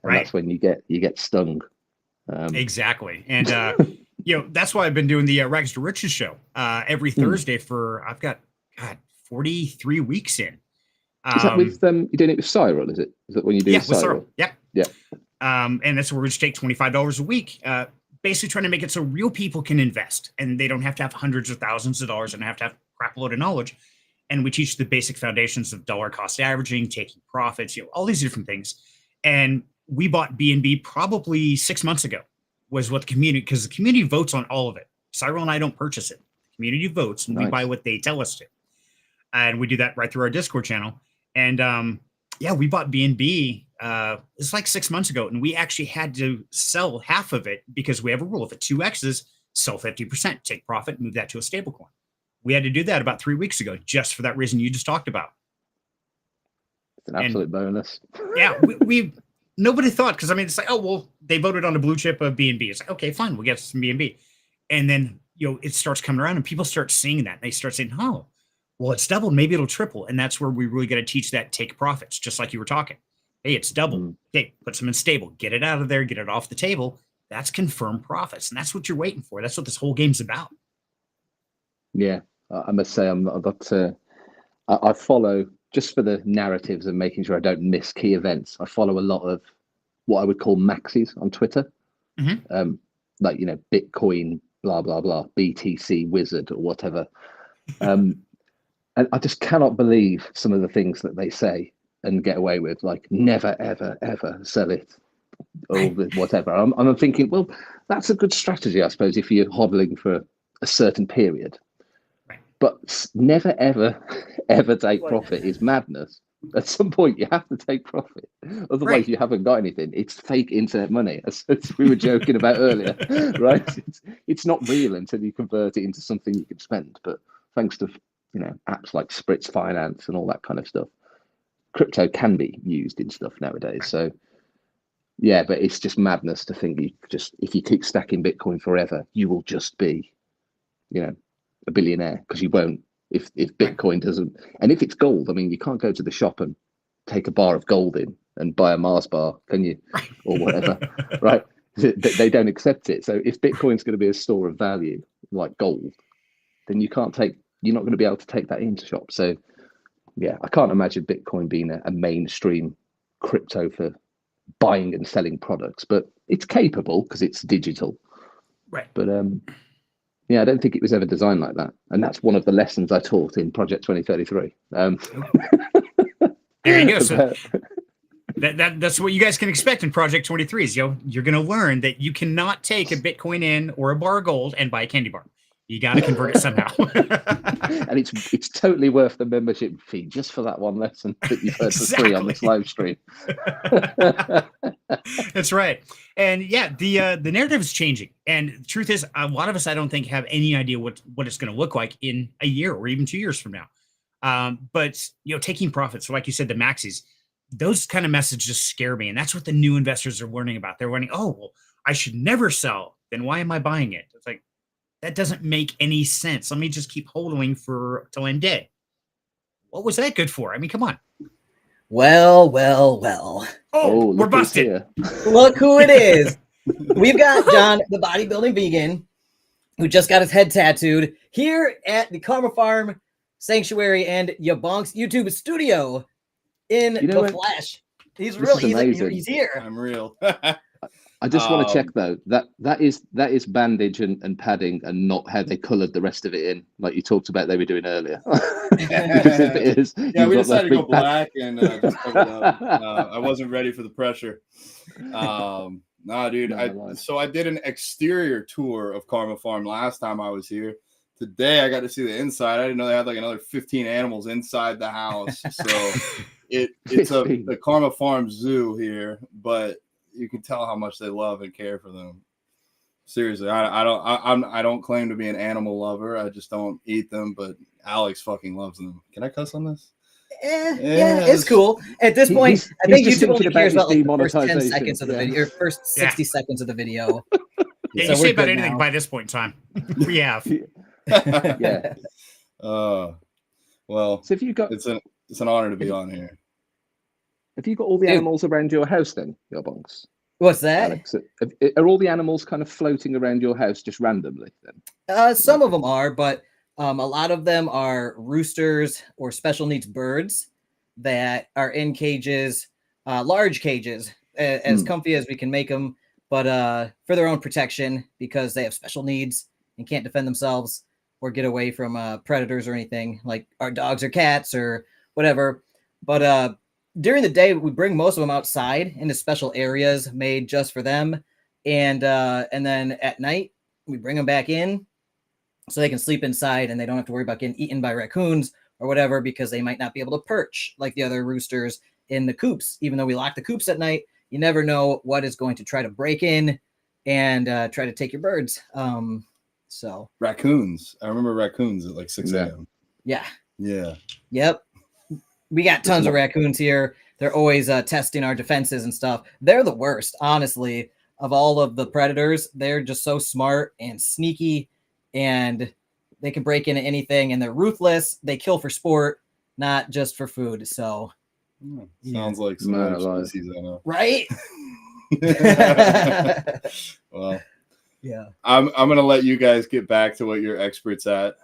And that's when you get stung. Exactly. And That's why I've been doing the Rags to Riches show every Thursday for, I've got, 43 weeks in. Is that with you're doing it with Cyril? Is that when you do with Cyril? Yep. Yeah. And that's where we just take $25 a week, basically trying to make it so real people can invest and they don't have to have hundreds of thousands of dollars and have to have a crap load of knowledge. And we teach the basic foundations of dollar cost averaging, taking profits, all these different things. And we bought BNB probably 6 months ago, was what the community, because the community votes on all of it. Cyril and I don't purchase it. The community votes and we buy what they tell us to. And we do that right through our Discord channel. And we bought BNB. It's like 6 months ago, and we actually had to sell half of it because we have a rule: if it 2x's, sell 50%, take profit, move that to a stablecoin. We had to do that about 3 weeks ago, just for that reason you just talked about. It's an absolute bonus. Yeah, we nobody thought, because it's like, oh well, they voted on the blue chip of BNB. It's like, okay, fine, we'll get some BNB, and then it starts coming around, and people start seeing that, and they start saying, oh, well, it's doubled, maybe it'll triple. And that's where we really got to teach that take profits, just like you were talking. Hey, it's doubled. Okay, put some in stable, get it out of there, get it off the table. That's confirmed profits. And that's what you're waiting for. That's what this whole game's about. Yeah, I must say, I follow, just for the narratives and making sure I don't miss key events, I follow a lot of what I would call maxis on Twitter. Like, Bitcoin, blah, blah, blah, BTC wizard or whatever. And I just cannot believe some of the things that they say and get away with, like never, ever, ever sell it or whatever. I'm thinking, well, that's a good strategy, I suppose, if you're hodling for a certain period. But never, ever, ever take profit is madness. At some point, you have to take profit. Otherwise, you haven't got anything. It's fake internet money, as we were joking about earlier, right? It's not real until you convert it into something you can spend. But thanks to apps like Spritz Finance and all that kind of stuff, crypto can be used in stuff nowadays. So yeah, but it's just madness to think if you keep stacking Bitcoin forever, you will just be, a billionaire, because you won't. If Bitcoin doesn't, and if it's gold, you can't go to the shop and take a bar of gold in and buy a Mars bar, can you? Or whatever, right? They don't accept it. So if Bitcoin's going to be a store of value like gold, then you're not going to be able to take that into shop. So yeah, I can't imagine Bitcoin being a mainstream crypto for buying and selling products, but it's capable because it's digital. Right. But I don't think it was ever designed like that. And that's one of the lessons I taught in Project 2033. There you go. So that's what you guys can expect in Project 23 is, you're going to learn that you cannot take a Bitcoin in or a bar of gold and buy a candy bar. You got to convert it somehow. And it's totally worth the membership fee just for that one lesson that you've heard for free on this live stream. That's right. And yeah, the narrative is changing. And the truth is, a lot of us, I don't think, have any idea what it's going to look like in a year or even 2 years from now. But taking profits, so like you said, the maxis, those kind of messages scare me. And that's what the new investors are learning about. They're learning, oh, well, I should never sell. Then why am I buying it? It's like, that doesn't make any sense. Let me just keep holding till I'm dead. What was that good for? Come on. Well. Oh, we're busted. Look who it is. We've got John, the bodybuilding vegan, who just got his head tattooed here at the Karma Farm Sanctuary and YaBonks YouTube studio in the flesh. He's here. I'm real. I just want to check though that is bandage and padding and not how they coloured the rest of it in, like you talked about they were doing earlier. Because if it is, we decided to go black and just cover it up. I wasn't ready for the pressure. Nah, dude. So I did an exterior tour of Karma Farm last time I was here. Today I got to see the inside. I didn't know they had like another 15 animals inside the house. So it's the Karma Farm Zoo here, but you can tell how much they love and care for them. Seriously, I don't claim to be an animal lover. I just don't eat them, but Alex fucking loves them. Can I cuss on this? Yeah, it's cool. At this point, I think YouTube only cares about like the first 10 seconds of the video, or first 60 seconds of the video. Yeah, you say about anything by this point in time. We have. Yeah. Well, so if you got, it's an honor to be on here. Have you got all the animals around your house then, YaBonks? What's that? Alex, are all the animals kind of floating around your house just randomly then? Some of them are, but a lot of them are roosters or special needs birds that are in cages, large cages, as comfy as we can make them, but for their own protection because they have special needs and can't defend themselves or get away from predators or anything like our dogs or cats or whatever. But during the day, we bring most of them outside into special areas made just for them. And then at night, we bring them back in so they can sleep inside and they don't have to worry about getting eaten by raccoons or whatever, because they might not be able to perch like the other roosters in the coops. Even though we lock the coops at night, you never know what is going to try to break in and try to take your birds. So raccoons. I remember raccoons at like 6 a.m. Yeah. Yeah. Yep. We got tons of raccoons here. They're always testing our defenses and stuff. They're the worst, honestly, of all of the predators. They're just so smart and sneaky, and they can break into anything, and they're ruthless. They kill for sport, not just for food. So sounds like some other species I know. Right? Well, yeah. I'm gonna let you guys get back to what you're experts at.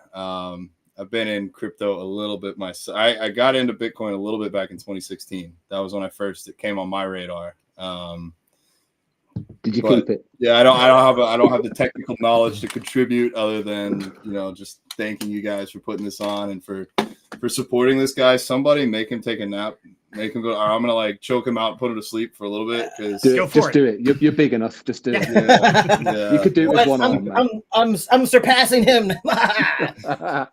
I've been in crypto a little bit myself. I got into Bitcoin a little bit back in 2016. That was when it came on my radar. Did you keep it? Yeah, I don't have the technical knowledge to contribute other than, just thanking you guys for putting this on and for supporting this guy. Somebody make him take a nap. Make him go. Or I'm gonna choke him out, and put him to sleep for a little bit. Just do it. You're big enough. Just do it. Yeah. You could do it with one arm. I'm surpassing him. Yeah.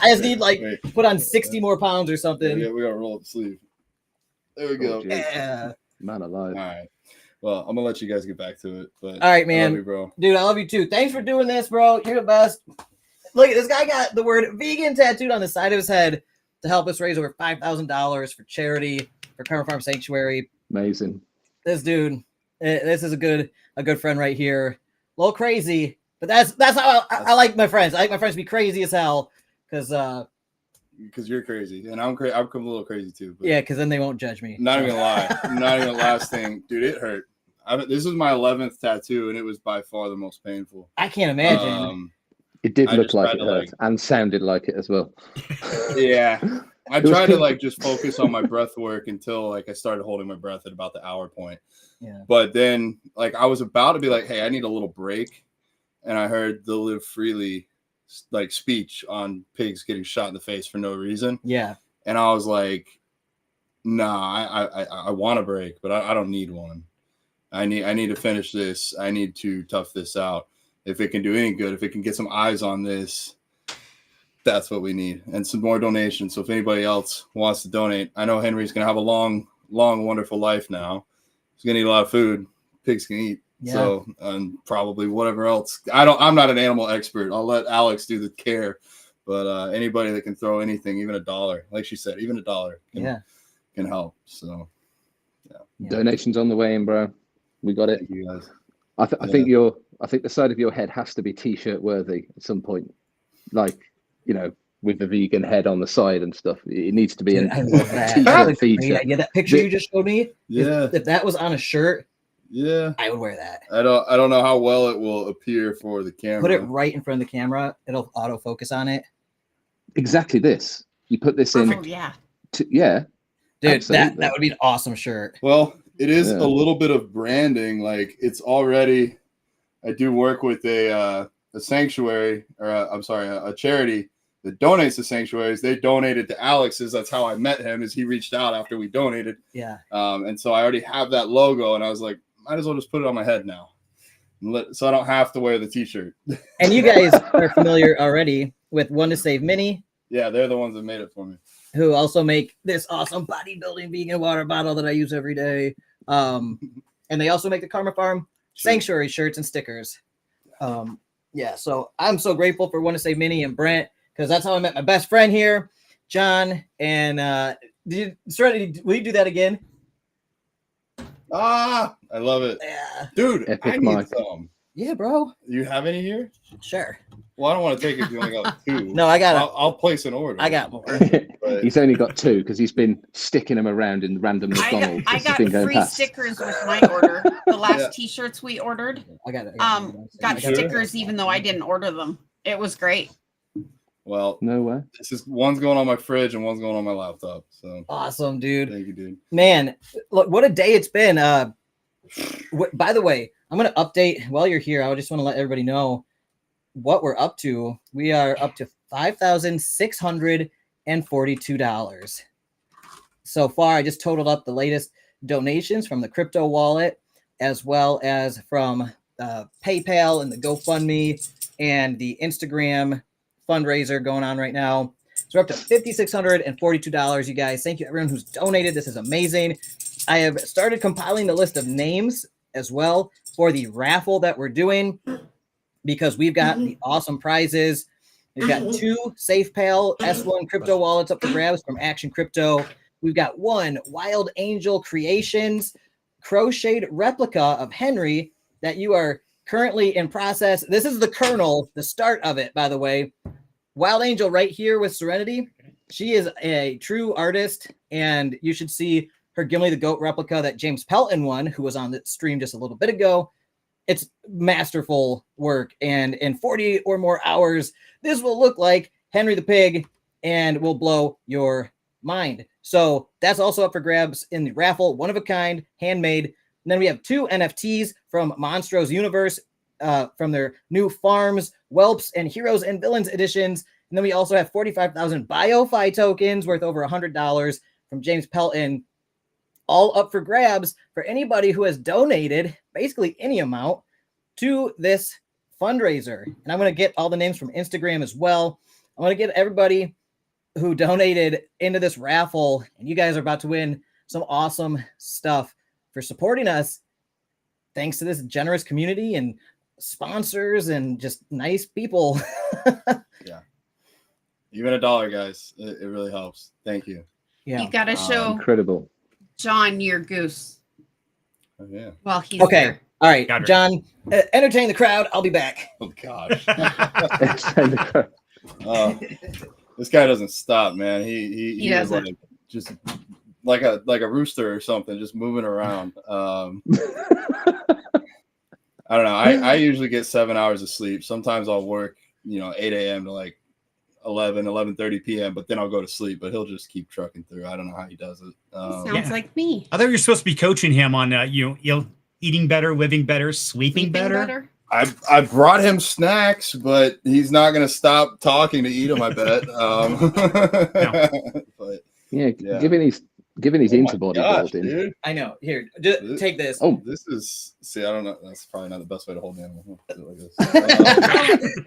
I just need put on 60 more pounds or something. Yeah, we gotta roll up the sleeve. There we go. Yeah. Man alive. All right. Well, I'm gonna let you guys get back to it. But all right, man. I love you, bro. Dude, I love you too. Thanks for doing this, bro. You're the best. Look, this guy got the word vegan tattooed on the side of his head to help us raise over $5,000 for charity for Karma Farm Sanctuary. Amazing. This dude, this is a good friend right here. A little crazy, but that's how I like my friends. I like my friends to be crazy as hell, because you're crazy, and I'm crazy. I'm a little crazy too. But yeah, because then they won't judge me. Not even lie. Not even last thing, dude. It hurt. This was my 11th tattoo, and it was by far the most painful. I can't imagine. It did look like it hurt and sounded like it as well. Yeah. I tried to just focus on my breath work until I started holding my breath at about the hour point. Yeah. But then I was about to be like, hey, I need a little break. And I heard the Live Freely speech on pigs getting shot in the face for no reason. Yeah. And I was like, nah, I want a break, but I don't need one. I need to finish this. I need to tough this out. If it can do any good, if it can get some eyes on this, that's what we need. And some more donations. So if anybody else wants to donate, I know Henry's going to have a long, wonderful life now. He's going to eat a lot of food. Pigs can eat. Yeah. So, and probably whatever else. I'm not an animal expert. I'll let Alex do the care. But anybody that can throw anything, even $1, like she said, even $1 can help. So, yeah. Donations on the way in, bro. We got it. Thank you guys. I think the side of your head has to be t-shirt worthy at some point, with the vegan head on the side and stuff. It needs to be Dude, I love that. feature. Yeah, that picture you just showed me. Yeah. If that was on a shirt, yeah, I would wear that. I don't know how well it will appear for the camera. Put it right in front of the camera. It'll autofocus on it. Exactly this. You put this in. Oh yeah. Yeah. Dude, absolutely. that would be an awesome shirt. Well, it is a little bit of branding. It's already. I do work with a sanctuary, or a charity that donates to sanctuaries. They donated to Alex's. That's how I met him. Is he reached out after we donated. Yeah. And so I already have that logo, and I was like, might as well just put it on my head now, so I don't have to wear the T-shirt. And you guys are familiar already with One to Save Mini. Yeah, they're the ones that made it for me. Who also make this awesome bodybuilding vegan water bottle that I use every day. And they also make the Karma Farm Sanctuary shirts and stickers. So I'm so grateful for One to Save Mini and Brent, because that's how I met my best friend here, John. And will you do that again? I love it. Yeah. Dude, Epic I need some. Yeah, bro. You have any here? Sure. Well, I don't want to take it if you only got 2. No, I got it. I'll place an order. I got more. But He's only got 2 because he's been sticking them around in random McDonald's. I as he's got been going free past. stickers with my order. The last T-shirts we ordered. I got it. Got stickers even though I didn't order them. It was great. Well, no way. This is one's going on my fridge and one's going on my laptop. So awesome, dude. Thank you, dude. Man, look, what a day it's been. By the way, I'm gonna update while you're here. I just want to let everybody know what we're up to. We are up to $5,642 so far. I just totaled up the latest donations from the crypto wallet, as well as from PayPal and the GoFundMe and the Instagram fundraiser going on right now. So we're up to $5,642, you guys. Thank you, everyone who's donated. This is amazing. I have started compiling the list of names as well for the raffle that we're doing, because we've got the awesome prizes. We've got 2 SafePal S1 crypto wallets up for grabs from Action Crypto. We've got 1 Wild Angel Creations crocheted replica of Henry that you are currently in process. This is the kernel, the start of it, by the way. Wild Angel right here with Serenity. She is a true artist, and you should see her Gimli the Goat replica that James Pelton won, who was on the stream just a little bit ago. It's masterful work, and in 40 or more hours, this will look like Henry the Pig and will blow your mind. So that's also up for grabs in the raffle. One of a kind, handmade. And then we have 2 NFTs from Monstro's Universe from their new Farms, Whelps, and Heroes and Villains editions. And then we also have 45,000 BioFi tokens worth over $100 from James Pelton, all up for grabs for anybody who has donated basically any amount to this fundraiser. And I'm going to get all the names from Instagram as well. I want to get everybody who donated into this raffle, and you guys are about to win some awesome stuff for supporting us. Thanks to this generous community and sponsors and just nice people. Yeah. Even $1, guys. It really helps. Thank you. Yeah. You got to show incredible John your goose. Oh, yeah. Well, he's okay. there. All right, John, entertain the crowd. I'll be back. Oh, gosh. This guy doesn't stop, man. He is doesn't. like just like a rooster or something, just moving around. I don't know. I usually get 7 hours of sleep. Sometimes I'll work, 8 a.m. to like 11:30 p.m. But then I'll go to sleep. But he'll just keep trucking through. I don't know how he does it. Sounds like me. I thought you were supposed to be coaching him on eating better, living better, sleeping better. I brought him snacks, but he's not going to stop talking to eat them, I bet. But yeah, given his interbody building. Dude. I know. Here, just take this. Oh, this is. See, I don't know. That's probably not the best way to hold the animal. Like this.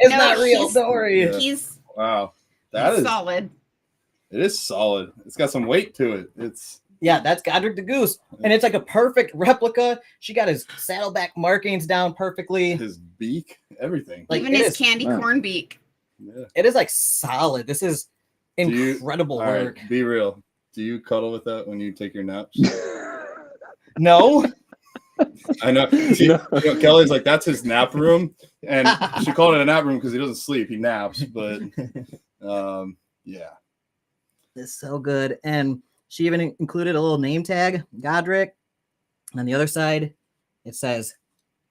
It's not real. Don't worry. Yeah. He's Wow, that is solid. It is solid. It's got some weight to it. Yeah, that's Godric the Goose. And it's like a perfect replica. She got his saddleback markings down perfectly. His beak, everything. Like Even his candy corn beak. Yeah. It is like solid. This is incredible All right, work. be real. Do you cuddle with that when you take your naps? No. I know. See, Kelly's like, that's his nap room. And she called it a nap room because he doesn't sleep. He naps. But yeah. It's so good. And she even included a little name tag, Godric. And on the other side, it says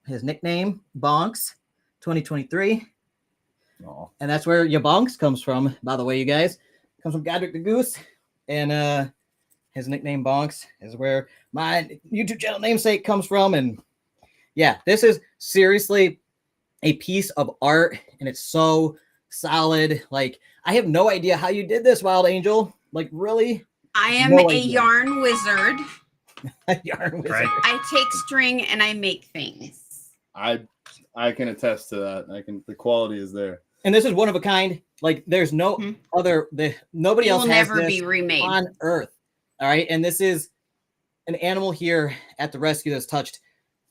his nickname, Bonks, 2023. Aww. And that's where YaBonks comes from, by the way, you guys. It comes from Godric the Goose. And his nickname, Bonks, is where my YouTube channel namesake comes from. And yeah, this is seriously a piece of art. And it's so solid. Like, I have no idea how you did this, Wild Angel. Like, really? I am No a idea. yarn wizard. Yarn wizard. Right. I take string and I make things. I can attest to that. The quality is there. And this is one of a kind. Like, there's no other, nobody It else will has never this be remade. on Earth. All right. And this is an animal here at the rescue that's touched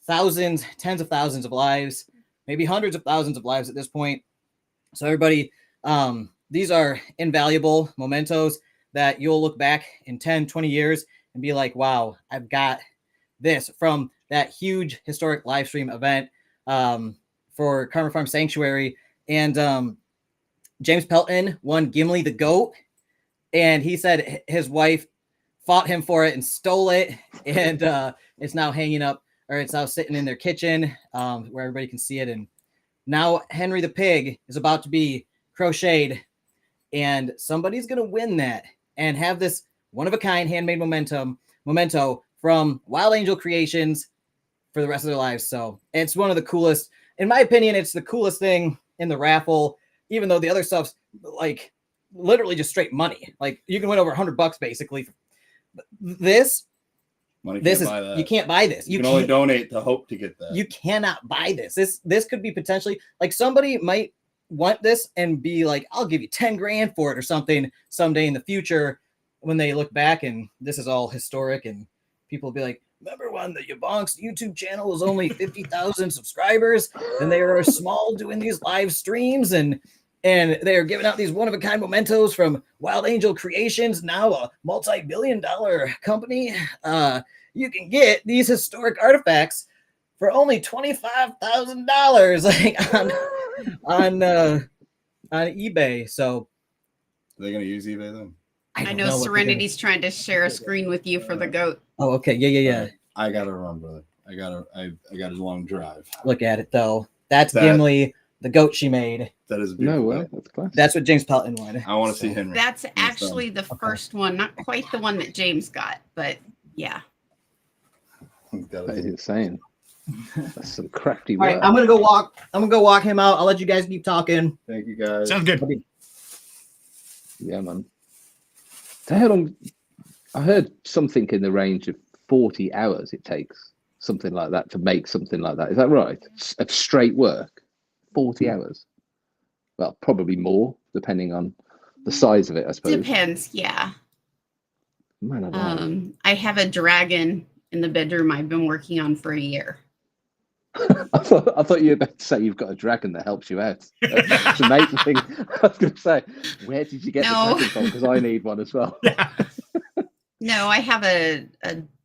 thousands, tens of thousands of lives, maybe hundreds of thousands of lives at this point. So everybody, these are invaluable mementos that you'll look back in 10, 20 years and be like, wow, I've got this from that huge historic live stream event for Karma Farm Sanctuary. and James Pelton won Gimli the Goat, and he said his wife fought him for it and stole it, and it's now hanging up, or it's now sitting in their kitchen where everybody can see it. And now Henry the Pig is about to be crocheted, and somebody's going to win that and have this one-of-a-kind handmade memento from Wild Angel Creations for the rest of their lives. So it's one of the coolest, in my opinion, it's the coolest thing in the raffle, even though the other stuff's like literally just straight money. Like you can win over $100 basically. This Money this can't is buy that. you can't buy this. You can only donate to hope to get that. You cannot buy this. This could be potentially like somebody might want this and be like, I'll give you 10 grand for it or something someday in the future when they look back and this is all historic and people will be like, remember when the YaBonks YouTube channel was only 50,000 subscribers and they were small doing these live streams and they're giving out these one-of-a-kind mementos from Wild Angel Creations, now a multi-billion-dollar company. You can get these historic artifacts for only $25,000 like on eBay. So are they going to use eBay then? I know Serenity's trying to share a screen with you for the goat. Oh, okay. Yeah. I gotta run, brother. I got a long drive. Look at it though. That's Gimli, the goat she made. That is beautiful. No way. That's class. That's what James Pelton wanted. I want to see Henry. That's actually the first one, not quite the one that James got, but yeah. That is insane. That's some crafty All work. right, I'm gonna go walk him out. I'll let you guys keep talking. Thank you guys. Sounds good. Yeah, man. So how long? I heard something in the range of 40 hours it takes, something like that, to make something like that. Is that right? Of straight work, 40 hours. Well, probably more, depending on the size of it, I suppose. Depends, yeah. Man alive. I have a dragon in the bedroom I've been working on for a year. I thought you were about to say you've got a dragon that helps you out. It's amazing. I was going to say, where did you get the dragon from? Because I need one as well. No, I have a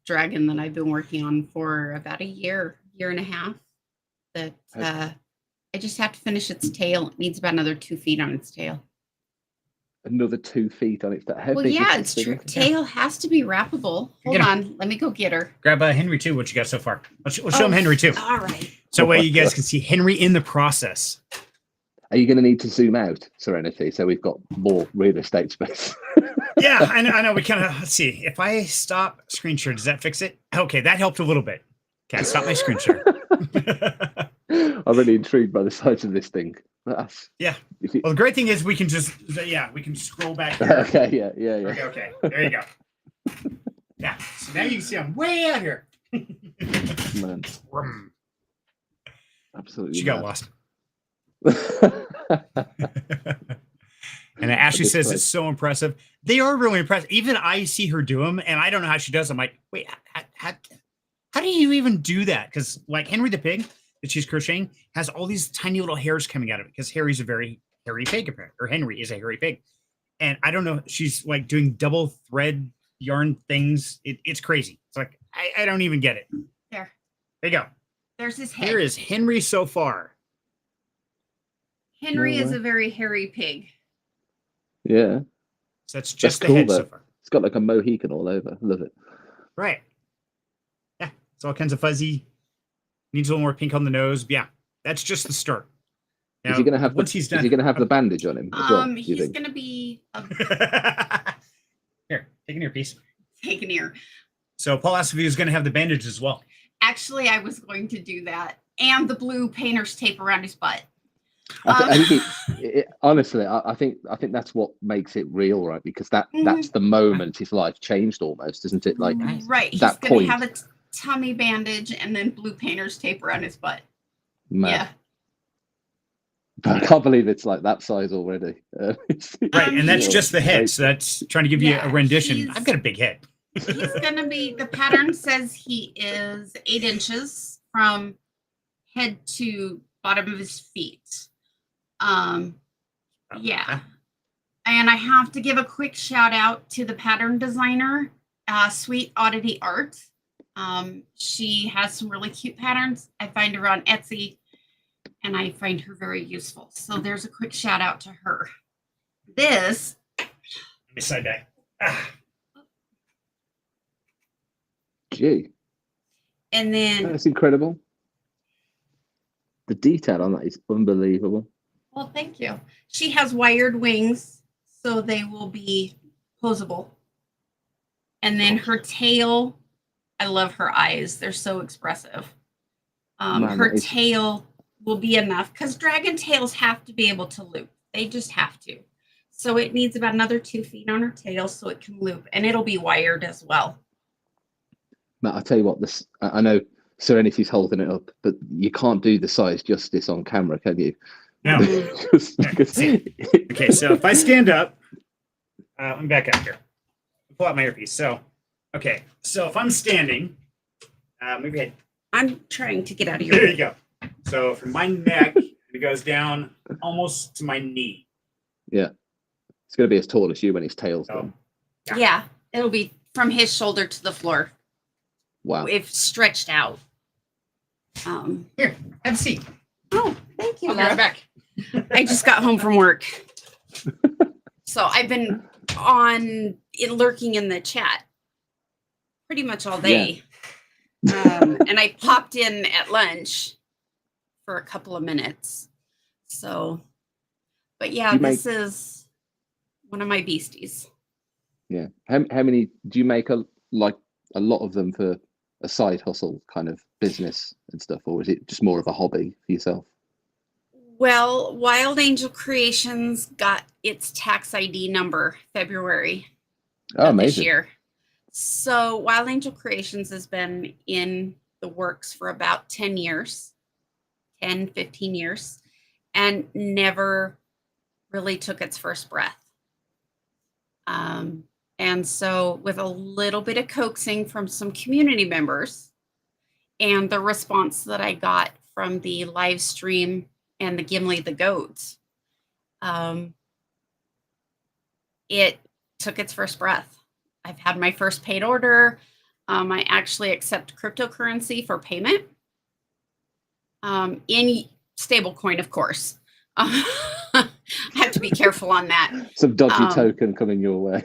dragon that I've been working on for about a year and a half. That I just have to finish its tail. It needs about another 2 feet on its tail. Another 2 feet on its tail. How Well, big yeah, is its tail has to be wrappable. Hold on, let me go get her. Grab Henry too. What you got so far? Let's show him Henry too. All right. So you guys can see Henry in the process. Are you going to need to zoom out, Serenity, so we've got more real estate space? Yeah, I know. We kind of, let's see. If I stop screen share, does that fix it? Okay, that helped a little bit. Okay, stop my screen share. I'm really intrigued by the size of this thing. Yeah. Well, the great thing is we can just, we can scroll back here. Okay, yeah. Okay, there you go. Yeah, so now you can see I'm way out here. Man. Absolutely. She got lost. And Ashley says it's so impressive. They are really impressive. Even I see her do them, and I don't know how she does them. I'm like, wait, how do you even do that? Because like Henry the Pig that she's crocheting has all these tiny little hairs coming out of it because Harry's a very hairy pig, or Henry is a hairy pig. And I don't know, she's like doing double thread yarn things. It's crazy. It's like, I don't even get it. There you go. There's his head. Here is Henry so far. Henry is a very hairy pig. Yeah. So that's just cool, the head though. so far. It's got like a Mohican all over. Love it. Right. Yeah. It's all kinds of fuzzy. Needs a little more pink on the nose. Yeah. That's just the start. Now, Is he going to have once he's done, Is he going to have the bandage on him as well? do you He's think? going to be here. Take an earpiece. Take an ear. So Paul asked if he was going to have the bandage as well. Actually, I was going to do that, and the blue painter's tape around his butt. I think honestly, I think that's what makes it real, right? Because that's the moment his life changed almost, isn't it? Like Right. He's that going point. to have a tummy bandage and then blue painter's tape around his butt. Man. Yeah. I can't believe it's like that size already. Right, and that's just the head. So that's trying to give you a rendition. he's- I've got a big head. He's going to be, the pattern says he is 8 inches from head to bottom of his feet. Yeah. And I have to give a quick shout out to the pattern designer, Sweet Oddity Art. She has some really cute patterns. I find her on Etsy. and I find her very useful. So there's a quick shout out to her. This. Let me side die. Gee. And then. That's incredible. The detail on that is unbelievable. Well, thank you. She has wired wings, so they will be posable. And then her tail, I love her eyes. They're so expressive. Her tail will be enough because dragon tails have to be able to loop. They just have to. So it needs about another 2 feet on her tail so it can loop, and it'll be wired as well. Matt, I'll tell you what, this I know Serenity's holding it up, but you can't do the size justice on camera, can you? No. Okay, so if I stand up, let me back up here. Pull out my earpiece. So, okay, so if I'm standing, maybe I'm trying to get out of your there way. you go. So from my neck, it goes down almost to my knee. Yeah. It's going to be as tall as you when his tail's done. Yeah, it'll be from his shoulder to the floor. Wow. If stretched out. Here, have a seat. Oh, thank you. I'll be right back. I just got home from work. So I've been lurking in the chat pretty much all day. Yeah. And I popped in at lunch for a couple of minutes. So, but yeah, this is one of my beasties. Yeah. How many do you make a lot of them for a side hustle kind of business and stuff, or is it just more of a hobby for yourself? Well, Wild Angel Creations got its tax ID number February of this year. So Wild Angel Creations has been in the works for about 10 years, 10, 15 years, and never really took its first breath. And so with a little bit of coaxing from some community members and the response that I got from the live stream and the Gimli the goat, it took its first breath. I've had my first paid order. I actually accept cryptocurrency for payment in stablecoin, of course. I have to be careful on that. Some dodgy token coming your way.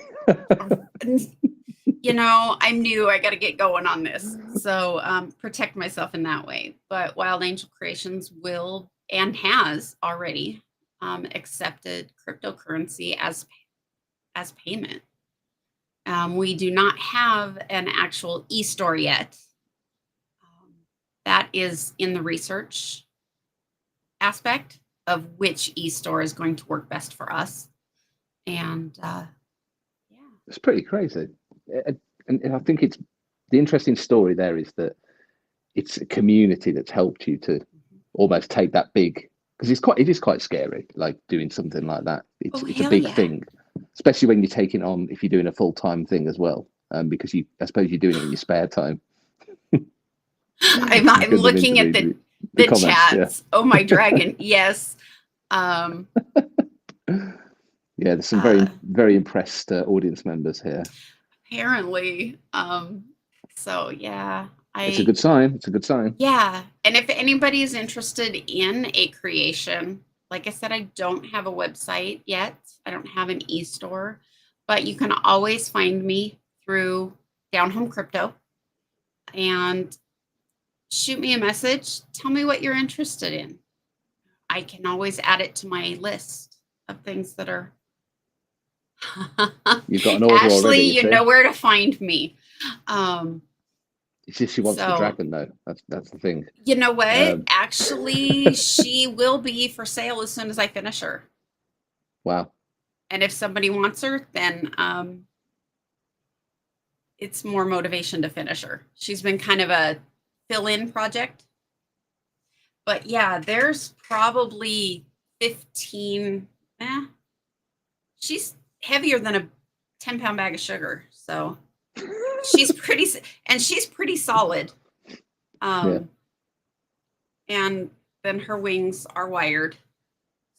You know, I'm new. I got to get going on this. So protect myself in that way. But Wild Angel Creations will and has already accepted cryptocurrency as payment. We do not have an actual e-store yet. That is in the research aspect of which e-store is going to work best for us. And it's pretty crazy. And I think it's the interesting story there is that it's a community that's helped you to almost take that big, because it is quite scary, like doing something like that. It's a big thing, especially when you're taking on, if you're doing a full-time thing as well, because I suppose you're doing it in your spare time. I'm looking at the comments, chats. Yeah. Oh, my dragon. Yes. Yeah, there's some very, very impressed audience members here. Apparently. So, yeah. It's a good sign. It's a good sign. Yeah. And if anybody is interested in a creation, like I said, I don't have a website yet. I don't have an e-store, but you can always find me through Down Home Crypto and shoot me a message. Tell me what you're interested in. I can always add it to my list of things that are. You've got an order Ashley, already. you know where to find me. It's just she wants the dragon, though. That's the thing. You know what? Actually, she will be for sale as soon as I finish her. Wow. And if somebody wants her, then it's more motivation to finish her. She's been kind of a fill-in project. But yeah, there's probably 15. She's heavier than a 10-pound bag of sugar. So she's pretty solid. And then her wings are wired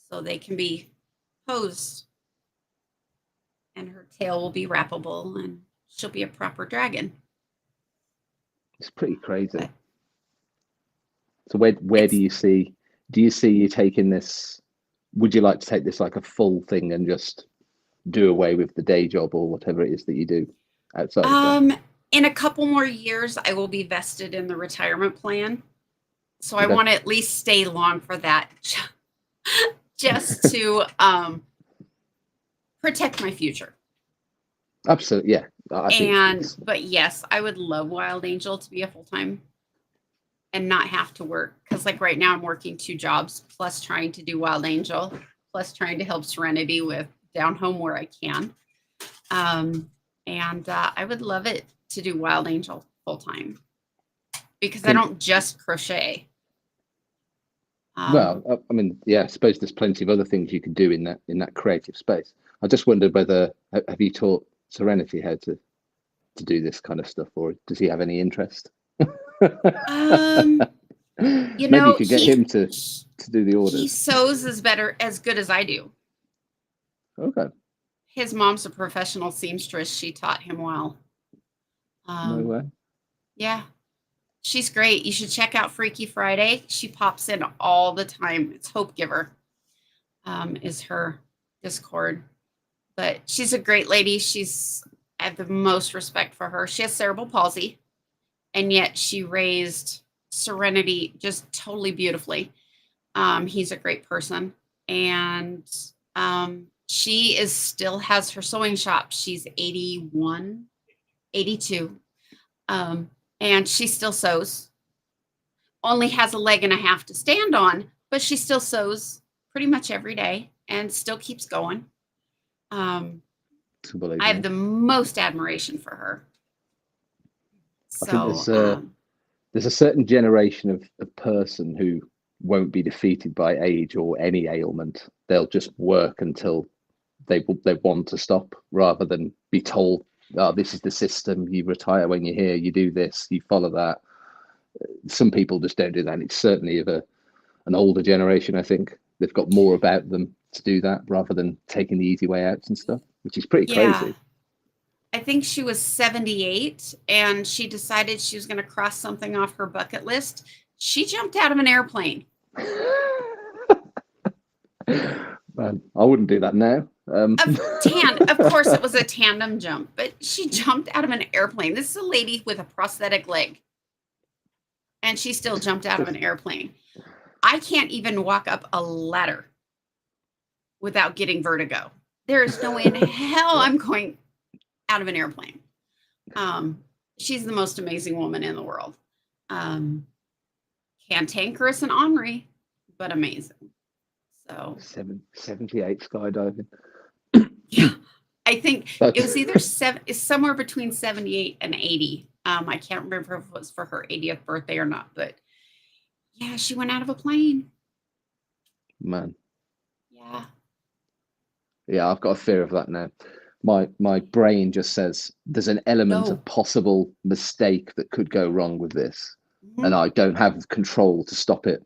so they can be posed, and her tail will be wrappable, and she'll be a proper dragon. It's pretty crazy. So where do you see do you see you taking this? Would you like to take this like a full thing and just do away with the day job or whatever it is that you do outside of that? In a couple more years, I will be vested in the retirement plan. So I Okay. want to at least stay long for that, just to protect my future. Absolutely, yeah. I think But yes, I would love Wild Angel to be a full-time and not have to work. Because like right now I'm working 2 jobs, plus trying to do Wild Angel, plus trying to help Serenity with down home where I can. I would love it to do Wild Angel full-time because I don't just crochet. Well, I mean, yeah, I suppose there's plenty of other things you can do in that creative space. I just wondered whether have you taught Serenity how to do this kind of stuff, or does he have any interest? Maybe you could get him to do the orders. He sews as good as I do. Okay. His mom's a professional seamstress. She taught him well. No way. Yeah. She's great. You should check out Freaky Friday. She pops in all the time. It's Hope Giver, is her Discord. But she's a great lady. I have the most respect for her. She has cerebral palsy, and yet she raised Serenity just totally beautifully. He's a great person. And she still has her sewing shop. She's 81, 82. And she still sews, only has a leg and a half to stand on, but she still sews pretty much every day and still keeps going. I have the most admiration for her. I think there's a certain generation of person who won't be defeated by age or any ailment. They'll just work until they want to stop, rather than be told, oh, this is the system, you retire when you're here, you do this, you follow that. Some people just don't do that. And it's certainly of an older generation, I think. They've got more about them to do that rather than taking the easy way out and stuff, which is pretty crazy. I think she was 78 and she decided she was going to cross something off her bucket list. She jumped out of an airplane. Man, I wouldn't do that now. Of course, it was a tandem jump, but she jumped out of an airplane. This is a lady with a prosthetic leg, and she still jumped out of an airplane. I can't even walk up a ladder without getting vertigo. There is no way in hell I'm going out of an airplane. She's the most amazing woman in the world. Cantankerous and ornery, but amazing. So 78 skydiving. Yeah, I think it was either somewhere between 78 and 80. I can't remember if it was for her 80th birthday or not, but yeah, she went out of a plane. Man. Yeah, I've got a fear of that now. My brain just says there's an element of possible mistake that could go wrong with this, and I don't have control to stop it.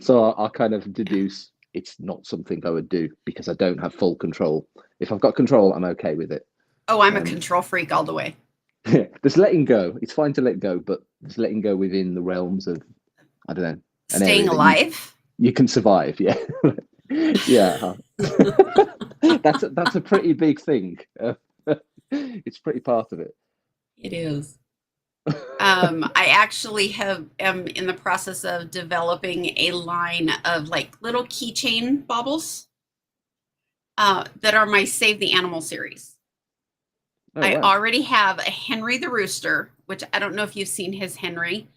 So I kind of deduce it's not something I would do because I don't have full control. If I've got control, I'm okay with it. Oh, I'm a control freak all the way. There's letting go. It's fine to let go, but there's letting go within the realms of, I don't know, staying alive. You can survive, yeah. Yeah. That's a pretty big thing. It's pretty part of it. It is. I actually am in the process of developing a line of like little keychain baubles that are my Save the Animal series. I already have a Henry the Rooster, which I don't know if you've seen his Henry.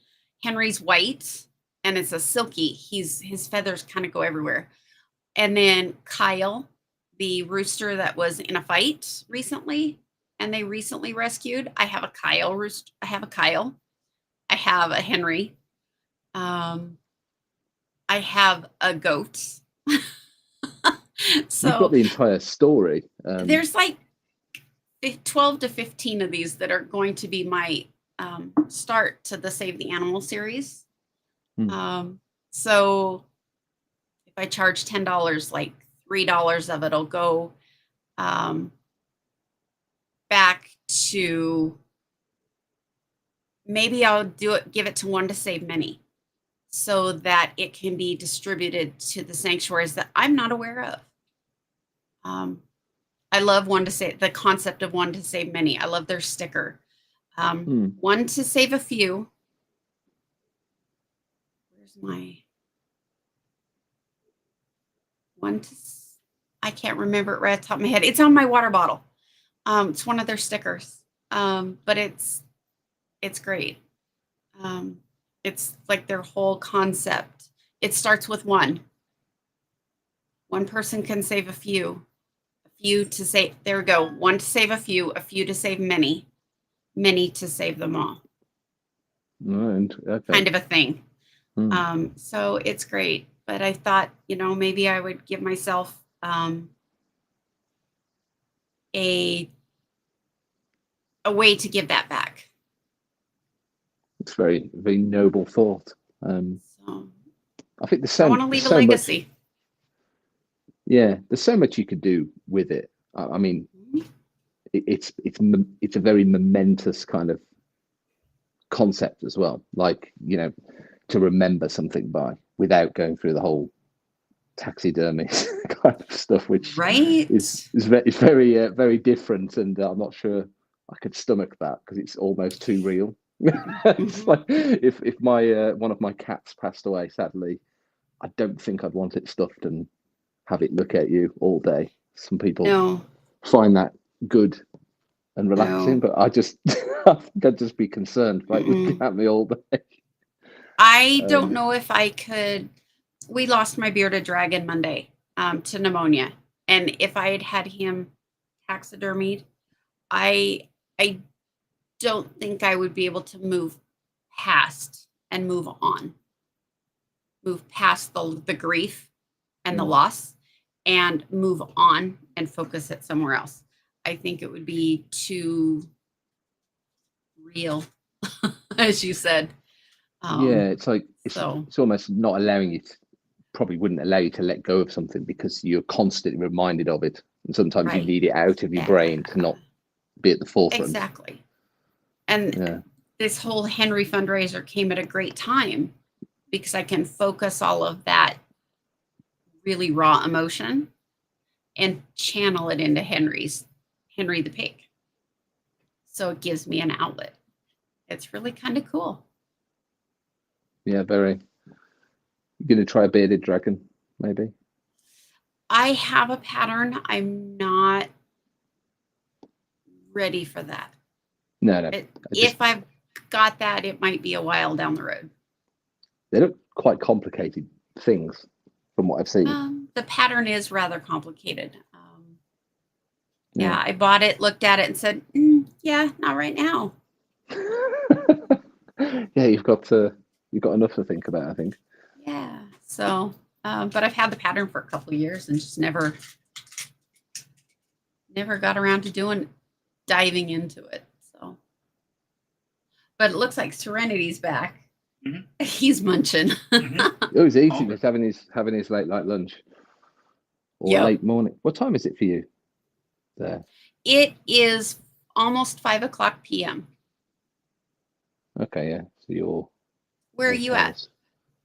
Henry's white and it's a silky. His feathers kind of go everywhere. And then Kyle, the rooster that was in a fight recently, and they recently rescued. I have a Kyle rooster. I have a Kyle. I have a Henry. I have a goat. So you've got the entire story. There's like 12 to 15 of these that are going to be my start to the Save the Animal series. So if I charge $10, like $3 of it'll go back to, maybe I'll give it to One to Save Many. so that it can be distributed to the sanctuaries that I'm not aware of. I love the concept of one to save many. I love their sticker. One to save a few. Where's my one to? I can't remember it right off the top of my head. It's on my water bottle. It's one of their stickers, but it's great. It's like their whole concept. It starts with one. One person can save a few to save. There we go. One to save a few to save many, many to save them all. Okay. Kind of a thing. So it's great. But I thought, maybe I would give myself a way to give that back. It's very, very noble thought. I think I want to leave a legacy. There's so much you could do with it. I mean, it's a very momentous kind of concept as well. Like, to remember something by without going through the whole taxidermy kind of stuff, which is very very different, and I'm not sure I could stomach that because it's almost too real. It's like if my one of my cats passed away, sadly, I don't think I'd want it stuffed and have it look at you all day. Some people find that good and relaxing, but I think I'd just be concerned by looking at me all day. I don't know if I could. We lost my bearded dragon Monday to pneumonia, and if I had him taxidermied, I don't think I would be able to move past the grief and the loss, and move on and focus it somewhere else. I think it would be too real, as you said. It's like it's almost not allowing you to, probably wouldn't allow you to let go of something because you're constantly reminded of it, and sometimes you need it out of your brain to not be at the forefront. Exactly. And this whole Henry fundraiser came at a great time because I can focus all of that really raw emotion and channel it into Henry the pig. So it gives me an outlet. It's really kind of cool. Yeah, very. You're going to try a bearded dragon, maybe? I have a pattern. I'm not ready for that. No. If I've got that, it might be a while down the road. They look quite complicated things from what I've seen. The pattern is rather complicated. I bought it, looked at it, and said, not right now. Yeah, you've got enough to think about, I think. Yeah. So, but I've had the pattern for a couple of years and just never got around to diving into it. So, but it looks like Serenity's back. Mm-hmm. He's munching. Oh, he's eating. He's having his late night lunch or late morning. What time is it for you there? It is almost 5:00 p.m. Okay, yeah. So you're. Where are you at?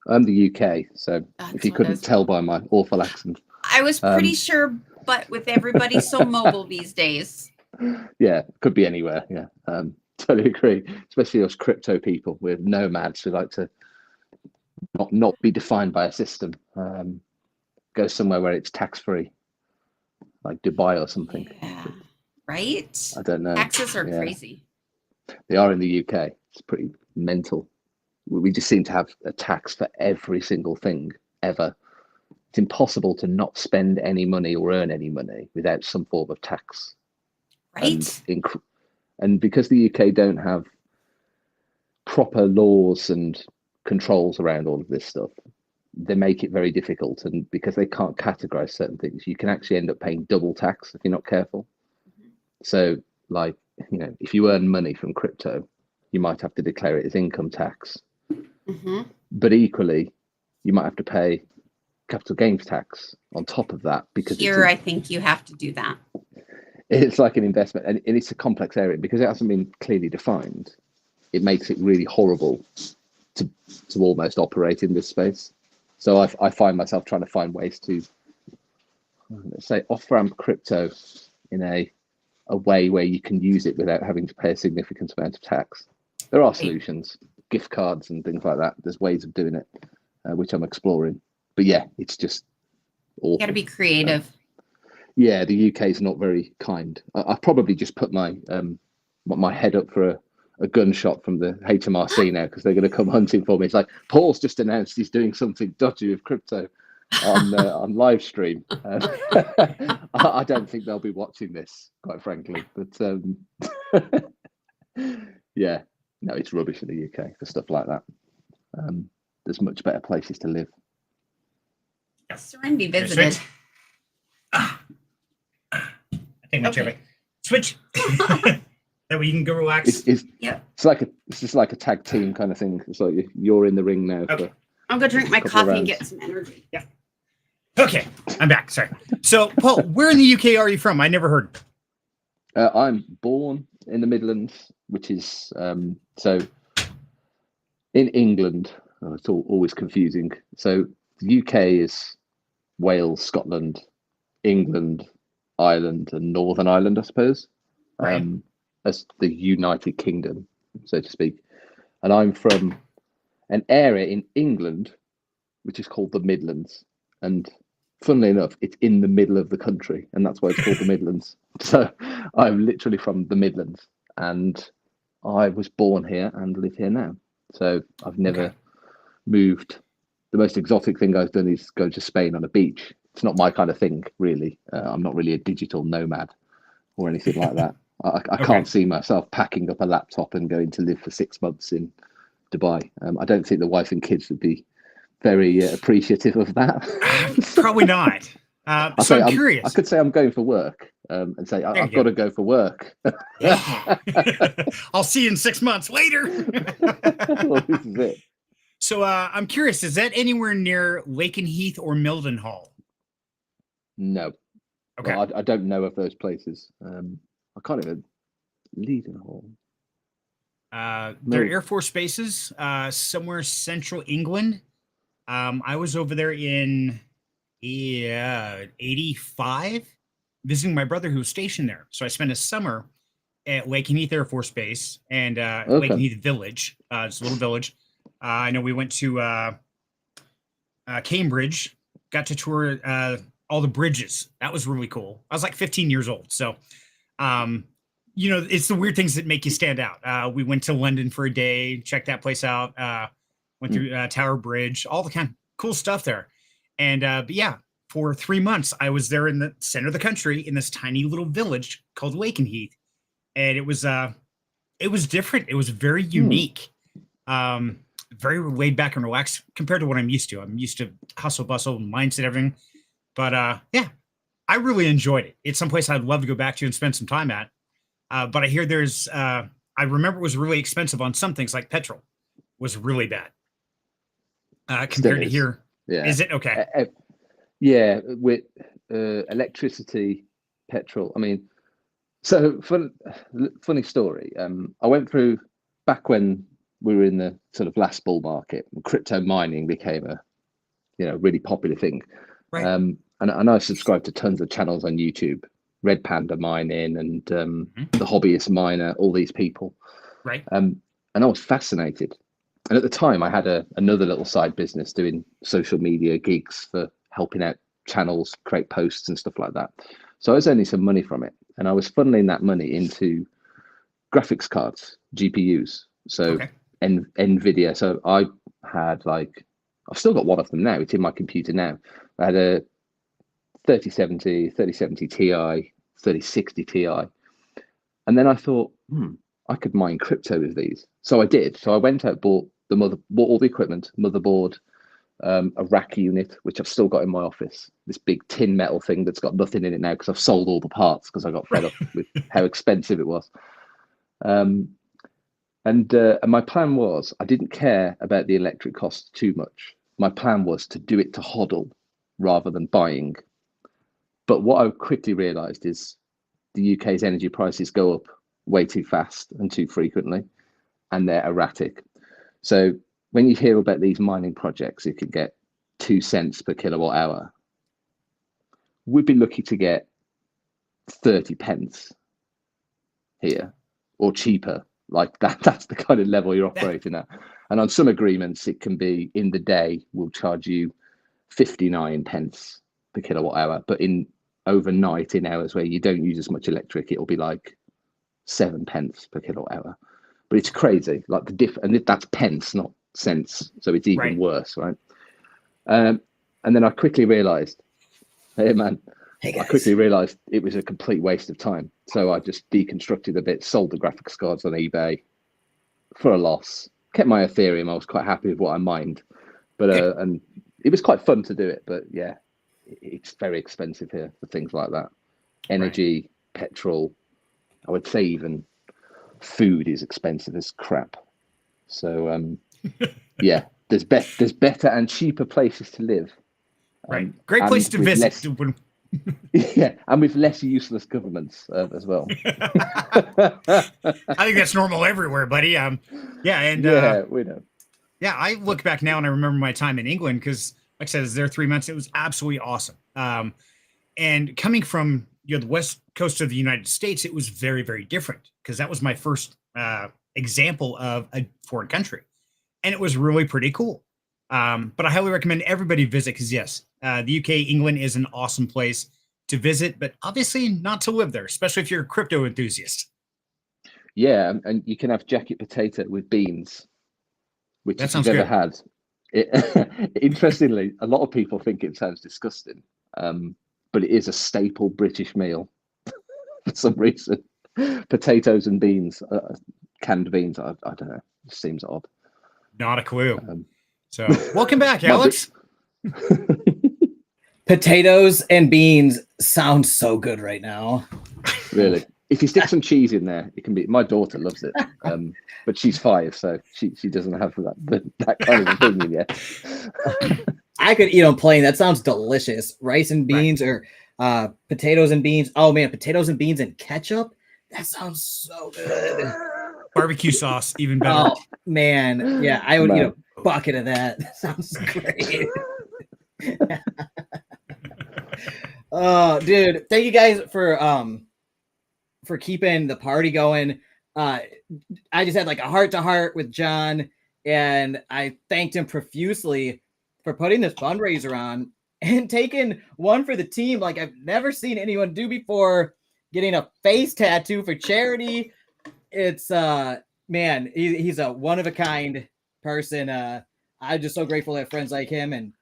I'm the UK, so if you couldn't tell by my awful accent. I was pretty sure, but with everybody so mobile these days. Yeah, could be anywhere. Yeah, totally agree. Especially us crypto people. We're nomads who like to not be defined by a system. Go somewhere where it's tax-free, like Dubai or something. Yeah, right? I don't know. Taxes are crazy. They are in the UK. It's pretty mental. We just seem to have a tax for every single thing ever. It's impossible to not spend any money or earn any money without some form of tax. Right. And because the UK don't have proper laws and controls around all of this stuff, they make it very difficult. And because they can't categorize certain things, you can actually end up paying double tax if you're not careful. Mm-hmm. So, like, if you earn money from crypto, you might have to declare it as income tax. Mm-hmm. But equally, you might have to pay capital gains tax on top of that because I think you have to do that. It's like an investment, and it's a complex area because it hasn't been clearly defined. It makes it really horrible to almost operate in this space. So I find myself trying to find ways to, let's say, off-ramp crypto in a way where you can use it without having to pay a significant amount of tax. There are solutions, gift cards and things like that. There's ways of doing it, which I'm exploring. But yeah, it's just awful. You got to be creative. Yeah, the UK is not very kind. I've probably just put my my head up for a gunshot from the HMRC now, because they're going to come hunting for me. It's like, Paul's just announced he's doing something dodgy with crypto on live stream. I don't think they'll be watching this, quite frankly. But yeah, no, it's rubbish in the UK for stuff like that. There's much better places to live. Serenity visited. I think my chair back. Switch. That way you can go relax. It's just like a tag team kind of thing. It's like you're in the ring now. Okay. I'll go drink my coffee and get some energy. Yeah. Okay, I'm back. Sorry. So, Paul, where in the UK are you from? I never heard. I'm born in the Midlands, which is so in England. Oh, it's always confusing. So the UK is Wales, Scotland, England, Ireland, and Northern Ireland, I suppose, as the United Kingdom, so to speak. And I'm from an area in England which is called the Midlands. And funnily enough, it's in the middle of the country, and that's why it's called the Midlands. So I'm literally from the Midlands, and I was born here and live here now. So I've never moved. The most exotic thing I've done is go to Spain on a beach. It's not my kind of thing, really. I'm not really a digital nomad or anything like that. I can't see myself packing up a laptop and going to live for 6 months in Dubai. I don't think the wife and kids would be very appreciative of that. Probably not. So I'm curious. I could say I'm going for work and say I've got to go for work. I'll see you in 6 months later. Well, this is it. So I'm curious, is that anywhere near Lakenheath or Mildenhall? No. Okay. Well, I don't know of those places. I can't even Leadenhall. They're Air Force bases somewhere central England. I was over there in 85 visiting my brother who was stationed there. So I spent a summer at Lakenheath Air Force Base and Lakenheath Village. It's a little village. I know we went to Cambridge, got to tour all the bridges. That was really cool. I was like 15 years old. So, you know, it's the weird things that make you stand out. We went to London for a day, checked that place out, went through Tower Bridge, all the kind of cool stuff there. And but yeah, for 3 months, I was there in the center of the country in this tiny little village called Lakenheath. And it was different. It was very unique. Very laid back and relaxed compared to what I'm used to. I'm used to hustle, bustle, mindset, everything. But yeah, I really enjoyed it. It's someplace I'd love to go back to and spend some time at. But I hear there's, I remember it was really expensive on some things, like petrol was really bad compared to here. Yeah. Is it? Okay. Yeah, with electricity, petrol. I mean, so funny story. I went through back when we were in the sort of last bull market, crypto mining became a, really popular thing. Right. And I subscribed to tons of channels on YouTube, Red Panda Mining and the Hobbyist Miner, all these people. Right. And I was fascinated. And at the time, I had another little side business doing social media gigs for helping out channels, create posts and stuff like that. So I was earning some money from it. And I was funneling that money into graphics cards, GPUs. So NVIDIA. So I had I've still got one of them now. It's in my computer now. I had a 3070 Ti, 3060 Ti. And then I thought, I could mine crypto with these. So I did. So I went out, bought all the equipment, motherboard, a rack unit, which I've still got in my office, this big tin metal thing that's got nothing in it now because I've sold all the parts because I got fed up with how expensive it was. And my plan was, I didn't care about the electric costs too much. My plan was to do it to hodl rather than buying. But what I quickly realized is the UK's energy prices go up way too fast and too frequently, and they're erratic. So when you hear about these mining projects, you could get 2 cents per kilowatt hour. We'd be lucky to get 30 pence here, or cheaper. Like that's the kind of level you're operating at. And on some agreements, it can be in the day, we'll charge you 59 pence per kilowatt hour. But in overnight, in hours where you don't use as much electric, it'll be like 7 pence per kilowatt hour. But it's crazy. Like and that's pence, not cents. So it's even worse, right? And then I quickly realized, hey man, I quickly realized it was a complete waste of time. So I just deconstructed a bit, sold the graphics cards on eBay for a loss, kept my Ethereum. I was quite happy with what I mined, but and it was quite fun to do it. But yeah, it's very expensive here for things like that. Energy, petrol, I would say even food is expensive as crap. So yeah, there's better and cheaper places to live. Great place to visit. Yeah, and with less useless governments as well. I think that's normal everywhere, buddy. Yeah, we know. Yeah, I look back now and I remember my time in England because, like I said, I was there 3 months. It was absolutely awesome. And coming from the west coast of the United States, it was very, very different because that was my first example of a foreign country, and it was really pretty cool. But I highly recommend everybody visit because yes, the UK, England is an awesome place to visit, but obviously not to live there, especially if you're a crypto enthusiast. Yeah, and you can have jacket potato with beans, which if you've ever had. Interestingly, a lot of people think it sounds disgusting, but it is a staple British meal for some reason. Potatoes and beans, canned beans. I don't know. It seems odd. Not a clue. So welcome back, Alex. Potatoes and beans sound so good right now. Really? If you stick some cheese in there, it can be. My daughter loves it, but she's 5, so she doesn't have that kind of opinion yet. I could eat them plain. That sounds delicious. Rice and beans or potatoes and beans. Oh man, potatoes and beans and ketchup. That sounds so good. Barbecue sauce, even better. Oh man, yeah, I would eat a bucket of that. That sounds great. Oh, dude, thank you guys for keeping the party going. I just had like a heart-to-heart with John, and I thanked him profusely for putting this fundraiser on and taking one for the team like I've never seen anyone do before, getting a face tattoo for charity. It's man, he's a one-of-a-kind person. I'm just so grateful to have friends like him, and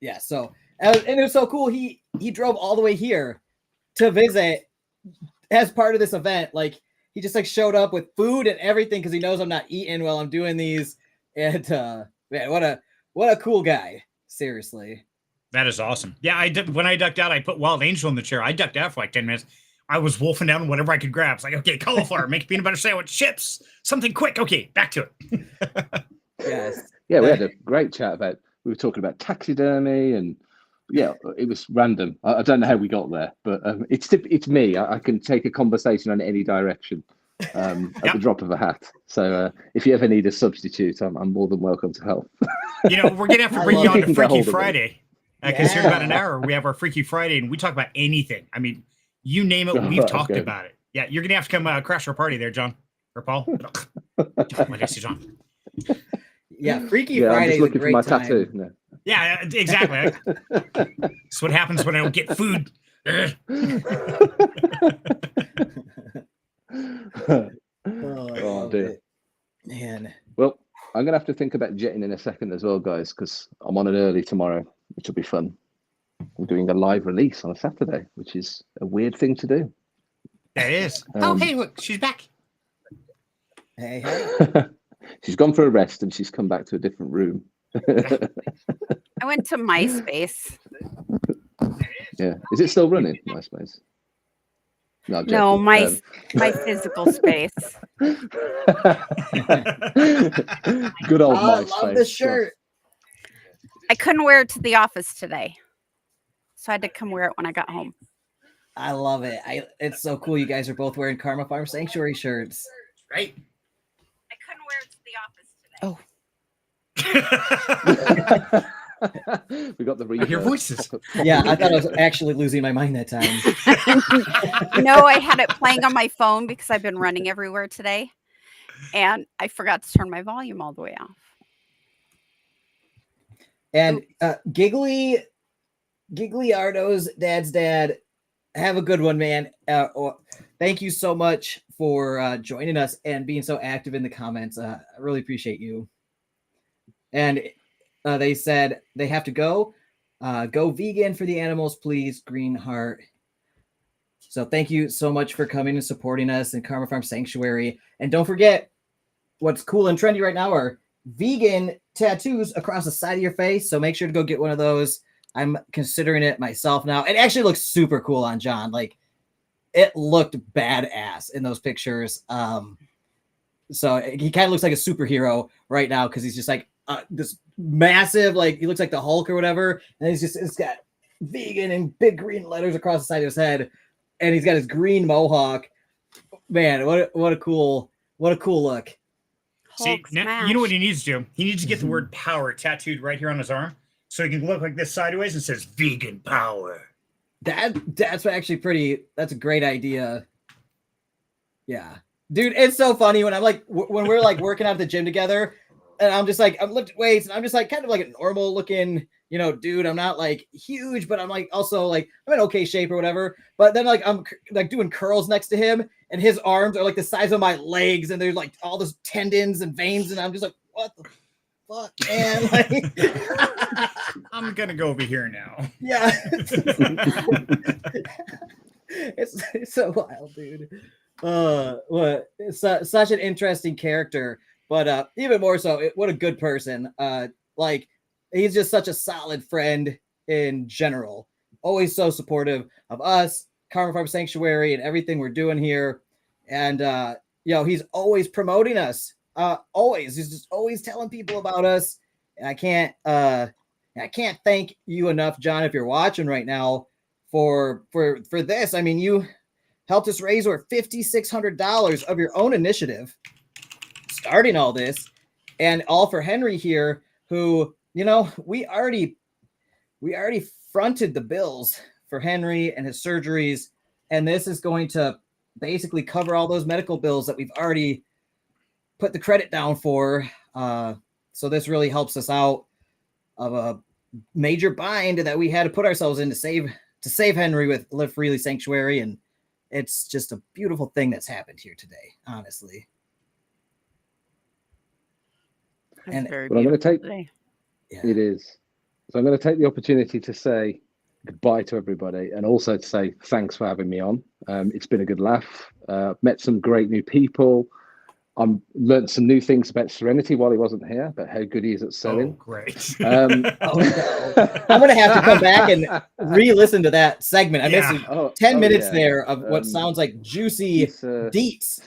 yeah, so and it was so cool. He drove all the way here to visit as part of this event. Like he just like showed up with food and everything because he knows I'm not eating while I'm doing these. And man, what a cool guy. Seriously. That is awesome. Yeah, when I ducked out, I put Wild Angel in the chair. I ducked out for like 10 minutes. I was wolfing down whatever I could grab. It's like, okay, cauliflower, make a peanut butter sandwich, chips, something quick. Okay, back to it. Yes. Yeah, we had a great chat about. We were talking about taxidermy and. Yeah, it was random. I don't know how we got there, but it's me. I can take a conversation in any direction at the drop of a hat. So if you ever need a substitute, I'm more than welcome to help. You know, we're gonna have to bring you on to Freaky Friday because here in about an hour we have our Freaky Friday and we talk about anything. I mean, you name it, we've talked about it. Yeah, you're gonna have to come crash our party there, John or Paul. Like I say, John. Yeah, Freaky Friday. I'm just looking for my tattoo. No. Yeah, exactly. That's what happens when I don't get food. Oh dear. Man. Well, I'm gonna have to think about jetting in a second as well, guys, because I'm on an early tomorrow, which will be fun. I'm doing a live release on a Saturday, which is a weird thing to do. That is. Oh, hey, look, she's back. Hey. She's gone for a rest and she's come back to a different room. I went to MySpace. Yeah. Is it still running, MySpace? No, my physical space. Good old MySpace. I love this shirt. I couldn't wear it to the office today, so I had to come wear it when I got home. I love it. It's so cool. You guys are both wearing Karma Farm Sanctuary shirts. Right. I couldn't wear it to the office today. We got the I hear reverb. voices. Yeah, I thought I was actually losing my mind that time. No, I had it playing on my phone because I've been running everywhere today, and I forgot to turn my volume all the way off. And Giggly Ardo's dad's dad, have a good one, man. Thank you so much for joining us and being so active in the comments. I really appreciate you. And they said they have to go. Go vegan for the animals, please. Green heart. So thank you so much for coming and supporting us in Karma Farm Sanctuary. And don't forget, what's cool and trendy right now are vegan tattoos across the side of your face. So make sure to go get one of those. I'm considering it myself now. It actually looks super cool on John. Like, it looked badass in those pictures. So he kind of looks like a superhero right now because he's just like this massive, like he looks like the Hulk or whatever. And it's got vegan and big green letters across the side of his head. And he's got his green mohawk. Man, what a cool look. See, now, you know what he needs to do? He needs to get the word power tattooed right here on his arm so he can look like this sideways and says vegan power. That's actually that's a great idea. Yeah. Dude, it's so funny when I'm like, when we're like working out at the gym together and I'm just like, I'm lifting weights and I'm just like kind of like a normal looking, dude. I'm not like huge, but I'm like also like, I'm in okay shape or whatever. But then like, I'm like doing curls next to him and his arms are like the size of my legs and there's like all those tendons and veins. And I'm just like, what the fuck, man? Like, I'm going to go over here now. Yeah. It's so wild, dude. It's such an interesting character, but even more so, what a good person. Like, he's just such a solid friend in general. Always so supportive of us, Karma Farm Sanctuary, and everything we're doing here. And he's always promoting us. Always, he's just always telling people about us. And I can't thank you enough, John, if you're watching right now, for this. I mean, you helped us raise over $5,600 of your own initiative, starting all this, and all for Henry here, who, we already fronted the bills for Henry and his surgeries, and this is going to basically cover all those medical bills that we've already put the credit down for. So this really helps us out of a major bind that we had to put ourselves in to save Henry with Live Freely Sanctuary, and it's just a beautiful thing that's happened here today, honestly. That's very I'm going to take today. It is. So I'm going to take the opportunity to say goodbye to everybody and also to say thanks for having me on. It's been a good laugh. Met some great new people. Learned some new things about Serenity while he wasn't here, but how good he is at selling. Oh, great. I'm going to have to come back and re-listen to that segment. I missed 10 minutes there of what sounds like juicy deets.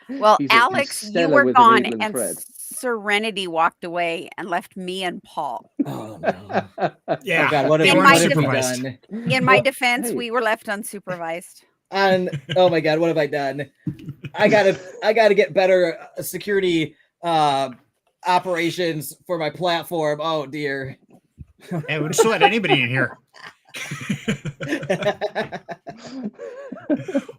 Well, Alex, you were gone, and Serenity walked away and left me and Paul. Oh, no. Yeah. Oh, God, what have I done? In my defense, we were left unsupervised. And oh my God, what have I done? I gotta get better security operations for my platform. Oh dear. Hey, we'll just let anybody in here.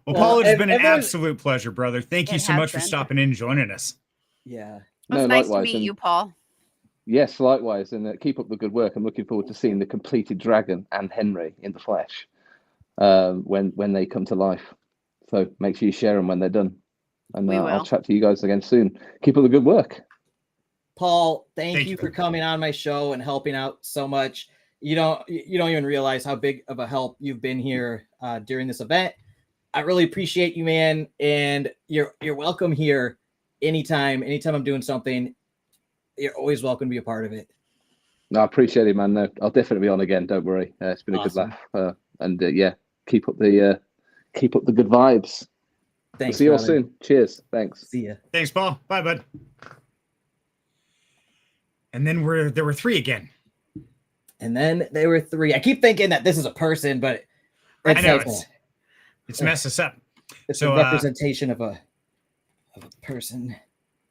Well, Paul, it's been an absolute pleasure, brother. Thank you so much for stopping in and joining us. Yeah. It was nice to meet you, Paul. Yes, likewise. And keep up the good work. I'm looking forward to seeing the completed dragon and Henry in the flesh when they come to life. So make sure you share them when they're done. And I'll chat to you guys again soon. Keep up the good work. Paul, thank you for coming on my show and helping out so much. You don't even realize how big of a help you've been here during this event. I really appreciate you, man. And you're welcome here anytime I'm doing something. You're always welcome to be a part of it. No, I appreciate it, man. No, I'll definitely be on again. Don't worry. It's been a good laugh. Keep up the good vibes. Thanks. We'll see you all soon. Cheers. Thanks. See ya. Thanks, Paul. Bye, bud. And then there were three again. And then there were three. I keep thinking that this is a person, but I know it's messed us up. It's a representation of a person.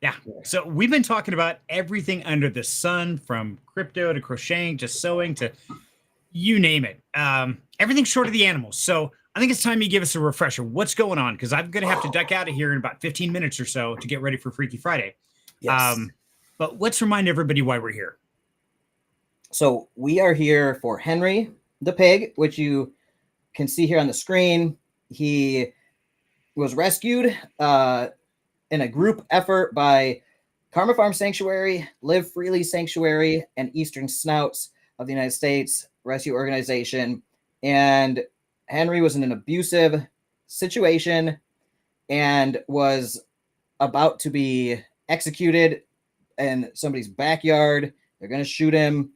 Yeah. So we've been talking about everything under the sun, from crypto to crocheting to sewing to you name it. Everything short of the animals. So I think it's time you give us a refresher. What's going on? Because I'm going to have to duck out of here in about 15 minutes or so to get ready for Freaky Friday. Yes. But let's remind everybody why we're here. So we are here for Henry the pig, which you can see here on the screen. He was rescued in a group effort by Karma Farm Sanctuary, Live Freely Sanctuary, and Eastern Snouts of the United States Rescue Organization. And Henry was in an abusive situation and was about to be executed in somebody's backyard. They're going to shoot him.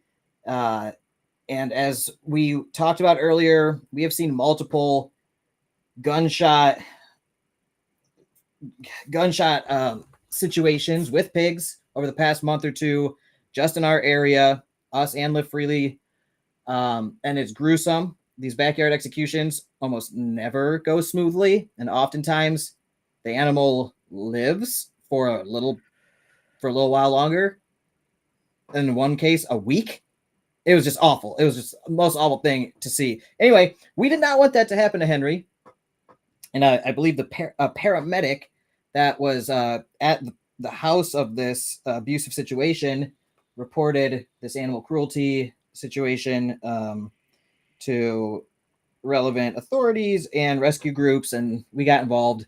And as we talked about earlier, we have seen multiple gunshot situations with pigs over the past month or two, just in our area, us and Live Freely. And it's gruesome. These backyard executions almost never go smoothly, and oftentimes the animal lives for a little while longer. In one case, a week. It was just awful. It was just the most awful thing to see. Anyway, we did not want that to happen to Henry. And I believe a paramedic that was at the house of this abusive situation reported this animal cruelty situation to relevant authorities and rescue groups, and we got involved.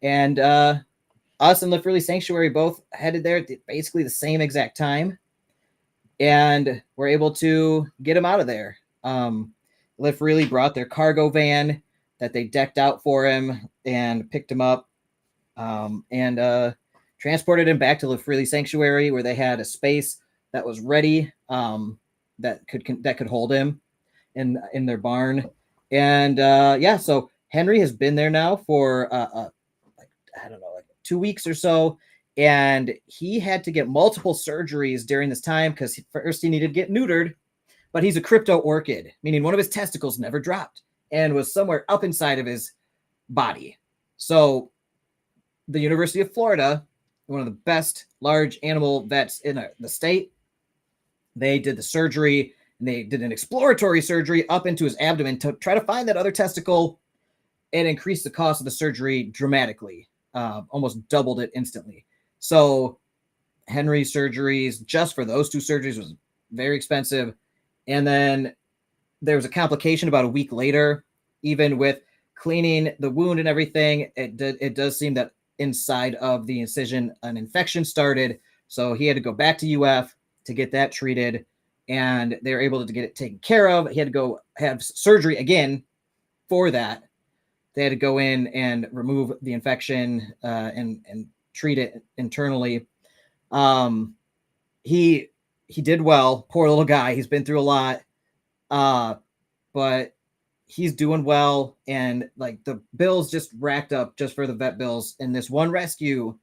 And us and Live Freely Sanctuary both headed there at basically the same exact time, and we're able to get him out of there. Live Freely brought their cargo van that they decked out for him and picked him up and transported him back to Live Freely Sanctuary, where they had a space that was ready that could hold him in their barn. And so Henry has been there now for like 2 weeks or so, and he had to get multiple surgeries during this time because first he needed to get neutered, but he's a crypto orchid, meaning one of his testicles never dropped and was somewhere up inside of his body. So the University of Florida, one of the best large animal vets in the state, they did the surgery, and they did an exploratory surgery up into his abdomen to try to find that other testicle and increase the cost of the surgery dramatically, almost doubled it instantly. So Henry's surgeries, just for those two surgeries, was very expensive. And then there was a complication about a week later. Even with cleaning the wound and everything, it does seem that inside of the incision an infection started. So he had to go back to UF to get that treated, and they were able to get it taken care of. He had to go have surgery again for that. They had to go in and remove the infection and treat it internally. He did well. Poor little guy. He's been through a lot, but he's doing well. And like the bills just racked up just for the vet bills in this one rescue.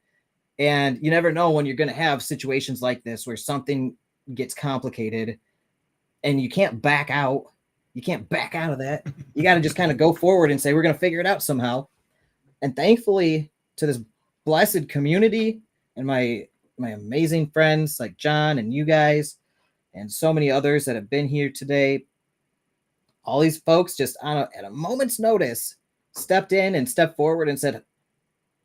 And you never know when you're going to have situations like this where something gets complicated and you can't back out. You can't back out of that. You got to just kind of go forward and say, we're going to figure it out somehow. And thankfully to this blessed community and my amazing friends like John and you guys and so many others that have been here today, all these folks just at a moment's notice stepped in and stepped forward and said,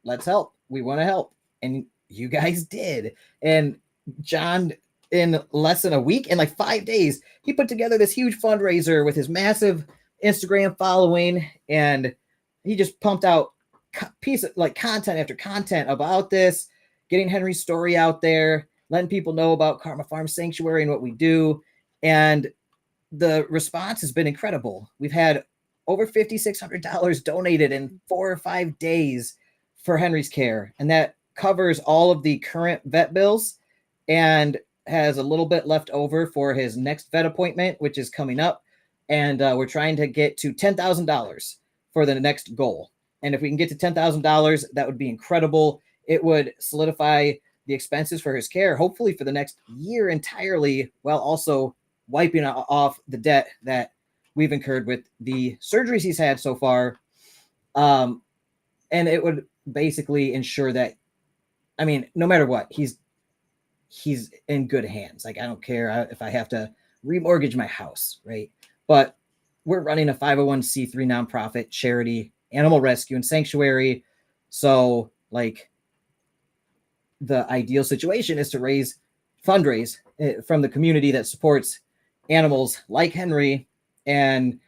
let's help. We want to help. And you guys did. And John, in less than a week, in like 5 days, he put together this huge fundraiser with his massive Instagram following, and he just pumped out content after content about this, getting Henry's story out there, letting people know about Karma Farm Sanctuary and what we do. And the response has been incredible. We've had over $5,600 donated in 4 or 5 days for Henry's care, and that covers all of the current vet bills and has a little bit left over for his next vet appointment, which is coming up. And we're trying to get to $10,000 for the next goal. And if we can get to $10,000, that would be incredible. It would solidify the expenses for his care, hopefully for the next year entirely, while also wiping off the debt that we've incurred with the surgeries he's had so far. And it would basically ensure that I mean, no matter what, he's in good hands. Like, I don't care if I have to remortgage my house, right? But we're running a 501c3 nonprofit charity, animal rescue and sanctuary. So, like, the ideal situation is to fundraise from the community that supports animals like Henry and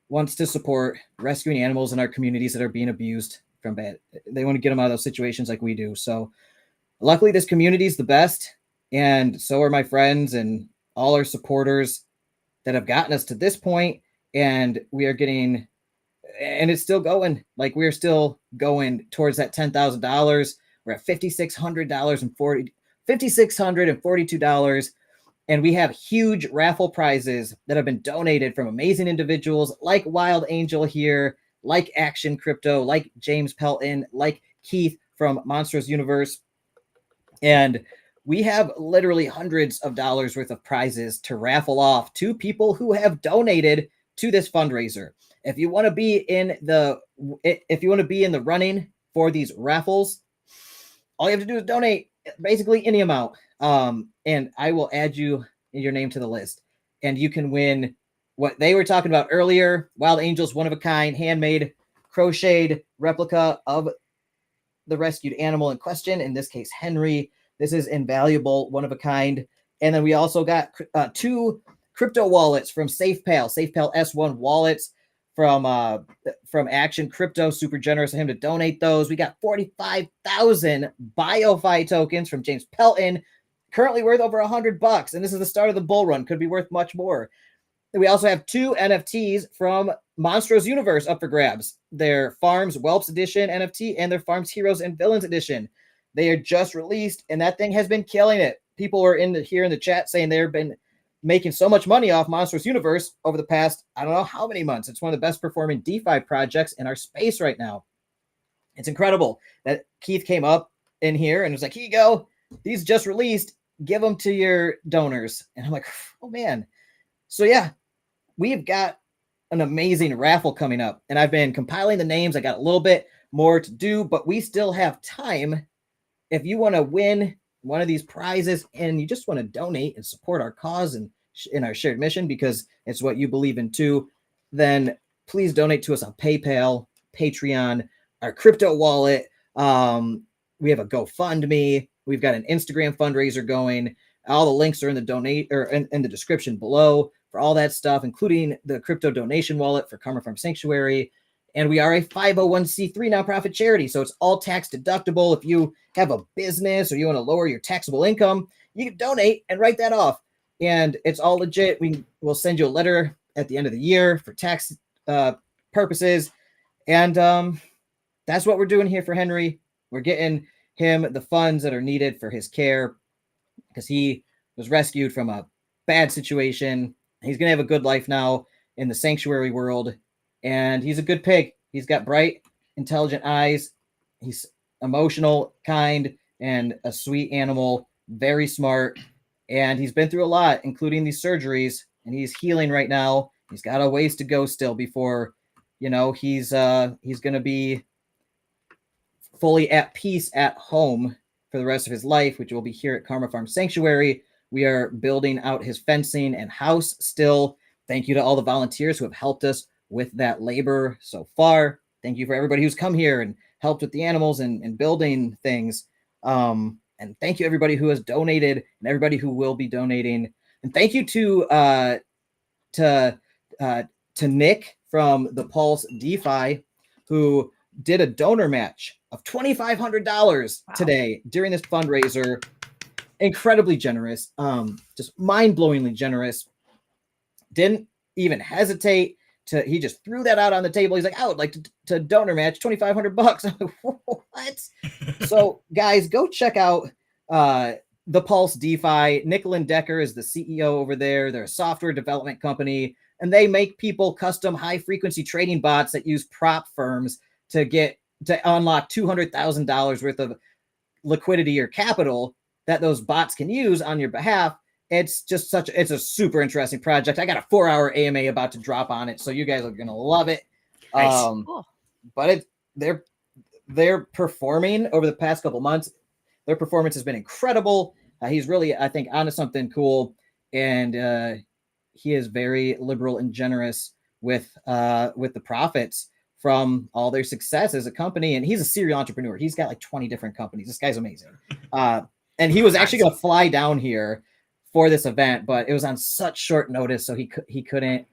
wants to support rescuing animals in our communities that are being abused from bad. They want to get them out of those situations like we do. So luckily this community is the best. And so are my friends and all our supporters that have gotten us to this point. And we are getting, and it's still going, like we're still going towards that $10,000. We're at $5,642. And we have huge raffle prizes that have been donated from amazing individuals like Wild Angel here, like Action Crypto, like James Pelton, like Keith from Monsters Universe. And we have literally hundreds of dollars worth of prizes to raffle off to people who have donated to this fundraiser. If you want to be in the running for these raffles, all you have to do is donate basically any amount. And I will add your name to the list, and you can win what they were talking about earlier. Wild Angel's one-of-a-kind, handmade, crocheted replica of the rescued animal in question, in this case, Henry. This is invaluable, one-of-a-kind. And then we also got 2 crypto wallets from SafePal S1 wallets from Action Crypto. Super generous of him to donate those. We got 45,000 BioFi tokens from James Pelton, currently worth over $100. And this is the start of the bull run. Could be worth much more. We also have 2 NFTs from Monsters Universe up for grabs. Their Farms Whelps Edition NFT and their Farms Heroes and Villains Edition. They are just released, and that thing has been killing it. People were here in the chat saying they've been making so much money off Monsters Universe over the past, I don't know how many months. It's one of the best performing DeFi projects in our space right now. It's incredible that Keith came up in here and was like, here you go. These just released. Give them to your donors. And I'm like, oh, man. So, yeah, we've got an amazing raffle coming up. And I've been compiling the names. I got a little bit more to do, but we still have time. If you want to win one of these prizes and you just want to donate and support our cause and in our shared mission because it's what you believe in too, then please donate to us on PayPal, Patreon, our crypto wallet. We have a GoFundMe. We've got an Instagram fundraiser going. All the links are in the in the description below for all that stuff, including the crypto donation wallet for Karma Farm Sanctuary. And we are a 501c3 nonprofit charity, so it's all tax deductible. If you have a business or you want to lower your taxable income, you can donate and write that off. And it's all legit. We'll send you a letter at the end of the year for tax purposes. And that's what we're doing here for Henry. We're getting him the funds that are needed for his care because he was rescued from a bad situation. He's going to have a good life now in the sanctuary world. And he's a good pig. He's got bright, intelligent eyes. He's emotional, kind, and a sweet animal. Very smart. And he's been through a lot, including these surgeries. And he's healing right now. He's got a ways to go still before, he's going to be fully at peace at home for the rest of his life, which will be here at Karma Farm Sanctuary. We are building out his fencing and house still. Thank you to all the volunteers who have helped us with that labor so far. Thank you for everybody who's come here and helped with the animals and building things. And thank you everybody who has donated and everybody who will be donating. And thank you to Nick from the Pulse DeFi who did a donor match of $2,500 today during this fundraiser. Incredibly generous, just mind-blowingly generous. Didn't even hesitate. He just threw that out on the table. He's like, I would like to donor match $2,500. I'm like, what? So guys, go check out the Pulse DeFi. Nick Lindecker is the CEO over there. They're a software development company, and they make people custom high frequency trading bots that use prop firms to unlock $200,000 worth of liquidity or capital that those bots can use on your behalf. It's just it's a super interesting project. I got a 4-hour AMA about to drop on it, so you guys are gonna love it. Nice. Cool. But they're performing over the past couple months. Their performance has been incredible. He's really, I think, onto something cool, and he is very liberal and generous with the profits from all their success as a company. And he's a serial entrepreneur. He's got like 20 different companies. This guy's amazing. And he was actually going to fly down here for this event, but it was on such short notice, so he couldn't.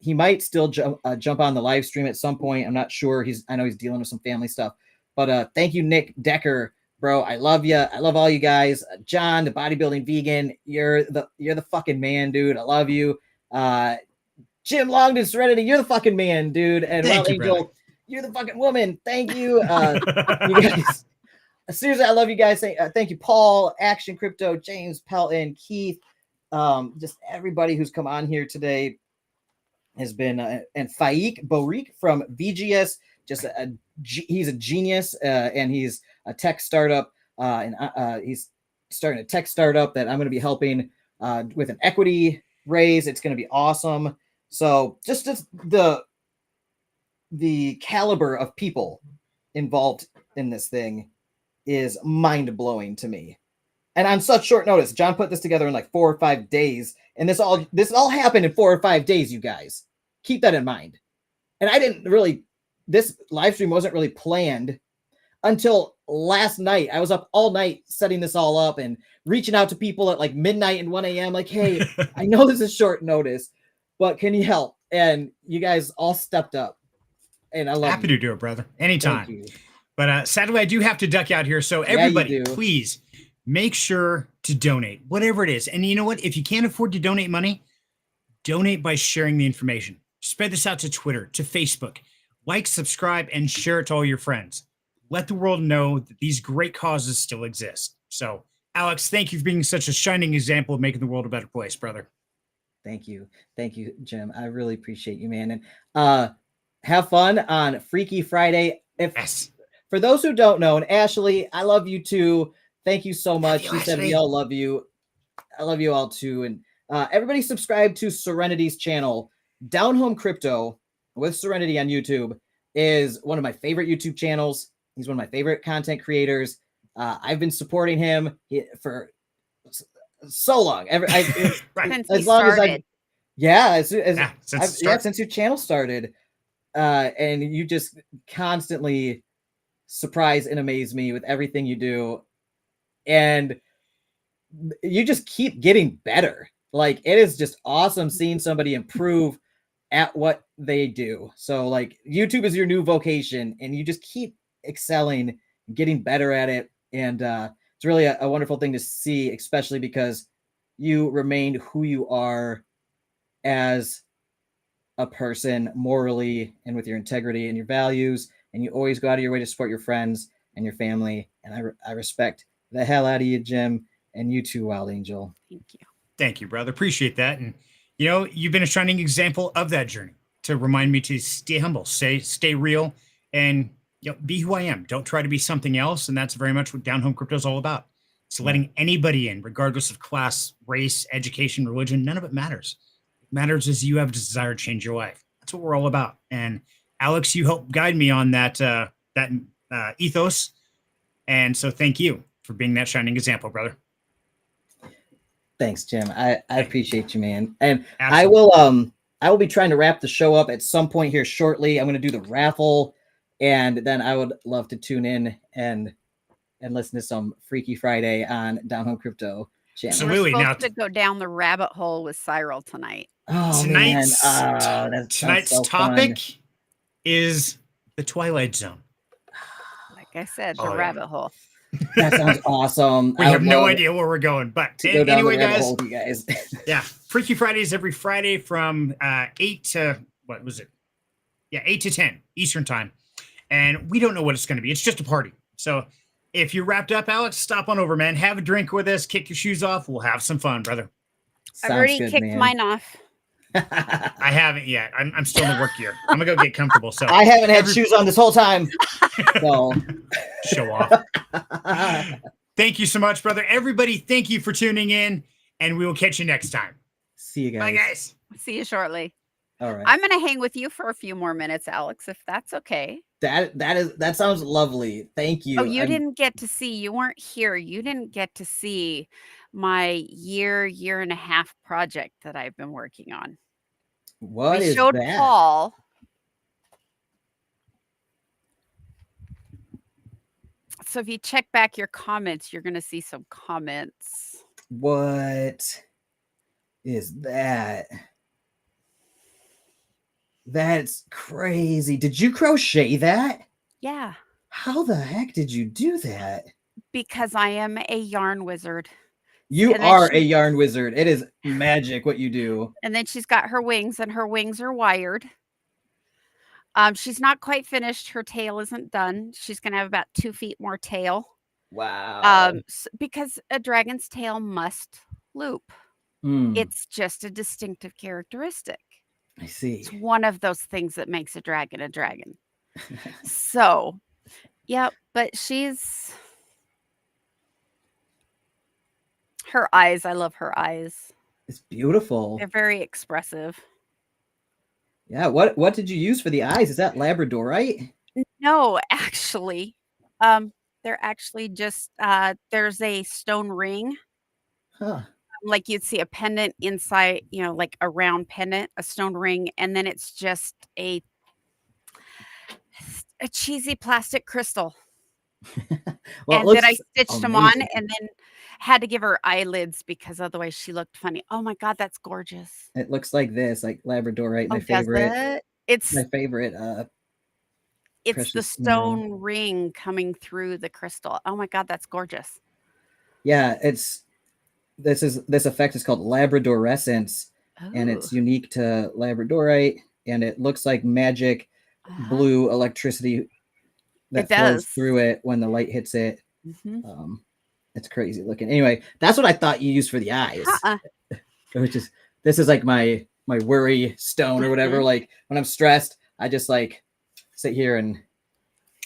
He might still jump on the live stream at some point. I'm not sure. I know he's dealing with some family stuff. But thank you, Nick Decker, bro. I love you. I love all you guys. John, the bodybuilding vegan, you're the fucking man, dude. I love you. Jim Longden Serenity, you're the fucking man, dude. And Wild Angel, brother. You're the fucking woman. Thank you. You guys. Seriously, I love you guys. Thank you, Paul, Action Crypto, James, Pelton, Keith, just everybody who's come on here today has been, and Faik Borik from VGS, he's a genius, and he's a tech startup, and he's starting a tech startup that I'm going to be helping with an equity raise. It's going to be awesome. So just the caliber of people involved in this thing is mind-blowing to me. And on such short notice, John put this together in like 4 or 5 days, and this all happened in 4 or 5 days, you guys. Keep that in mind. And this live stream wasn't really planned until last night. I was up all night setting this all up and reaching out to people at like midnight and 1 a.m. like, hey, I know this is short notice, but can you help? And you guys all stepped up. And I love Happy to do it, brother. Anytime. But sadly, I do have to duck out here. So everybody, please make sure to donate, whatever it is. And you know what? If you can't afford to donate money, donate by sharing the information. Spread this out to Twitter, to Facebook. Like, subscribe, and share it to all your friends. Let the world know that these great causes still exist. So, Alex, thank you for being such a shining example of making the world a better place, brother. Thank you. Thank you, Jim. I really appreciate you, man. And have fun on Freaky Friday. Yes. For those who don't know, and Ashley, I love you too. Thank you so much. She said we all love you. I love you all too. And everybody subscribe to Serenity's channel. Down Home Crypto with Serenity on YouTube is one of my favorite YouTube channels. He's one of my favorite content creators. I've been supporting him for so long. Since your channel started. And you just constantly surprise and amaze me with everything you do, and you just keep getting better. Like, it is just awesome seeing somebody improve at what they do. So like, YouTube is your new vocation, and you just keep excelling, getting better at it, and it's really a wonderful thing to see, especially because you remained who you are as a person, morally and with your integrity and your values, and you always go out of your way to support your friends and your family. And I respect the hell out of you, Jim, and you too, Wild Angel. Thank you. Thank you, brother. Appreciate that. And you know, you've been a shining example of that journey to remind me to stay humble, stay real, and be who I am. Don't try to be something else. And that's very much what Down Home Crypto is all about. It's letting anybody in, regardless of class, race, education, religion. None of it matters. Matters is you have a desire to change your life. That's what we're all about. And Alex, you helped guide me on that ethos. And so thank you for being that shining example, brother. Thanks, Jim. I appreciate you, man. And Absolutely. I will be trying to wrap the show up at some point here shortly. I'm going to do the raffle, and then I would love to tune in and listen to some Freaky Friday on Down Home Crypto channel. Absolutely. We're supposed to go down the rabbit hole with Cyril tonight. Oh, tonight's topic fun. is the Twilight Zone. Like I said, the rabbit hole. That sounds awesome. We have no idea where we're going, but anyway, guys, you guys. Yeah, Freaky Fridays every Friday from 8 to 10 Eastern time, and we don't know what it's going to be. It's just a party. So if you're wrapped up, Alex, stop on over, man. Have a drink with us. Kick your shoes off. We'll have some fun, brother. I've already kicked mine off. I haven't yet. I'm still in the work gear. I'm gonna go get comfortable. So I haven't had shoes on this whole time. So show off. Thank you so much, brother. Everybody, thank you for tuning in, and we will catch you next time. See you guys. Bye, guys. See you shortly. All right. I'm gonna hang with you for a few more minutes, Alex, if that's okay. That sounds lovely. Thank you. Oh, you didn't get to see. You weren't here. You didn't get to see my year and a half project that I've been working on. What We is showed that? Paul. So if you check back your comments, you're going to see some comments. What is that? That's crazy. Did you crochet that? Yeah. How the heck did you do that? Because I am a yarn wizard. You And then are a she- yarn wizard. It is magic what you do. And then she's got her wings, and her wings are wired. She's not quite finished. Her tail isn't done. She's going to have about 2 feet more tail. Wow. Because a dragon's tail must loop. It's just a distinctive characteristic. I see. It's one of those things that makes a dragon a dragon. So, yeah, but her eyes, I love her eyes. It's beautiful. They're very expressive. Yeah, what did you use for the eyes? Is that Labradorite? No, actually. They're actually just there's a stone ring. Huh. Like you'd see a pendant inside, like a round pendant, a stone ring, and then it's just a cheesy plastic crystal. Well, and then I stitched them on and then had to give her eyelids because otherwise she looked funny. Oh my God, that's gorgeous. It looks like this, like Labradorite, my Does favorite. it? It's my favorite. It's the stone ring coming through the crystal. Oh my God, that's gorgeous. Yeah, this effect is called Labradorescence, and it's unique to Labradorite, and it looks like magic blue electricity that flows through it when the light hits it. It's crazy looking. Anyway, that's what I thought you used for the eyes. This is like my worry stone or whatever. Like when I'm stressed, I just like sit here and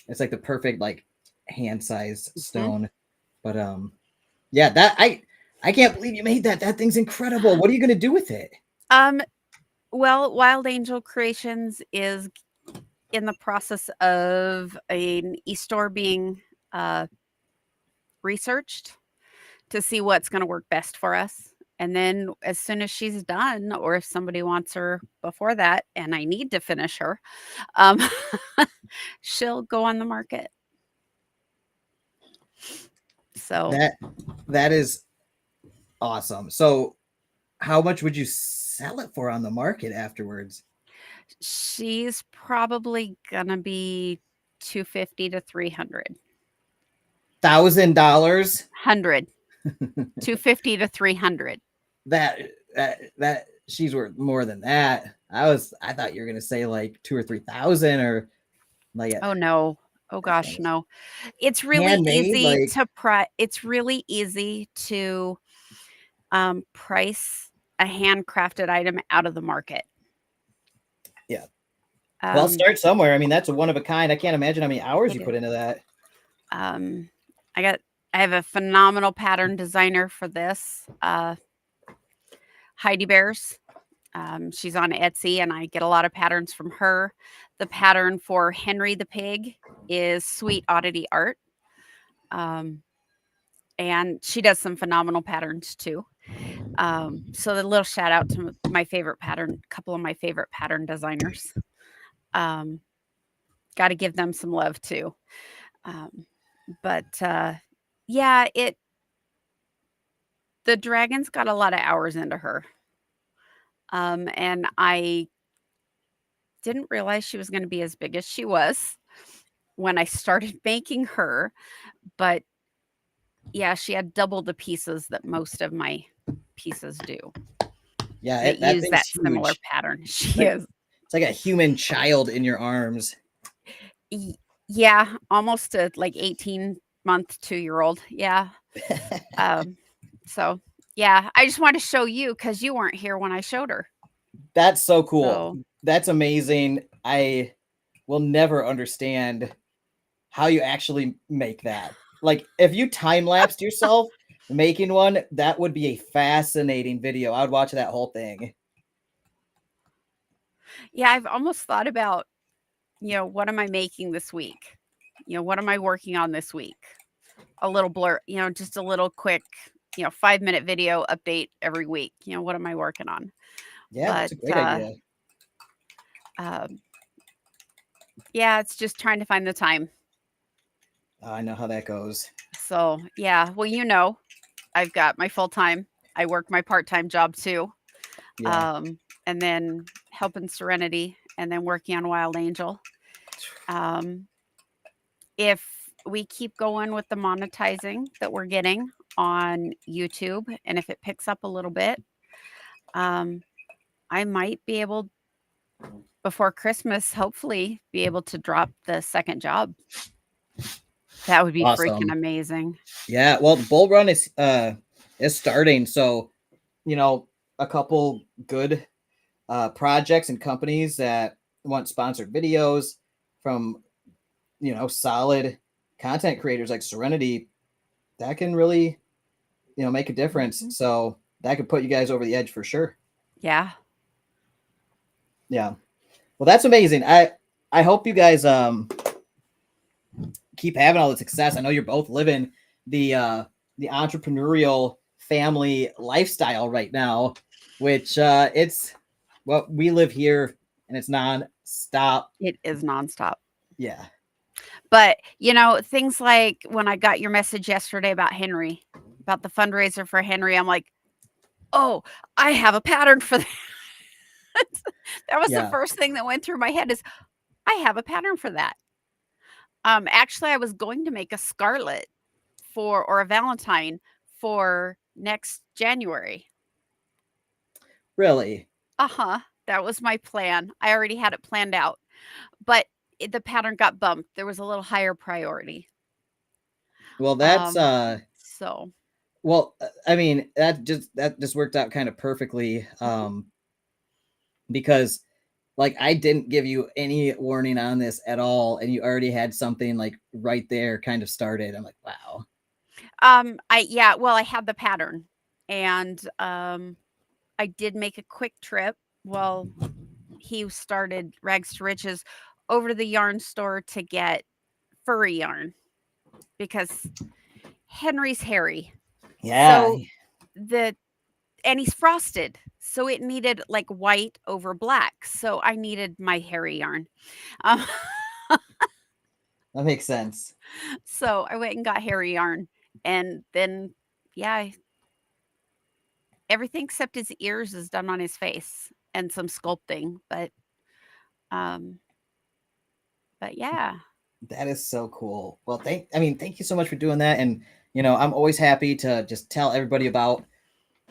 it's like the perfect like hand size stone. But yeah, that I can't believe you made that. That thing's incredible. What are you going to do with it? Well, Wild Angel Creations is in the process of an e-store being researched to see what's going to work best for us. And then as soon as she's done, or if somebody wants her before that, and I need to finish her, she'll go on the market. So that is awesome. So how much would you sell it for on the market afterwards? She's probably gonna be $250 to $300. $1,000? 100. $250 to $300. That she's worth more than that. I thought you were gonna say like 2,000 or 3,000 or like. Oh no. Oh gosh, no. It's really handmade, easy to it's really easy to price a handcrafted item out of the market. Yeah. Well, start somewhere. I mean, that's a one of a kind. I can't imagine how many hours you put into that. I have a phenomenal pattern designer for this. Heidi Bears. She's on Etsy and I get a lot of patterns from her. The pattern for Henry the Pig is Sweet Oddity Art. And she does some phenomenal patterns too. So the little shout out to my favorite couple of my favorite pattern designers. Got to give them some love too. Yeah, the dragon's got a lot of hours into her. And I didn't realize she was going to be as big as she was when I started making her, but yeah, she had double the pieces that most of my pieces do. Yeah, that use that similar pattern. She is. It's like a human child in your arms. Yeah, almost a like 18-month, 2-year-old. Yeah. So yeah, I just wanted to show you because you weren't here when I showed her. That's so cool. That's amazing. I will never understand how you actually make that. Like if you time-lapsed yourself making one, that would be a fascinating video. I would watch that whole thing. Yeah, I've almost thought about, what am I making this week? What am I working on this week? A little blur, just a little quick, 5-minute video update every week. What am I working on? Yeah, that's But a great idea. yeah, it's just trying to find the time. I know how that goes. So yeah, well, I've got my full time. I work my part-time job too. Yeah. And then helping Serenity, and then working on Wild Angel. If we keep going with the monetizing that we're getting on YouTube, and if it picks up a little bit, I might be able, before Christmas, hopefully be able to drop the second job. That would be freaking Awesome. amazing. Yeah, well, the bull run is starting, so a couple good projects and companies that want sponsored videos from solid content creators like Serenity, that can really make a difference. So that could put you guys over the edge for sure. Yeah. Yeah. Well, that's amazing. I hope you guys keep having all the success. I know you're both living the entrepreneurial family lifestyle right now, which it's what we live here, and it's non-stop. It is nonstop. Yeah. But things like when I got your message yesterday about Henry, about the fundraiser for Henry, I'm like, oh, I have a pattern for that. That was the first thing that went through my head, is I have a pattern for that. Actually, I was going to make a Scarlet or a Valentine for next January. Really? That was my plan. I already had it planned out, but the pattern got bumped. There was a little higher priority. Well, that's so. Well, I mean, that just worked out kind of perfectly, because like I didn't give you any warning on this at all, and you already had something like right there kind of started. I'm like, wow. I had the pattern, and I did make a quick trip. Well, he started Rags to Riches over to the yarn store to get furry yarn, because Henry's hairy. Yeah. So and he's frosted, so it needed like white over black. So I needed my hairy yarn. That makes sense. So I went and got hairy yarn, and then everything except his ears is done on his face and some sculpting, but yeah. That is so cool. Well, thank you so much for doing that. And I'm always happy to just tell everybody about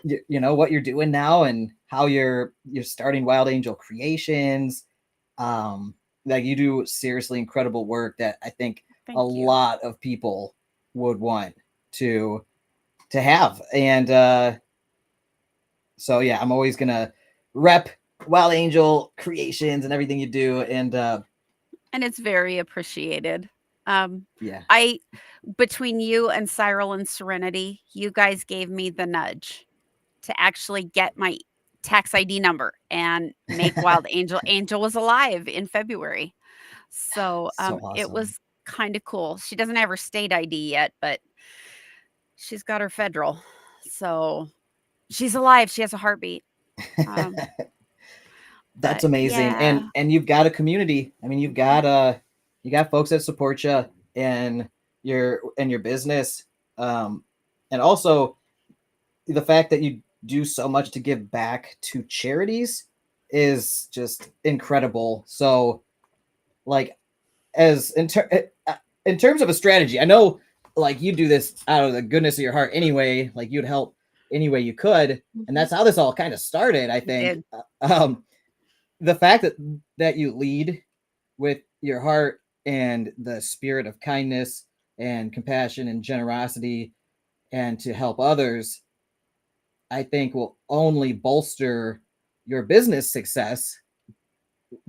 what you're doing now and how you're starting Wild Angel Creations. Like, you do seriously incredible work that I think a lot of people would want to have. And so yeah, I'm always gonna rep Wild Angel Creations and everything you do, and it's very appreciated. Yeah. Between you and Cyril and Serenity, you guys gave me the nudge to actually get my tax ID number and make Wild Angel. Angel was alive in February. So awesome. It was kind of cool. She doesn't have her state ID yet, but she's got her federal. So she's alive. She has a heartbeat. That's amazing. Yeah. And you've got a community. I mean, you got folks that support you in your business. And also the fact that you do so much to give back to charities is just incredible. So like, as in terms of a strategy, I know like you do this out of the goodness of your heart anyway, like you'd help any way you could. And that's how this all kind of started, I think. The fact that you lead with your heart and the spirit of kindness and compassion and generosity and to help others, I think will only bolster your business success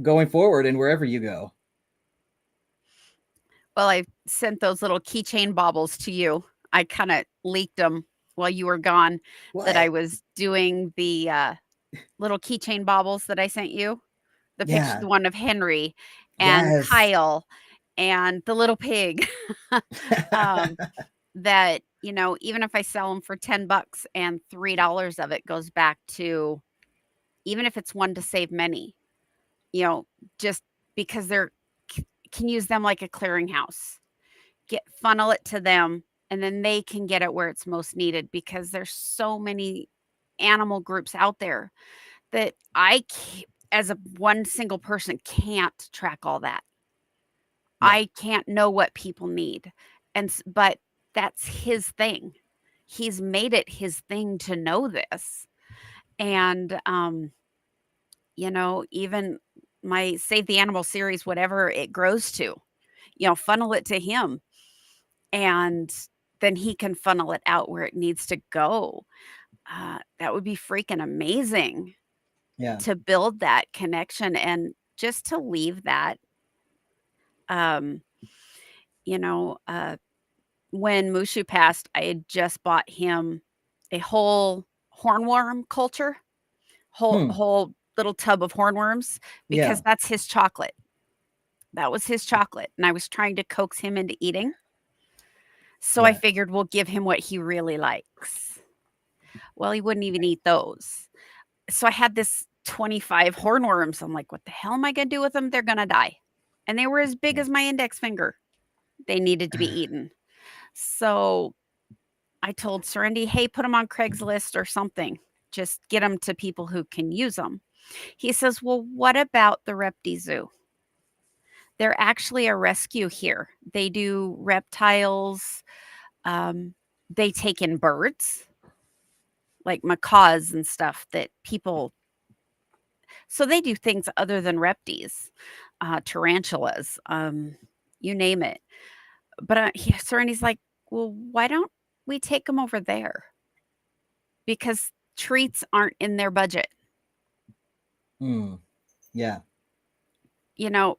going forward and wherever you go. Well, I sent those little keychain baubles to you. I kind of leaked them while you were gone. That I was doing the little keychain baubles that I sent you. the picture, Yeah. the one of Henry and Yes. Kyle and the little pig. That, you know, even if I sell them for $10 and $3 of it goes back to, even if it's one to save many, you know, just because they're can use them like a clearinghouse. Funnel it to them, and then they can get it where it's most needed, because there's so many animal groups out there that as a one single person, can't track all that. Yeah. I can't know what people need. But that's his thing. He's made it his thing to know this. And, you know, even my Save the Animal series, whatever it grows to, you know, funnel it to him. And then he can funnel it out where it needs to go. That would be freaking amazing. Yeah. To build that connection and just to leave that, you know, when Mushu passed, I had just bought him a whole hornworm culture, whole little tub of hornworms, because Yeah. that's his chocolate. That was his chocolate. And I was trying to coax him into eating. So I Yeah. figured we'll give him what he really likes. Well, he wouldn't even eat those. So I had this 25 hornworms. I'm like, what the hell am I going to do with them? They're going to die. And they were as big as my index finger. They needed to be eaten. So I told Serendy, hey, put them on Craigslist or something. Just get them to people who can use them. He says, well, what about the Repti Zoo? They're actually a rescue here. They do reptiles. They take in birds, like macaws and stuff that people... So they do things other than reptiles, tarantulas, you name it. But Serendy's like, well, why don't we take them over there? Because treats aren't in their budget. Yeah. You know,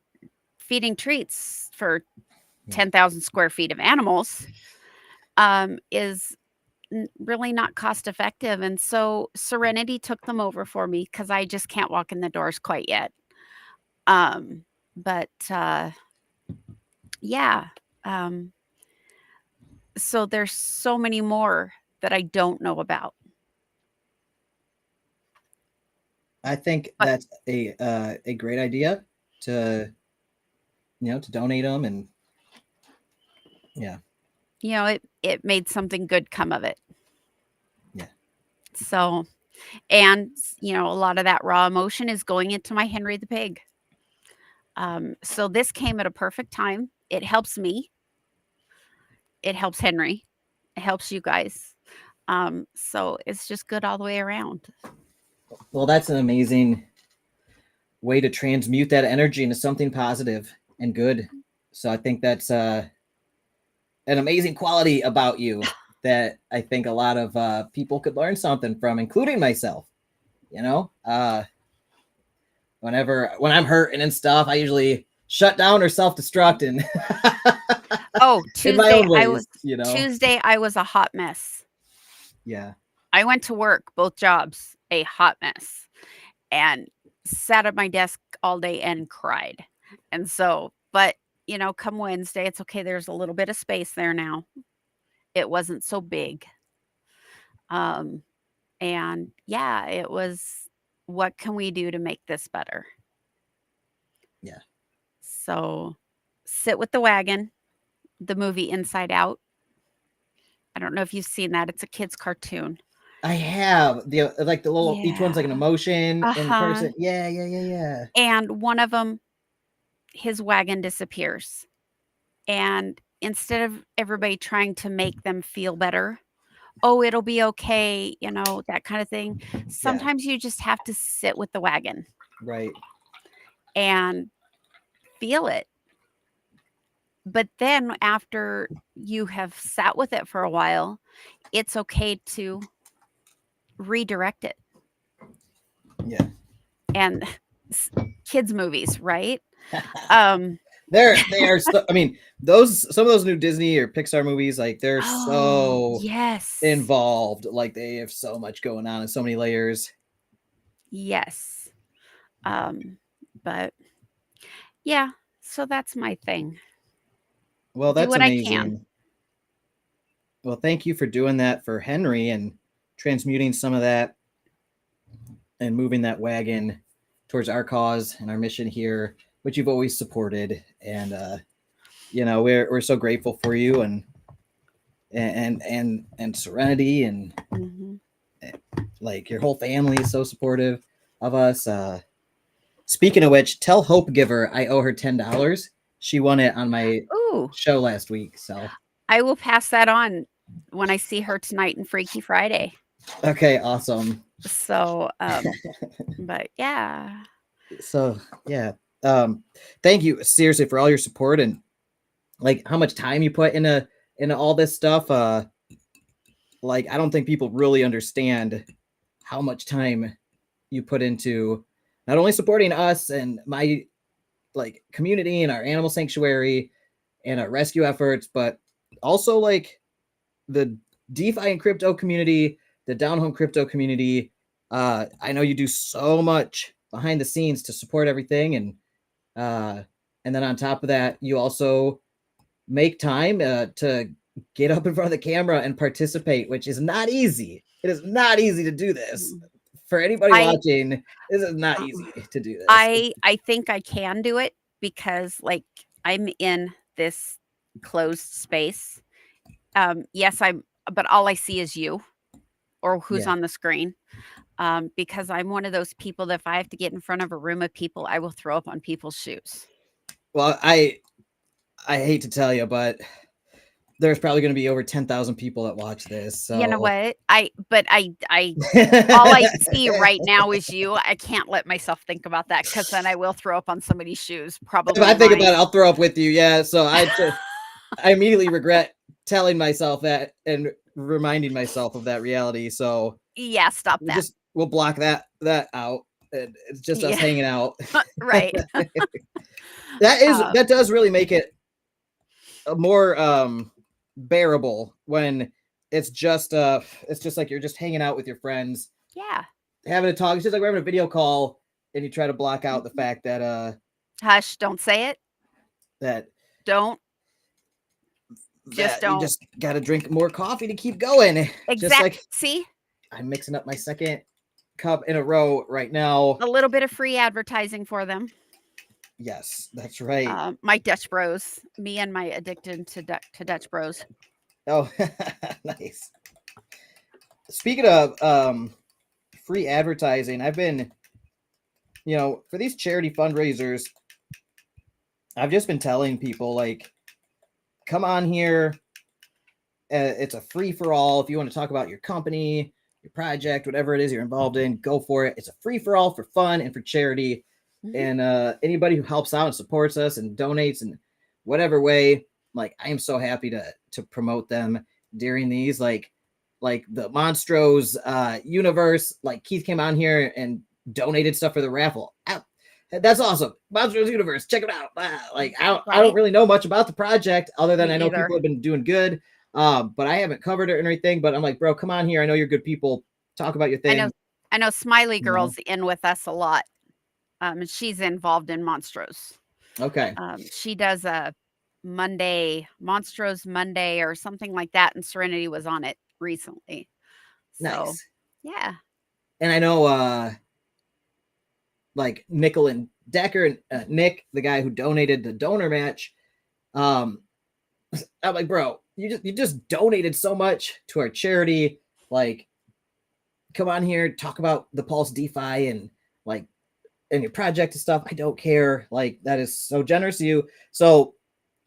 feeding treats for 10,000 square feet of animals is really not cost effective. And so Serenity took them over for me because I just can't walk in the doors quite yet. Yeah. So there's so many more that I don't know about. I think that's a great idea to, you know, to donate them. And yeah. You know, it made something good come of it. Yeah. So, and, you know, a lot of that raw emotion is going into my Henry the pig. So this came at a perfect time. It helps me. It helps Henry. It helps you guys. So it's just good all the way around. Well, that's an amazing way to transmute that energy into something positive and good. So I think that's an amazing quality about you that I think a lot of people could learn something from, including myself. You know, when I'm hurting and stuff, I usually shut down or self-destruct. And Tuesday I was a hot mess. Yeah. I went to work, both jobs, a hot mess, and sat at my desk all day and cried. And so, but you know, come Wednesday, it's okay. There's a little bit of space there now. It wasn't so big. And yeah, it was, what can we do to make this better? Yeah. So Sit with the Wagon, the movie Inside Out. I don't know if you've seen that. It's a kid's cartoon. I have the little, each one's like an emotion in person. Yeah. And one of them, his wagon disappears. And instead of everybody trying to make them feel better, oh, it'll be okay, you know, that kind of thing. Sometimes you just have to sit with the wagon. Right. And feel it. But then after you have sat with it for a while, it's okay to redirect it. Yeah. And kids movies, right? They are so, I mean, some of those new Disney or Pixar movies, like they're so involved. Like they have so much going on and so many layers. Yes. But yeah, so that's my thing. Well, Do that's what I amazing. can. Well, thank you for doing that for Henry and transmuting some of that and moving that wagon towards our cause and our mission here, which you've always supported. And you know, we're so grateful for you and Serenity and like your whole family is so supportive of us. Speaking of which, tell Hope Giver I owe her $10. She won it on my show last week. So I will pass that on when I see her tonight in Freaky Friday. okay, awesome. So but yeah. So yeah. Thank you seriously for all your support and like how much time you put into all this stuff. Like I don't think people really understand how much time you put into not only supporting us and my like community and our animal sanctuary and our rescue efforts, but also like the DeFi and crypto community, the down home crypto community. I know you do so much behind the scenes to support everything. And then on top of that, you also make time to get up in front of the camera and participate, which is not easy. It is not easy to do this. For anybody watching, this is not easy to do this. I think I can do it because like I'm in this closed space. Yes, but all I see is you or who's on the screen. Because I'm one of those people that if I have to get in front of a room of people, I will throw up on people's shoes. Well, I hate to tell you, but there's probably going to be over 10,000 people that watch this. So you know what? I all I see right now is you. I can't let myself think about that because then I will throw up on somebody's shoes. Probably. If I think about it, I'll throw up with you. Yeah. So I immediately regret telling myself that and reminding myself of that reality. So yeah, stop that. We'll block that out. And it's just us hanging out. Right. That does really make it more bearable when it's just like you're just hanging out with your friends. Yeah. Having a talk. It's just like we're having a video call and you try to block out the fact that hush, don't say it. Don't. You just got to drink more coffee to keep going. Exactly. Just like, see? I'm mixing up my second cup in a row right now. A little bit of free advertising for them. Yes, that's right. My Dutch Bros. Me and my addiction to Dutch Bros. Oh, nice. Speaking of free advertising, I've been, for these charity fundraisers, I've just been telling people, like, come on here. It's a free for all. If you want to talk about your company, your project, whatever it is you're involved in, go for it. It's a free for all for fun and for charity. And anybody who helps out and supports us and donates in whatever way, like I am so happy to promote them during these, like the Monstros universe. Like Keith came on here and donated stuff for the raffle. That's awesome. Monstros universe, check it out. Like I don't really know much about the project other than I know people have been doing good. But I haven't covered it or anything. But I'm like, bro, come on here. I know you're good people. Talk about your thing. I know Smiley Girl's in with us a lot. She's involved in Monstros. Okay. She does a Monstros Monday or something like that, and Serenity was on it recently. So, nice. Yeah. And I know like Nickel and Decker and Nick, the guy who donated the donor match. I'm like, bro, you just donated so much to our charity. Like, come on here, talk about the Pulse DeFi and like and your project and stuff. I don't care. Like, that is so generous of you. So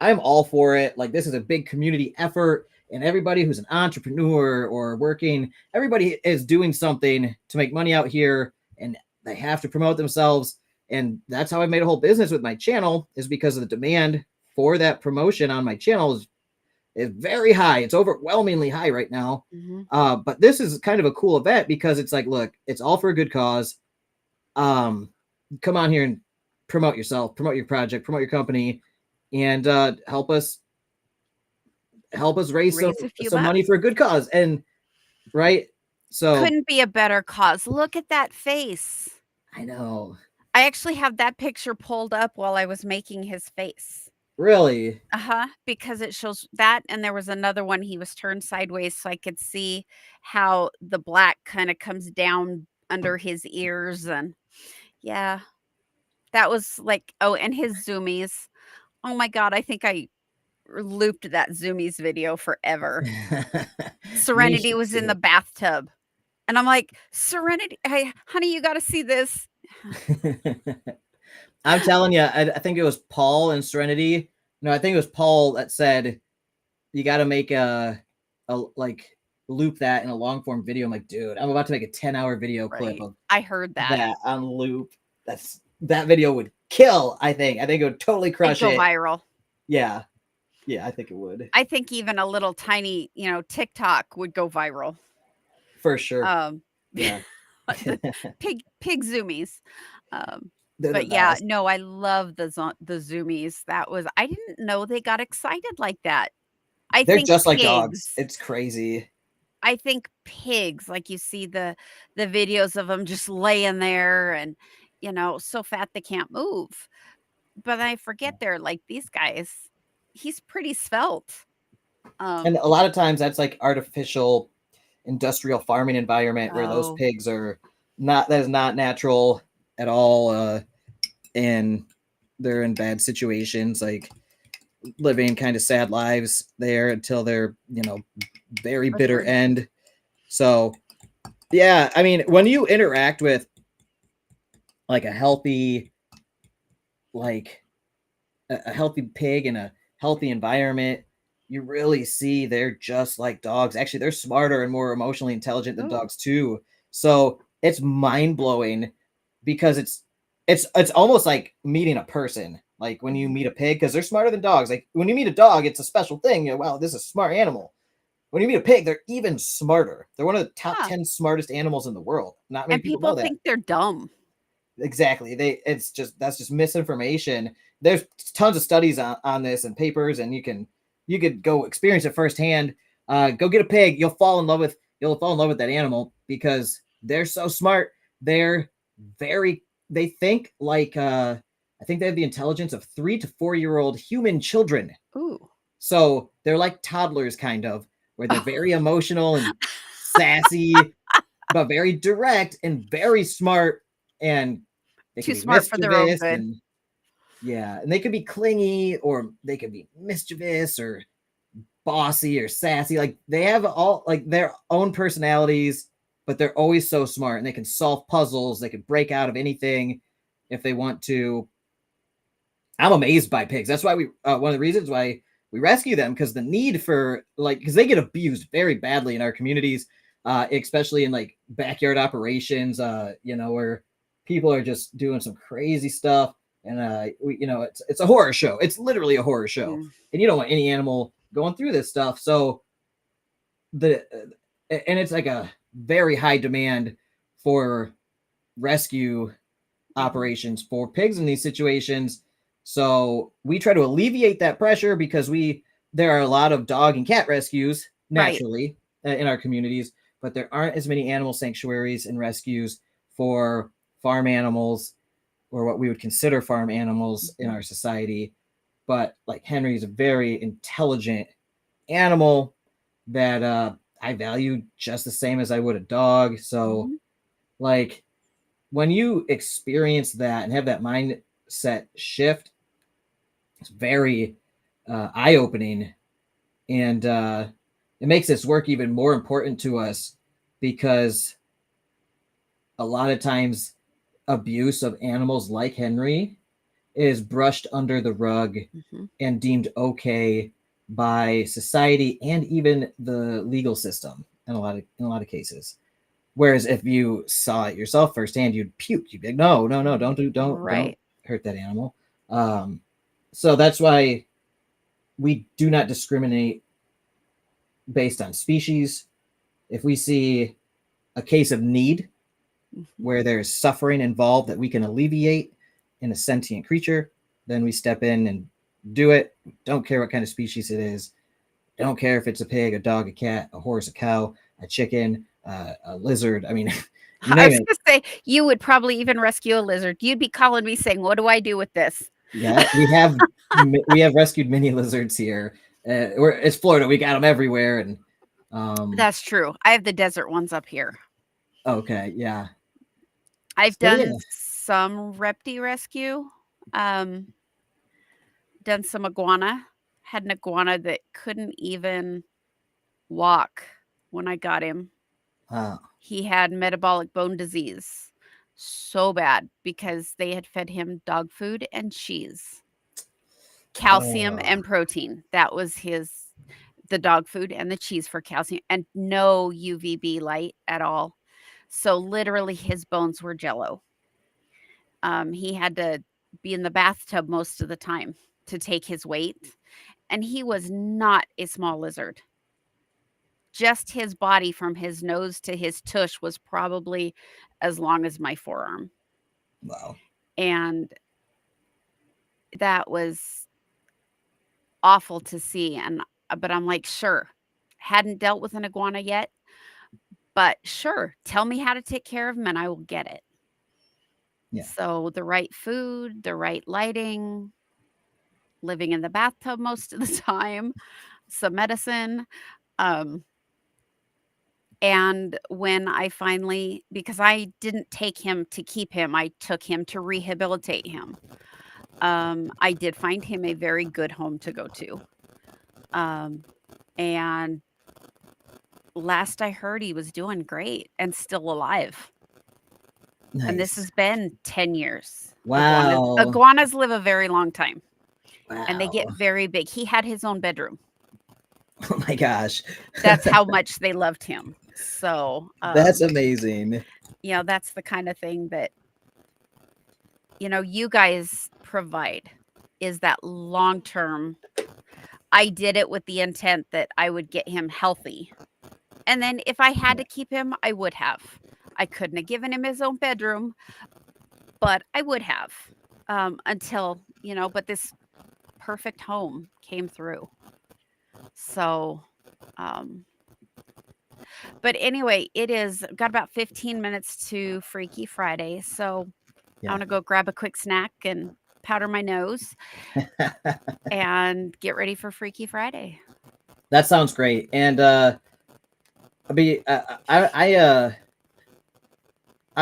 I'm all for it. Like, this is a big community effort, and everybody who's an entrepreneur or working, everybody is doing something to make money out here, and they have to promote themselves. And that's how I made a whole business with my channel, is because of the demand for that promotion on my channel is very high. It's overwhelmingly high right now. But this is kind of a cool event because it's like, look, it's all for a good cause. Come on here and promote yourself, promote your project, promote your company, and help us raise some money for a good cause. And right. So couldn't be a better cause. Look at that face. I know. I actually have that picture pulled up while I was making his face. Really? Because it shows that, and there was another one he was turned sideways so I could see how the black kind of comes down under his ears, and yeah, that was like, oh, and his zoomies. Oh my God, I think I looped that zoomies video forever. Serenity Me was in the too. bathtub, and I'm like, Serenity, hey, honey, you got to see this. I'm telling you, I think it was Paul and Serenity. No, I think it was Paul that said you got to make a like loop that in a long form video. I'm like, dude, I'm about to make a 10-hour video clip of I heard that. on loop. That video would kill. I think it would totally crush It'd it. go viral. Yeah, I think it would. I think even a little tiny, TikTok would go viral. For sure. Yeah. pig zoomies. They're But the yeah, best. no, I love the zoomies. I didn't know they got excited like that. They're think just like dogs. pigs. It's crazy. I think pigs, like you see the videos of them just laying there and so fat they can't move. But I forget they're like these guys. He's pretty svelte. And a lot of times that's like artificial industrial farming environment where those Oh. pigs are that is not natural at all. And they're in bad situations, like living kind of sad lives there until their, very bitter end. So yeah, I mean, when you interact with like a healthy pig in a healthy environment, you really see they're just like dogs. Actually, they're smarter and more emotionally intelligent than dogs too. So it's mind-blowing because it's almost like meeting a person. Like when you meet a pig, because they're smarter than dogs. Like when you meet a dog, it's a special thing. Wow, this is a smart animal. When you meet a pig, they're even smarter. They're one of the top 10 smartest animals in the world. Not many And people know that. think they're dumb. Exactly. That's just misinformation. There's tons of studies on this and papers, and you could go experience it firsthand. Go get a pig. You'll fall in love with that animal because they're so smart. They think like I think they have the intelligence of 3 to 4-year-old human children. Ooh. So they're like toddlers, kind of, where they're very emotional and sassy, but very direct and very smart. And they Too can be smart for their own mischievous good. and they could be clingy, or they could be mischievous or bossy or sassy. Like they have all like their own personalities, but they're always so smart and they can solve puzzles. They can break out of anything if they want to. I'm amazed by pigs. That's why one of the reasons why we rescue them, because the need for because they get abused very badly in our communities, especially in like backyard operations, where people are just doing some crazy stuff. And it's a horror show. It's literally a horror show. And you don't want any animal going through this stuff. So and it's like a very high demand for rescue operations for pigs in these situations. So we try to alleviate that pressure because there are a lot of dog and cat rescues naturally in our communities, but there aren't as many animal sanctuaries and rescues for farm animals, or what we would consider farm animals in our society. But like Henry is a very intelligent animal that I value just the same as I would a dog. So like when you experience that and have that mindset shift, it's very eye-opening, and it makes this work even more important to us, because a lot of times abuse of animals like Henry is brushed under the rug and deemed okay by society and even the legal system in a lot of cases. Whereas if you saw it yourself firsthand, you'd puke. You'd be like, no, don't hurt that animal. So that's why we do not discriminate based on species. If we see a case of need where there's suffering involved that we can alleviate in a sentient creature, then we step in and do it. Don't care what kind of species it is. Don't care if it's a pig, a dog, a cat, a horse, a cow, a chicken, a lizard. I mean, You I name was it. gonna say you would probably even rescue a lizard. You'd be calling me saying, "What do I do with this?" Yeah, we have rescued mini lizards here. It's Florida. We got them everywhere, and That's true. I have the desert ones up here. okay, yeah. I've So, done yeah. some reptile rescue. Done some iguana. Had an iguana that couldn't even walk when I got him. He had metabolic bone disease so bad because they had fed him dog food and cheese, calcium and protein. That was the dog food and the cheese for calcium, and no UVB light at all. So literally his bones were jello. He had to be in the bathtub most of the time to take his weight, and he was not a small lizard. Just his body from his nose to his tush was probably as long as my forearm. Wow. And that was awful to see. But I'm like, sure. Hadn't dealt with an iguana yet, but sure, tell me how to take care of him and I will get it. Yeah. So the right food, the right lighting, living in the bathtub most of the time, some medicine. And when I finally, because I didn't take him to keep him, I took him to rehabilitate him. I did find him a very good home to go to. And last I heard, he was doing great and still alive. And this Nice. has been 10 years. Wow. Iguanas live a very long time. Wow. And they get very big. He had his own bedroom. Oh my gosh. That's how much they loved him. So That's amazing. You know, that's the kind of thing that, you know, you guys provide, is that long-term. I did it with the intent that I would get him healthy. And then if I had to keep him, I would have. I couldn't have given him his own bedroom, but I would have until, you know, but this perfect home came through. So, but anyway, it is got about 15 minutes to Freaky Friday. So I want to go grab a quick snack and powder my nose and get ready for Freaky Friday. That sounds great. And I'm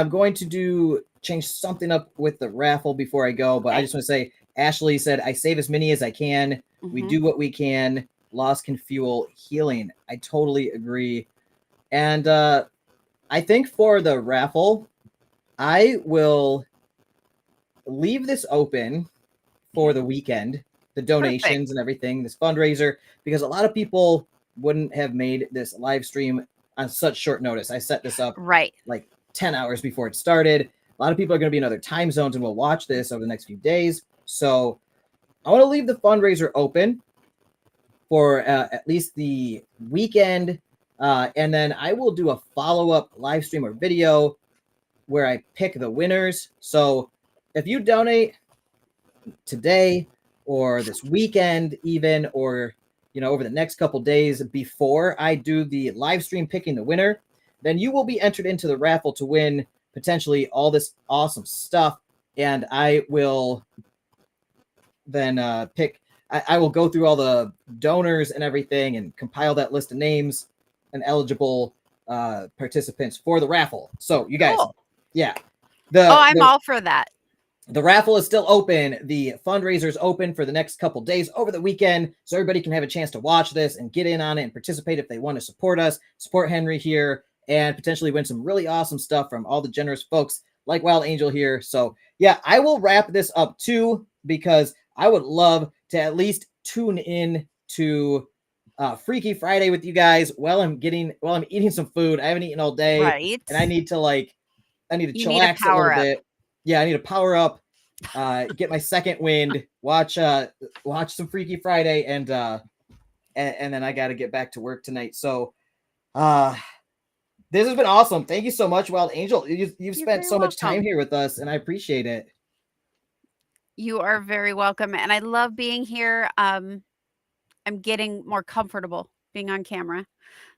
going to change something up with the raffle before I go, but I just want to say Ashley said I save as many as I can. We do what we can. Loss can fuel healing. I totally agree. And I think for the raffle, I will leave this open for the weekend, the donations and everything, this fundraiser, because a lot of people wouldn't have made this live stream on such short notice. I set this up like 10 hours before it started. A lot of people are going to be in other time zones and will watch this over the next few days. So I want to leave the fundraiser open for at least the weekend. And then I will do a follow-up live stream or video where I pick the winners. So if you donate today or this weekend even, or, you know, over the next couple days before I do the live stream picking the winner, then you will be entered into the raffle to win potentially all this awesome stuff. And I will then I will go through all the donors and everything and compile that list of names and eligible participants for the raffle. So you guys, yeah. I'm all for that. The raffle is still open. The fundraiser is open for the next couple days over the weekend, so everybody can have a chance to watch this and get in on it and participate if they want to support us, support Henry here, and potentially win some really awesome stuff from all the generous folks like Wild Angel here. So yeah, I will wrap this up too, because I would love to at least tune in to Freaky Friday with you guys while I'm eating some food. I haven't eaten all day, and I need to chillax a little bit. Yeah, I need to power up, get my second wind, watch some Freaky Friday, and then I got to get back to work tonight. So this has been awesome. Thank you so much, Wild Angel. You've spent so much time here with us, and I appreciate it. You are very welcome, and I love being here. I'm getting more comfortable being on camera.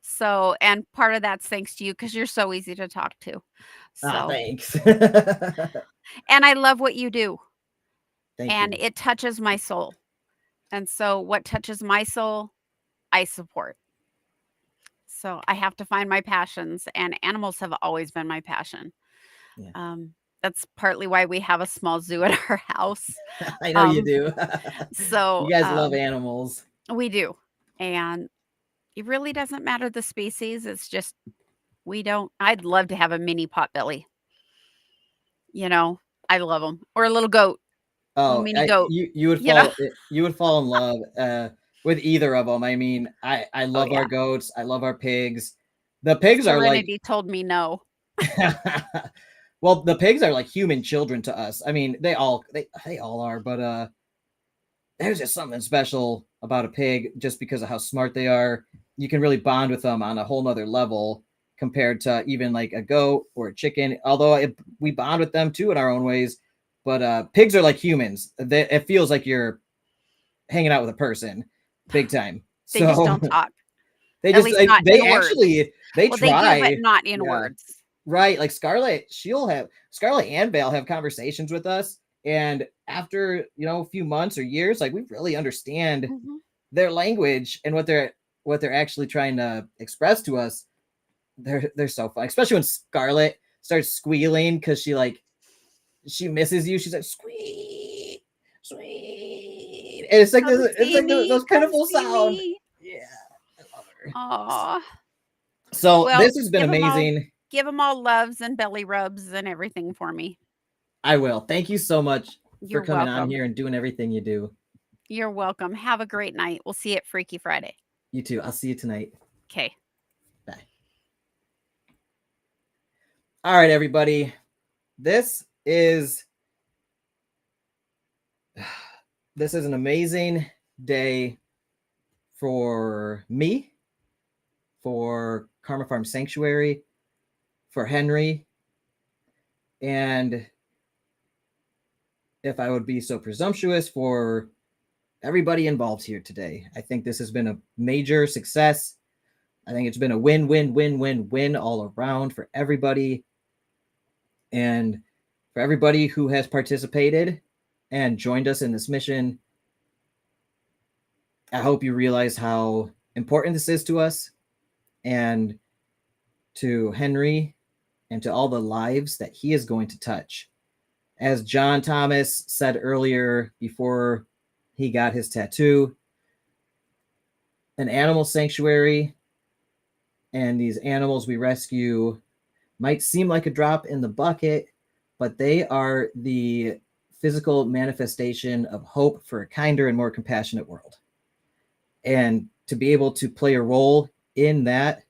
So, and part of that's thanks to you, because you're so easy to talk to. So, thanks. and I love what you do. Thank And you. it touches my soul. And so what touches my soul, I support. So I have to find my passions, and animals have always been my passion. Yeah. That's partly why we have a small zoo at our house. I know you do. So you guys love animals. We do. And it really doesn't matter the species. It's just I'd love to have a mini potbelly. You know, I love them. Or a little goat. Little Oh, mini goat. you would you know? fall in love with either of them. I mean, I love yeah. our goats. I love our pigs. The pigs are like Serenity told me no. well, the pigs are like human children to us. I mean, they all are, but there's just something special about a pig just because of how smart they are. You can really bond with them on a whole nother level compared to even like a goat or a chicken. Although we bond with them too in our own ways, but pigs are like humans. It feels like you're hanging out with a person, big time. They just don't talk. They At just least not they in actually words. they Well, try, they do, but not in words. Right, like Scarlet and Vale have conversations with us, and after a few months or years, like we really understand their language and what they're actually trying to express to us. They're so fun, especially when Scarlet starts squealing because she misses you. She's like squeak, squeak, and it's like those pitiful sound. Yeah, I love her. Aww. So this has been amazing. Give them all loves and belly rubs and everything for me. I will. Thank you so much You're for coming on welcome. here and doing everything you do. You're welcome. Have a great night. We'll see you at Freaky Friday. You too. I'll see you tonight. Okay. Bye. All right, everybody. This is an amazing day for me, for Karma Farm Sanctuary, for Henry, and if I would be so presumptuous, for everybody involved here today. I think this has been a major success. I think it's been a win all around for everybody. And for everybody who has participated and joined us in this mission, I hope you realize how important this is to us and to Henry and to all the lives that he is going to touch. As John Thomas said earlier before he got his tattoo, an animal sanctuary and these animals we rescue might seem like a drop in the bucket, but they are the physical manifestation of hope for a kinder and more compassionate world. And to be able to play a role in that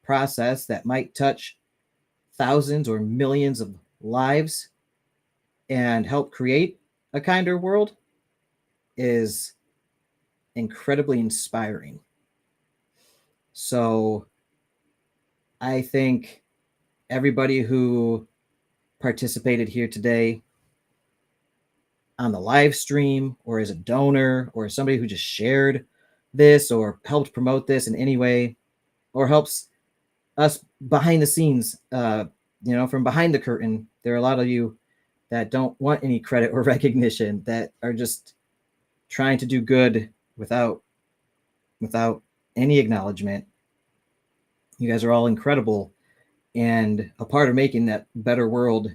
process that might touch thousands or millions of lives and help create a kinder world is incredibly inspiring. So I think everybody who participated here today on the live stream, or as a donor, or somebody who just shared this or helped promote this in any way, or helps us behind the scenes, from behind the curtain. There are a lot of you that don't want any credit or recognition, that are just trying to do good without any acknowledgement. You guys are all incredible and a part of making that better world.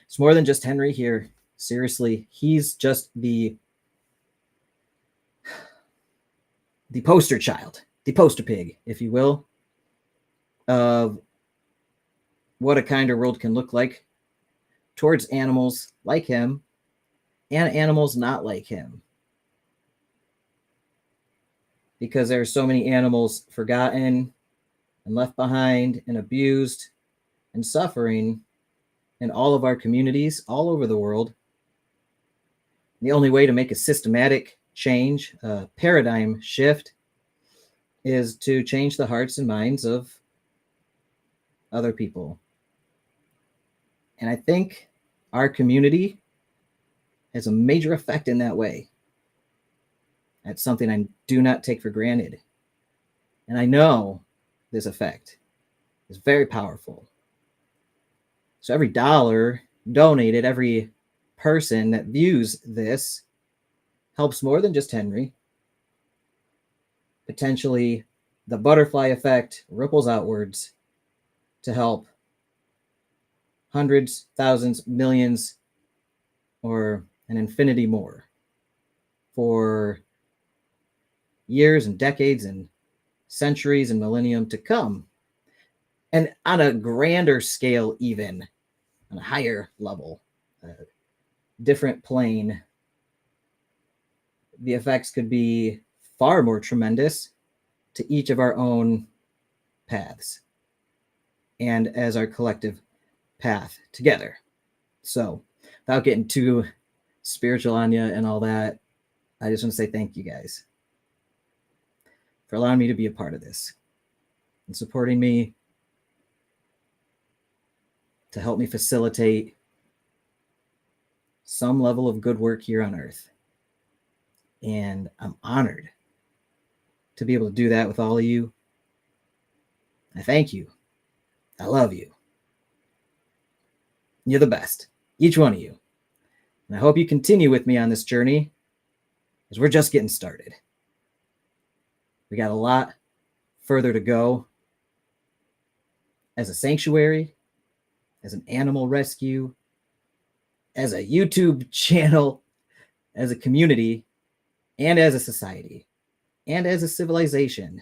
It's more than just Henry here. Seriously, he's just the poster child, the poster pig, if you will, of what a kinder world can look like towards animals like him and animals not like him. Because there are so many animals forgotten and left behind and abused and suffering in all of our communities all over the world. The only way to make a systematic change, a paradigm shift, is to change the hearts and minds of other people. And I think our community has a major effect in that way. That's something I do not take for granted. And I know this effect is very powerful. So every dollar donated, every person that views this helps more than just Henry. Potentially, the butterfly effect ripples outwards to help hundreds, thousands, millions, or an infinity more for years and decades and centuries and millennium to come. And on a grander scale, even on a higher level, a different plane, the effects could be far more tremendous to each of our own paths and as our collective path together. So without getting too spiritual on you and all that, I just want to say thank you guys for allowing me to be a part of this and supporting me to help me facilitate some level of good work here on Earth. And I'm honored to be able to do that with all of you. I thank you. I love you. You're the best, each one of you. And I hope you continue with me on this journey, because we're just getting started. We got a lot further to go as a sanctuary, as an animal rescue, as a YouTube channel, as a community, and as a society, and as a civilization.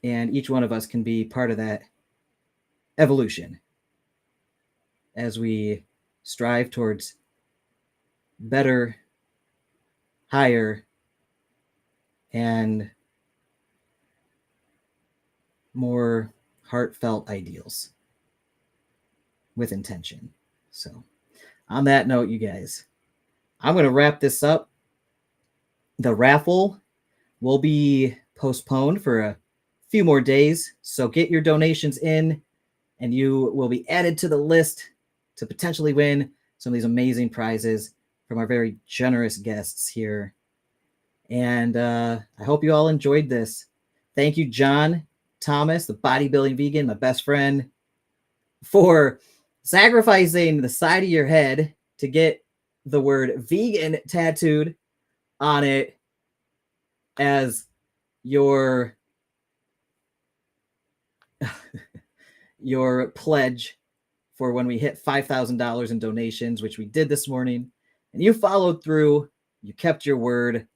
And each one of us can be part of that evolution as we strive towards better, higher, and more heartfelt ideals with intention. So on that note, you guys, I'm going to wrap this up. The raffle will be postponed for a few more days, so get your donations in and you will be added to the list to potentially win some of these amazing prizes from our very generous guests here. And I hope you all enjoyed this. Thank you, John Thomas, the bodybuilding vegan, my best friend, for sacrificing the side of your head to get the word vegan tattooed on it as your your pledge for when we hit $5,000 in donations, which we did this morning. And you followed through. You kept your word.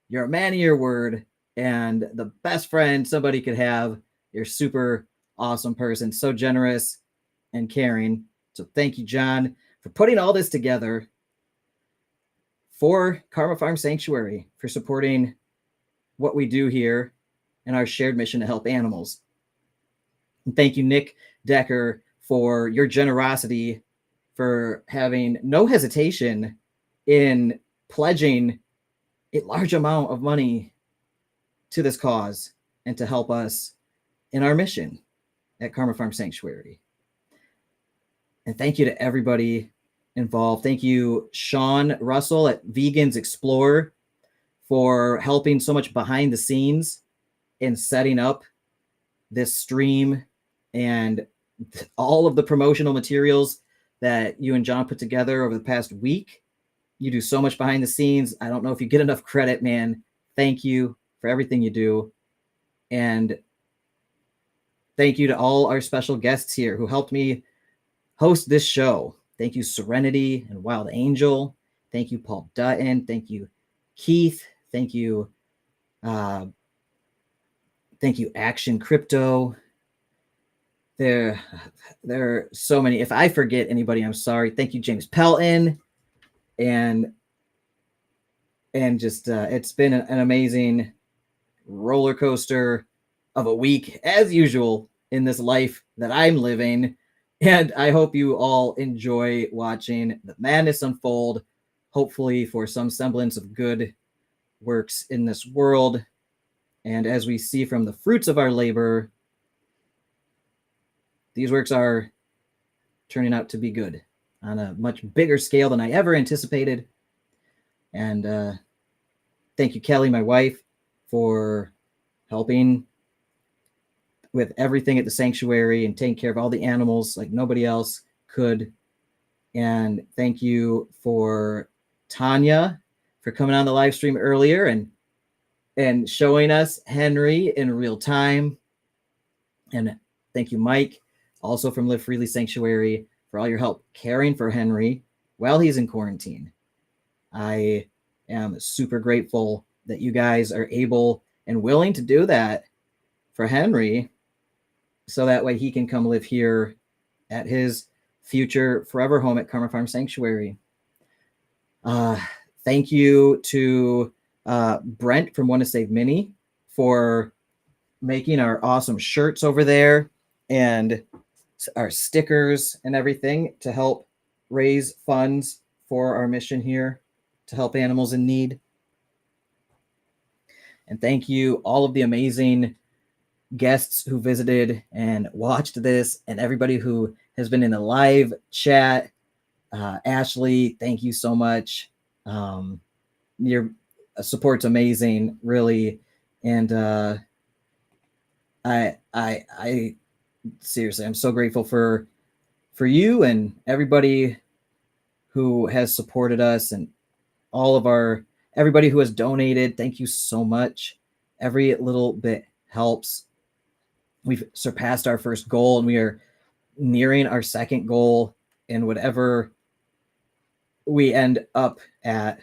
You're a man of your word and the best friend somebody could have. You're a super awesome person, so generous and caring. So thank you, John, for putting all this together for Karma Farm Sanctuary, for supporting what we do here and our shared mission to help animals. And thank you, Nick Decker, for your generosity, for having no hesitation in pledging a large amount of money to this cause and to help us in our mission at Karma Farm Sanctuary. And thank you to everybody involved. Thank you, Sean Russell at Vegans Explore, for helping so much behind the scenes in setting up this stream and all of the promotional materials that you and John put together over the past week. You do so much behind the scenes. I don't know if you get enough credit, man. Thank you for everything you do. And thank you to all our special guests here who helped me host this show. Thank you, Serenity and Wild Angel. Thank you, Paul Dutton. Thank you, Keith. Thank you, Action Crypto. There are so many. If I forget anybody, I'm sorry. Thank you, James Pelton. And just it's been an amazing roller coaster of a week, as usual, in this life that I'm living. And I hope you all enjoy watching the madness unfold, hopefully for some semblance of good works in this world. And as we see from the fruits of our labor, these works are turning out to be good on a much bigger scale than I ever anticipated. And thank you, Kelly, my wife, for helping with everything at the sanctuary and taking care of all the animals like nobody else could. And thank you for Tanya for coming on the live stream earlier and showing us Henry in real time. And thank you, Mike, also from Live Freely Sanctuary, for all your help caring for Henry while he's in quarantine. I am super grateful that you guys are able and willing to do that for Henry, so that way he can come live here at his future forever home at Karma Farm Sanctuary. Thank you to Brent from Want to Save Mini for making our awesome shirts over there and our stickers and everything to help raise funds for our mission here to help animals in need. And thank you all of the amazing guests who visited and watched this, and everybody who has been in the live chat. Ashley, thank you so much. Your support's amazing, really. And I seriously, I'm so grateful for you and everybody who has supported us, and all of everybody who has donated. Thank you so much. Every little bit helps. We've surpassed our first goal, and we are nearing our second goal. And whatever we end up at,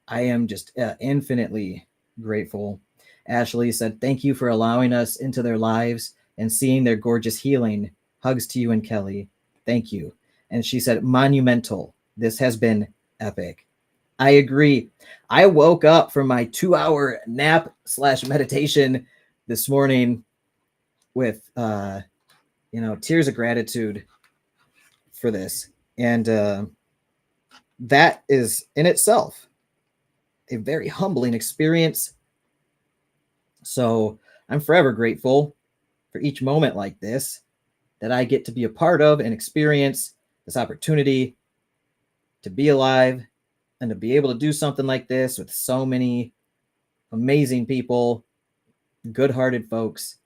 I am just infinitely grateful. Ashley said, thank you for allowing us into their lives and seeing their gorgeous healing. Hugs to you and Kelly. Thank you. And she said, monumental. This has been epic. I agree. I woke up from my 2-hour nap / meditation this morning with, tears of gratitude for this. And that is in itself a very humbling experience. So I'm forever grateful for each moment like this that I get to be a part of and experience this opportunity to be alive and to be able to do something like this with so many amazing people, good-hearted folks.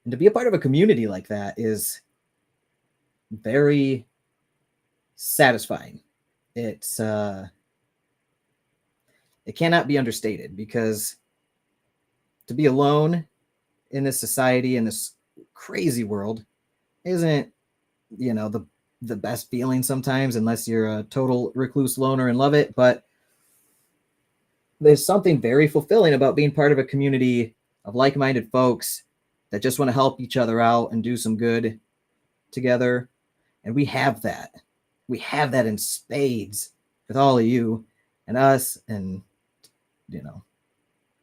And to be a part of a community like that is very satisfying. It's it cannot be understated, because to be alone in this society, in this crazy world, isn't, the best feeling sometimes, unless you're a total recluse loner and love it. But there's something very fulfilling about being part of a community of like-minded folks that just want to help each other out and do some good together. And we have that. We have that in spades with all of you and us, and,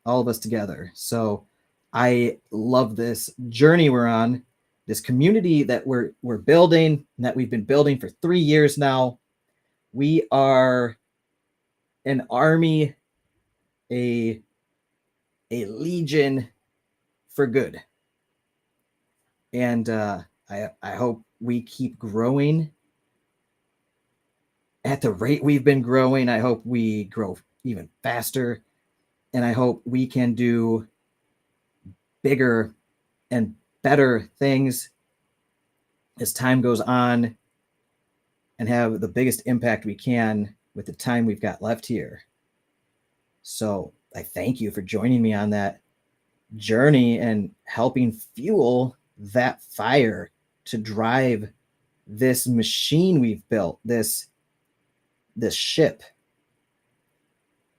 all of us together. So I love this journey we're on, this community that we're building, and that we've been building for 3 years now. We are an army, a legion for good. And I hope we keep growing at the rate we've been growing. I hope we grow even faster. And I hope we can do bigger and better things as time goes on, and have the biggest impact we can with the time we've got left here. So I thank you for joining me on that journey and helping fuel that fire to drive this machine we've built, this ship.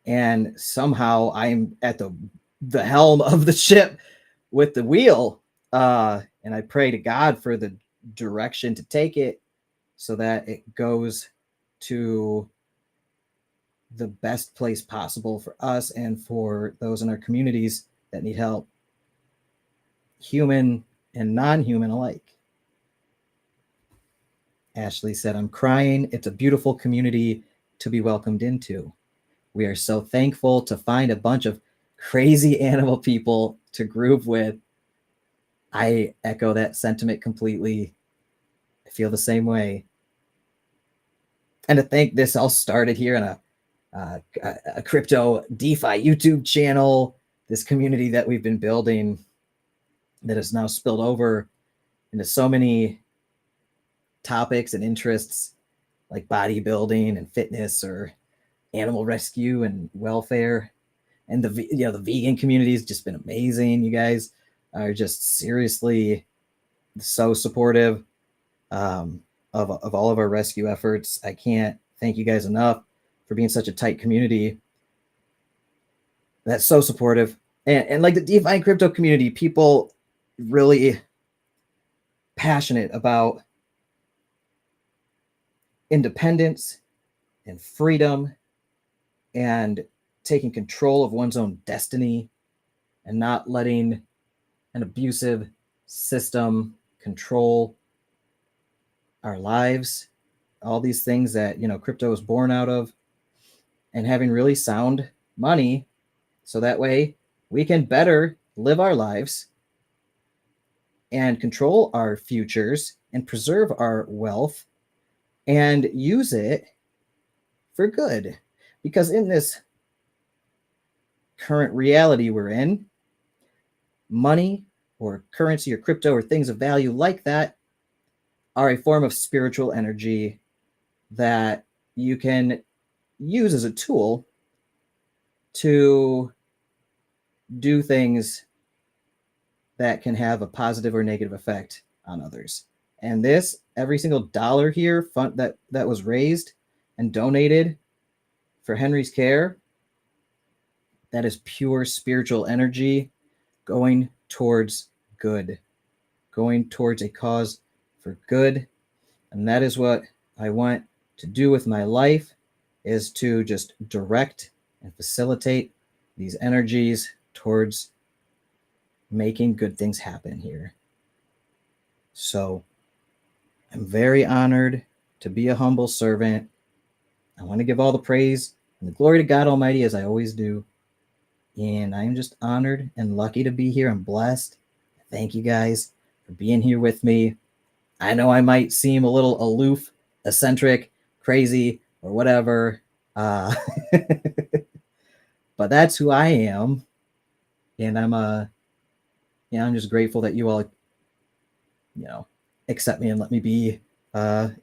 And somehow I'm at the helm of the ship with the wheel. And I pray to God for the direction to take it, so that it goes to the best place possible for us and for those in our communities that need help, human and non-human alike. Ashley said, I'm crying. It's a beautiful community to be welcomed into. We are so thankful to find a bunch of crazy animal people to groove with. I echo that sentiment completely. I feel the same way. And to think this all started here on a crypto DeFi YouTube channel, this community that we've been building. that has now spilled over into so many topics and interests like bodybuilding and fitness or animal rescue and welfare. And the vegan community has just been amazing. You guys are just seriously so supportive of all of our rescue efforts. I can't thank you guys enough for being such a tight community that's so supportive. And like the DeFi and crypto community, people really passionate about independence and freedom and taking control of one's own destiny and not letting an abusive system control our lives, all these things that crypto is born out of, and having really sound money so that way we can better live our lives and control our futures and preserve our wealth and use it for good. Because in this current reality we're in, money or currency or crypto or things of value like that are a form of spiritual energy that you can use as a tool to do things that can have a positive or negative effect on others. And this, every single dollar here that was raised and donated for Henry's care, that is pure spiritual energy going towards good, going towards a cause for good. And that is what I want to do with my life, is to just direct and facilitate these energies towards making good things happen here. So I'm very honored to be a humble servant. I want to give all the praise and the glory to God Almighty, as I always do. And I'm just honored and lucky to be here. I'm blessed. Thank you guys for being here with me. I know I might seem a little aloof, eccentric, crazy, or whatever. But that's who I am. And I'm just grateful that you all, accept me and let me be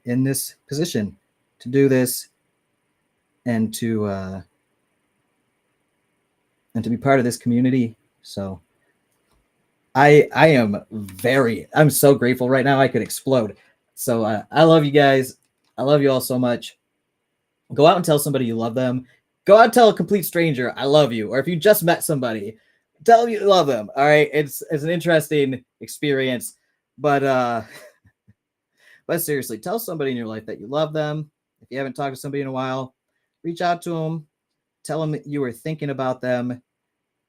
in this position to do this and to be part of this community. So I'm so grateful right now. I could explode. So I love you guys. I love you all so much. Go out and tell somebody you love them. Go out and tell a complete stranger, I love you. Or if you just met somebody, tell them you love them. All right. It's an interesting experience, but seriously, tell somebody in your life that you love them. If you haven't talked to somebody in a while, reach out to them, tell them that you were thinking about them,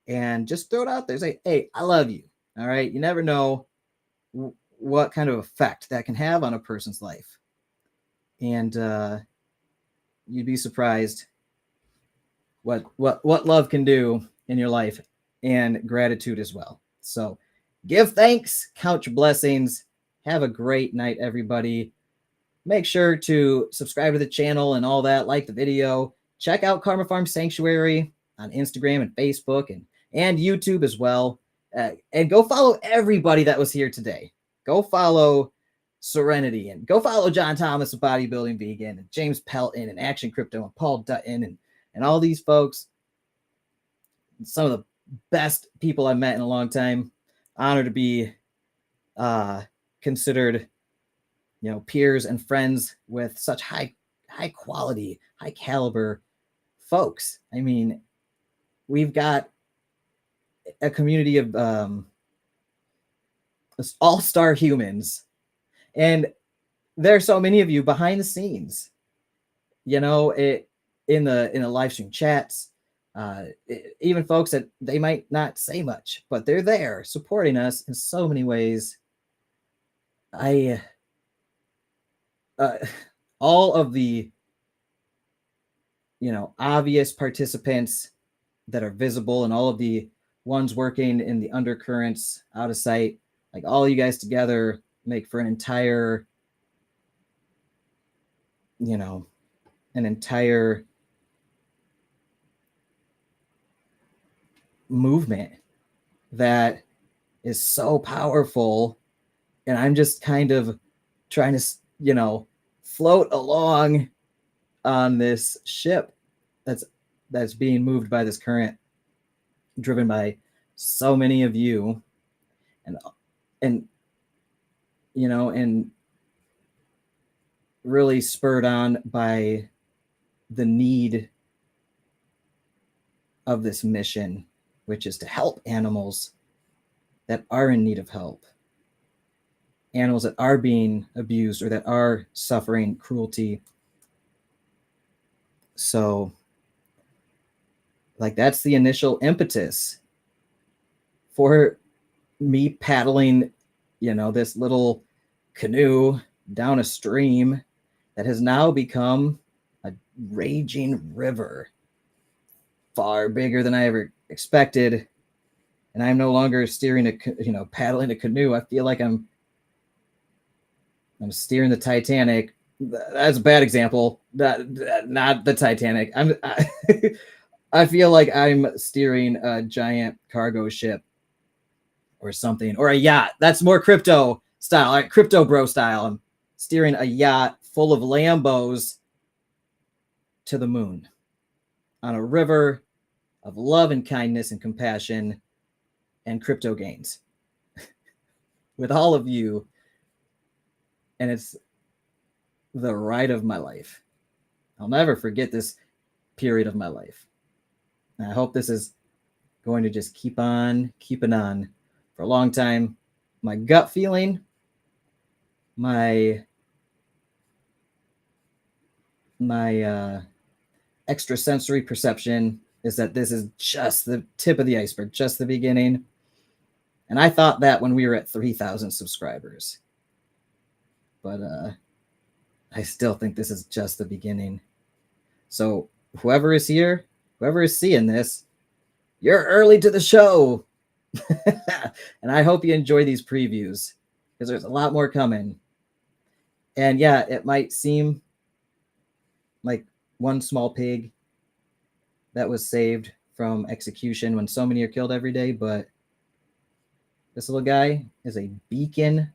and just throw it out there. Say, hey, I love you. All right. You never know what kind of effect that can have on a person's life. And you'd be surprised what love can do in your life, and gratitude as well. So give thanks, count your blessings. Have a great night, everybody. Make sure to subscribe to the channel and all that, like the video. Check out Karma Farm Sanctuary on Instagram and Facebook and YouTube as well. And go follow everybody that was here today. Go follow Serenity, and go follow John Thomas of Bodybuilding Vegan, and James Pelton and Action Crypto and Paul Dutton and all these folks. Some of the best people I've met in a long time. Honored to be considered, peers and friends with such high quality, high caliber folks. I mean, we've got a community of all-star humans, and there are so many of you behind the scenes, in the live stream chats, even folks that they might not say much, but they're there supporting us in so many ways. All of the, obvious participants that are visible, and all of the ones working in the undercurrents out of sight, like all you guys together make for an entire movement that is so powerful, and I'm just kind of trying to, float along on this ship that's being moved by this current, driven by so many of you, and really spurred on by the need of this mission, which is to help animals that are in need of help, animals that are being abused or that are suffering cruelty. So, like, that's the initial impetus for me paddling, this little canoe down a stream that has now become a raging river, far bigger than I ever expected. And I'm no longer steering paddling a canoe. I feel like I'm steering the Titanic. That's a bad example. Not the Titanic. I feel like I'm steering a giant cargo ship or something, or a yacht. That's more crypto style, right? Crypto bro style. I'm steering a yacht full of Lambos to the moon on a river of love and kindness and compassion and crypto gains with all of you. And it's the ride of my life. I'll never forget this period of my life. And I hope this is going to just keep on keeping on for a long time. My gut feeling, my extrasensory perception is that this is just the tip of the iceberg, just the beginning. And I thought that when we were at 3,000 subscribers. But I still think this is just the beginning. So whoever is here, whoever is seeing this, you're early to the show. And I hope you enjoy these previews, because there's a lot more coming. And yeah, it might seem like one small pig that was saved from execution when so many are killed every day, but this little guy is a beacon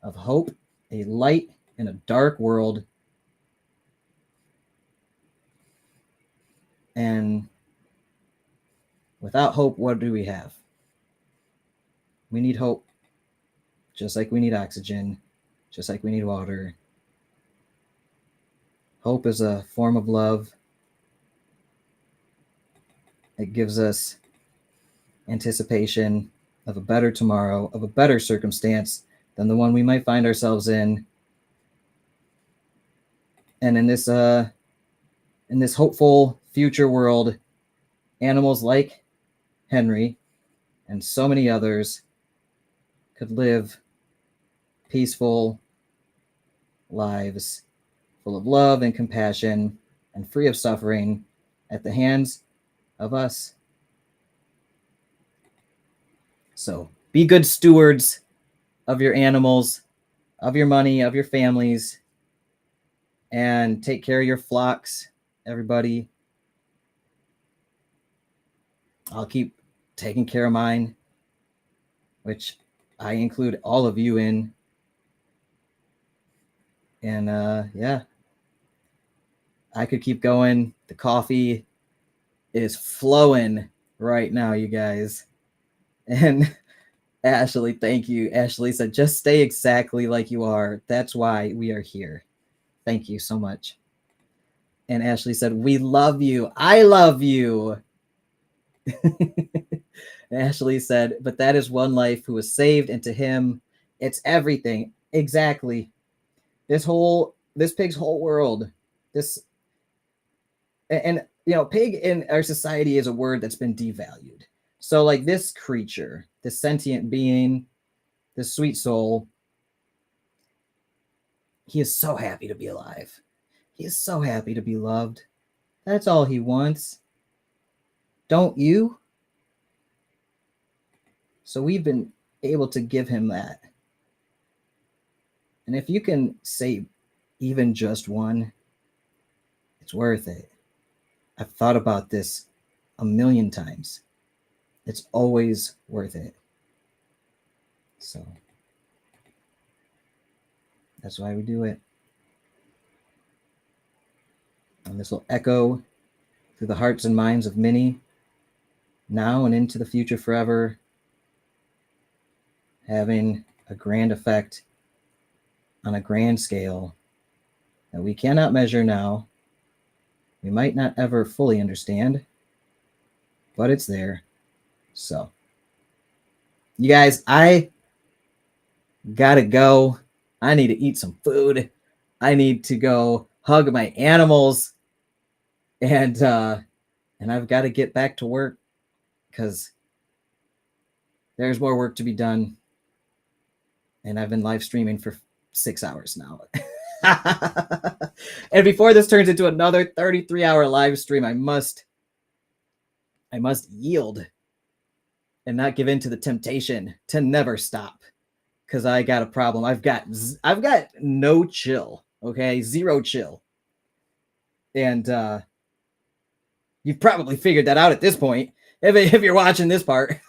of hope, a light in a dark world. And without hope, what do we have? We need hope, just like we need oxygen, just like we need water. Hope is a form of love. It gives us anticipation of a better tomorrow, of a better circumstance than the one we might find ourselves in. And in this hopeful future world, animals like Henry and so many others could live peaceful lives full of love and compassion and free of suffering at the hands of us. So be good stewards of your animals, of your money, of your families, and take care of your flocks, everybody. I'll keep taking care of mine, which I include all of you in. And yeah, I could keep going. The coffee is flowing right now, you guys. And Ashley, thank you. Ashley said, just stay exactly like you are. That's why we are here. Thank you so much. And Ashley said, we love you. I love you. Ashley said, but that is one life who was saved, and to him, it's everything. Exactly. This pig's whole world, and pig in our society is a word that's been devalued. So like this creature, this sentient being, this sweet soul, he is so happy to be alive. He is so happy to be loved. That's all he wants. Don't you? So we've been able to give him that. And if you can save even just one, it's worth it. I've thought about this a million times. It's always worth it. So that's why we do it. And this will echo through the hearts and minds of many now and into the future forever, having a grand effect on a grand scale that we cannot measure now. We might not ever fully understand, but it's there. So, you guys, I gotta go. I need to eat some food. I need to go hug my animals, and I've got to get back to work because there's more work to be done. And I've been live streaming for 6 hours now. And before this turns into another 33-hour live stream, I must yield and not give in to the temptation to never stop, because I got a problem. I've got no chill. Okay, zero chill. And you've probably figured that out at this point if you're watching this part.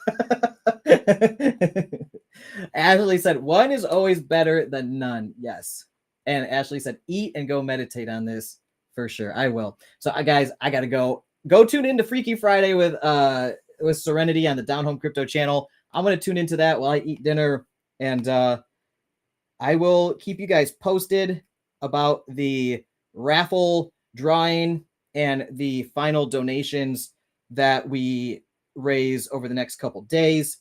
Ashley said, one is always better than none. Yes. And Ashley said, eat and go meditate on this for sure. I will. So guys, I got to go tune into Freaky Friday with Serenity on the Down Home Crypto channel. I'm going to tune into that while I eat dinner, and I will keep you guys posted about the raffle drawing and the final donations that we raise over the next couple days.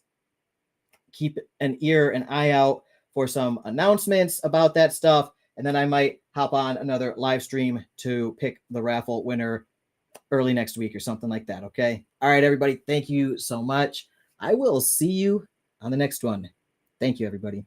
Keep an ear and eye out for some announcements about that stuff. And then I might hop on another live stream to pick the raffle winner early next week or something like that. Okay. All right, everybody. Thank you so much. I will see you on the next one. Thank you, everybody.